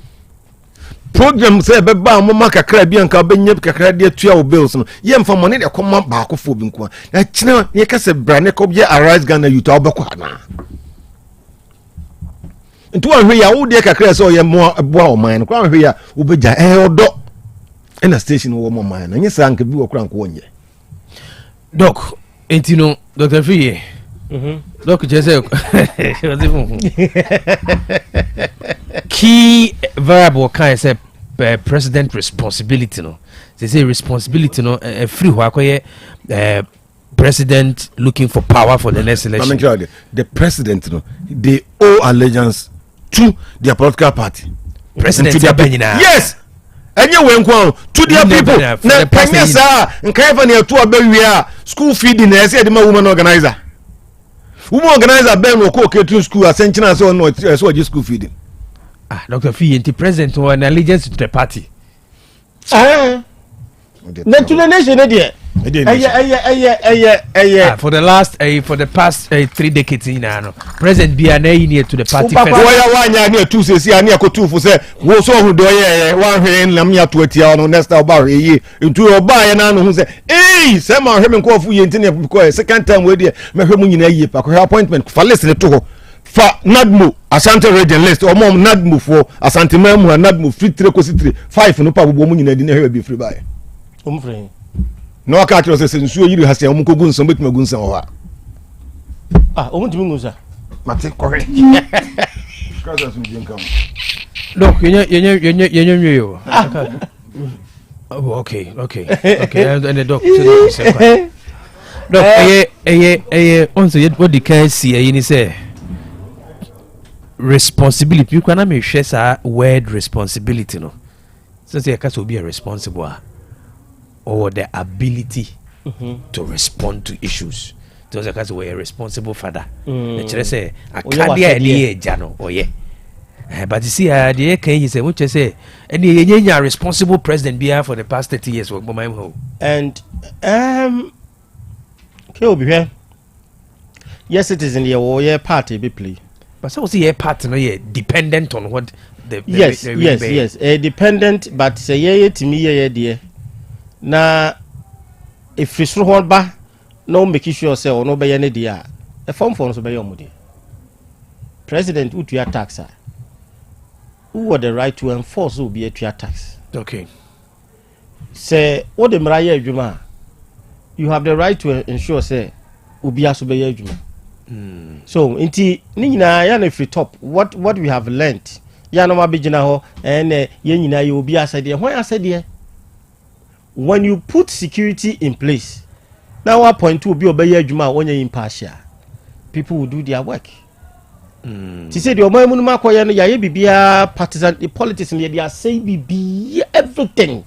Program say beba mama kakra bian ka benye kakra de tua bills no ye mfa money de come back for binkwa na china ye ka se brane ko ye arise Ghana you to obekwa na ntu ahwe ya wo de kakra so ye mo boa o man kwa ahwe ya wo beja odo in a station wo mo man na nyesa anka bi wo kura nko wonye doc entino Dr. Fiye doc jese key variable can say president responsibility no they say responsibility no free ho akoye president looking for power for the next election. The president no they owe allegiance to their political party president to their yes enye wenkwa to their people na panya sa nkai fa na to abawia school feeding na say the woman organizer ben ko ketu school asenchina so no so school feeding Dr. Fiye the president or an allegiance to the party na to the nation there for the past 3 decades in ano president be an near to the party wanya near 2 say ani akotu for say wo so hu do ye wan hwe nam ya to atia no next about ye into oba ye na no hu say say ma hwe me ko fu ye ntine because second time we there me hwe mu nyina ye pa ko appointment for listen to ho fa nadmu Asante region list o mom nadmu for Asante mamu nadmu free 3 ko 3 5 no pa bobo mu nyina di na hwe bi free buy free no aka tro se nsuo yiri hase o mko gunsan betuma gunsan ho ha o mutimi gunsan mate correct kaza sun jin kam look yenye yo okay and the doctor say doc on so what the can see you say responsibility you can me share sa word responsibility no so say ka so be responsible or the ability to respond to issues. Those are because we're a responsible father. The say I can't be a jano or yeah. But you see, the can you say what you say? And you're responsible president be for the past 30 years. And okay, be here. Yes, it is in the warrior party be play. But so see a part no yeah dependent on what the yes dependent but say yeah to me yeah dear. Na if you sure ba no make sure say or no be any dia a form for so be your mudi president who to your tax who have the right to enforce will be a tax okay say what the mraya adwuma you have the right to ensure say obi aso be adwuma so inti ni nyina ya na free top what we have learned ya no mabegina ho ene ye nyina ye obi asede ho asede when you put security in place now one point to obi obeye adwuma onye impartial people will do their work ti say the omamu no makoye no yaye bibia partisan politics no they are say bibia everything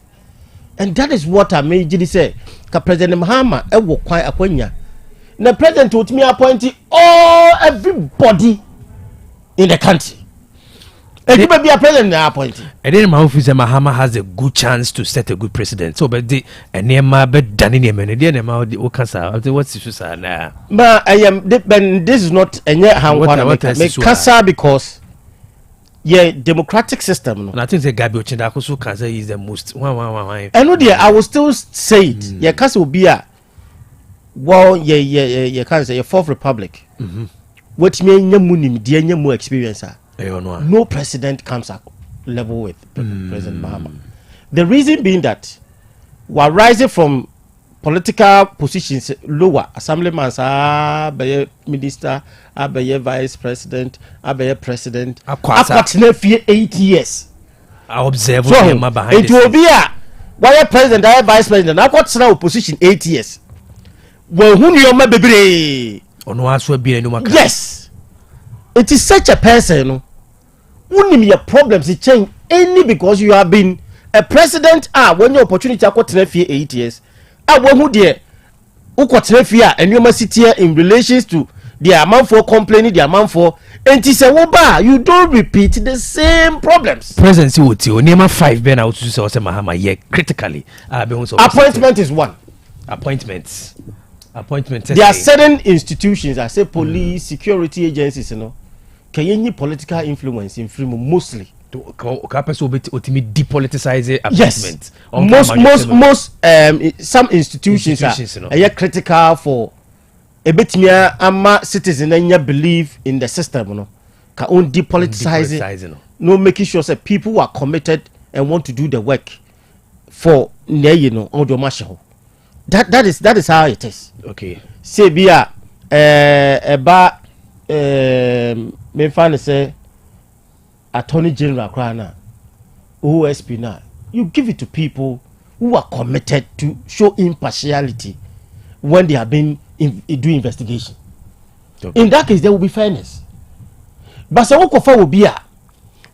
and that is what I made say ka President Mahama e wo kwan akwanya na president otimi appoint everybody in the country. You may be a president now appointed. And then my office Mahama has a good chance to set a good precedent. So but the Nema bet Danny Mene the Okasa what's the now. But I am this is not a Kasa because democratic system. And I think the Gabi Ochindakosu Kasa is the most one. I know dear, I will still say it. Your Kasa will be a well you can't say a fourth republic. What mean your munim dear more experience. No president comes at level with President Mahama. The reason being that we're rising from political positions lower, assemblyman, minister, vice president, president. I've 8 years. I observe him behind it. Will be a president, vice president. I've got now position 8 years. Well, who knew my baby? Yes, it is such a person. Wouldn't your problems it change any because you have been a president when your opportunity got 8 years. Who dear who got and you must sit here in relations to the amount for complaining, the amount for and say you don't repeat the same problems. Presidency would you name 5 ben out to say Mahama critically. Appointment is one. Appointments. There are certain institutions, I say police, security agencies, you know. Can you political influence in freedom mostly? Depoliticize yes. Most some institutions are critical for a bit mere citizen and believe in the system, you know. Can only depoliticize it. No making sure that people who are committed and want to do the work for you know all the marshal. That is how it is. Okay. Say be about me find say Attorney General Krana OSP now you give it to people who are committed to show impartiality when they have been doing investigation. Okay. In that case there will be fairness. But say Okofa will be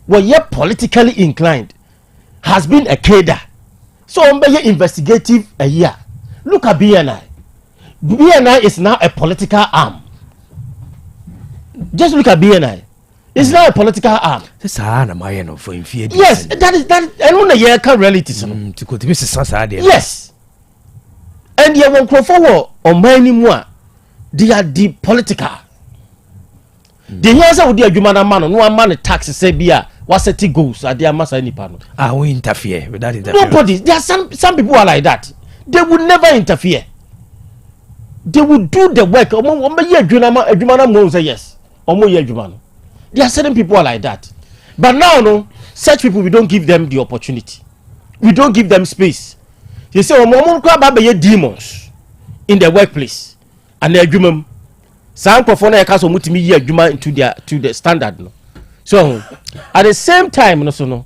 well you're politically inclined has been a cadre. So investigative a year. Look at BNI. BNI is now a political arm. Just look at BNI. It's now a political arm. Yes, that is. I know the year can reality. Yes. And you won't go forward on many more. They are the political. The answer would be a human man. No man taxes say beer. What set goals are there? Must any panel? We interfere with that. Nobody. There are some people are like that. They would never interfere. They would do the work. Yes. There are certain people are like that. But now, no, such people, we don't give them the opportunity. We don't give them space. You say, demons in the workplace. And they're human. Some perform a cast of multimedia to the standard. No. So, at the same time, no, so no.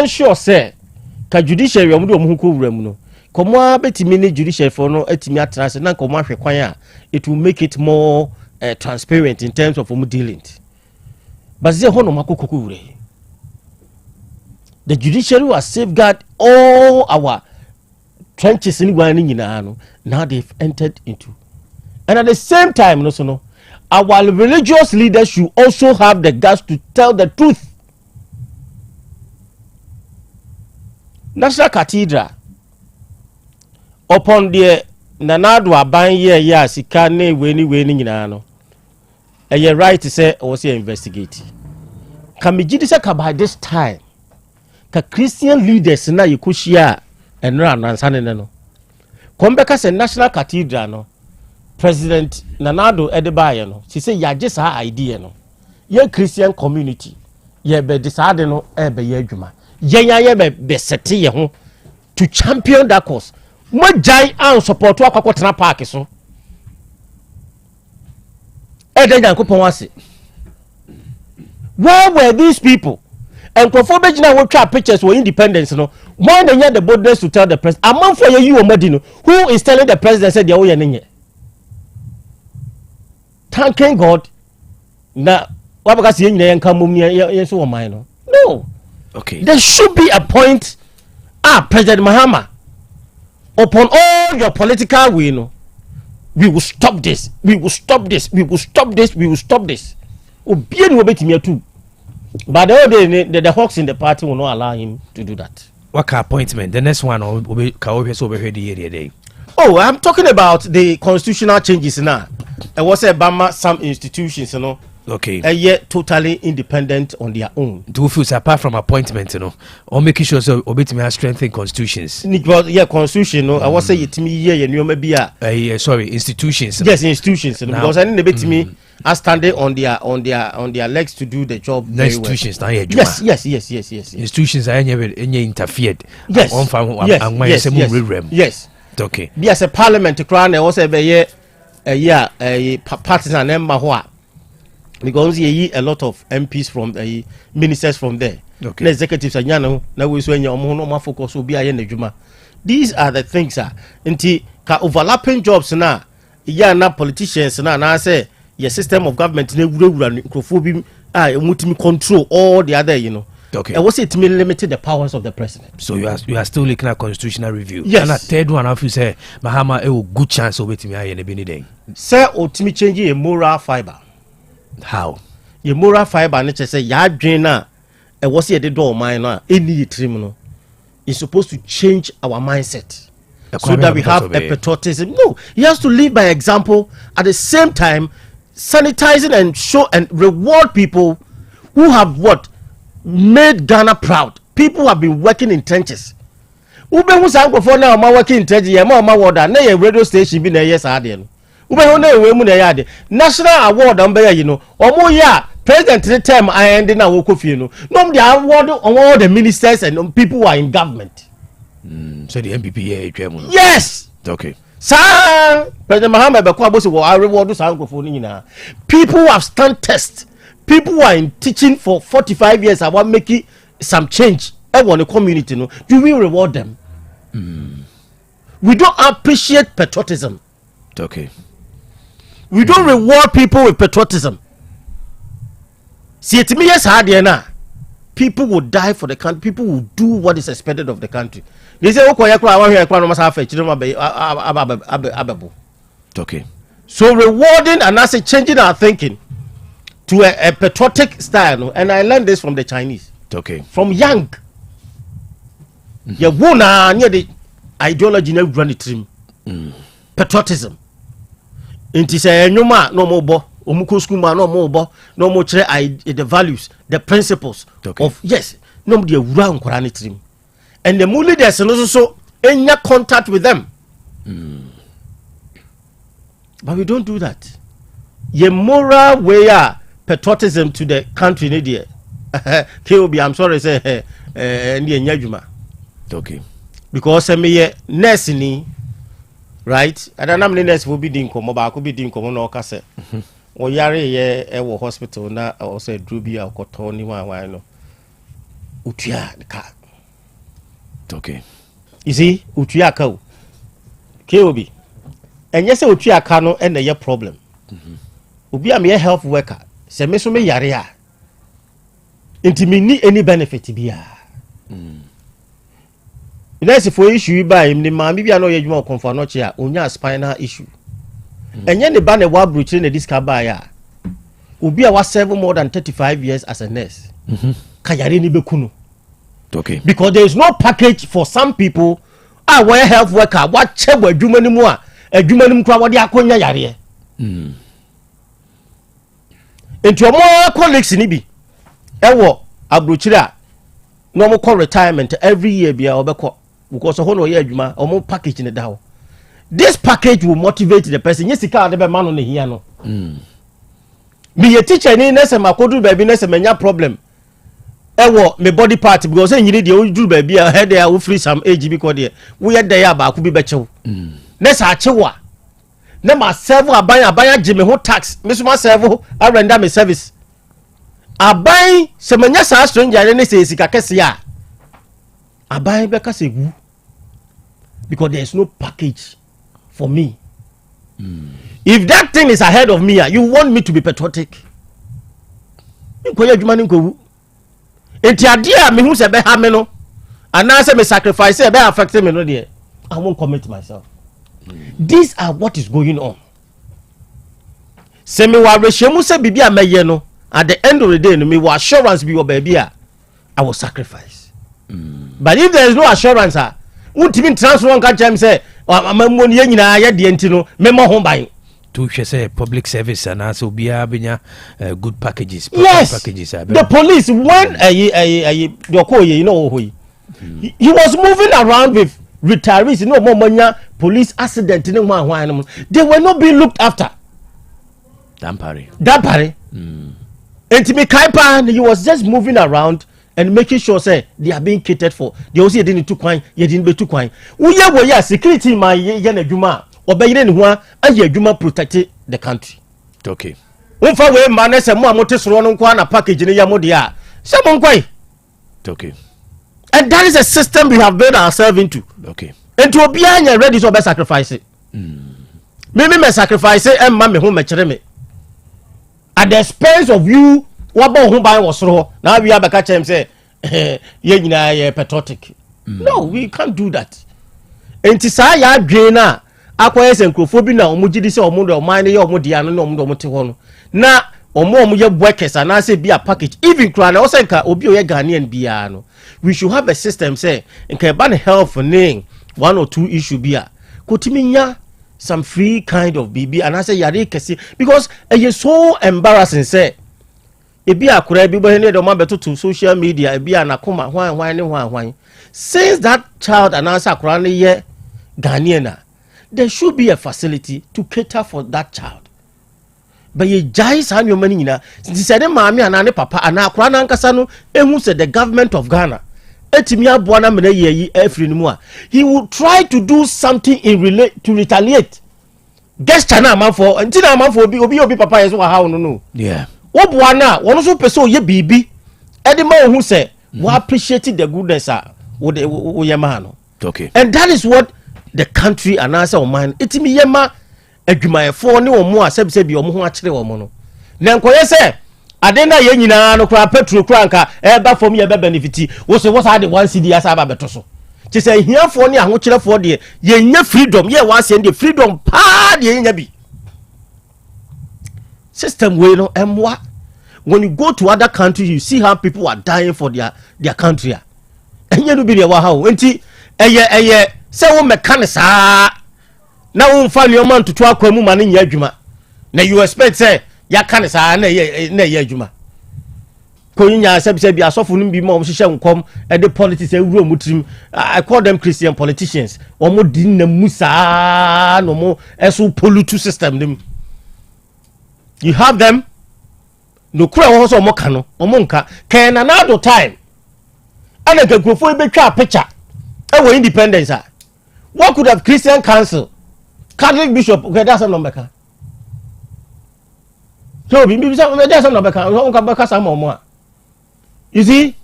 Sure say, ka judiciary no. Komo betimi judiciary for no etimi atrase na komo ahwe kwan a it will make it more transparent in terms of dealing. But ze ho no makokoko wure. The judiciary will safeguard all our trenches in one no. Now they've entered into. And at the same time no so no our religious leaders should also have the guts to tell the truth. National Cathedral upon the nanado aban ye sika ne weni nyina no eye right to say o say investigate can me gidi say by this time ka Christian leaders na yekushia enra nansa ne no kombeka say National Cathedral no President Nanado Edebaye no she say ya just her idea no ye Christian community ye be decide no e be ye adwuma ye be set ye ho to champion that cause. Mo jai and support to akwakwotena park so e dey yankopon wase. Where were these people and Krobea now will try pictures for independence. No, why they had the boldness to tell the president? A month for you, Medino, who is telling the president said they are in. Thanking God. Now, what because you ain't come yes or mine? No. Okay. There should be a point. President Mahama, upon all your political will, we will stop this. We will stop this. We will stop this. We will stop this. Obieni will be me too. But the hawks in the party will not allow him to do that. What appointment? The next one will be the day. Oh, I'm talking about the constitutional changes now. I was a Bama some institutions, you know. Okay. Yet totally independent on their own. Do you feel apart from appointment, you know, or making sure so obey me strengthen constitutions? Yeah, constitution. No, I was say it me yeah, you maybe sorry, institutions. Yes, institutions. Now, because I didn't bit me. I standing on their legs to do the job. No institutions, well. Yes. Institutions are any interfered. Yes. Yes. Okay. Be as a parliament crown, I was a partisan member. Because you a lot of MPs from ministers from there. Okay. The executives are now we when your focus will be a these are the things overlapping jobs now. Na politicians now I say your system of government control all the other, you know. Okay. I was it me limited the powers of the president. So you are still looking at constitutional review. Yes. And a third one, if you say Mahama, a good chance of waiting me in a day. Sir, ultimately changing a moral fiber. How? Your moral fiber nature say ya drainer and what's the door minor any criminal is supposed to change our mindset so that we have a patriotism. No, he has to live by example at the same time sanitizing and show and reward people who have made Ghana proud. People who have been working in trenches. Ube who sang before now working in trenches, na radio station be na yes national award you know president term I ended now no the award on all the ministers and people who are in government. So the MPP yes. Okay. Sir, President Mahama people who have stand test, people who are in teaching for 45 years about making some change in the community, no, do we reward them? We don't appreciate patriotism. Okay. We don't reward people with patriotism. See, it me yes hard now. People will die for the country. People will do what is expected of the country. They say, okay. So rewarding and as changing our thinking to a patriotic style, and I learned this from the Chinese. Okay. From young. You wanna near the ideology never run it trim. Patriotism. Inti say no more bo omuko school man no more chere the values, the principles of yes no the ewura nkora ne trim. And the new leaders no so enya contact with them. But we don't do that. Ye moral way patriotism to the country ne there. KOB I'm sorry say ndi enya dwuma. Okay. Because me nurse ni right, and I'm the nurse will be doing come back, could be doing come on case. Or yare ye hospital na also drubi or cotoni one no. Utia the car. Okay. You see, Utia cow. KOB. And yes, Utia cano and the problem. Ubi a mere health worker. Say me so me yare. Inti me need any benefit to be Unless for issue by him, the man maybe I know you more comfort not here, only a spinal issue. And yet the ban a wab routine a discard by Ubi I was serving more than 35 years as a nurse. Kayarini Bekuno. Okay. Because there is no package for some people. I wear health worker, what check where do many more? A human crowd, Yakonia Yari. Into your more colleagues in Ibi. Ewo, Abruchira. Normal call retirement every year be our because a whole year juma or more package in the down. This package will motivate the person. Yes, the car the man on the hiano. Be a teacher in ness and Makodu baby ness and many problem. Me body part because you need the old do baby a head there will free some age because we are there about could be better. Ness a chewa. Number several buy Jimmy who tax. Miss myself I render my service. aban se manya sa stranger ne se sika kese a aban be ka se gu because there is no package for me. If that thing is ahead of me, you want me to be patriotic. Enti adia me hu se be ha me no anase me sacrifice e be affect me no there. I won't commit myself. These are what is going on. Se me wa rehemu se bibia meye no at the end of the day no me wa assurance be your baby I will sacrifice. But if there is no assurance untimi transfer on catch am say amammo ne nyina ye de enti no me mo ho ban to say public service and also bia benya good packages. Yes, packages the police when you know he was moving around with retirees, no more manya police accident in one. They were not being looked after. Dampare. And me Kaipa, he was just moving around and making sure say they are being catered for. They also didn't too quine, you didn't be too quine. We security my yana juma or bayin one and your juma protected the country. Okay. Unfa we manage a more motor run on a package in Yamodia. Someone quite. Okay. And that is a system we have built ourselves into. Okay. And to be ready to be sacrifice it. Maybe me sacrifice it and mammy who me at the expense of you. What about who buy was raw? Now we have a catch him say, "Ye patriotic." No, we can't do that. And Tisaya Jena, acquires and Crophobina, Omujidi, or Mundo, mine, or Mudiano, no Motihono. Now, or more workers, and I say be a package. Even Kran, also Obio Ghanaian Biano. We should have a system, say, in Kaban health for name 1 or 2 issue beer. Kotiminya, some free kind of BB, and I say Yarikasi, because it is so embarrassing, say. Ebi akura bi bo ne do ma beto to social media ebi anakoma hwan. Since that child announcer akura ne ye Ghanaian, there should be a facility to cater for that child. But ye jai san your money na said maami anane papa ana akura na nkasa no ehu said the government of Ghana etimi aboa na mena ye efri no mu a he will try to do something to retaliate. Guest chana amanfo ntina amanfo obi papa yeso wa ha no. Yeah. Obuana one so person ye bibi edema who say we appreciate the goodness wo yema no. Okay. And that is what the country and answer of mine itimi yema adwumayefo ne omo asebse bi omo ho akere omo no na nkoye se adena ye nyina no kra petrol kra nka ba fom ye be benefit wo se wo sa de 1 cedi asa ba beto so ti se hiafo ne ahokyerefo de ye nya freedom ye wa se de freedom pa de ye nya bi system way no emwa. When you go to other countries you see how people are dying for their country enye no bi de wa ha o enti eye se wo mekanisa na wo mfa ne man tutu akwamu ma ne nya adwuma na you expect say ya kanisa na ye adwuma ko nya se bi asofo no bi ma o hihye nkom e de politics e wuro mutrim. I call them Christian politicians o mo di na musa no mo eso pollute system dem. You have them. No kura wo so mo ka no o mo nka ken na now time ana gagrofo be twa picture e wo independence what could have Christian council Catholic bishop okay that's number ka so bi that's number ka o ka baka sa mo you see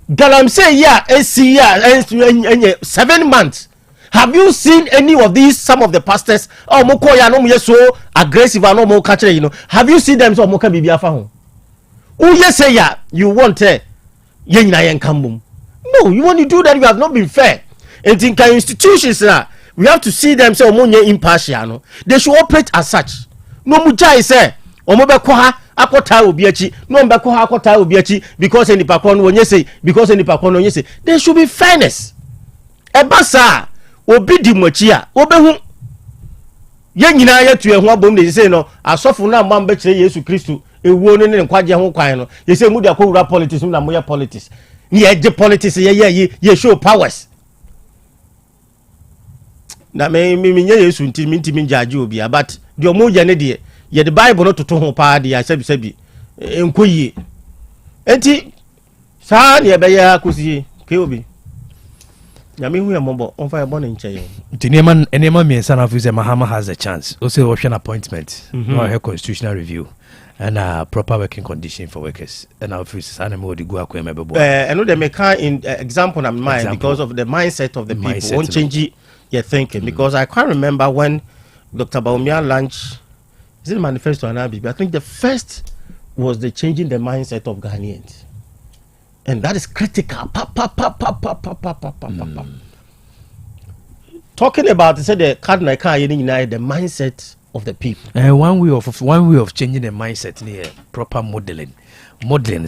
galam say yeah 7 months. Have you seen any of these? Some of the pastors, mokoya no mo so aggressive and no mo catch you know. Have you seen them so mo ka bibia fa ho? Say ya you want ye nyina yen kambum. No, you want to do that you have not been fair. And in institutions we have to see them say omo nye impartial no. They should operate as such. No mu jai say omo be ko ha akota obi achi no mbe ko ha akota obi achi because any pakon no onye say because any pakon no onye say there should be fairness. Ebasa obi di mochi a obehu ye nyina ya tu ehu abom de say no asofo na mba mbe kire Yesu Kristo ewuo no ne nkwaje ho kwan no ye say mu de akowura politics na mo ya politics ni eje politics ye show powers na me nye Yesu ntimi njaje obi but de omo ye ne de ye the Bible no toto ho pa de ya sabi enkoyie enti saa ne be ya kosie ke obi Yami hu yambo on fire born in Chey. Tinema me son of Mahama has a chance. Also option appointment, no her constitutional review. And proper working condition for workers. And our office animal the go I know they make in example in mind because of the mindset of the people. Won't change your thinking. Because I can't remember when Dr. Baumia launched the manifesto on Abibi. I think the first was the changing the mindset of Ghanaians. And that is critical. Talking about the cardinal the mindset of the people. One way of changing the mindset near proper modeling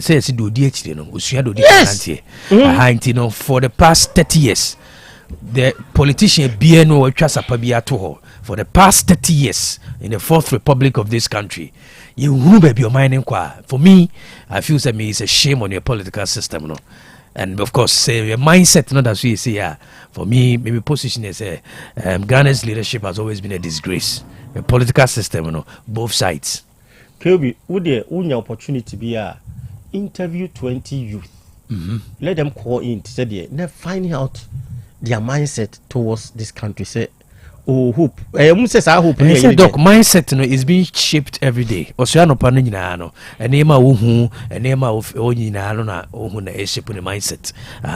says do DH no usua do DH for the past 30 years the politician BNO Chasapa Biato for the past 30 years in the Fourth Republic of this country. You who be your mining qua. For me, I feel that me is a shame on your political system, no. And of course, say your mindset, not as we say. For me, maybe position is Ghana's leadership has always been a disgrace. The political system, you know, both sides. Kelby, would there only opportunity be interview 20 youth? Let them call in to say they're finding out their mindset towards this country. Say, oh, hope. I hope. Doc, mindset is being shaped every day. Oceano Panino, a name of a name of Onina, Ohuna, a shape in the mindset.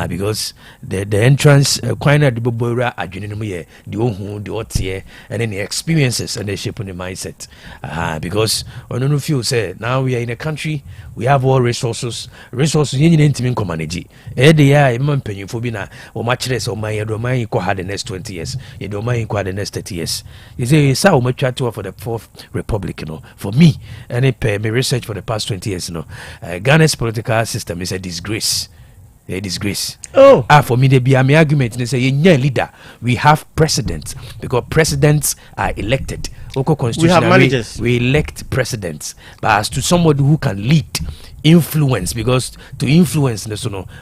Because the entrance, Quina de Bobora, Adjunimuye, the Ohu, the Otier, and then the experiences and the shape in the mindset. Because I don't know if you say, now we are in a country, we have all resources you need to manage. Every year, I'm paying for being or much less or my domain had the next 20 years. You don't mind the next 30 years. You say, so much try to for the Fourth Republic, you know. For me, and it pay me research for the past 20 years, you know. Ghana's political system is a disgrace. A disgrace. For me, they be my argument. They say, yeah, leader. We have presidents because presidents are elected. We have managers. We elect presidents, but as to somebody who can lead, influence, because to influence,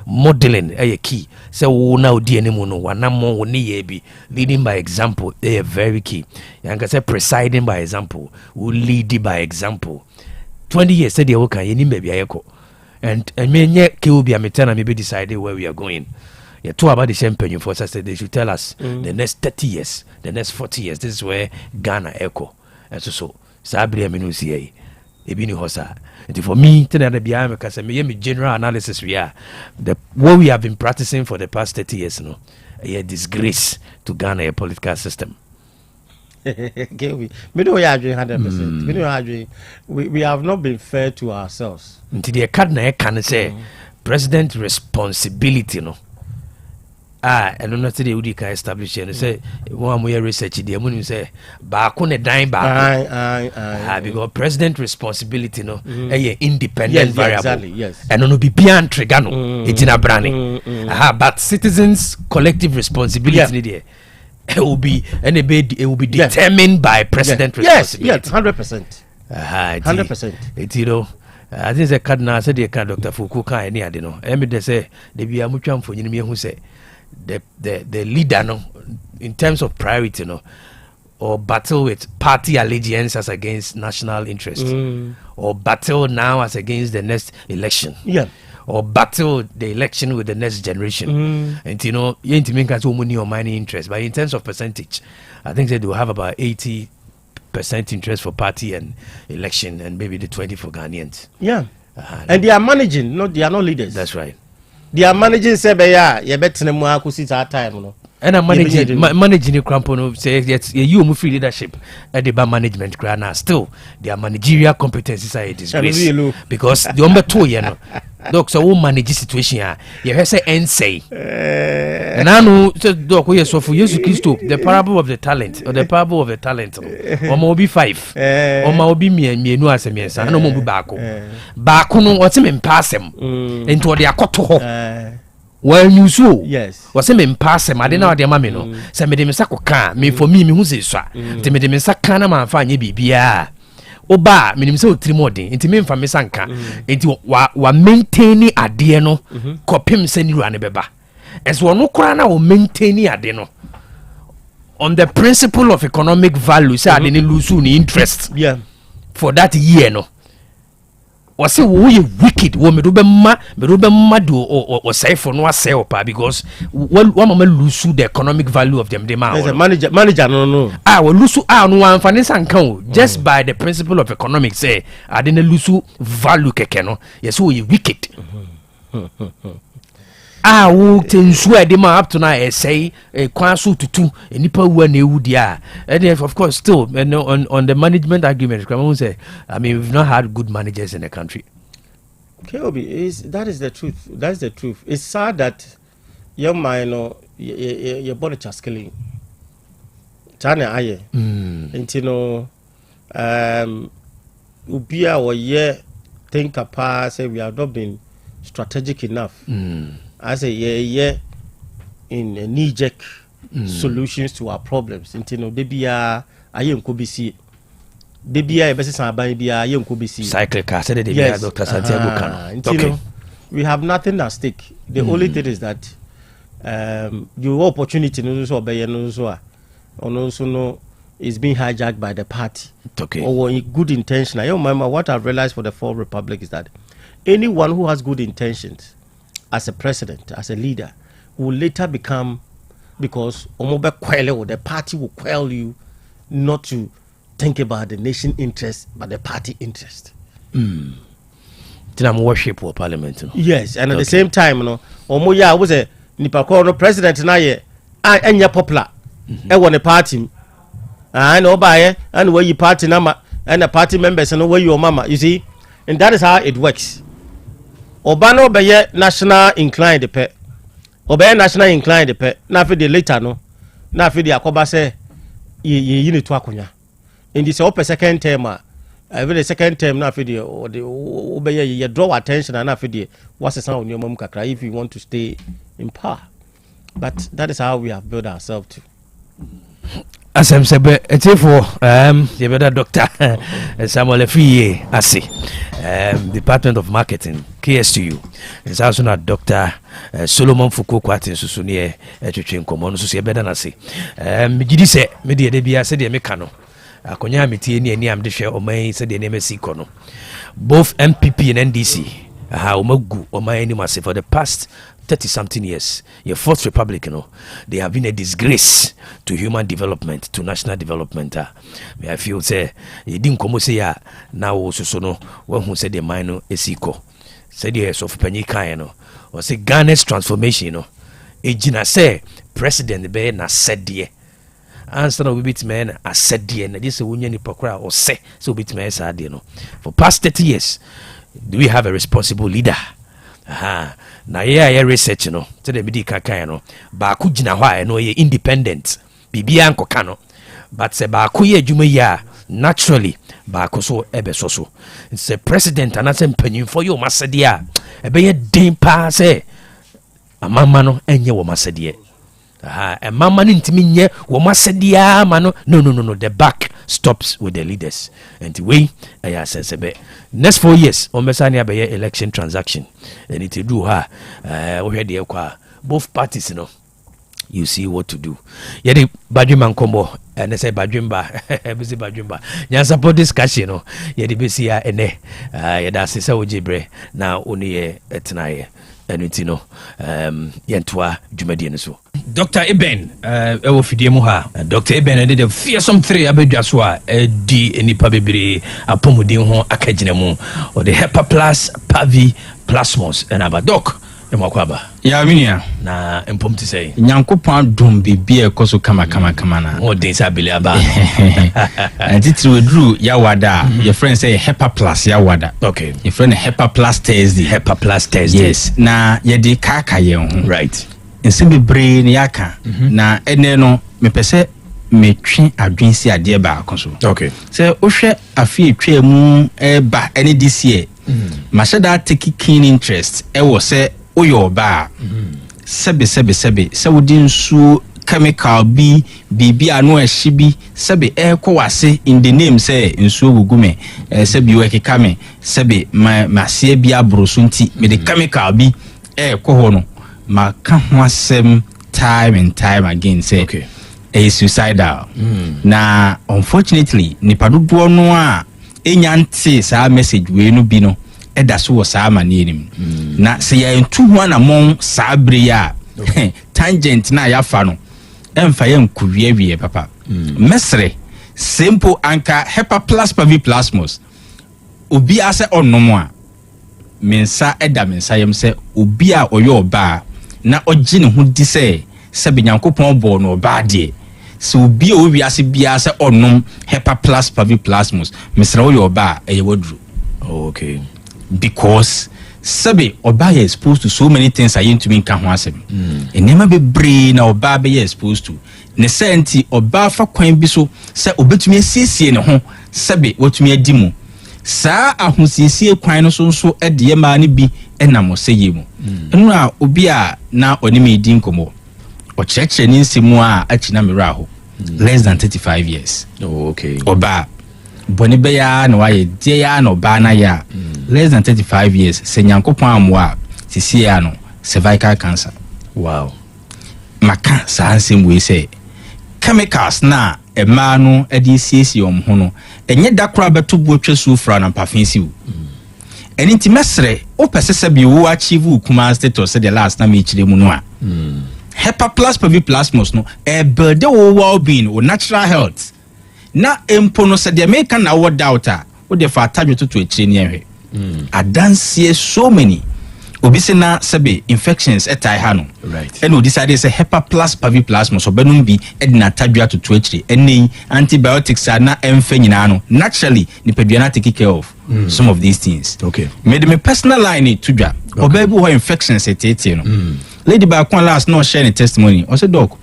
modeling a key. So now be leading by example. They are very key. You can say presiding by example, who lead by example. 20 years said you can maybe and me Kilby and maybe decided where we are going. Yeah, talk about the champagne for us. They should tell us the next 30 years, the next 40 years. This is where Ghana echo. And so Sabri Minusi, Ebini Hosa. And for me, because me general analysis we are what we have been practicing for the past 30 years, a disgrace to Ghana a political system. We don't agree 100%. We have not been fair to ourselves. Until the cardinal can say president responsibility, and not today we can establish and say one way research the moon say back on a dime back because president responsibility a independent variable. Exactly, yes. And no be beyond Tregano, it's in a branding. But citizens collective responsibility there. It will be determined by president responsibility. Yes, 100%. 100%. It's I think the cardinal said the Dr. Fukuka and I don't know. They say they be a mutual for you who say the leader in terms of priority or battle with party allegiance as against national interest or battle now as against the next election or battle the election with the next generation and you ain't make us money or money interest, but in terms of percentage I think they will have about 80% interest for party and election and maybe the 20 for Ghanaians. And they are managing, they are not leaders. That's right. They are managing you better than more time. And I'm managing the crampo say yes, you free leadership at the management grana still their managerial competencies are a disgrace because the number 2 doc so who manage situation you say and say and I know doc we so for Jesus Christ the parable of the talent or the parable of the talent or more be 5 or more be me as a means I no more be back no what's him pass him into the akoto well you so was him pass him I didn't know the mammy no say me dem sako ka me for me who say so te me dem saka na man fa nye bibia oba minim se otiri modern enti me mfa me sanka enti wa maintain ade no kopem se ni ruane beba es wo no kora na wo maintain ade no on the principle of economic value say ade ni lose ni interest for that year no wɔse woyɛ wicked wɔ me do bɛma do ɔsɛefo no asɛe wo paa because wamama lose the economic value of them de ma manager no wɔlose no wamfa ne nsa nka o just by the principle of economics sɛ ade no lose value kɛkɛ no yɛsɛ wɔyɛ wicked wo tensu a de ma up to now say kwan so tutu nipa wu na ewu dia and of course still on the management argument I say I mean we've not had good managers in the country. KOB that is the truth. It's sad that young man your body chaskeli tana aye intino ubia or ye think apart say we have not been strategic enough. I say in knee-jerk solutions to our problems. Intino debia ayen ko bisi. Debia e bese san ban bia ayen ko bisi. Cycle car said debia Dr. Santiago Kano. Okay. We have nothing at stake. The only thing is that the opportunity no so obey no so also no is being hijacked by the party. Okay. Or good intention. I remember what I've realized for the Fourth Republic is that anyone who has good intentions as a president, as a leader, will later become, because the party will quell you not to think about the nation interest, but the party interest. Worship or parliament. Yes, and at the same time, I was a Nipako president na ye, and you're popular. I want a party. I know by and where you party number and the party members and where your mama, you see, and that is how it works. Obano obeye national inclined the pet. Obey national inclined the pet. Na fi the later no. Na fi the akoba say ye need to akunya. In this upper second term, every the second term na fi the obey ye draw attention and na fi the what's the sound on your mom kakra if you want to stay in power. But that is how we have built ourselves to. Asem Beba Dabi, better Doctor Samuel Efiye Ase, Department of Marketing, KSTU. It's also not Dr. Solomon Foucault Kwatin Susuniye Chuchin Komono Susie better na se. Migidi se media debia se de mekano. Akonya meti ni am de hwe omai se de nemesi kono. Both MPP and NDC omagu omai ni mase for the past 30-something years, your Fourth Republic, they have been a disgrace to human development, to national development. I feel say you didn't come say ya now also no when who said the minor esiko said yes of Penyika, or say Ghana's transformation, Ejina say President be na said dear. Answer no bit man I said dear, and this union hypocrite or say so bit man sad for past 30 years. Do we have a responsible leader? Na ye research no to the bidi kaka no ba ku gina hwa no ye independent bibia nkoka no but se ba ku ye adwuma ya naturally ba ku so ebe so se president anase mpanyin for yo masede a ebe ye den pa se amama no enye wo masede amama no ntimi nye wo masede a ma no no the back stops with the leaders and the way I sense next 4 years on mesania be election transaction and it do her both parties you see what to do yedi badwima nkombo and say badwimba busy badwimba nya support discussion yedi besi ya ene yeda sesa ojibre na oni etenaye enutino yentoa dwumadie so Dr. Eben ewo fidie mu ha Dr. Eben de fearsome 3 abedwa so a di enipa bebre apomuden ho akagina mu o the Hepa Plus Pavi Plasmos and abadoc emakwaba ya minia na empom to say nyankopon dum bibia ekoso kama na o den sabili aba antitri wedru yawada your friend say Hepa Plus yawada okay your friend Hepa Plus Thursday yes na yedi kaka ye ho right nsimbe bre ne yaka na ene no mepese metwe adwensi ade ba akoso okay say ohwe afi etwa mu ba ene this year mashada take keen interest ewo say oyoba sebe se wodin su chemical bi anu ehye bi sebe ekowase in the name say nsu gugume sebe weke kame sebe masie bi abroso nti me the chemical bi ekoho no maka ho asem time and time again say okay a suicidal na unfortunately nipa dodo no a enyante sa message we no bi no ɛda so wɔ saa amane nim na sɛ yɛ ntu ho anamɔn saa bere ya tangent na yafa no ɛmfa yɛ nkuwie papa mesre simple anka hepa plus plasmos obi asɛ ɔnom a mensa ɛda mensa yɛm sɛ obi a ɔyɛ ɔbaa na ɔgye ne ho di sɛ benyankopɔn bɔ no ɔbaa deɛ sɛ obi a owi ase bia sɛ ɔnom hepa plus plasmos mesra ɔyɛ ɔbaa ɛyɛ waduro. Okay. Because sɛbe ɔbaa yɛ exposed to so many things a yɛntumi nka ho asɛm nneɛma bebree na ɔbaa bɛyɛ exposed to ne sɛ nti ɔbaa fa kwan bi so sɛ obɛtumi asiesie ne ho sɛbe watumi adi mu saa ahosiesie kwan no so nso ɛde yɛ maa ne bi ɛnam ɔsɛ yie mu ɛno a obi a na ɔne me di nkɔmmɔ ɔkyerɛkyerɛ ne nsɛm a akyi na mmerɛ aho less than 35 years. Okay. Ɔbaa bɔne bɛyɛ na wayɛ deɛ ya na ɔbaa na yɛ less than 35 years sɛ nyankopɔn amoa sisi ya no cervical cancer. Wow. Maka saa nsɛm wei sɛ chemicals na ɛmaa no ɛde siesie ɔmo ho no ɛnyɛ da kora bɛto bo twa so fra na mpafen si wo ɛne nti mɛsrɛ wopɛ sɛ sɛ bi wo achieve wo kuma status sɛ the last na mekyerɛ mu no a hepa plus plasmos no build wo well-being wo natural health na empo no sɛ deɛ meka na wo doubt a wo de fa atadwo toto akyire ne ɛhwɛ adansie so many obi se na sɛbe infections ɛtai ha no ɛna odi sade sɛ hepa plus plasmos ɔbɛnom bi ɛde na atadwo atoto akyire ɛnɛ antibiotics a na ɛmfa nyinaa no naturally nipadua na take care of some of these things. Okay. Made me personal line to dwa ɔbaa bi wɔ infections ɛtete no lady baako last no share ne testimony ɔsɛ doc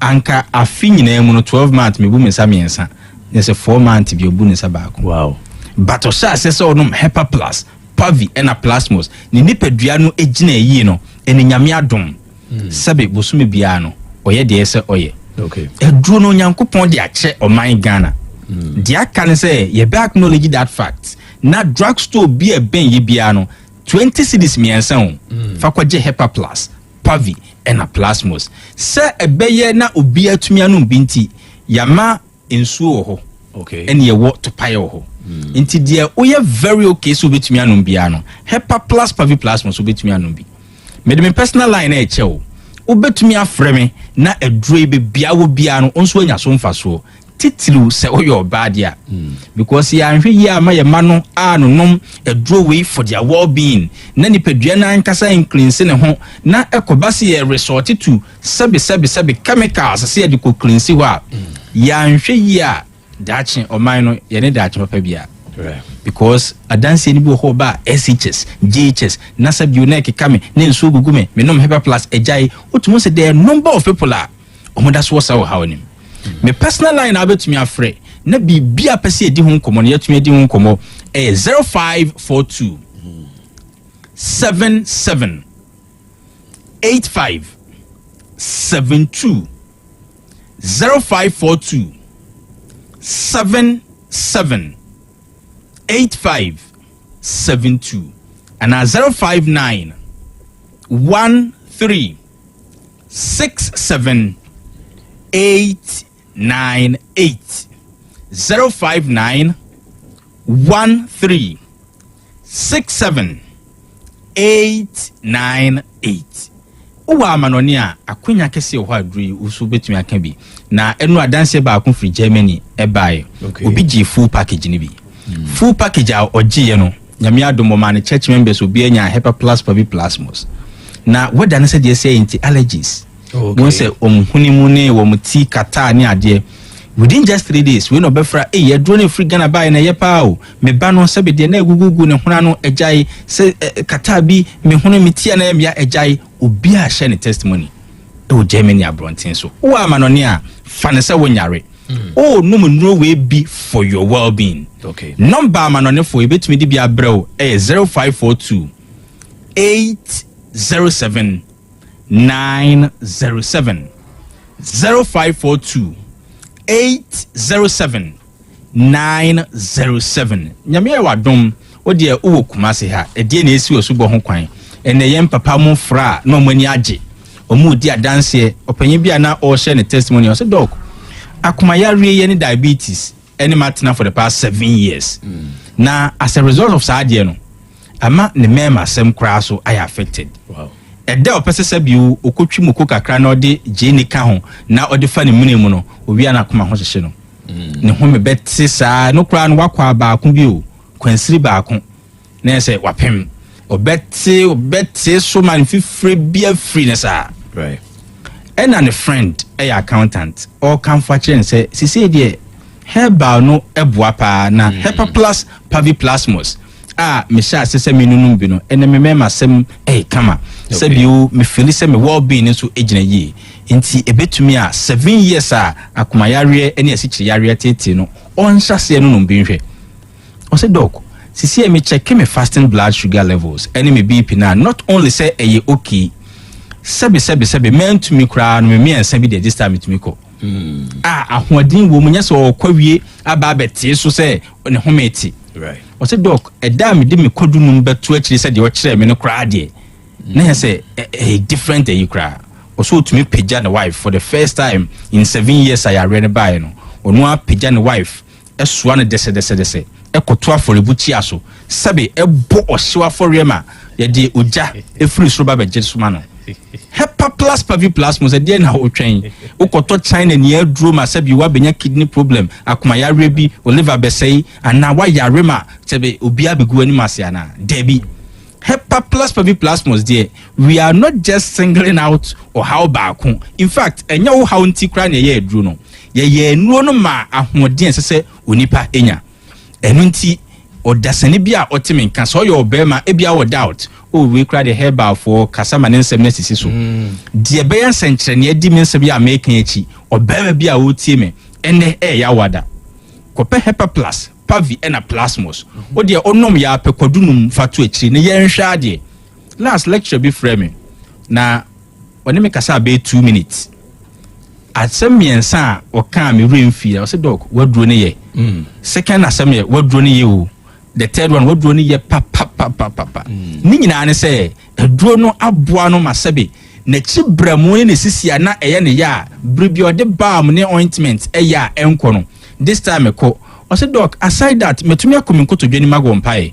anka afi nyinaa mu no 12 months mebu me nsa miɛnsa yɛsɛ 4 months bi obu ne nsa baako. Wow. But ɔhyɛ asɛ sɛ ɔnom hepa plus pavi ɛna plasmos ne nipadua no egyina yie no ɛne nyame adom sɛbe bosome biara no ɔyɛ deɛ sɛ ɔyɛ. Okay. Ɛduro no nyankopɔn de akyɛ ɔman Ghana deɛ aka ne sɛ yɛbɛ acknowledge that fact na drugstore bi ɛbɛn yɛ biara no 20 cedis miɛnsa ho fa kɔgye hepa plus pavi ɛna plasmos sɛ ɛbɛyɛ na obi atumi anom bi nti yama nsuo wɔ hɔ. Okay. ɛne yɛwɔ topaeɛ wɔ hɔ nti deɛ woyɛ very okay so wobɛtumi anom biara no hepa plus pavi plasmos wobɛtumi anom bi mede me personal line na ɛkyɛ wo wobɛtumi afrɛ me na aduro yi bebia wɔ biara no ɔnso anya so mfasoɔ titiriw sɛ woyɛ ɔbaa deɛ a because yɛanhwɛ yie a ma yɛma no a nonom aduro wei for their well-being na nipadua no ankasa nklinse ne ho na ɛkɔba se yɛ resort to sɛbe chemicals sɛ yɛde kɔklinse hɔ a yɛanhwɛ yie a daakye ɔman no yɛne daakye papa bia because adanse ni bi wɔ hɔ ba SHS GHS na sɛ bio na ɛkeka me na nsuo gugu me menom hepa plus agyae wotumu sɛ there are number of people a ɔmoda so wɔ sa wɔ haw nim me personal line abɛtumi afrɛ na biribia pɛ sɛ yɛdi ho nkɔmmɔ no yɛatumi adi ho nkɔmmɔ ɛyɛ 0542 77 85 72 0542 77 85 72 and 059 13 67 898 059 13 67 898. Uwa amanoni a akwenya kese ho aduri usu betumi aka bi na enu adanse ba akon free Germany ebae obi gi full package ni bi full package a ogiye no nyame adomo ma ne church members obi anya hepa plus pavi plasmos na weda ne se de say anti allergies won say omhuni mu ne womti kata ne ade within just 3 days we no befra ye dro ne free Ghana buy na ye pa o me ba no se be de na egugugu ne hona no agyae se kata bi me hono metia na ya agyae obi a share ne testimony o Germany abronten so wo amanoni a fa ne se wonyare o no munro we be for your well-being. Okay. Number amanoni for ebetumi di bia brew 0542 807 907 0542 807 907. Nyame wadom odi e wo kumase ha edi na esi osubo ho kwan ene yem papa mo fra na omani age omu di adanse opanyin bia na o share ne testimony o say doc akuma yare ye ne diabetes any matena for the past 7 years. Na as a result of saadie no ama ne mema asɛm koraa so ayɛ affected. Wow. Ɛda ɔpɛ sɛ bi okotwi mu ko kakra na ɔde gye ka ho na ɔde fa ne mune mu no owi ana akoma ho hyehye no. Ne ho me bɛte saa no koraa no wakɔ abaako bi o kwansiri baako na sɛ wapem obɛte so man fifre bia free ne saa. Right. Ɛna ne friend ɛyɛ accountant or kamfa kyerɛ ne sɛ sisi deɛ herbal no ɛboa paa na Hepa Plus Paviplasmos me sha sɛ me nunum bi no ene me mema sem kama sɛ bio me feel sɛ me well being nso egyina yi nti ebetumi a 7 years a akoma yare ene asikyiri yare tete no onhyase no no bi nhwɛ o sɛ doc sisi me check me fasting blood sugar levels ene me BP na not only say okay sɛbe man to me kra no me ansa bi de this time to me ko ahoɔden wo mu nyɛ sɛ ɔkwawie aba bɛte so sɛ ne hometi. Right. O say doc ɛda me de me kodu num bɛto akyiri sɛ de ɔkyerɛ me no kra de na yɛ sɛ a different you kra also to me pagya the wife for the first time in 7 years I already buy no ɔno a pagya ne wife ɛsoa no dese ɛkɔto afɔrebu tia so sɛbe ɛbɔ ɔhyew afɔre ma yɛde ogya ɛfiri soro ba bɛgye so ma no. Hepa Plus Paviplasmos ɛdeɛ na ɔtwɛn wokɔtɔ China ne aduro ma sɛ bi wabɛnya kidney problem akoma yare bi o liver bɛsɛi ana wayare ma sɛbe obi abegu anim ase ana debi. Hepa Plus Paviplasmos deɛ we are not just singling out or how baako in fact ɛnyɛ wo how nti kra ne yɛ aduro no yɛyɛ nuo no ma ahoɔden sɛ onipa enya ɛno nti ɔdasani bi a ɔtemi nka sɛ ɔyɛ ɔbɛma ebia wɔ doubt we cry the herbal for kasama ne nsɛm nesisi so deɛ bɛyɛ nsɛnkyerɛnne di me nsɛm bi a meka akyi ɔbɛma bi a wotie me ɛnɛ ɛyɛ awada kɔpɛ Hepa Plus Pavi ɛna Plasmos o deɛ ɔnom yɛ apɛkwadunum fato akyiri ne yɛnhwɛ adeɛ last lecture bi frɛ me na ɔne me kasa bɛ 2 minutes asɛm mmiɛnsa a ɔka me remfi ɔsɛ doc waduro ne yɛ second asɛm yɛ waduro ne yɛ o the third one waduro ne yɛ pa ni nyina ne sɛ aduro no aboa no masɛbe na chibramu ne sisia na ɛyɛ ne ya bribio de balm ne ointment ɛyɛ enko no this time ɛkɔ ɔsɛ doc aside that metumi akɔ nkotodwani magɔ mpae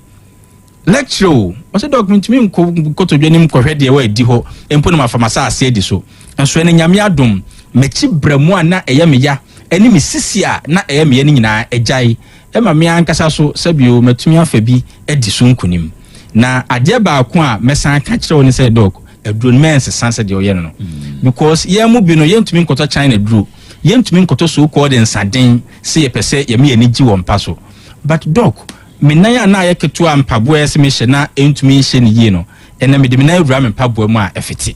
lecture ɔsɛ doc metumi nkotodwani mkɔhwɛ deɛ wa edi hɔ empo no mafamasa ase edi so enso ne nyame adom me chibramu na ɛyɛ me ya ɛne me sisia na ɛyɛ me ya ne nyina ɛgyae ɛma me ankasa so sɛbio metumi afa bi edi so nkunim na adeɛ baako a mesan ka kyerɛ wo ne sɛ doc aduro mense sanse de oyɛ no because yɛ mu bi no yɛntumi nkɔtɔ China duro yɛntumi nkɔtɔ so called nsaden sɛ yɛpɛ sɛ yɛme yɛ nigi wɔ mpa so but doc me nan a na yɛ ketewa mpaboa sɛ me hyɛ na ɛntumi hyɛ ne yie no ɛna me de me nan wura me mpaboa mu a ɛfete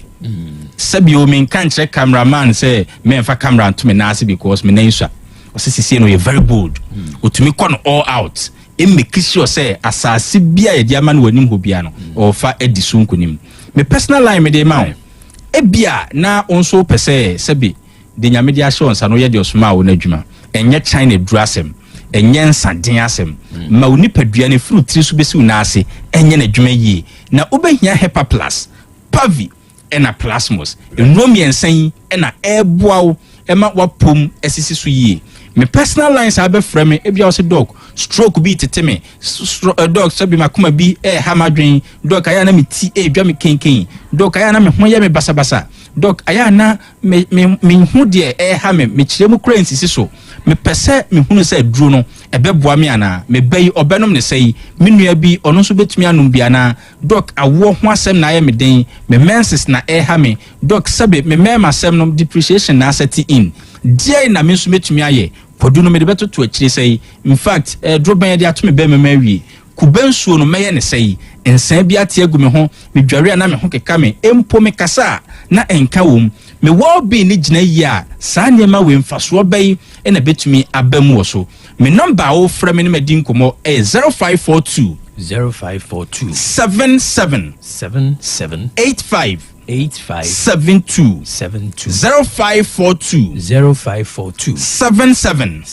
sɛbio me nka nkyerɛ cameraman sɛ me mfa camera nto me na ase because me nan sua ɔsɛ no yɛ very bold otumi kɔ no all out make sure say asase bia ye dia ma no wanim ho bia no o fa edi so nkonim me personal line me dey ma ebia na onso pese sebi de nyame dia hye onsa no ye de osoma wo na adwuma enye China drasem enye nsaden asem ma oni padua ne fruit tri so besi una ase enye na adwuma yi na obehia Hepa Plus Pavi ena Plasmos enum yensan ena eboa wo ema wapom esisi so yi me personal lines have frame me ebia o dog stroke bi tete me dog sabi makoma bi hamadwen dog aya na me ti dwa me kenken dog aya na me ho ye me basabasa dog aya na me hu de ha me kyerɛ mu kura nsisi so me pese me hunu sɛ duro no ɛbɛboa me ana me bayi ɔbɛnom ne sɛ me nua bi ɔno nso betumi anom bi ana dog awo ho asɛm na ayɛ me den me menses na ha me dog sabi me mema asɛm no depreciation na asɛti in die na me nso metumi ayɛ podu no me de beto to akiri sɛ in fact droban de ato me be me mawie kubensuo no meye ne sɛ ensan bi ate agu me ho me dware na me ho keka me empo me kasa na enka wom me well be ni gina yi a saa niema we mfaso bɛyi na betumi abamu wo so me number wo fra me ne madi nkomo 0542 77 85 72 0542 77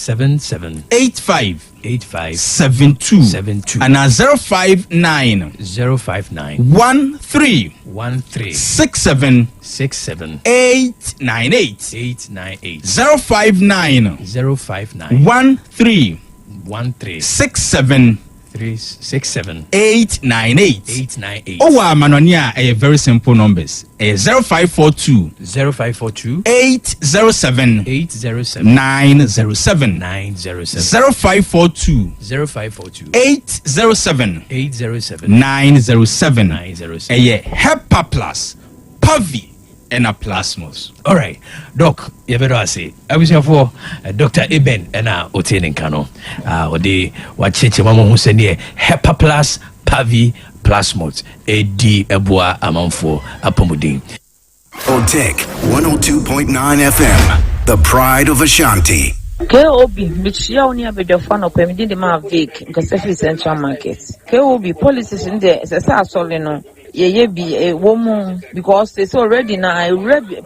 85 72 and 059 13 67 898 059 13 67 367 898. Oh, Manonia, a very simple numbers. 0542 807 907 0542 807 907. Hepa Plus, Pavi, and a Plasmos. All right, Doc, you better say. I wish you for Dr. Eben and Otene Kano. Ode wachiche mama who send here Hepa Plus, Pavi, Plasmos, AD Eboa Amanfo Apomudin. Otek 102.9 FM, the pride of Ashanti. KOB, Michia Unia Bedofano, permitting the man Vic, Gasefi Central Market. KOB policies in there, as I saw, ye be a woman because it's already now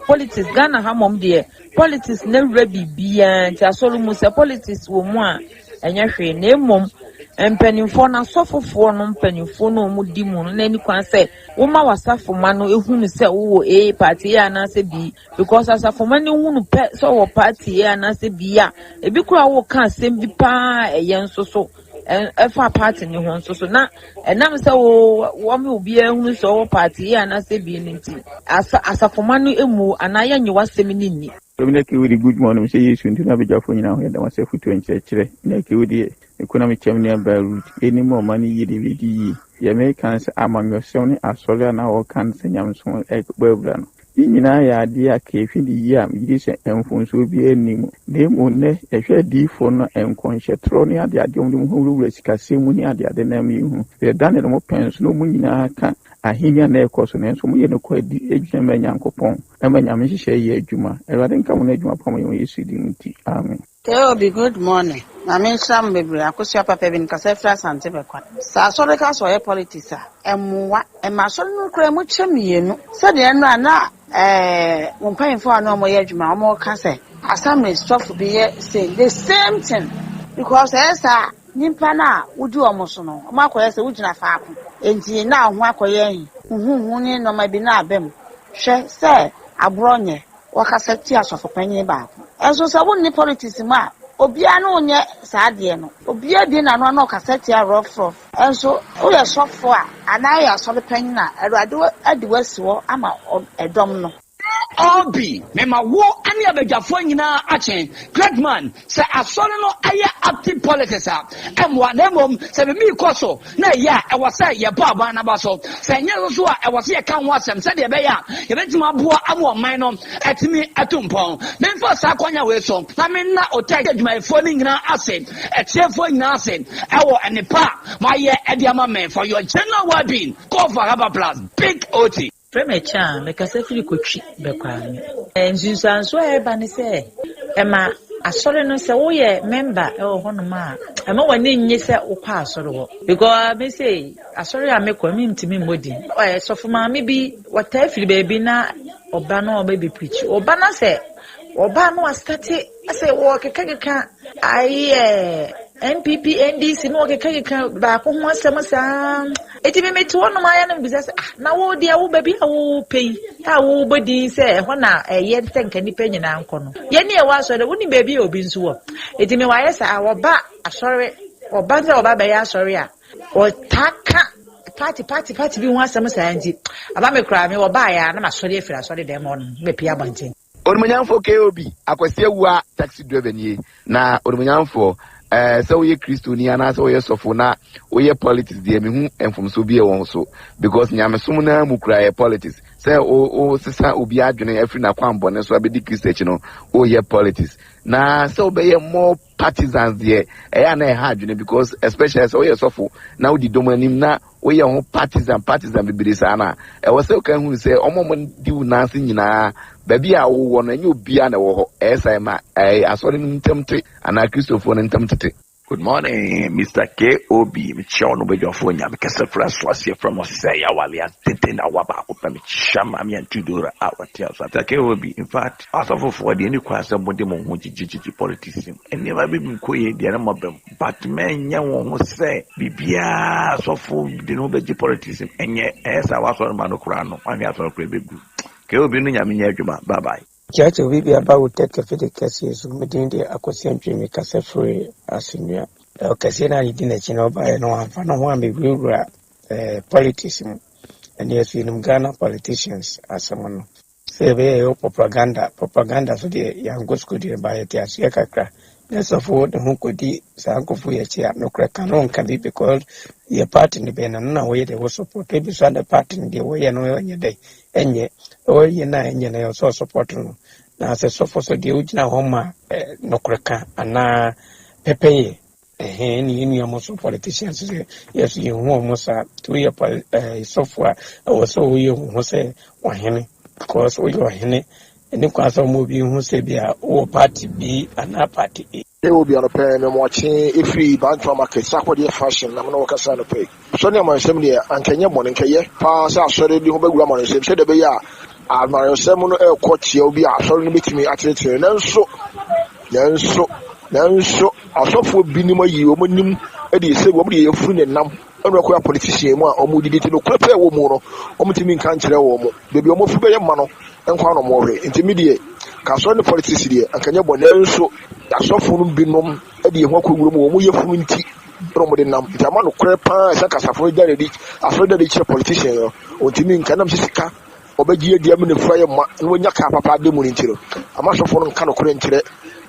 politics Ghana Hamom dear. Politics never be and Solomusa politics woman and your name mom. And penny for na suffer for no penny for no mudimon, and any can say, Uma was for manu, whom say, oh, a party and I say be, because as a for many who pet so party and I say be ya, a big crowd can't send be pa a young so. And if a party in your so now, and now so one will be a who so party and I say be in as a for manu emu, and I and you was seminini. Dominic with the good morning, say you soon to have a job for you now, and I was a foot to church, like you did. Economic chairman by root any more money ye DVD. The Americans among your son as solar now can send young son egg well. In I idea cave in the yam, this and phones will be any name on a share D for and conscious tronia, the young who risk a simony at the other name you. They are done at more pens, no money I can. A hinya na ekosone so mo ye no kwa di ejuna me nyankopon e ma nyame hihye ye adwuma e wade nka mo na adwuma pam ye Yesu di nti amen. Be good morning. I mean some baby akosia papa bin kasa Yaw Asante bekwa sa so de ka so ye politics a emwa e ma so no kra mu chemienu se de no ana mo payfo ana mo ye adwuma mo ka se asam stuff be say the same thing because esa nimpa na wudi omoso no mo akoye se wugina faako enti na ho akoye hu ni no ma bi na abem hwe se abronye wakaseti asofopanyin ba enso se wonni politics ma obia no nye saade no obia bi na no kaseti a rough enso o ye sofo a ana ya asofopanyin na erade adiwasiwo ama edom no Obi, mema wo ani abejafo nyina achen great man say asore no aye active politics emwa na mom say me koso na ya e wo say ye baba na baso say nye so a e wo say kan ho asem say de be ya ye betima boa amo man no atimi atumpon men for sa kwanya we so na me na otage adwumayfo ni nyina ase etiefo nyina ase e wo enipa ma ye ediama men for your general well-being call for Hepa Plus big OT. Premecha me kase fili kochi bekwani nsunsanso eba ne se ema asore no se wo ye member e ho no ma ema wani nyi se ukwa asore wo because me say asore a me kwa mi ntimi modi sofo ma me bi wata fili baby na oba no oba bi preach oba na se oba no astate ase wo kekeka aye MPP NDC no kekeka ba ko ho asem sa eti me meto no ma ya no bi se na wo dia wo baby a wo pei a wo bodi se ho na ye tenka ni penyi na nko no ye ne e wa so de woni baby obi nso wo eti me wa ye sa wo ba asore oba nze oba ba ya asore a o taka party bi ho asem sa nti aba me kra me wo ba ya na ma sore efira sore dem on me pia bantin Orumunyanfo KOB akwasi ewa taxi driver nie na orumunyanfo so we Kristo ni ana so we sofo na we politics de me hu enfomso bi e won so because nyamesom na mu kura politics say o sisa obi adwene afri na kwambone so abedi Kristo echi no o ye politics na so be more partisans there na e ha adwene because especially so we sofo na odi domanim na we ho partisan bibiri sana e wo se kan hu say omom di unansi nyina baby a wo no enye obia na wo ho esima asori ntemte ana Christopher ntemte. Good morning, Mr. KOB. Michon Obejofonya, because the first was here from Osaya Wali and Tintin Awaba, Shamami and Tudor our tales. After KOB, in fact, also for the any question about the politics and never been quiet, the animal, but men young will say, Bibia, so for the nobility politics, and yet, as I was on Manocrano, and I thought, KOB, bye bye. Church will be about take a fitted cases within the acquisition dream, Casa free as in okasi na di na chi no ba no amfa no ho amewura politics mu and yes in Ghana politicians asem no say be propaganda so de yango school de ba yete asia kakra let's afford the hunkodi sankofu ya chia no kreka no nka bi because your party ni be na we de wo support be so the party ni de we no enye dey enye o ye na enye na so support no na se so for so de ugina homa no kreka ana pepeye ni almost politicians yes you almost to your software also you who say wahene because we go hene and kwa so mo bi hu se bia o party B and a party A they will be on a pen and watching if we bank from market sakodi fashion na no kasa no pay so ne man sem de ankanya mo nkeye pa sa asore di ho begura mo sem se de be ya amaro sem no e ko tie obi asore no betimi atetere nanso asofo binim ayi o monim e de se wo de yefuru ne nam eno ko politician mu a omo didi te no krepe wo mu no omo timi nkan kire wo mo bebi omo fu be ye ma no enkwa no mo hwe intimidie ka so ne politics die ankanya bo nanso asofo no binom e de ho akowuro mu wo mo yefuru nti promo de nam jama no krepa se kasafo dare di afro dare kire politician yo ontimi nkan nam sisika obagie dia me ne fura ye ma no nya ka papa de mu ntiro amasofo no nka no kure ntire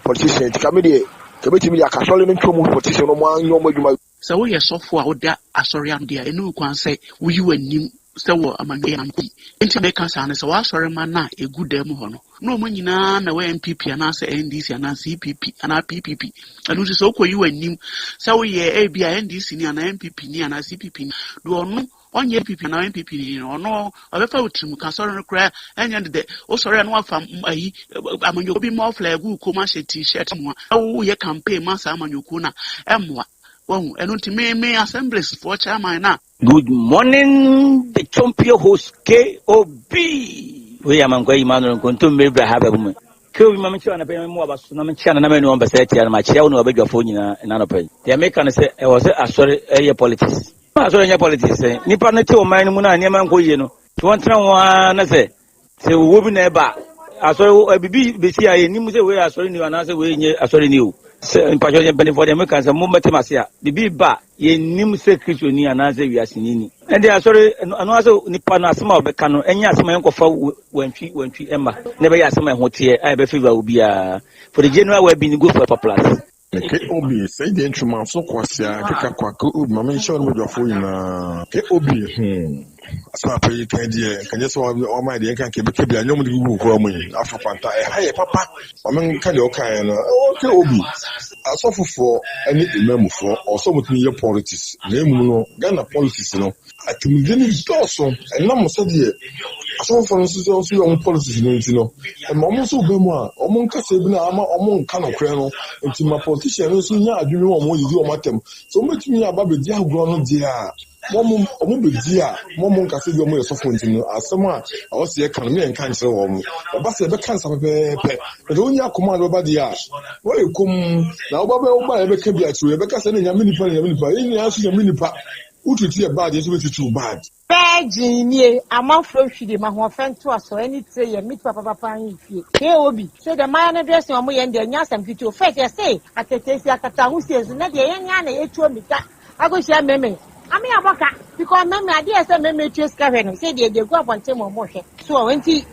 politician tikamedie kebetimi ya kasole no ntwomu politician no mo anyo mo adwuma so we are software oda asori am dia enu kwan say wo yi wanim se wo amanye ampi enti be kan sa ne so wa asori man na egu dem ho no mo nyina na we MPP ana se NDC ana CPP ana PPP anu so ko yi wanim se wo ye abia NDC ni ana MPP ni ana CPP do no onye MPP na MPP ni no obefa otimu kan so no kra enya de o sori anu afa ayi amanyo bi mo flag ku ma she t-shirt mo wo ye campaign ma sa amanyo ku na emwa well, and ultimately assemblies for chairman now. Good morning, the champion host KOB. We are Mango Emmanuel Contum Mabra have a woman. Kill Mamma and a payment more about Sunaman Chan and no Bassetti and my child no beg your phone in another pay. The American say I was a sorry area politics. I saw your politics. Nippon to mine Muna and Yaman Goyeno. To one say, so woman ever. I saw a BBCI and Nimu way I saw you and answer way I saw you. In particular, for the Americans, a moment Masia, the big bar, ye nim secret ni anaze we are sinini. And they are sorry, and also Nippana small becano, and yes, my uncle for when she Emma. Never asked my hotel, I be fever will be for the general way being good for plus. KOB, say the instrument so quasia, Kakaku, Mamma show with your phone. KOB, so I pay can just all my dear can keep a no move for me after Panta. Hey, Papa, I mean, can you kind KOB? I suffer for any member for or some with your politics. Name Ghana politics, you know. I can get it also, and now said here. I saw for instance also your politics, you know. And almost so bema, among Casabina, among Cano Crano, into my politician, and so yeah, you know what you do on my term. So much me about the dear grown dear. One be dear, one can your more software, you know, as someone I was the economy and cancer or me. But the cancer of but only a command over the ash. Well, you come now, Baba, ever can be at you, because I need a mini penny, a mini pack. Who to see a bad is with too bad. Virginia, I'm off from Shidi, my friend to us, so any say a meet Papa Papa. KOB, say the man address on me and the Yas and Pitu. Fact, I say, at the Tessa who says, not the young Yana, I go share Meme. I mean, because Meme, I dare say Meme Chase Karen, say they go up on Tim or motion. So when the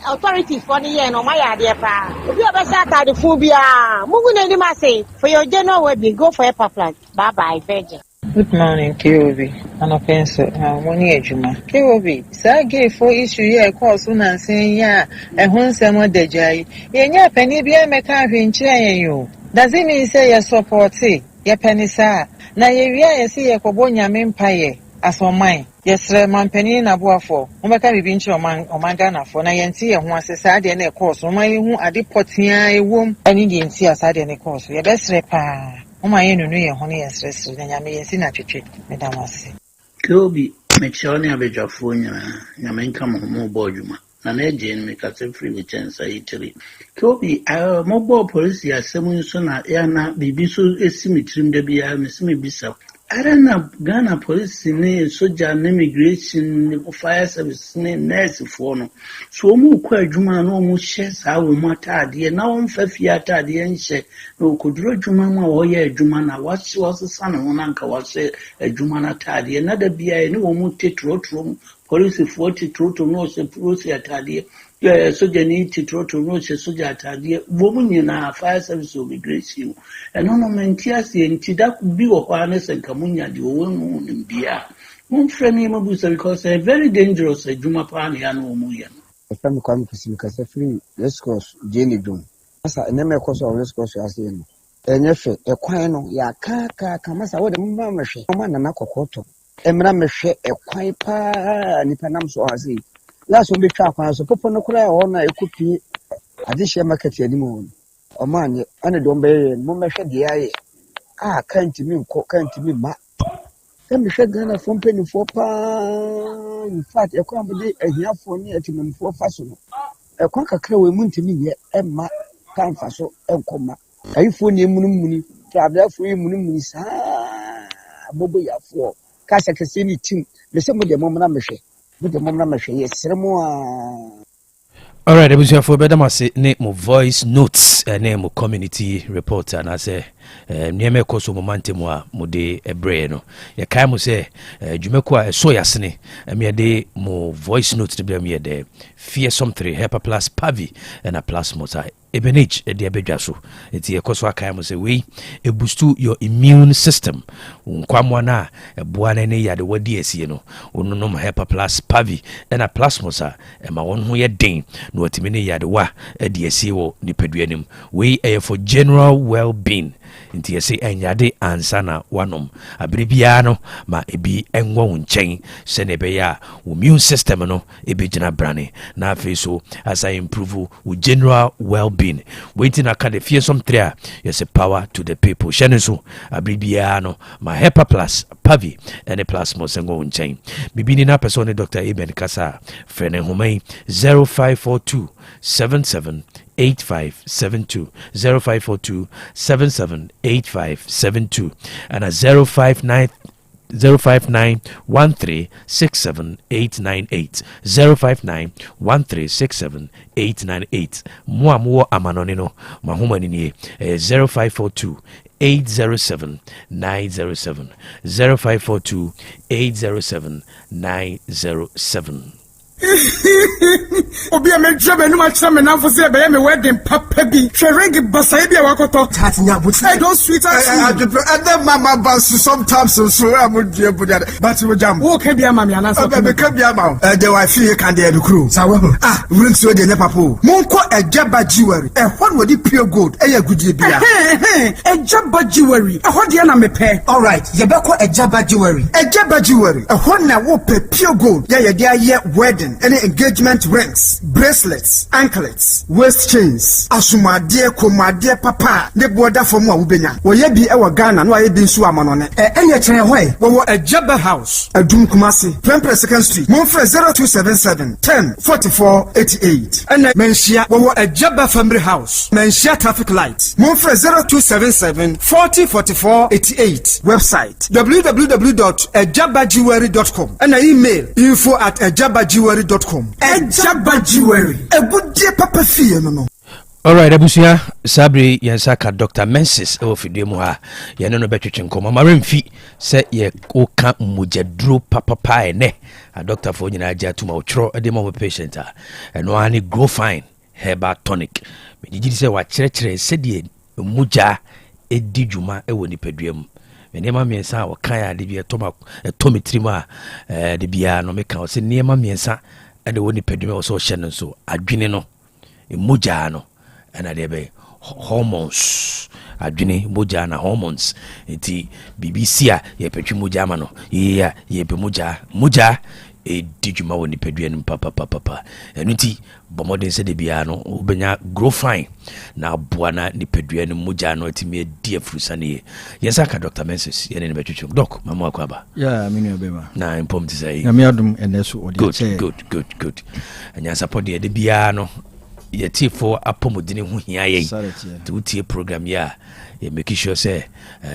authorities for the year, no, my idea, if you ever sat at the phobia, moving any massay for your general wedding, go for a papa. Bye bye, Virgin. Good morning, KOB. And a pencil, one year, Juma. KOB, so I gave for issue here, course, and saying, yeah, and when someone de jay, yeah, penny be a mechanic chain you. Does it mean say your support, your penny, sir? Now you see a Cobonia empire as on mine. Yes, man, penny in a boa for. Omaka be binch or man Ghana for Nayanti and once a sad and a course, or my who are deporting a womb, and Indian see a sad and a course. Your best repair. My enemy, honey, and stress, and I may see not retreat, Madame. Kobe, make sure you have a job for you, and come on more boarduma. And again, make us a free with chance. Italy. Kobe, our mobile policy as someone sooner, Yana, be so a symmetry, the be a Miss Bisa. I don't know, Ghana police, soldier, immigration, fire service, nurse for no. So, more quite Juma, no more shares our matter, dear. Now, I'm Fafiata, the answer. No, could draw Jumana or ye Jumana. What was the son of one uncle was say a Jumana taddy, another beer, no more take room, police 40 true to know, say, Prusia taddy. Yeah, soldier need to throw to know, say, soldier taddy. Woman in our fire service will be grace you. And no mentias and Tida could be of harness and Camunia, the woman in beer. One friend name of because a very dangerous Juma Pani and Omuyan. A family come to see because a free let's cross Jenny Doom. As I never cross or let's cross as in. And if a quino, ya kaka, Kamasa, what a mamma, man, and Nakokoto. Emra Meshe, a quiet pa, Nipanam so as he. Last will be trap as a poponocra or a cookie. I dish a market anymore. O man, and don't be Mumma shed the eye. Ah, kind to me, ma. Let me shed Ghana from penny for pa. In fact, a company a year for near to me for fason. A quacker crow moon to me yet, Emma, can faso, and comma. I phone you moon, travel for you moon, ah, Bobo for Casa Cassini team, the same with the Momma Meshe. With the Momma Meshe, yes, Sermo. All right, ebusia for better must name mo voice notes name mo community reporter na say nieme koso momante mo a mo de ebre no ye kai mo say dwumeko a so yasene me de mo voice notes de be me de fearsome 3 Hyper Plus Pavi and a plus motor ebenage e de abedwa so enti ye koso akai mo say we e boost your immune system nkwamwa na eboa na ne yade wadi asie no ononom Hyper Plus Pavi and a plus motor e ma won ho ye den no otimene yade wa de asie wo nipaduanim we for general well-being nti yesi enyade ansana wanom abrebia no ma ebi enwo nchen se ne be ya immune system no ebi gina brane na afi so as I improve general well-being waiting akade fearsome 3 yes power to the people shene so abrebia no ma Hyper Plus Pavi and a plus mo sengo nchen bibini na person Dr. Eben Kasa frene homai 0542 77 8572 0542 778572 and a 059 059136789 059136789 mo amanonino mahomani ni 0542 807 907 0542 807 907 Obi a me drama no match me now for say be me wedding papa bi hwerege basai bi a wakoto tatnya but I don't sweet as and then mama bounce sometimes so am dey but we jam wo ka bia mama ana so be ka bia ma the wife here can dey kru sa we we so dey ne papa monko ejaba jewelry e ho no di pure gold e ya gudie bia ejaba jewelry e ho dey na me pe all right ye be ko ejaba jewelry e ho na wo pe pure gold ye dey aye wedding any engagement rings, bracelets, anklets, waist chains, asumade, komade, papa, the border for more ubenya. Wo ye bi ewa Ghana, no ye bi nsu amanone. Enye chere hoy, wo a Jabba House, a Dum Kumasi, Prempre 2nd Street, Monfre 0277 10 44 88. And Menshia, wo a Jabba Family House, Menshia Traffic Lights, Monfre 0277 40 44 88. Website www.ejabajewelry.com and email info@ejabajewelry.com. Ejaba Jewelry. A good day, Papa Fia, no. All right, Abusia Sabri Yansaka Dr. Mensis Ofidemua Yano Betchin Coma Marimfi set ye oka mujadro papa pie ne a doctor for Yanaja to Motro a demo patient and one grow fine herbal tonic. Did you say what church said ye muja e dijuma e woni pedrium. Nema miensa o kaya de bia toma tomi trima de bia no meka o se nema miensa e de woni pedweme o so hye no so adwene no emoja no na de be hormones adwene moja na hormones enti BBC a ye petwi moja ma no ye be moja e dijuma woni pedwene papa enti bomoden se de bia no obenya grow fine na boana ni pedwene moja no etime die frusane yesa ka Dr. Mensis ye ne betwetwe doc mama akwaba yeah me no bema na impom ti say na me adum eneso odi che good anya support de bia no ye tifo apomodine hu hia ye to tie program ya yɛ make sure sɛ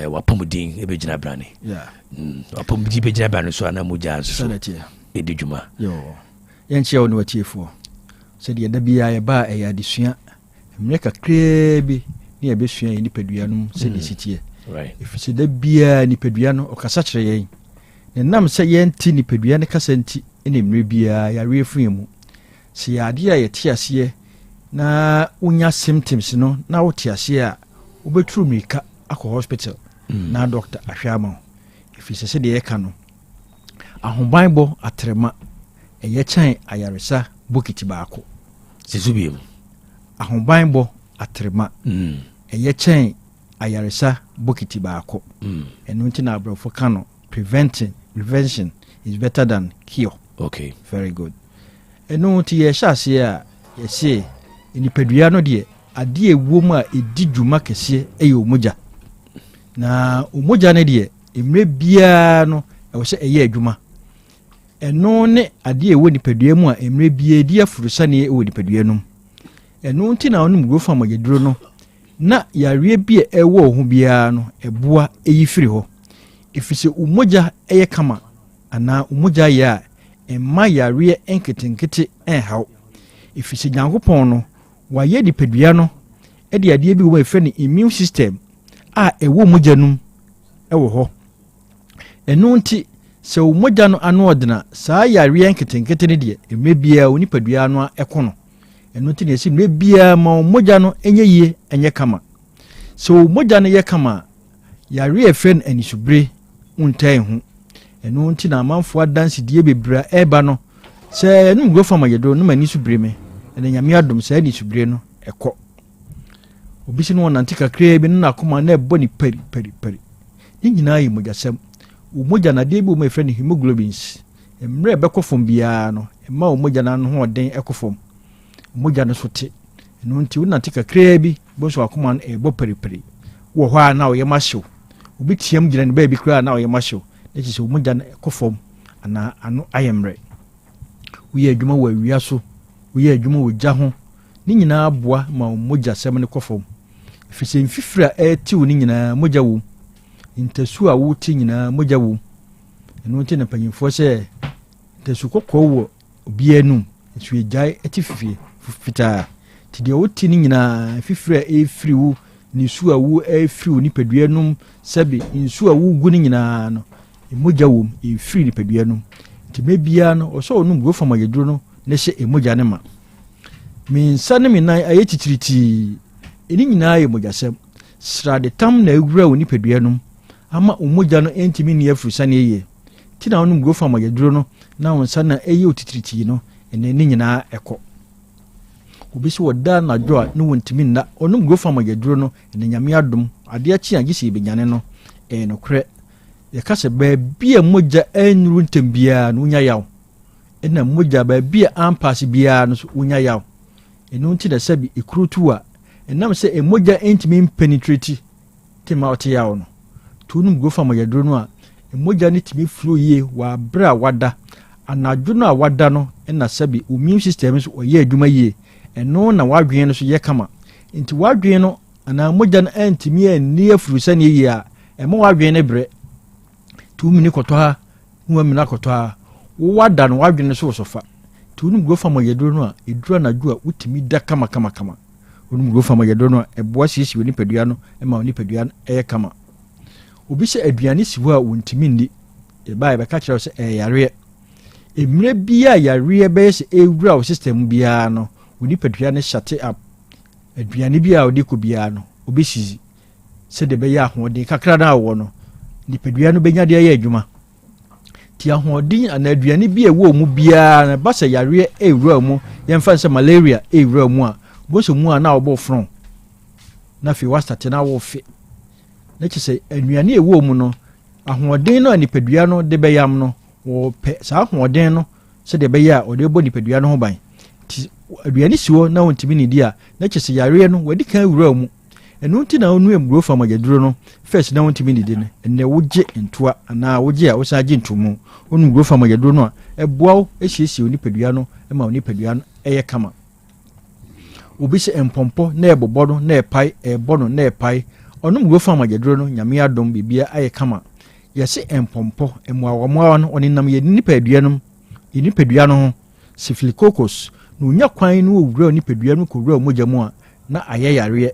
wapɔmuden ɛbɛgyina brane wapɔmuden bɛgyina brane so ana mogya nso so ɛdi dwuma yɛnkyerɛ wo ne watiefoɔ sɛdeɛ da biaa yɛba a ɛyɛ adesua mmerɛ kakraa bi ne yɛbɛsua yɛ nipadua no sɛdeɛ siteɛ ɛfiri sɛ da biaa nipadua no ɔkasa kyerɛ yɛn na nam sɛ yɛnte nipadua no kasa nti ne mmerɛ biaa yɛareɛ firi mu sɛ yɛ adeɛ a yɛte aseɛ na wonya symptoms no na wote aseɛ a wobɛturu mmirika akɔ hospital na doctor ahwɛ ama wo ɛfiri sɛ sɛdeɛ yɛka no ahobanbɔ atrema ɛyɛ kyɛn ayaresa bokiti baako sisu bi mu ahobanbɔ atrema ɛyɛ kyɛn ayaresa bokiti baako ɛno nti na abrɔfo ka no prevention is better than cure. Okay, very good. ɛno nti yɛhyɛ aseɛ a yɛse nipadua no deɛ adeɛ ɛwɔ mu a ɛdi dwuma kɛseɛ ɛyɛ omogya na omogya no deɛ mmerɛ biara no ɛwɔ sɛ ɛyɛ adwuma ɛno ne adeɛ ɛwɔ nipadua mu a mmerɛ biara di afurusaneɛ ɛwɔ nipadua no mu ɛno nti na ɔnom gurofa magyaduro no na yareɛ bi a ɛwɔ ho biara no ɛboa ɛyi firi hɔ ɛfiri sɛ omogya ɛyɛ kama anaa omogya yɛ a ɛmma yareɛ nketenkete ɛnhaw ɛfiri sɛ nyankopɔn no wayɛ nipadua no ɛde adeɛ bi wɔ ɛfrɛ no immune system a ɛwɔ mogya no ɛwɔ hɔ ɛno nti sɛ wo mogya no ano ɔdena saa yareɛ nketenkete no deɛ mmerɛ biara wo nipadua no ɛko no ɛno nti na ɛsɛ mmerɛ biara ma wo mogya no ɛnyɛ yie ɛnyɛ kama sɛ wo mogya no yɛ kama yareɛ ɛfrɛ no anisubire wontaa ho ɛno nti na amanfoɔ adansedie bebree ɛba no sɛ ɛno gurofa magyaduro no ma ani subire me ɛna nyame adom sɛ ani subire no ɛkɔ obi si no wɔnante kakraa bi no na akoma na ɛbɔ ne pari ne nyinaa yɛ mogyasɛm wo mogya na adeɛ bi wɔma ɛfrɛ no hemoglobins mmerɛ ɛbɛkɔ fam biara no ɛma wo mogya no ho ɔden ɛkɔ fam mogya no so te ɛno nti wonante kakraa bi bɔnso akoma no ɛbɔ pari wɔ hɔ a na ɔyɛ mahyew obi tiam gyina ne baabi koraa na ɔyɛ mahyew na kyerɛ sɛ wo mogya no ɛkɔ fam anaa ano ayɛ mmerɛ woyɛ adwuma wɔ awia so woyɛ adwuma wɔ gya ho ne nyinaa boa ma wo mogya sɛm no kɔ fam ɛfiri sɛ mfifiri a ɛtew ne nyinaa mogya wom ntasu a wote nyinaa mogya wom ɛno nti na mpanyimfoɔ sɛ ntasu kɔkɔɔ wɔ obiara num nsu agyae ɛte fifie fitaa nti deɛ wote ne nyinaa mfifiri a ɛfiri wo ne su a wo ɛfiri wo nipadua num sɛbe nsu a wogu ne nyinaa no mogya wom ɛfiri nipadua num nti mɛbiara no ɔsɛ ɔnom gurofa magyaduro no na hyɛ emogya ne ma me nsa ne me nan ayɛ titiritii ɛne nyinaa yɛ mogyasɛm srade tam na awura wo nipadua no ama omogya no ɛntimi ne afurusane yɛ nti na ɔnom gurofa magyaduro no na wo nsa na ɛyɛ otitiritii no ɛne ne nyinaa ɛkɔ obi sɛ wɔda nadwo a ne wɔntimi nna ɔnom gurofa magyaduro no ɛne nyame adom adeɛ akyi a gye sɛ yɛbɛnyane no ɛyɛ nokorɛ yɛka sɛ baabi a mogya ɛnnuru ntam biara no wonya yaw ɛna mogya baabi a ampaase biara no so wonya yaw ɛno nti na sɛbi ɛkuro tu a ɛnam sɛ mogya ɛntimi mpenetrate tema ɔte yaw no to wonom gurofa magyaduro no a mogya no tumi flow yie wɔ aberɛ a wada anadwo no a wada no ɛna sɛbi immune system so ɔyɛ adwuma yie ɛno na wadwene no so yɛ kama nti wadwene no anaa mogya no ɛntimi anni afurusane yie a ɛma wadwene no berɛ tu mini kɔtɔ ha nuwa mina kɔtɔ ha wada no wadwene so sofa tu wonom gurofa magyaduro no a ɛdura nadwo a wotumi da kama wonom gurofa magyaduro no a ɛboa siesie wo nipadua no ɛma wo nipadua no ɛyɛ kama obi sɛ aduane si hɔ a wontumi nni ɛbaa yɛbɛka kyerɛ wo sɛ ɛyɛ yareɛ mmerɛ biara yareɛ bɛyɛ sɛ ɛwura wo system biara no wo nipadua no shut up aduane biara wode kɔ biara no obɛsisi sɛdeɛ bɛyɛ ahoɔden kakra no a wɔ no nipadua no bɛnya deɛ yɛ adwuma ti ahoɔden ana aduane bi a ɛwɔ mu biara na ba sɛ yareɛ ɛwura mu yɛmfa sɛ malaria ɛwura mu a bɔsɛ mu a na wɔbɔ frɔn na afei wastate na wɔfe na kyerɛ sɛ aduane ɛwɔ mu no ahoɔden no a nipadua no de bɛyam no wɔpɛ saa ahoɔden no sɛdeɛ bɛyɛ a ɔde bɔ nipadua no ho ban ti aduane si hɔ na wɔntumi ne di a na kyerɛ sɛ yareɛ no wɔde kan wura mu ɛno nti na ɔnu gurofa magyaduro no first na wɔntumi ne di no ɛnɛ wogye ntoa anaa wogye a wosan gye ntomu ɔnu gurofa magyaduro no a ɛboa wo ɛhyehyɛ wo nipadua no ɛma wo nipadua no ɛyɛ kama obi sɛ mpɔmpɔ na ɛbobɔ no na ɛpae ɛbɔ no na ɛpae onum go fa magedro no nyame adom bibia aye kama yɛse empompo emwawa no oninam ye nipadua no nipadua no syphilicocus no unya kwan no owura nipadua no kowura mogya mu a na ayeyare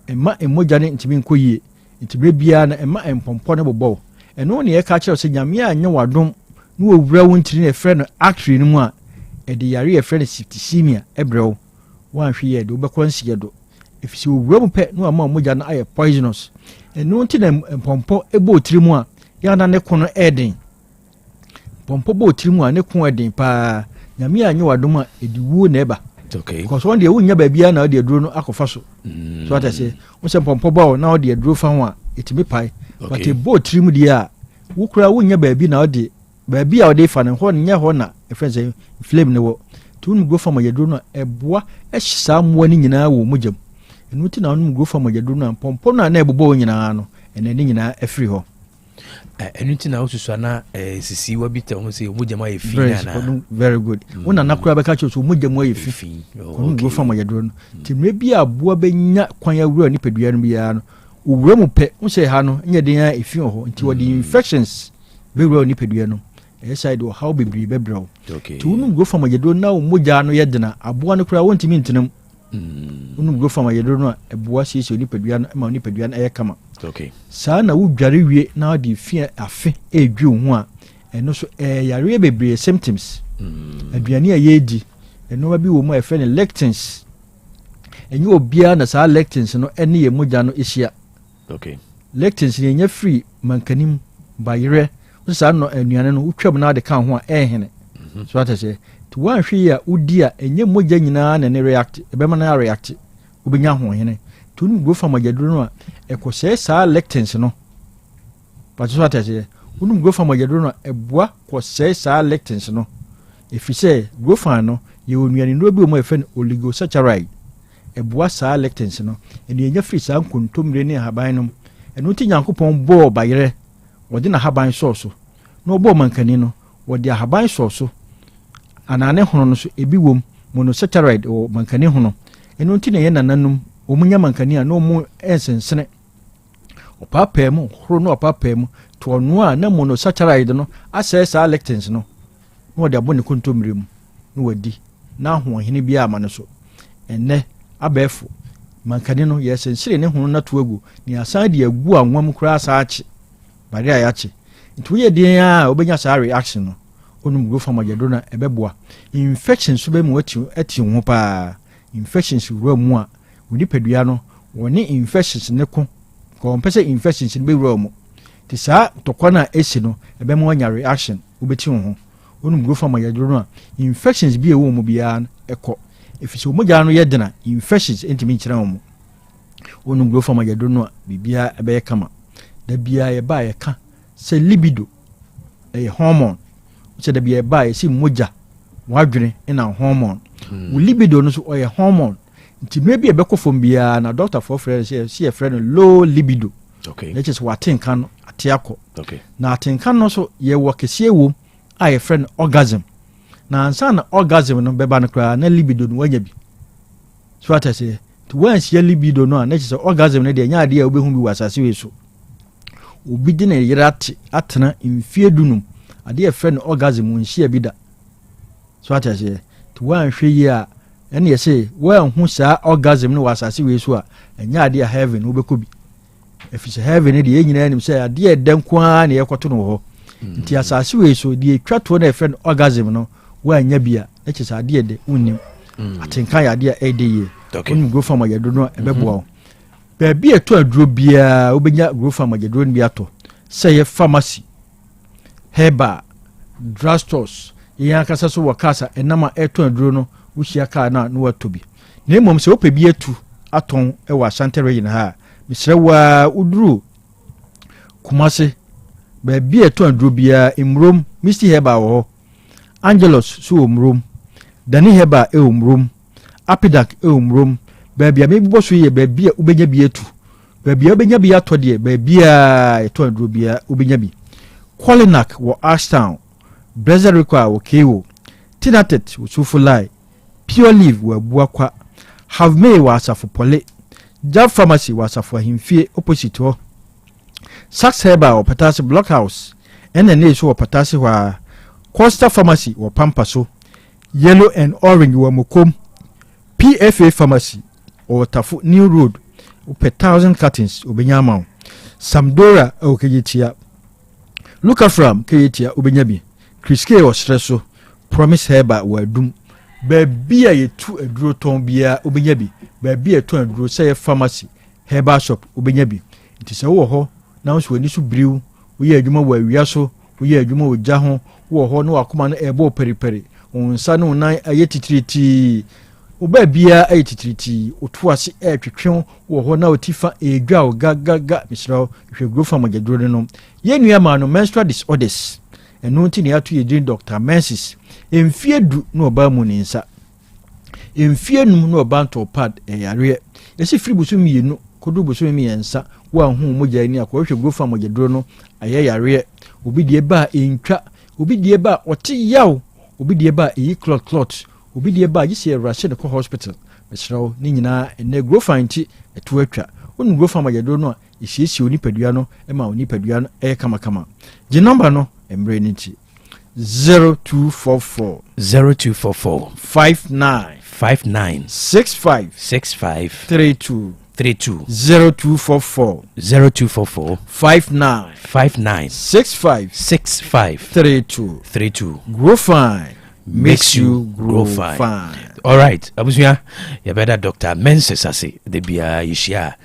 emma emogya ne ntimi nkoyie ntime bia na emma empompo ne bobɔ eno ne ye ka kire se nyame anya wadom no owura wontiri ne frɛ no actree no mu a ede yare ye frɛ no septicemia ebrew wanhwe ye de obekɔ nsiye do efisi owura mu pɛ no ama mogya na aye poisonous eno nti na empompo ebo otiri mu a ya na ne kono eden pompo bo otiri mu a ne kono eden pa nyame anya wadom a ediwuo na eba okay because one dey wonya ba bia na dey duro no akofa so so what I say wo se pompo ba na dey duro fa ho a etimi pai but e bo otiri mu dia wo kura wonya ba bi na dey ba bia o dey fa ne ho nya ho na e friend say flame ne wo tun go fa ma yeduro no eboa e hisa mo ani nyina wo mojam enu ti na onu go fa ma yeduro no pompo na ebobo nyina no ene ni nyina afiri ho enu ti na osusu na sisi wa bi te ho se mojam aye fi na very good wona na kura be ka choso mojam aye fifi onu go fa ma yeduro no ti me bi aboa be nya kwan awura ni padua no bia no owura mu pe wo se ha no nya den a efi ho nti wo di infections be wura ni padua no side wo how bibri be braw ti wonu go fa ma yeduro na wo mogya no yedena aboa no kura wontimi ntenam wonu go fa ma yeduro no eboa sisi ni padua no ma ni padua no kama okay saa na wo dware wie na di fi afe edwu ho a eno so yare bebre symptoms aduane a yedi eno bi wo mu efe ne lectins enyo obia na saa lectins no ene ye mogya no ehia okay lectins ne nya free mankanim bayire saa no anuane no utwam na de kan ho a ehene so ata se to wan hwe ya udi a enye mogya nyina na ne react ebema na react obenya ho hene tunu go fa magyaduro no a ekose saa lectins no pato so ata se unu go fa magyaduro no eboa kose saa lectins no efise go fa no ye onuane no bi o mo efen oligosaccharide eboa saa lectins no ene enya free saa nkontomre ne haban no eno ti nyankopon bo bayire wodi na haban soso no bo mankani no wodi haban soso anane hono no so ebi wom monosaccharide o mankani hono eno ti na ye nananum omunya mankani a no mu ensensene opapa mu horo no opapa mu to ono a na monosaccharide no asesa lectins no no wodi abone kontomre mu no wadi na ho hene bia ama no so enne abefo mankani no ye sensire ne hono na to agu ni asan de agu anwam kura asaachi bari ayachi nti we den a obenya saa reaction no onum go fa magyaduro na ebeboa infections so be mu ati ho pa infections wura mu a woni padua no woni infections ne ko pese infections ne be wura mu ti saa tokwana esi no ebe mu anya reaction obeti ho onum go fa magyaduro no infections bi ewo mu bia no ekọ efisi omogya no yedena infections entimi nkyira mu onum go fa magyaduro no bibia ebe kama da bia ye ba ye ka se libido hormone se da bia ye ba ye si mogya wadwene na hormone libido no so oye hormone nti maybe e beko fom bia na doctor for friend see a friend low libido okay which is what think kan atiako okay na tinkan no so ye wokesie wo a ye friend orgasm na ansa na orgasm no beba no kra na libido no wanya bi so what I say to once ye libido no na say orgasm no de nya ade a obehu bi wasase we so obi de na yerate atena mfie dunum ade ye friend orgasm nhia bi da so what I say to wan hwe yi a ene ye say wan hu saa orgasm no wasase we so a nya ade a heaven obekobi efise heaven de nyina anim say ade e dan kwa na ye kwoto no ho nti asase we so de twato na friend orgasm no wanya bia e che saa ade de unnim atenkan ya ade a ede ye onu go fa magyaduro no ebeboa ba bia to aduro bia obenya go fa magyaduro no bia to say ye pharmacy heba drugstores ya kasa so wakasa enama eto aduro no wuhia ka na no watobi na emom se opa bi atu aton e wa Asante region ha misre wa uduru kumase ba bi eto aduro bia emrom Misty heba wo Angelos so omrom Dani heba e omrom Apidak e omrom ba bia mebibo so ye ba bia ubenya bi atu ba bia ubenya bi ato de ba bia eto aduro bia ubenya bi Qualinac wo Ashtown Brezerica wo Kewo Tinatet wo Sufulai Pure Leaf wo Abuakwa Have May wo Asafo Pole Jab Pharmacy was a for him fear opposite to Sax Herbal or Patasi Blockhouse, and the nation or Patasi were Costa Pharmacy or Pampaso, Yellow and Orange were Mukum, PFA Pharmacy or Tafu New Road, up 1,000 cuttings, Ubenyamau, Samdora or Kayitia, Luca from Kayitia, Ubenyabi, Criske or Stresso, Promise Herbal were doom. Baby a tu aduro ton bia obenyabi baby a tu aduro say pharmacy herbal shop obenyabi nti se wo ho na so ani so briw wo ye adwuma wo awia so wo ye adwuma wo gya ho wo ho na wakoma na ebo periperi onsa no nan aye titiriti wo ba bia aye titiriti otu ase twetwe wo ho na otifa edwa o gaga misra hwegro fam agaduro no ye nua ma no menstrual disorders eno nti ne ato ye din Dr. Mensis emfie du no oba mu ne nsa emfie num no oba to pad yare esi firi busu mienu kodu busu miensa wa hu mogya ni akwahwe gofa mogyedro no aye yare obi die ba entwa obi die ba oti yaw obi die ba yi clot obi die ba gise rush ne ko hospital mesrawo ni nyina ene grofa nti etu atwa onu gofa mogyedro no ehiesie oni padua no ema oni padua no kama je number no emre ni nti 0244 59 65 32 0244 59 65 32 grow fine makes you grow fine. All right, abusuya ya beda Dr. Mensis ase de bia yishia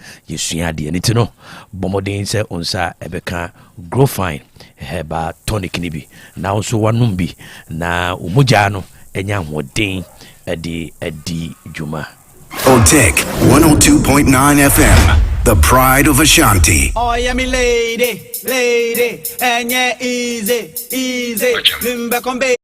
de ni tino bomodin se onsa ebeka grow fine heba tonic ni bi na also wanum bi na umugya no enya hodin edi juma. Otek 102.9 FM, the pride of Ashanti. Oh yeah, me lady, and yeah, easy, limba combe.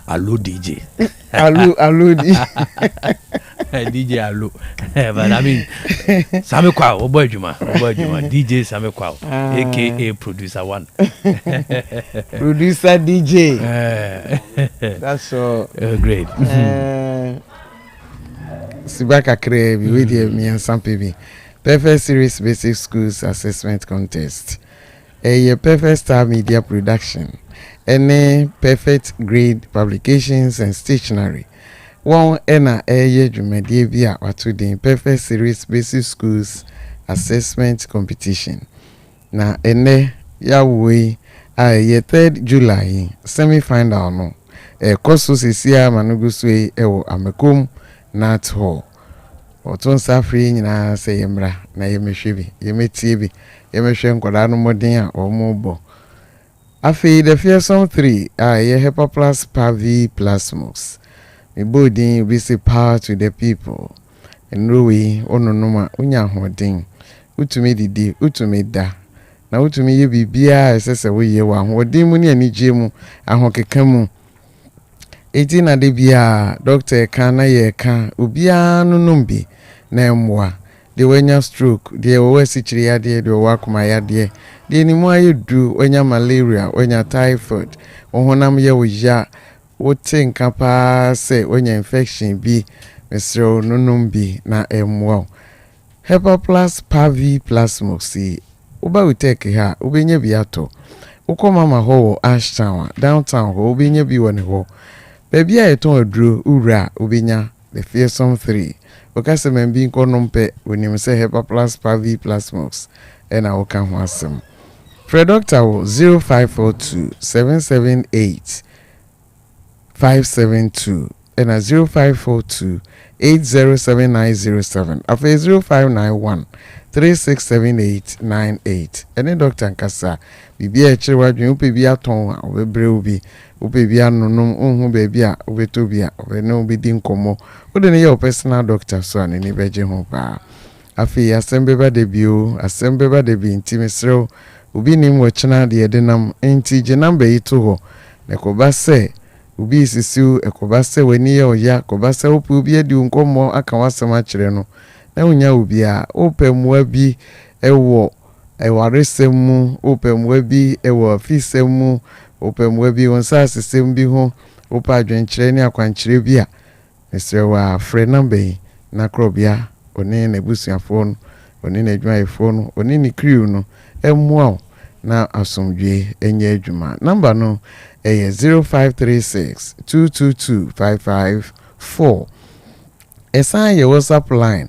Allo DJ. Allo DJ Allo. But I mean, Sami Kwao, Oboy Juma, DJ Sami Kwao, aka Producer One. Producer DJ. That's so great. Sibaka Krebi, with me and some people. Perfect Series Basic Schools Assessment Contest. A Perfect Star Media Production. Any Perfect Grade Publications and Stationery. One ena eye dwumadie bi a wato den Perfect Series Basic Schools Assessment Competition. Na ene yawe a 3rd July semi-final no. Koso sesia manugusu ewo Amekom Nat Hall. Oton safri nyina se yemra na yemehwe yemetie bi yemehwe nkoda no modin a omobo. Afi the fearsome 3 ye Hepa Plus Pavi Plasmos. Me bodin we say power to the people. Enrowe ononoma unya hodin. Utumi didi, utumi da. Na utumi ye bibia esese we ye wa hodin mu ne anigye mu ahokeka mu. Eti na de bia doctor kan na ye kan obia nunumbi na emwa. De wenya stroke, de wesi chiri ade de wakuma yade. De ni mu ayedu wenya malaria, wenya typhoid. Ohonam ye wo ya wote nkapa se wenya infection bi mesro nunumbi na emwa. Hepa Plus Pavi Plasmoxi. Uba uteke ha, ubenye biato. Uko mama ho Ashtown, downtown ho ubenye bi woni ho. Baby a eton aduro ura ubinya the fearsome 3. Okase membi nko nompe wonim se Hepa Plus Pavi Plasmox ena oka ho asem. Fred Doctor 0542 778 572 ena 0542 807907 afa 0591 367898 ene Doctor Nkasa bibi a chire wadwen upe bi aton a obebre obi upe bi anonum unhu baby a obetobi a obene obedi nkomo ode ne your personal doctor so an ni beje ho pa afi Asem Beba Dabi o Asem Beba Dabi intimesro obi nim wachina de edenam enti je number ito ho ne ko ba se obi sisiu ekoba se wani ye oya ko ba se opu obi edi nkomo aka wasema kire no na unya obi a opemwa bi ewo ewaresemu opemwa bi ewo afisemu opemwa bi wonsa sisem bi ho opa adwenkyere ne akwankyere bi a mesrewa frɛ number na Krobea oni na busuafo no oni na adwumayefo no oni ni crew no emwa na asomdwe enye adwuma number no 0536 222 554 esan ye WhatsApp line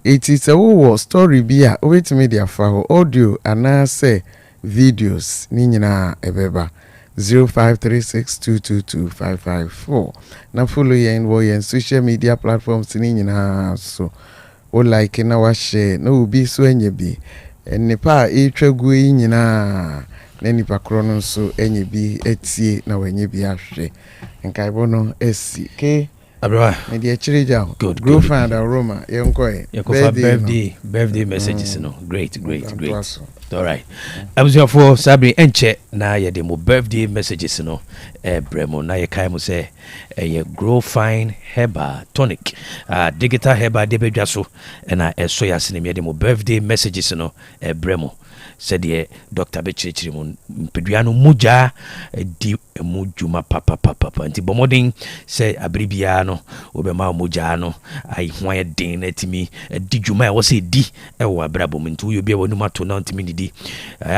it is a wo story bi a obetimi dia fa ho audio ana say videos ni nyina ebeba 0536222554 na follow yen wo yen social media platforms ni nyina so o like na wa share na obi so enye bi enipa etwagu yi nyina na nipa kro no so enye bi etie na wenye bi ahwe nkai bono esi ke Abra me dia chirija good grow find Roma yenkoe birthday messages no great all right abusia for Sabri enche na ye de mo birthday messages no bremo na ye kai mo say ye grow fine herbal tonic digital herbal de bedwa so na so ya sene me de mo birthday messages no bremo said ye Dr. Bechiri mu peduano muja di mujuma papa nti bomodin say abribia no obema muja no ai hwan den natimi di djuma e wo say di e wo abrabo mu nti wo bi e wonu mato na ntimi di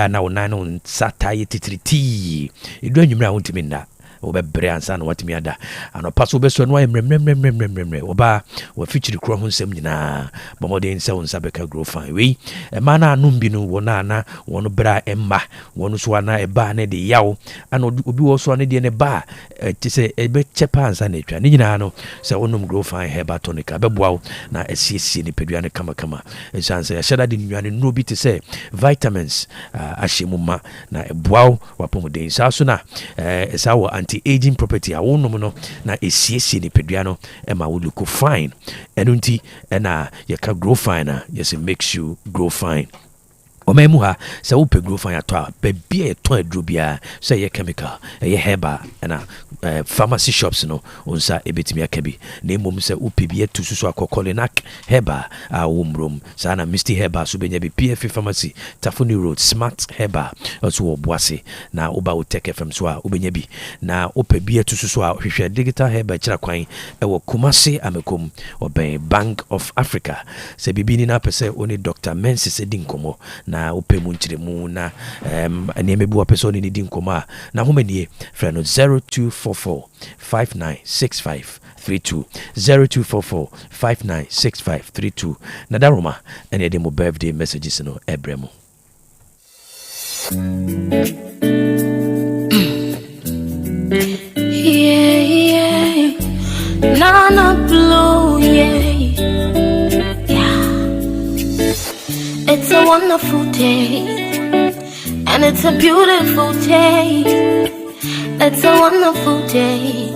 na wona no sataye titriti edu anwumra wontimi nda obebre ansa na watimi ada anopa so beso no ayemremremremremremre oba wa feature kro ho nsem nyina bomodin se won sabeka grow fine we e mana anum bi no wona na wono bra emma wono so ana e ba na de yaw ana obi wo so ana de ne ba ti se e be chepa ansa na etwa ni nyina no se wonum grow fine herbal tonic abeboa na esiesie ni pedua ne kama e chance ya shada de nwane no bi ti se vitamins ashimuma na eboa wapomodin sa so na esa wo anti-aging property a wonum no na esiesie ni pedua no e ma wo look fine enunti na ye ka grow fine na yes it makes you grow fine Omemu ha sɛ wopɛ grow fan ato a baabi a yɛtɔn aduro biara sɛ ɛyɛ chemical ɛyɛ herbal ɛna pharmacy shops no onsa ɛbɛtumi aka bi na mmom sɛ wopɛ bi atu so akɔ Colinac herbal a wɔ mmrom saa na Misty herbal so bɛnya bi PFA pharmacy Tafuni Road Smart herbal also wɔ Boase na woba wo Tech FM so a wobɛnya bi na wopɛ bi atu so a hwehwɛ digital herbal kyerɛ kwan ɛwɔ Kumase Amekom ɔbɛn Bank of Africa sɛ bibi ni na pɛ sɛ one Dr. Mensis di nkɔmmɔ na wopɛ mu nkyerɛ mu na nneɛma bi wapɛ sɛ ɔne ne di nkɔmmɔ a na homanie frɛ no 0244 596532 0244 596532 na daroma ɛne ɛde mo birthday messages no ɛbrɛ mu. Yeah, Nana Blue, yeah. It's a wonderful day, and it's a beautiful day. It's a wonderful day,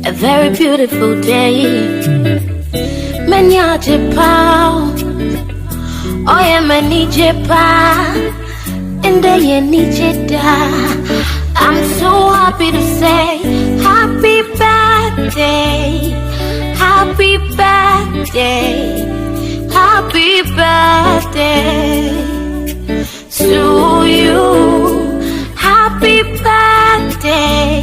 a very beautiful day. Menya Japan, oh yeah, many Japan, and they need I'm so happy to say, happy birthday, happy birthday, happy birthday to you. Happy birthday,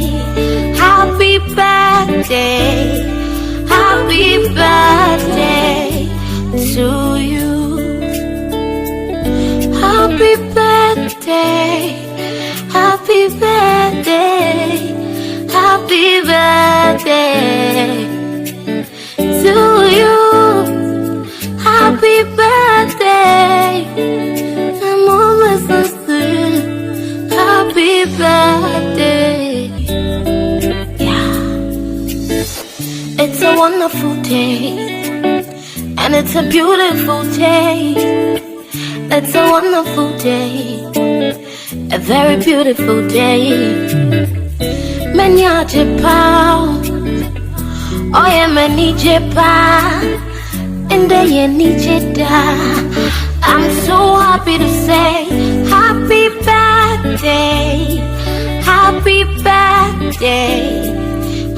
happy birthday, happy birthday to you. Happy birthday, happy birthday, happy birthday to you. Happy birthday, I'm almost asleep. Happy birthday, yeah. It's a wonderful day, and it's a beautiful day. It's a wonderful day, a very beautiful day. Menya Japan, oh yeah, many Japan, and they need I'm so happy to say, happy birthday, happy birthday,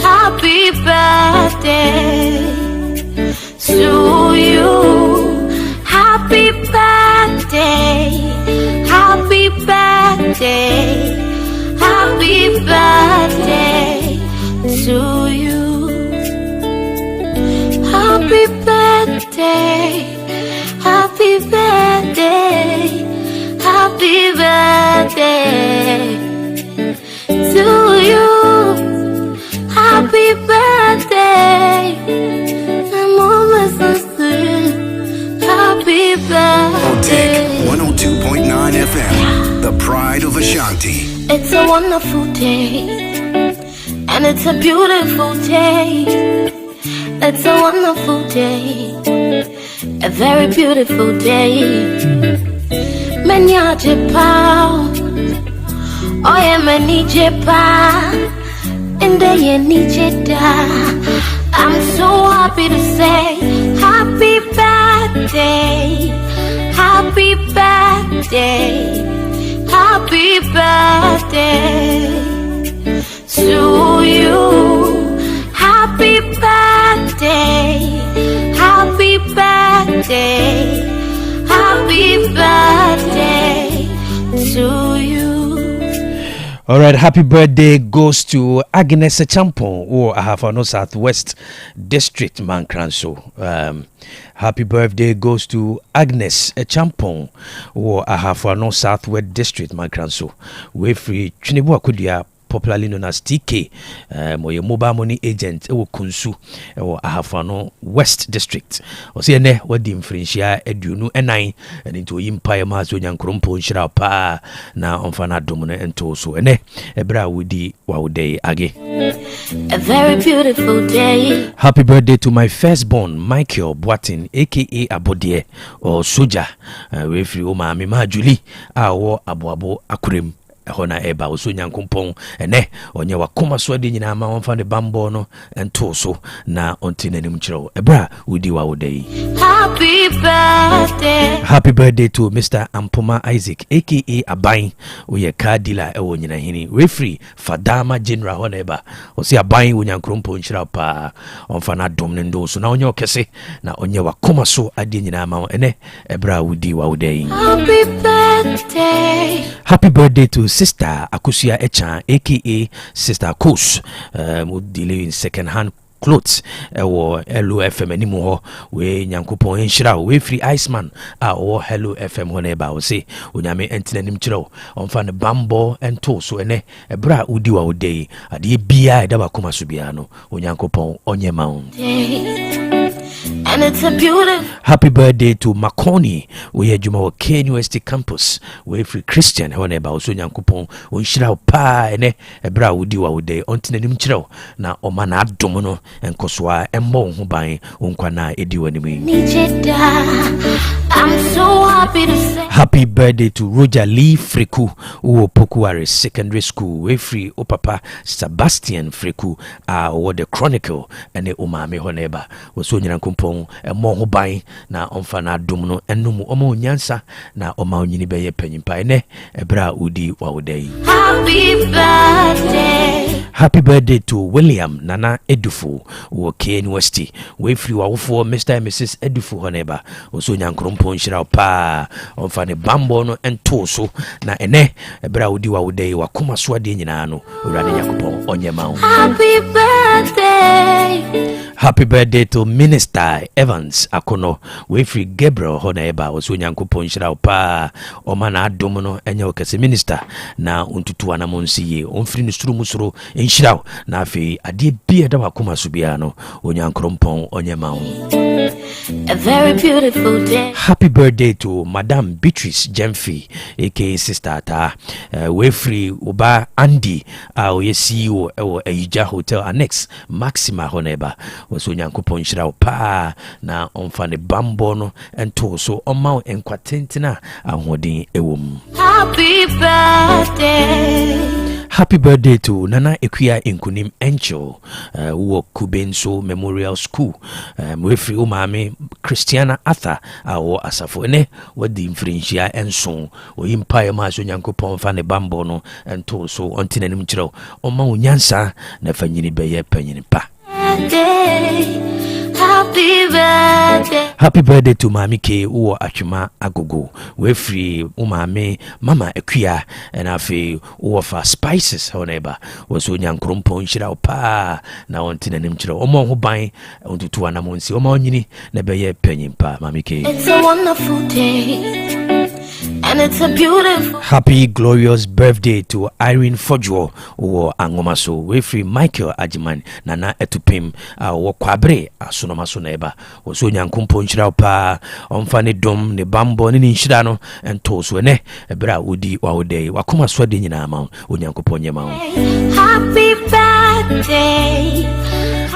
happy birthday to you. Happy birthday, happy birthday, happy birthday to you. Happy birthday, happy birthday, happy birthday to you. Happy birthday, I'm almost asleep. Happy birthday. 102.9 FM, the pride of Ashanti. It's a wonderful day, and it's a beautiful day. It's a wonderful day, a very beautiful day. Menya Japan, oh yeah, many Japan, and they need I'm so happy to say, happy birthday, happy birthday, happy birthday to you. Happy birthday, happy birthday, happy birthday to you. All right, happy birthday goes to Agnes Champon or Ahafano Southwest District Mankranso. Happy birthday goes to Agnes Champon or Ahafano Southwest District Mankranso. We free Chinibu Akudia, popularly known as TK, your mobile money agent, Kunsu, or Ahafano West District. Or see, what the influencia edunu and into Empire Mazo Krompo Shira Pa na Onfana Domine and Toso, and Ebra Woody Wauday Age. A very beautiful day. Happy birthday to my firstborn, Michael Boatin, aka Abodie or Soja, with you, Mama Julie, our Abuabo Akurim. Hona eba oso nyankompon ene onye wakoma so de nyina ma wonfa ne bambo no ento so na onti nanim kyerɛw ebra wudi wa wodai. Happy birthday. Happy birthday to Mr. Ampoma Isaac, aka Abain. Oye car dealer ewo nyina hini. Referee Fadama General Honeba. Osi Abain unyankrumpo nchira pa. Onfana domnendo so na onye okese na onye wakoma so adi nyina ma ene ebra wudi wa udei. Happy birthday. Happy birthday to Sister Akusia Echan, aka Sister Kos. Dealing in second hand clothes or Hello FM anymore we nyankopon enhira we free Iceman or Hello FM whenever we say unyame entinenim chiro on fan bambo and to so ene ebra udi wa udei ade bia eda bakoma so bia no onyankopon onye ma. And it's a beautiful. Happy birthday to Makoni. We are Juma University campus. We free Christian. Whenever also nyankopon onhira pa ene ebra udi wa udei ontinenim chiro na omana adomono enkoswa embo ho ban onkwana edi wanimi. I'm so happy to say happy birthday to Roger Lee Freku who Pokuare Secondary School. We free opapa Sebastian Freku or the Chronicle and the umame honeba was so nyankopon embo ho ban na omfana adomno enum omo nyansa na oma nyini beye panyimpa ene ebra udi wa udei. happy birthday. Happy birthday to William Nana Edufu who University. We free wa for Mr. and Mrs. Edufu honeba also nyankrompo nhyira pa omfane bambo no entoso na ene ebra udi wa udei wa koma so ade nyina no urane yakopon onye ma. Happy birthday. Happy birthday to Minister Evans Akono. We free Gabriel honeba also nyankopon nhyira pa omana adom no enye okese minister na untutu anamonsi ye onfiri nusuru musuru nhyira na afi ade bia da wakoma so bia no onyankrompon onye ma. A very beautiful day. Happy birthday to Madame Beatrice Jemfi, aka Sister Ta. We free Uba Andy, our CEO or Aija Hotel Annex, Maxima Honeba, was Unyankopon Shira Pa, na onfane bambono and toso omau en kwatentina and holding a woman. Happy birthday. Happy birthday to Nana Ekuya Inkunim Encho, who Kubenso Memorial School. We free umame Christiana Arthur, our Asafone, what the influencia and song, or Empire Maso Yankopon Fane Bambono and Toso on Tinenimtro, or Maunyansa, Nefanyini Beye Peninipa. Happy birthday. Happy birthday to Mami K or Achuma Agogo. We free umame Mama Ekuya and afi for spices however was Unyan Krumpo nhyira pa na ontina nimchiro omo ho ban ontutu anamonsi omo nyini na beye penyimpa Mami K. It's a wonderful day. And it's a beautiful. Happy glorious birthday to Irene Fojo or Angomaso. We free Michael Ajiman Nana Etupim or Kwabre Asunomaso neba or Sonyan Kumpo nhyira pa omfane dom ne bambo ni nhyira and toso ne ebra udi wa ode wakoma swade nyina ma onyankopon nyema. Happy birthday.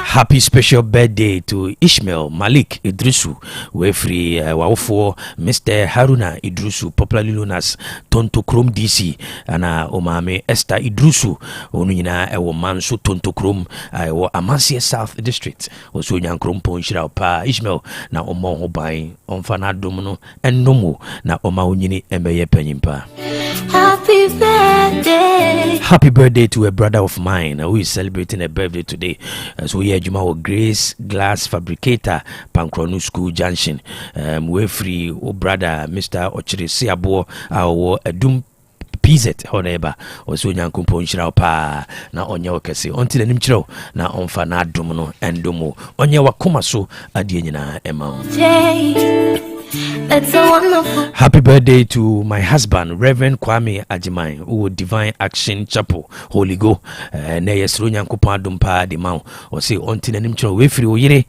Happy special birthday to Ishmael Malik Idrisu. We free wawfo Mr. Haruna Idrisu, popularly known as Tonto Krom DC, and omame Esther Idrisu, onina ewo manso Tonto Krom, ewo Amasia South District. Also nyankrom ponhyira pa Ishmael na omo ho ban omfana domno ennomo na oma onyini embeye panyimpa. Happy birthday. Happy birthday to a brother of mine who is celebrating a birthday today. So here Juma Grace Glass Fabricator, Pankronu School Junction. We free o brother Mr. Ochiri Siabo our Edum PZ honeba also nyankumpon nhyira pa na onye okese onti nanim kyerɛw na onfa na adom no endomo onye wakoma so ade nyina ema. It's a wonderful. Happy birthday to my husband, Reverend Kwame Ajiman, who Divine Action Chapel, Holy Go. Na yesro nyankopon adom pa de ma o say onti nanim kyerɛw we free oyire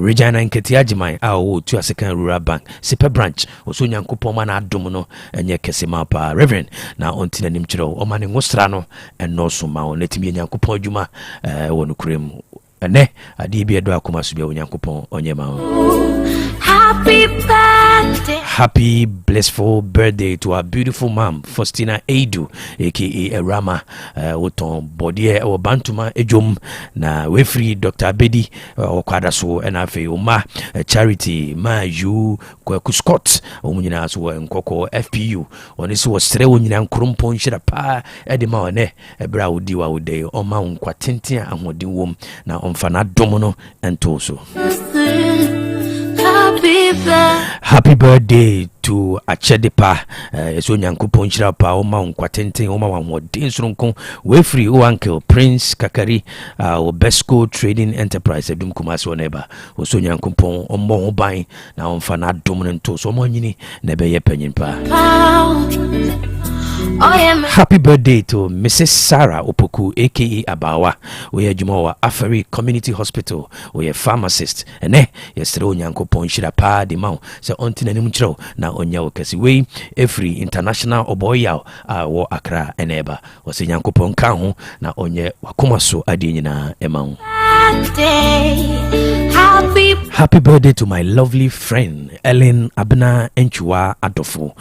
Regina Nketi Ajiman a o to Second Rural Bank, Sipe branch, also nyankopon ma na adom no enye kese ma pa Reverend na onti nanim kyerɛw o ma ne ngosra no enno so ma o netimi nyankopon adwuma wonu kurem ene ade bi edo akoma so bia nyankopon onye ma o. Happy birthday. Happy blissful birthday to our beautiful mom, Faustina Edu, aka Erama, Oton Bodie or Bantuma Ejum, na Wefri Dr. Bedi or Kwadaso, and Afe Uma, Charity, Ma Yu, Kwaku Scott, Omunas were in Koko FPU, on this was Strewin and Krumpon Shirapa, Edimane, Ebra Diwa Ude, or Mount Quatintia and Wodiwum, now on Fana Domino and Toso. Happy birthday to Achedepa, so Yankupon Shirapa, or Mount Quatente, or Mount Dinsronko, Wefri, O Uncle Prince Kakari, or Besco Trading Enterprise, Dum Kumaso neighbor, or so Yankupon, or more buying, now on Fana Dominant Toso, Monini, Nebeye Penimpa. Happy birthday to Mrs. Sarah Opoku, aka Abawa. We are Jumowa Afari Community Hospital. We are pharmacist. And yesterday Nyanko Ponshira Pa di Mount. So until Nimchro na Onyaw Kasiwe, every international Oboyao, War Accra and Eba. Was a Nyanko Ponkaho na Onye Wakumaso Adinina Emang. Happy birthday to my lovely friend Ellen Abna Enchua Adofo,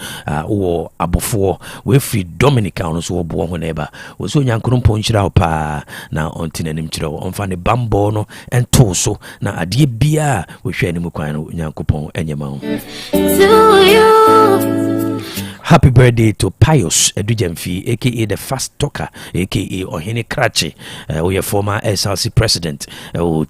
or Abofo, Wefri Dominica on so born neighbor, was so young Krumponchira pa na on Tinenimchiro, on Fanny Bambono and Toso, na Adie Bia, we share Nimukwano, Yankupon, and Yamon. To you. Happy birthday to Pius Edujemfi, aka the Fast Talker, aka Ohene Krachi, we are former SRC president,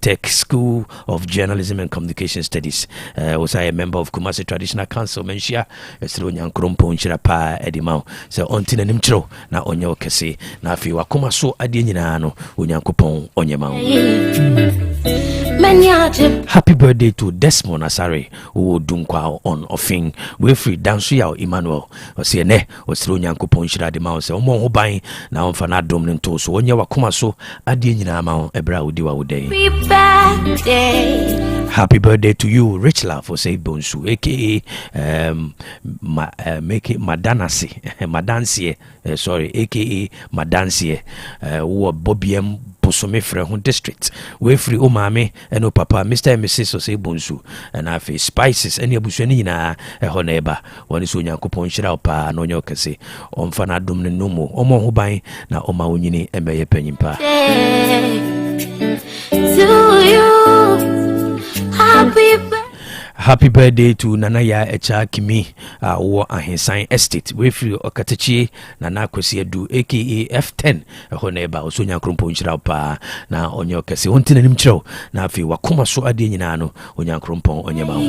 Tech School of Journalism and Communication Studies. Was I a member of Kumasi Traditional Council, Menshia, Estroyan Krumpo Nchirapa Edimau. So on Tinanimtro, na onyo kese, na fi wa Kumaso Adinano, Unyankupon Onyamau. Happy birthday to Desmond Asare, who Dunkwa on Offing, Wilfrey Dansuya Emmanuel. Osiene osiro Nyankopon shira de ma o se o mo ho ban na on fa na dom ne to so onye wakoma so ade nyina ma o ebra odi wa wodai. Happy birthday to you, Rich Love, for say Bonsu, aka make it Madanasi, Madansie, sorry, aka Madansie, who Bobiem Posomefre district. We free Omame and O Papa, Mr. and Mrs. or say Bonsu, and I face spices and Yabusanina, a honeba, one is Unya Kupon Shirapa, no Yokase, on Fana Dumne Nomo, Omo Hobai, na Oma Unini, and Bay Penimpa. To you. Happy birthday to Nanaya Echa Kimi, or Ahensan Estate, Wefri Okatachi, Nana Kwesi Edu, aka F10, a honeba, Osonya Krumpo Nchirapa, na onyo kasi, Untin and Nimcho, na fi Wakuma so Adinano, Onya Krumpo Onyamau.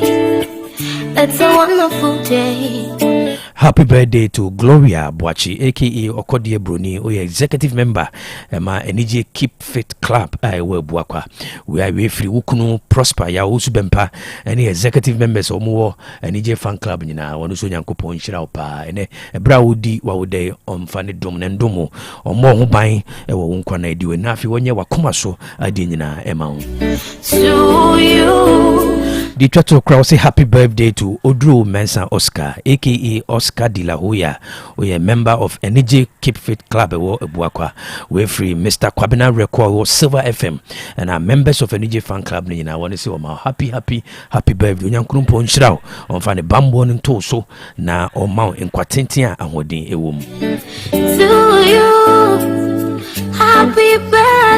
It's a wonderful day. Happy birthday to Gloria Boachi, aka Okodie Bruni, we executive member, ma NJ Keep Fit Club, I will Buakwa. We are free Ukunu Prosper, ya Usubempa, any executive members or more, NJ fan club, Nina, one who's Yankopo in Shiraupa, and a Browdi, Wawude on Fanny Dom and Domo, or more who buying a Wunkwana do enough when you were Kumaso, I didn't amount. To you. The Chato crowd say happy birthday to Odru Mensa Oscar, aka Oscar de la Hoya. We are a member of NJ Keep Fit Club Ebuakwa. We're free Mr. Kwabena Record Silver FM, and are members of NJ Fan Club. I want to say, happy birthday. Nyankrumpo Nshirao on Fanny Bambo and Toso na or Mount in Quatintia and Wodin Ewum. To you, happy birthday.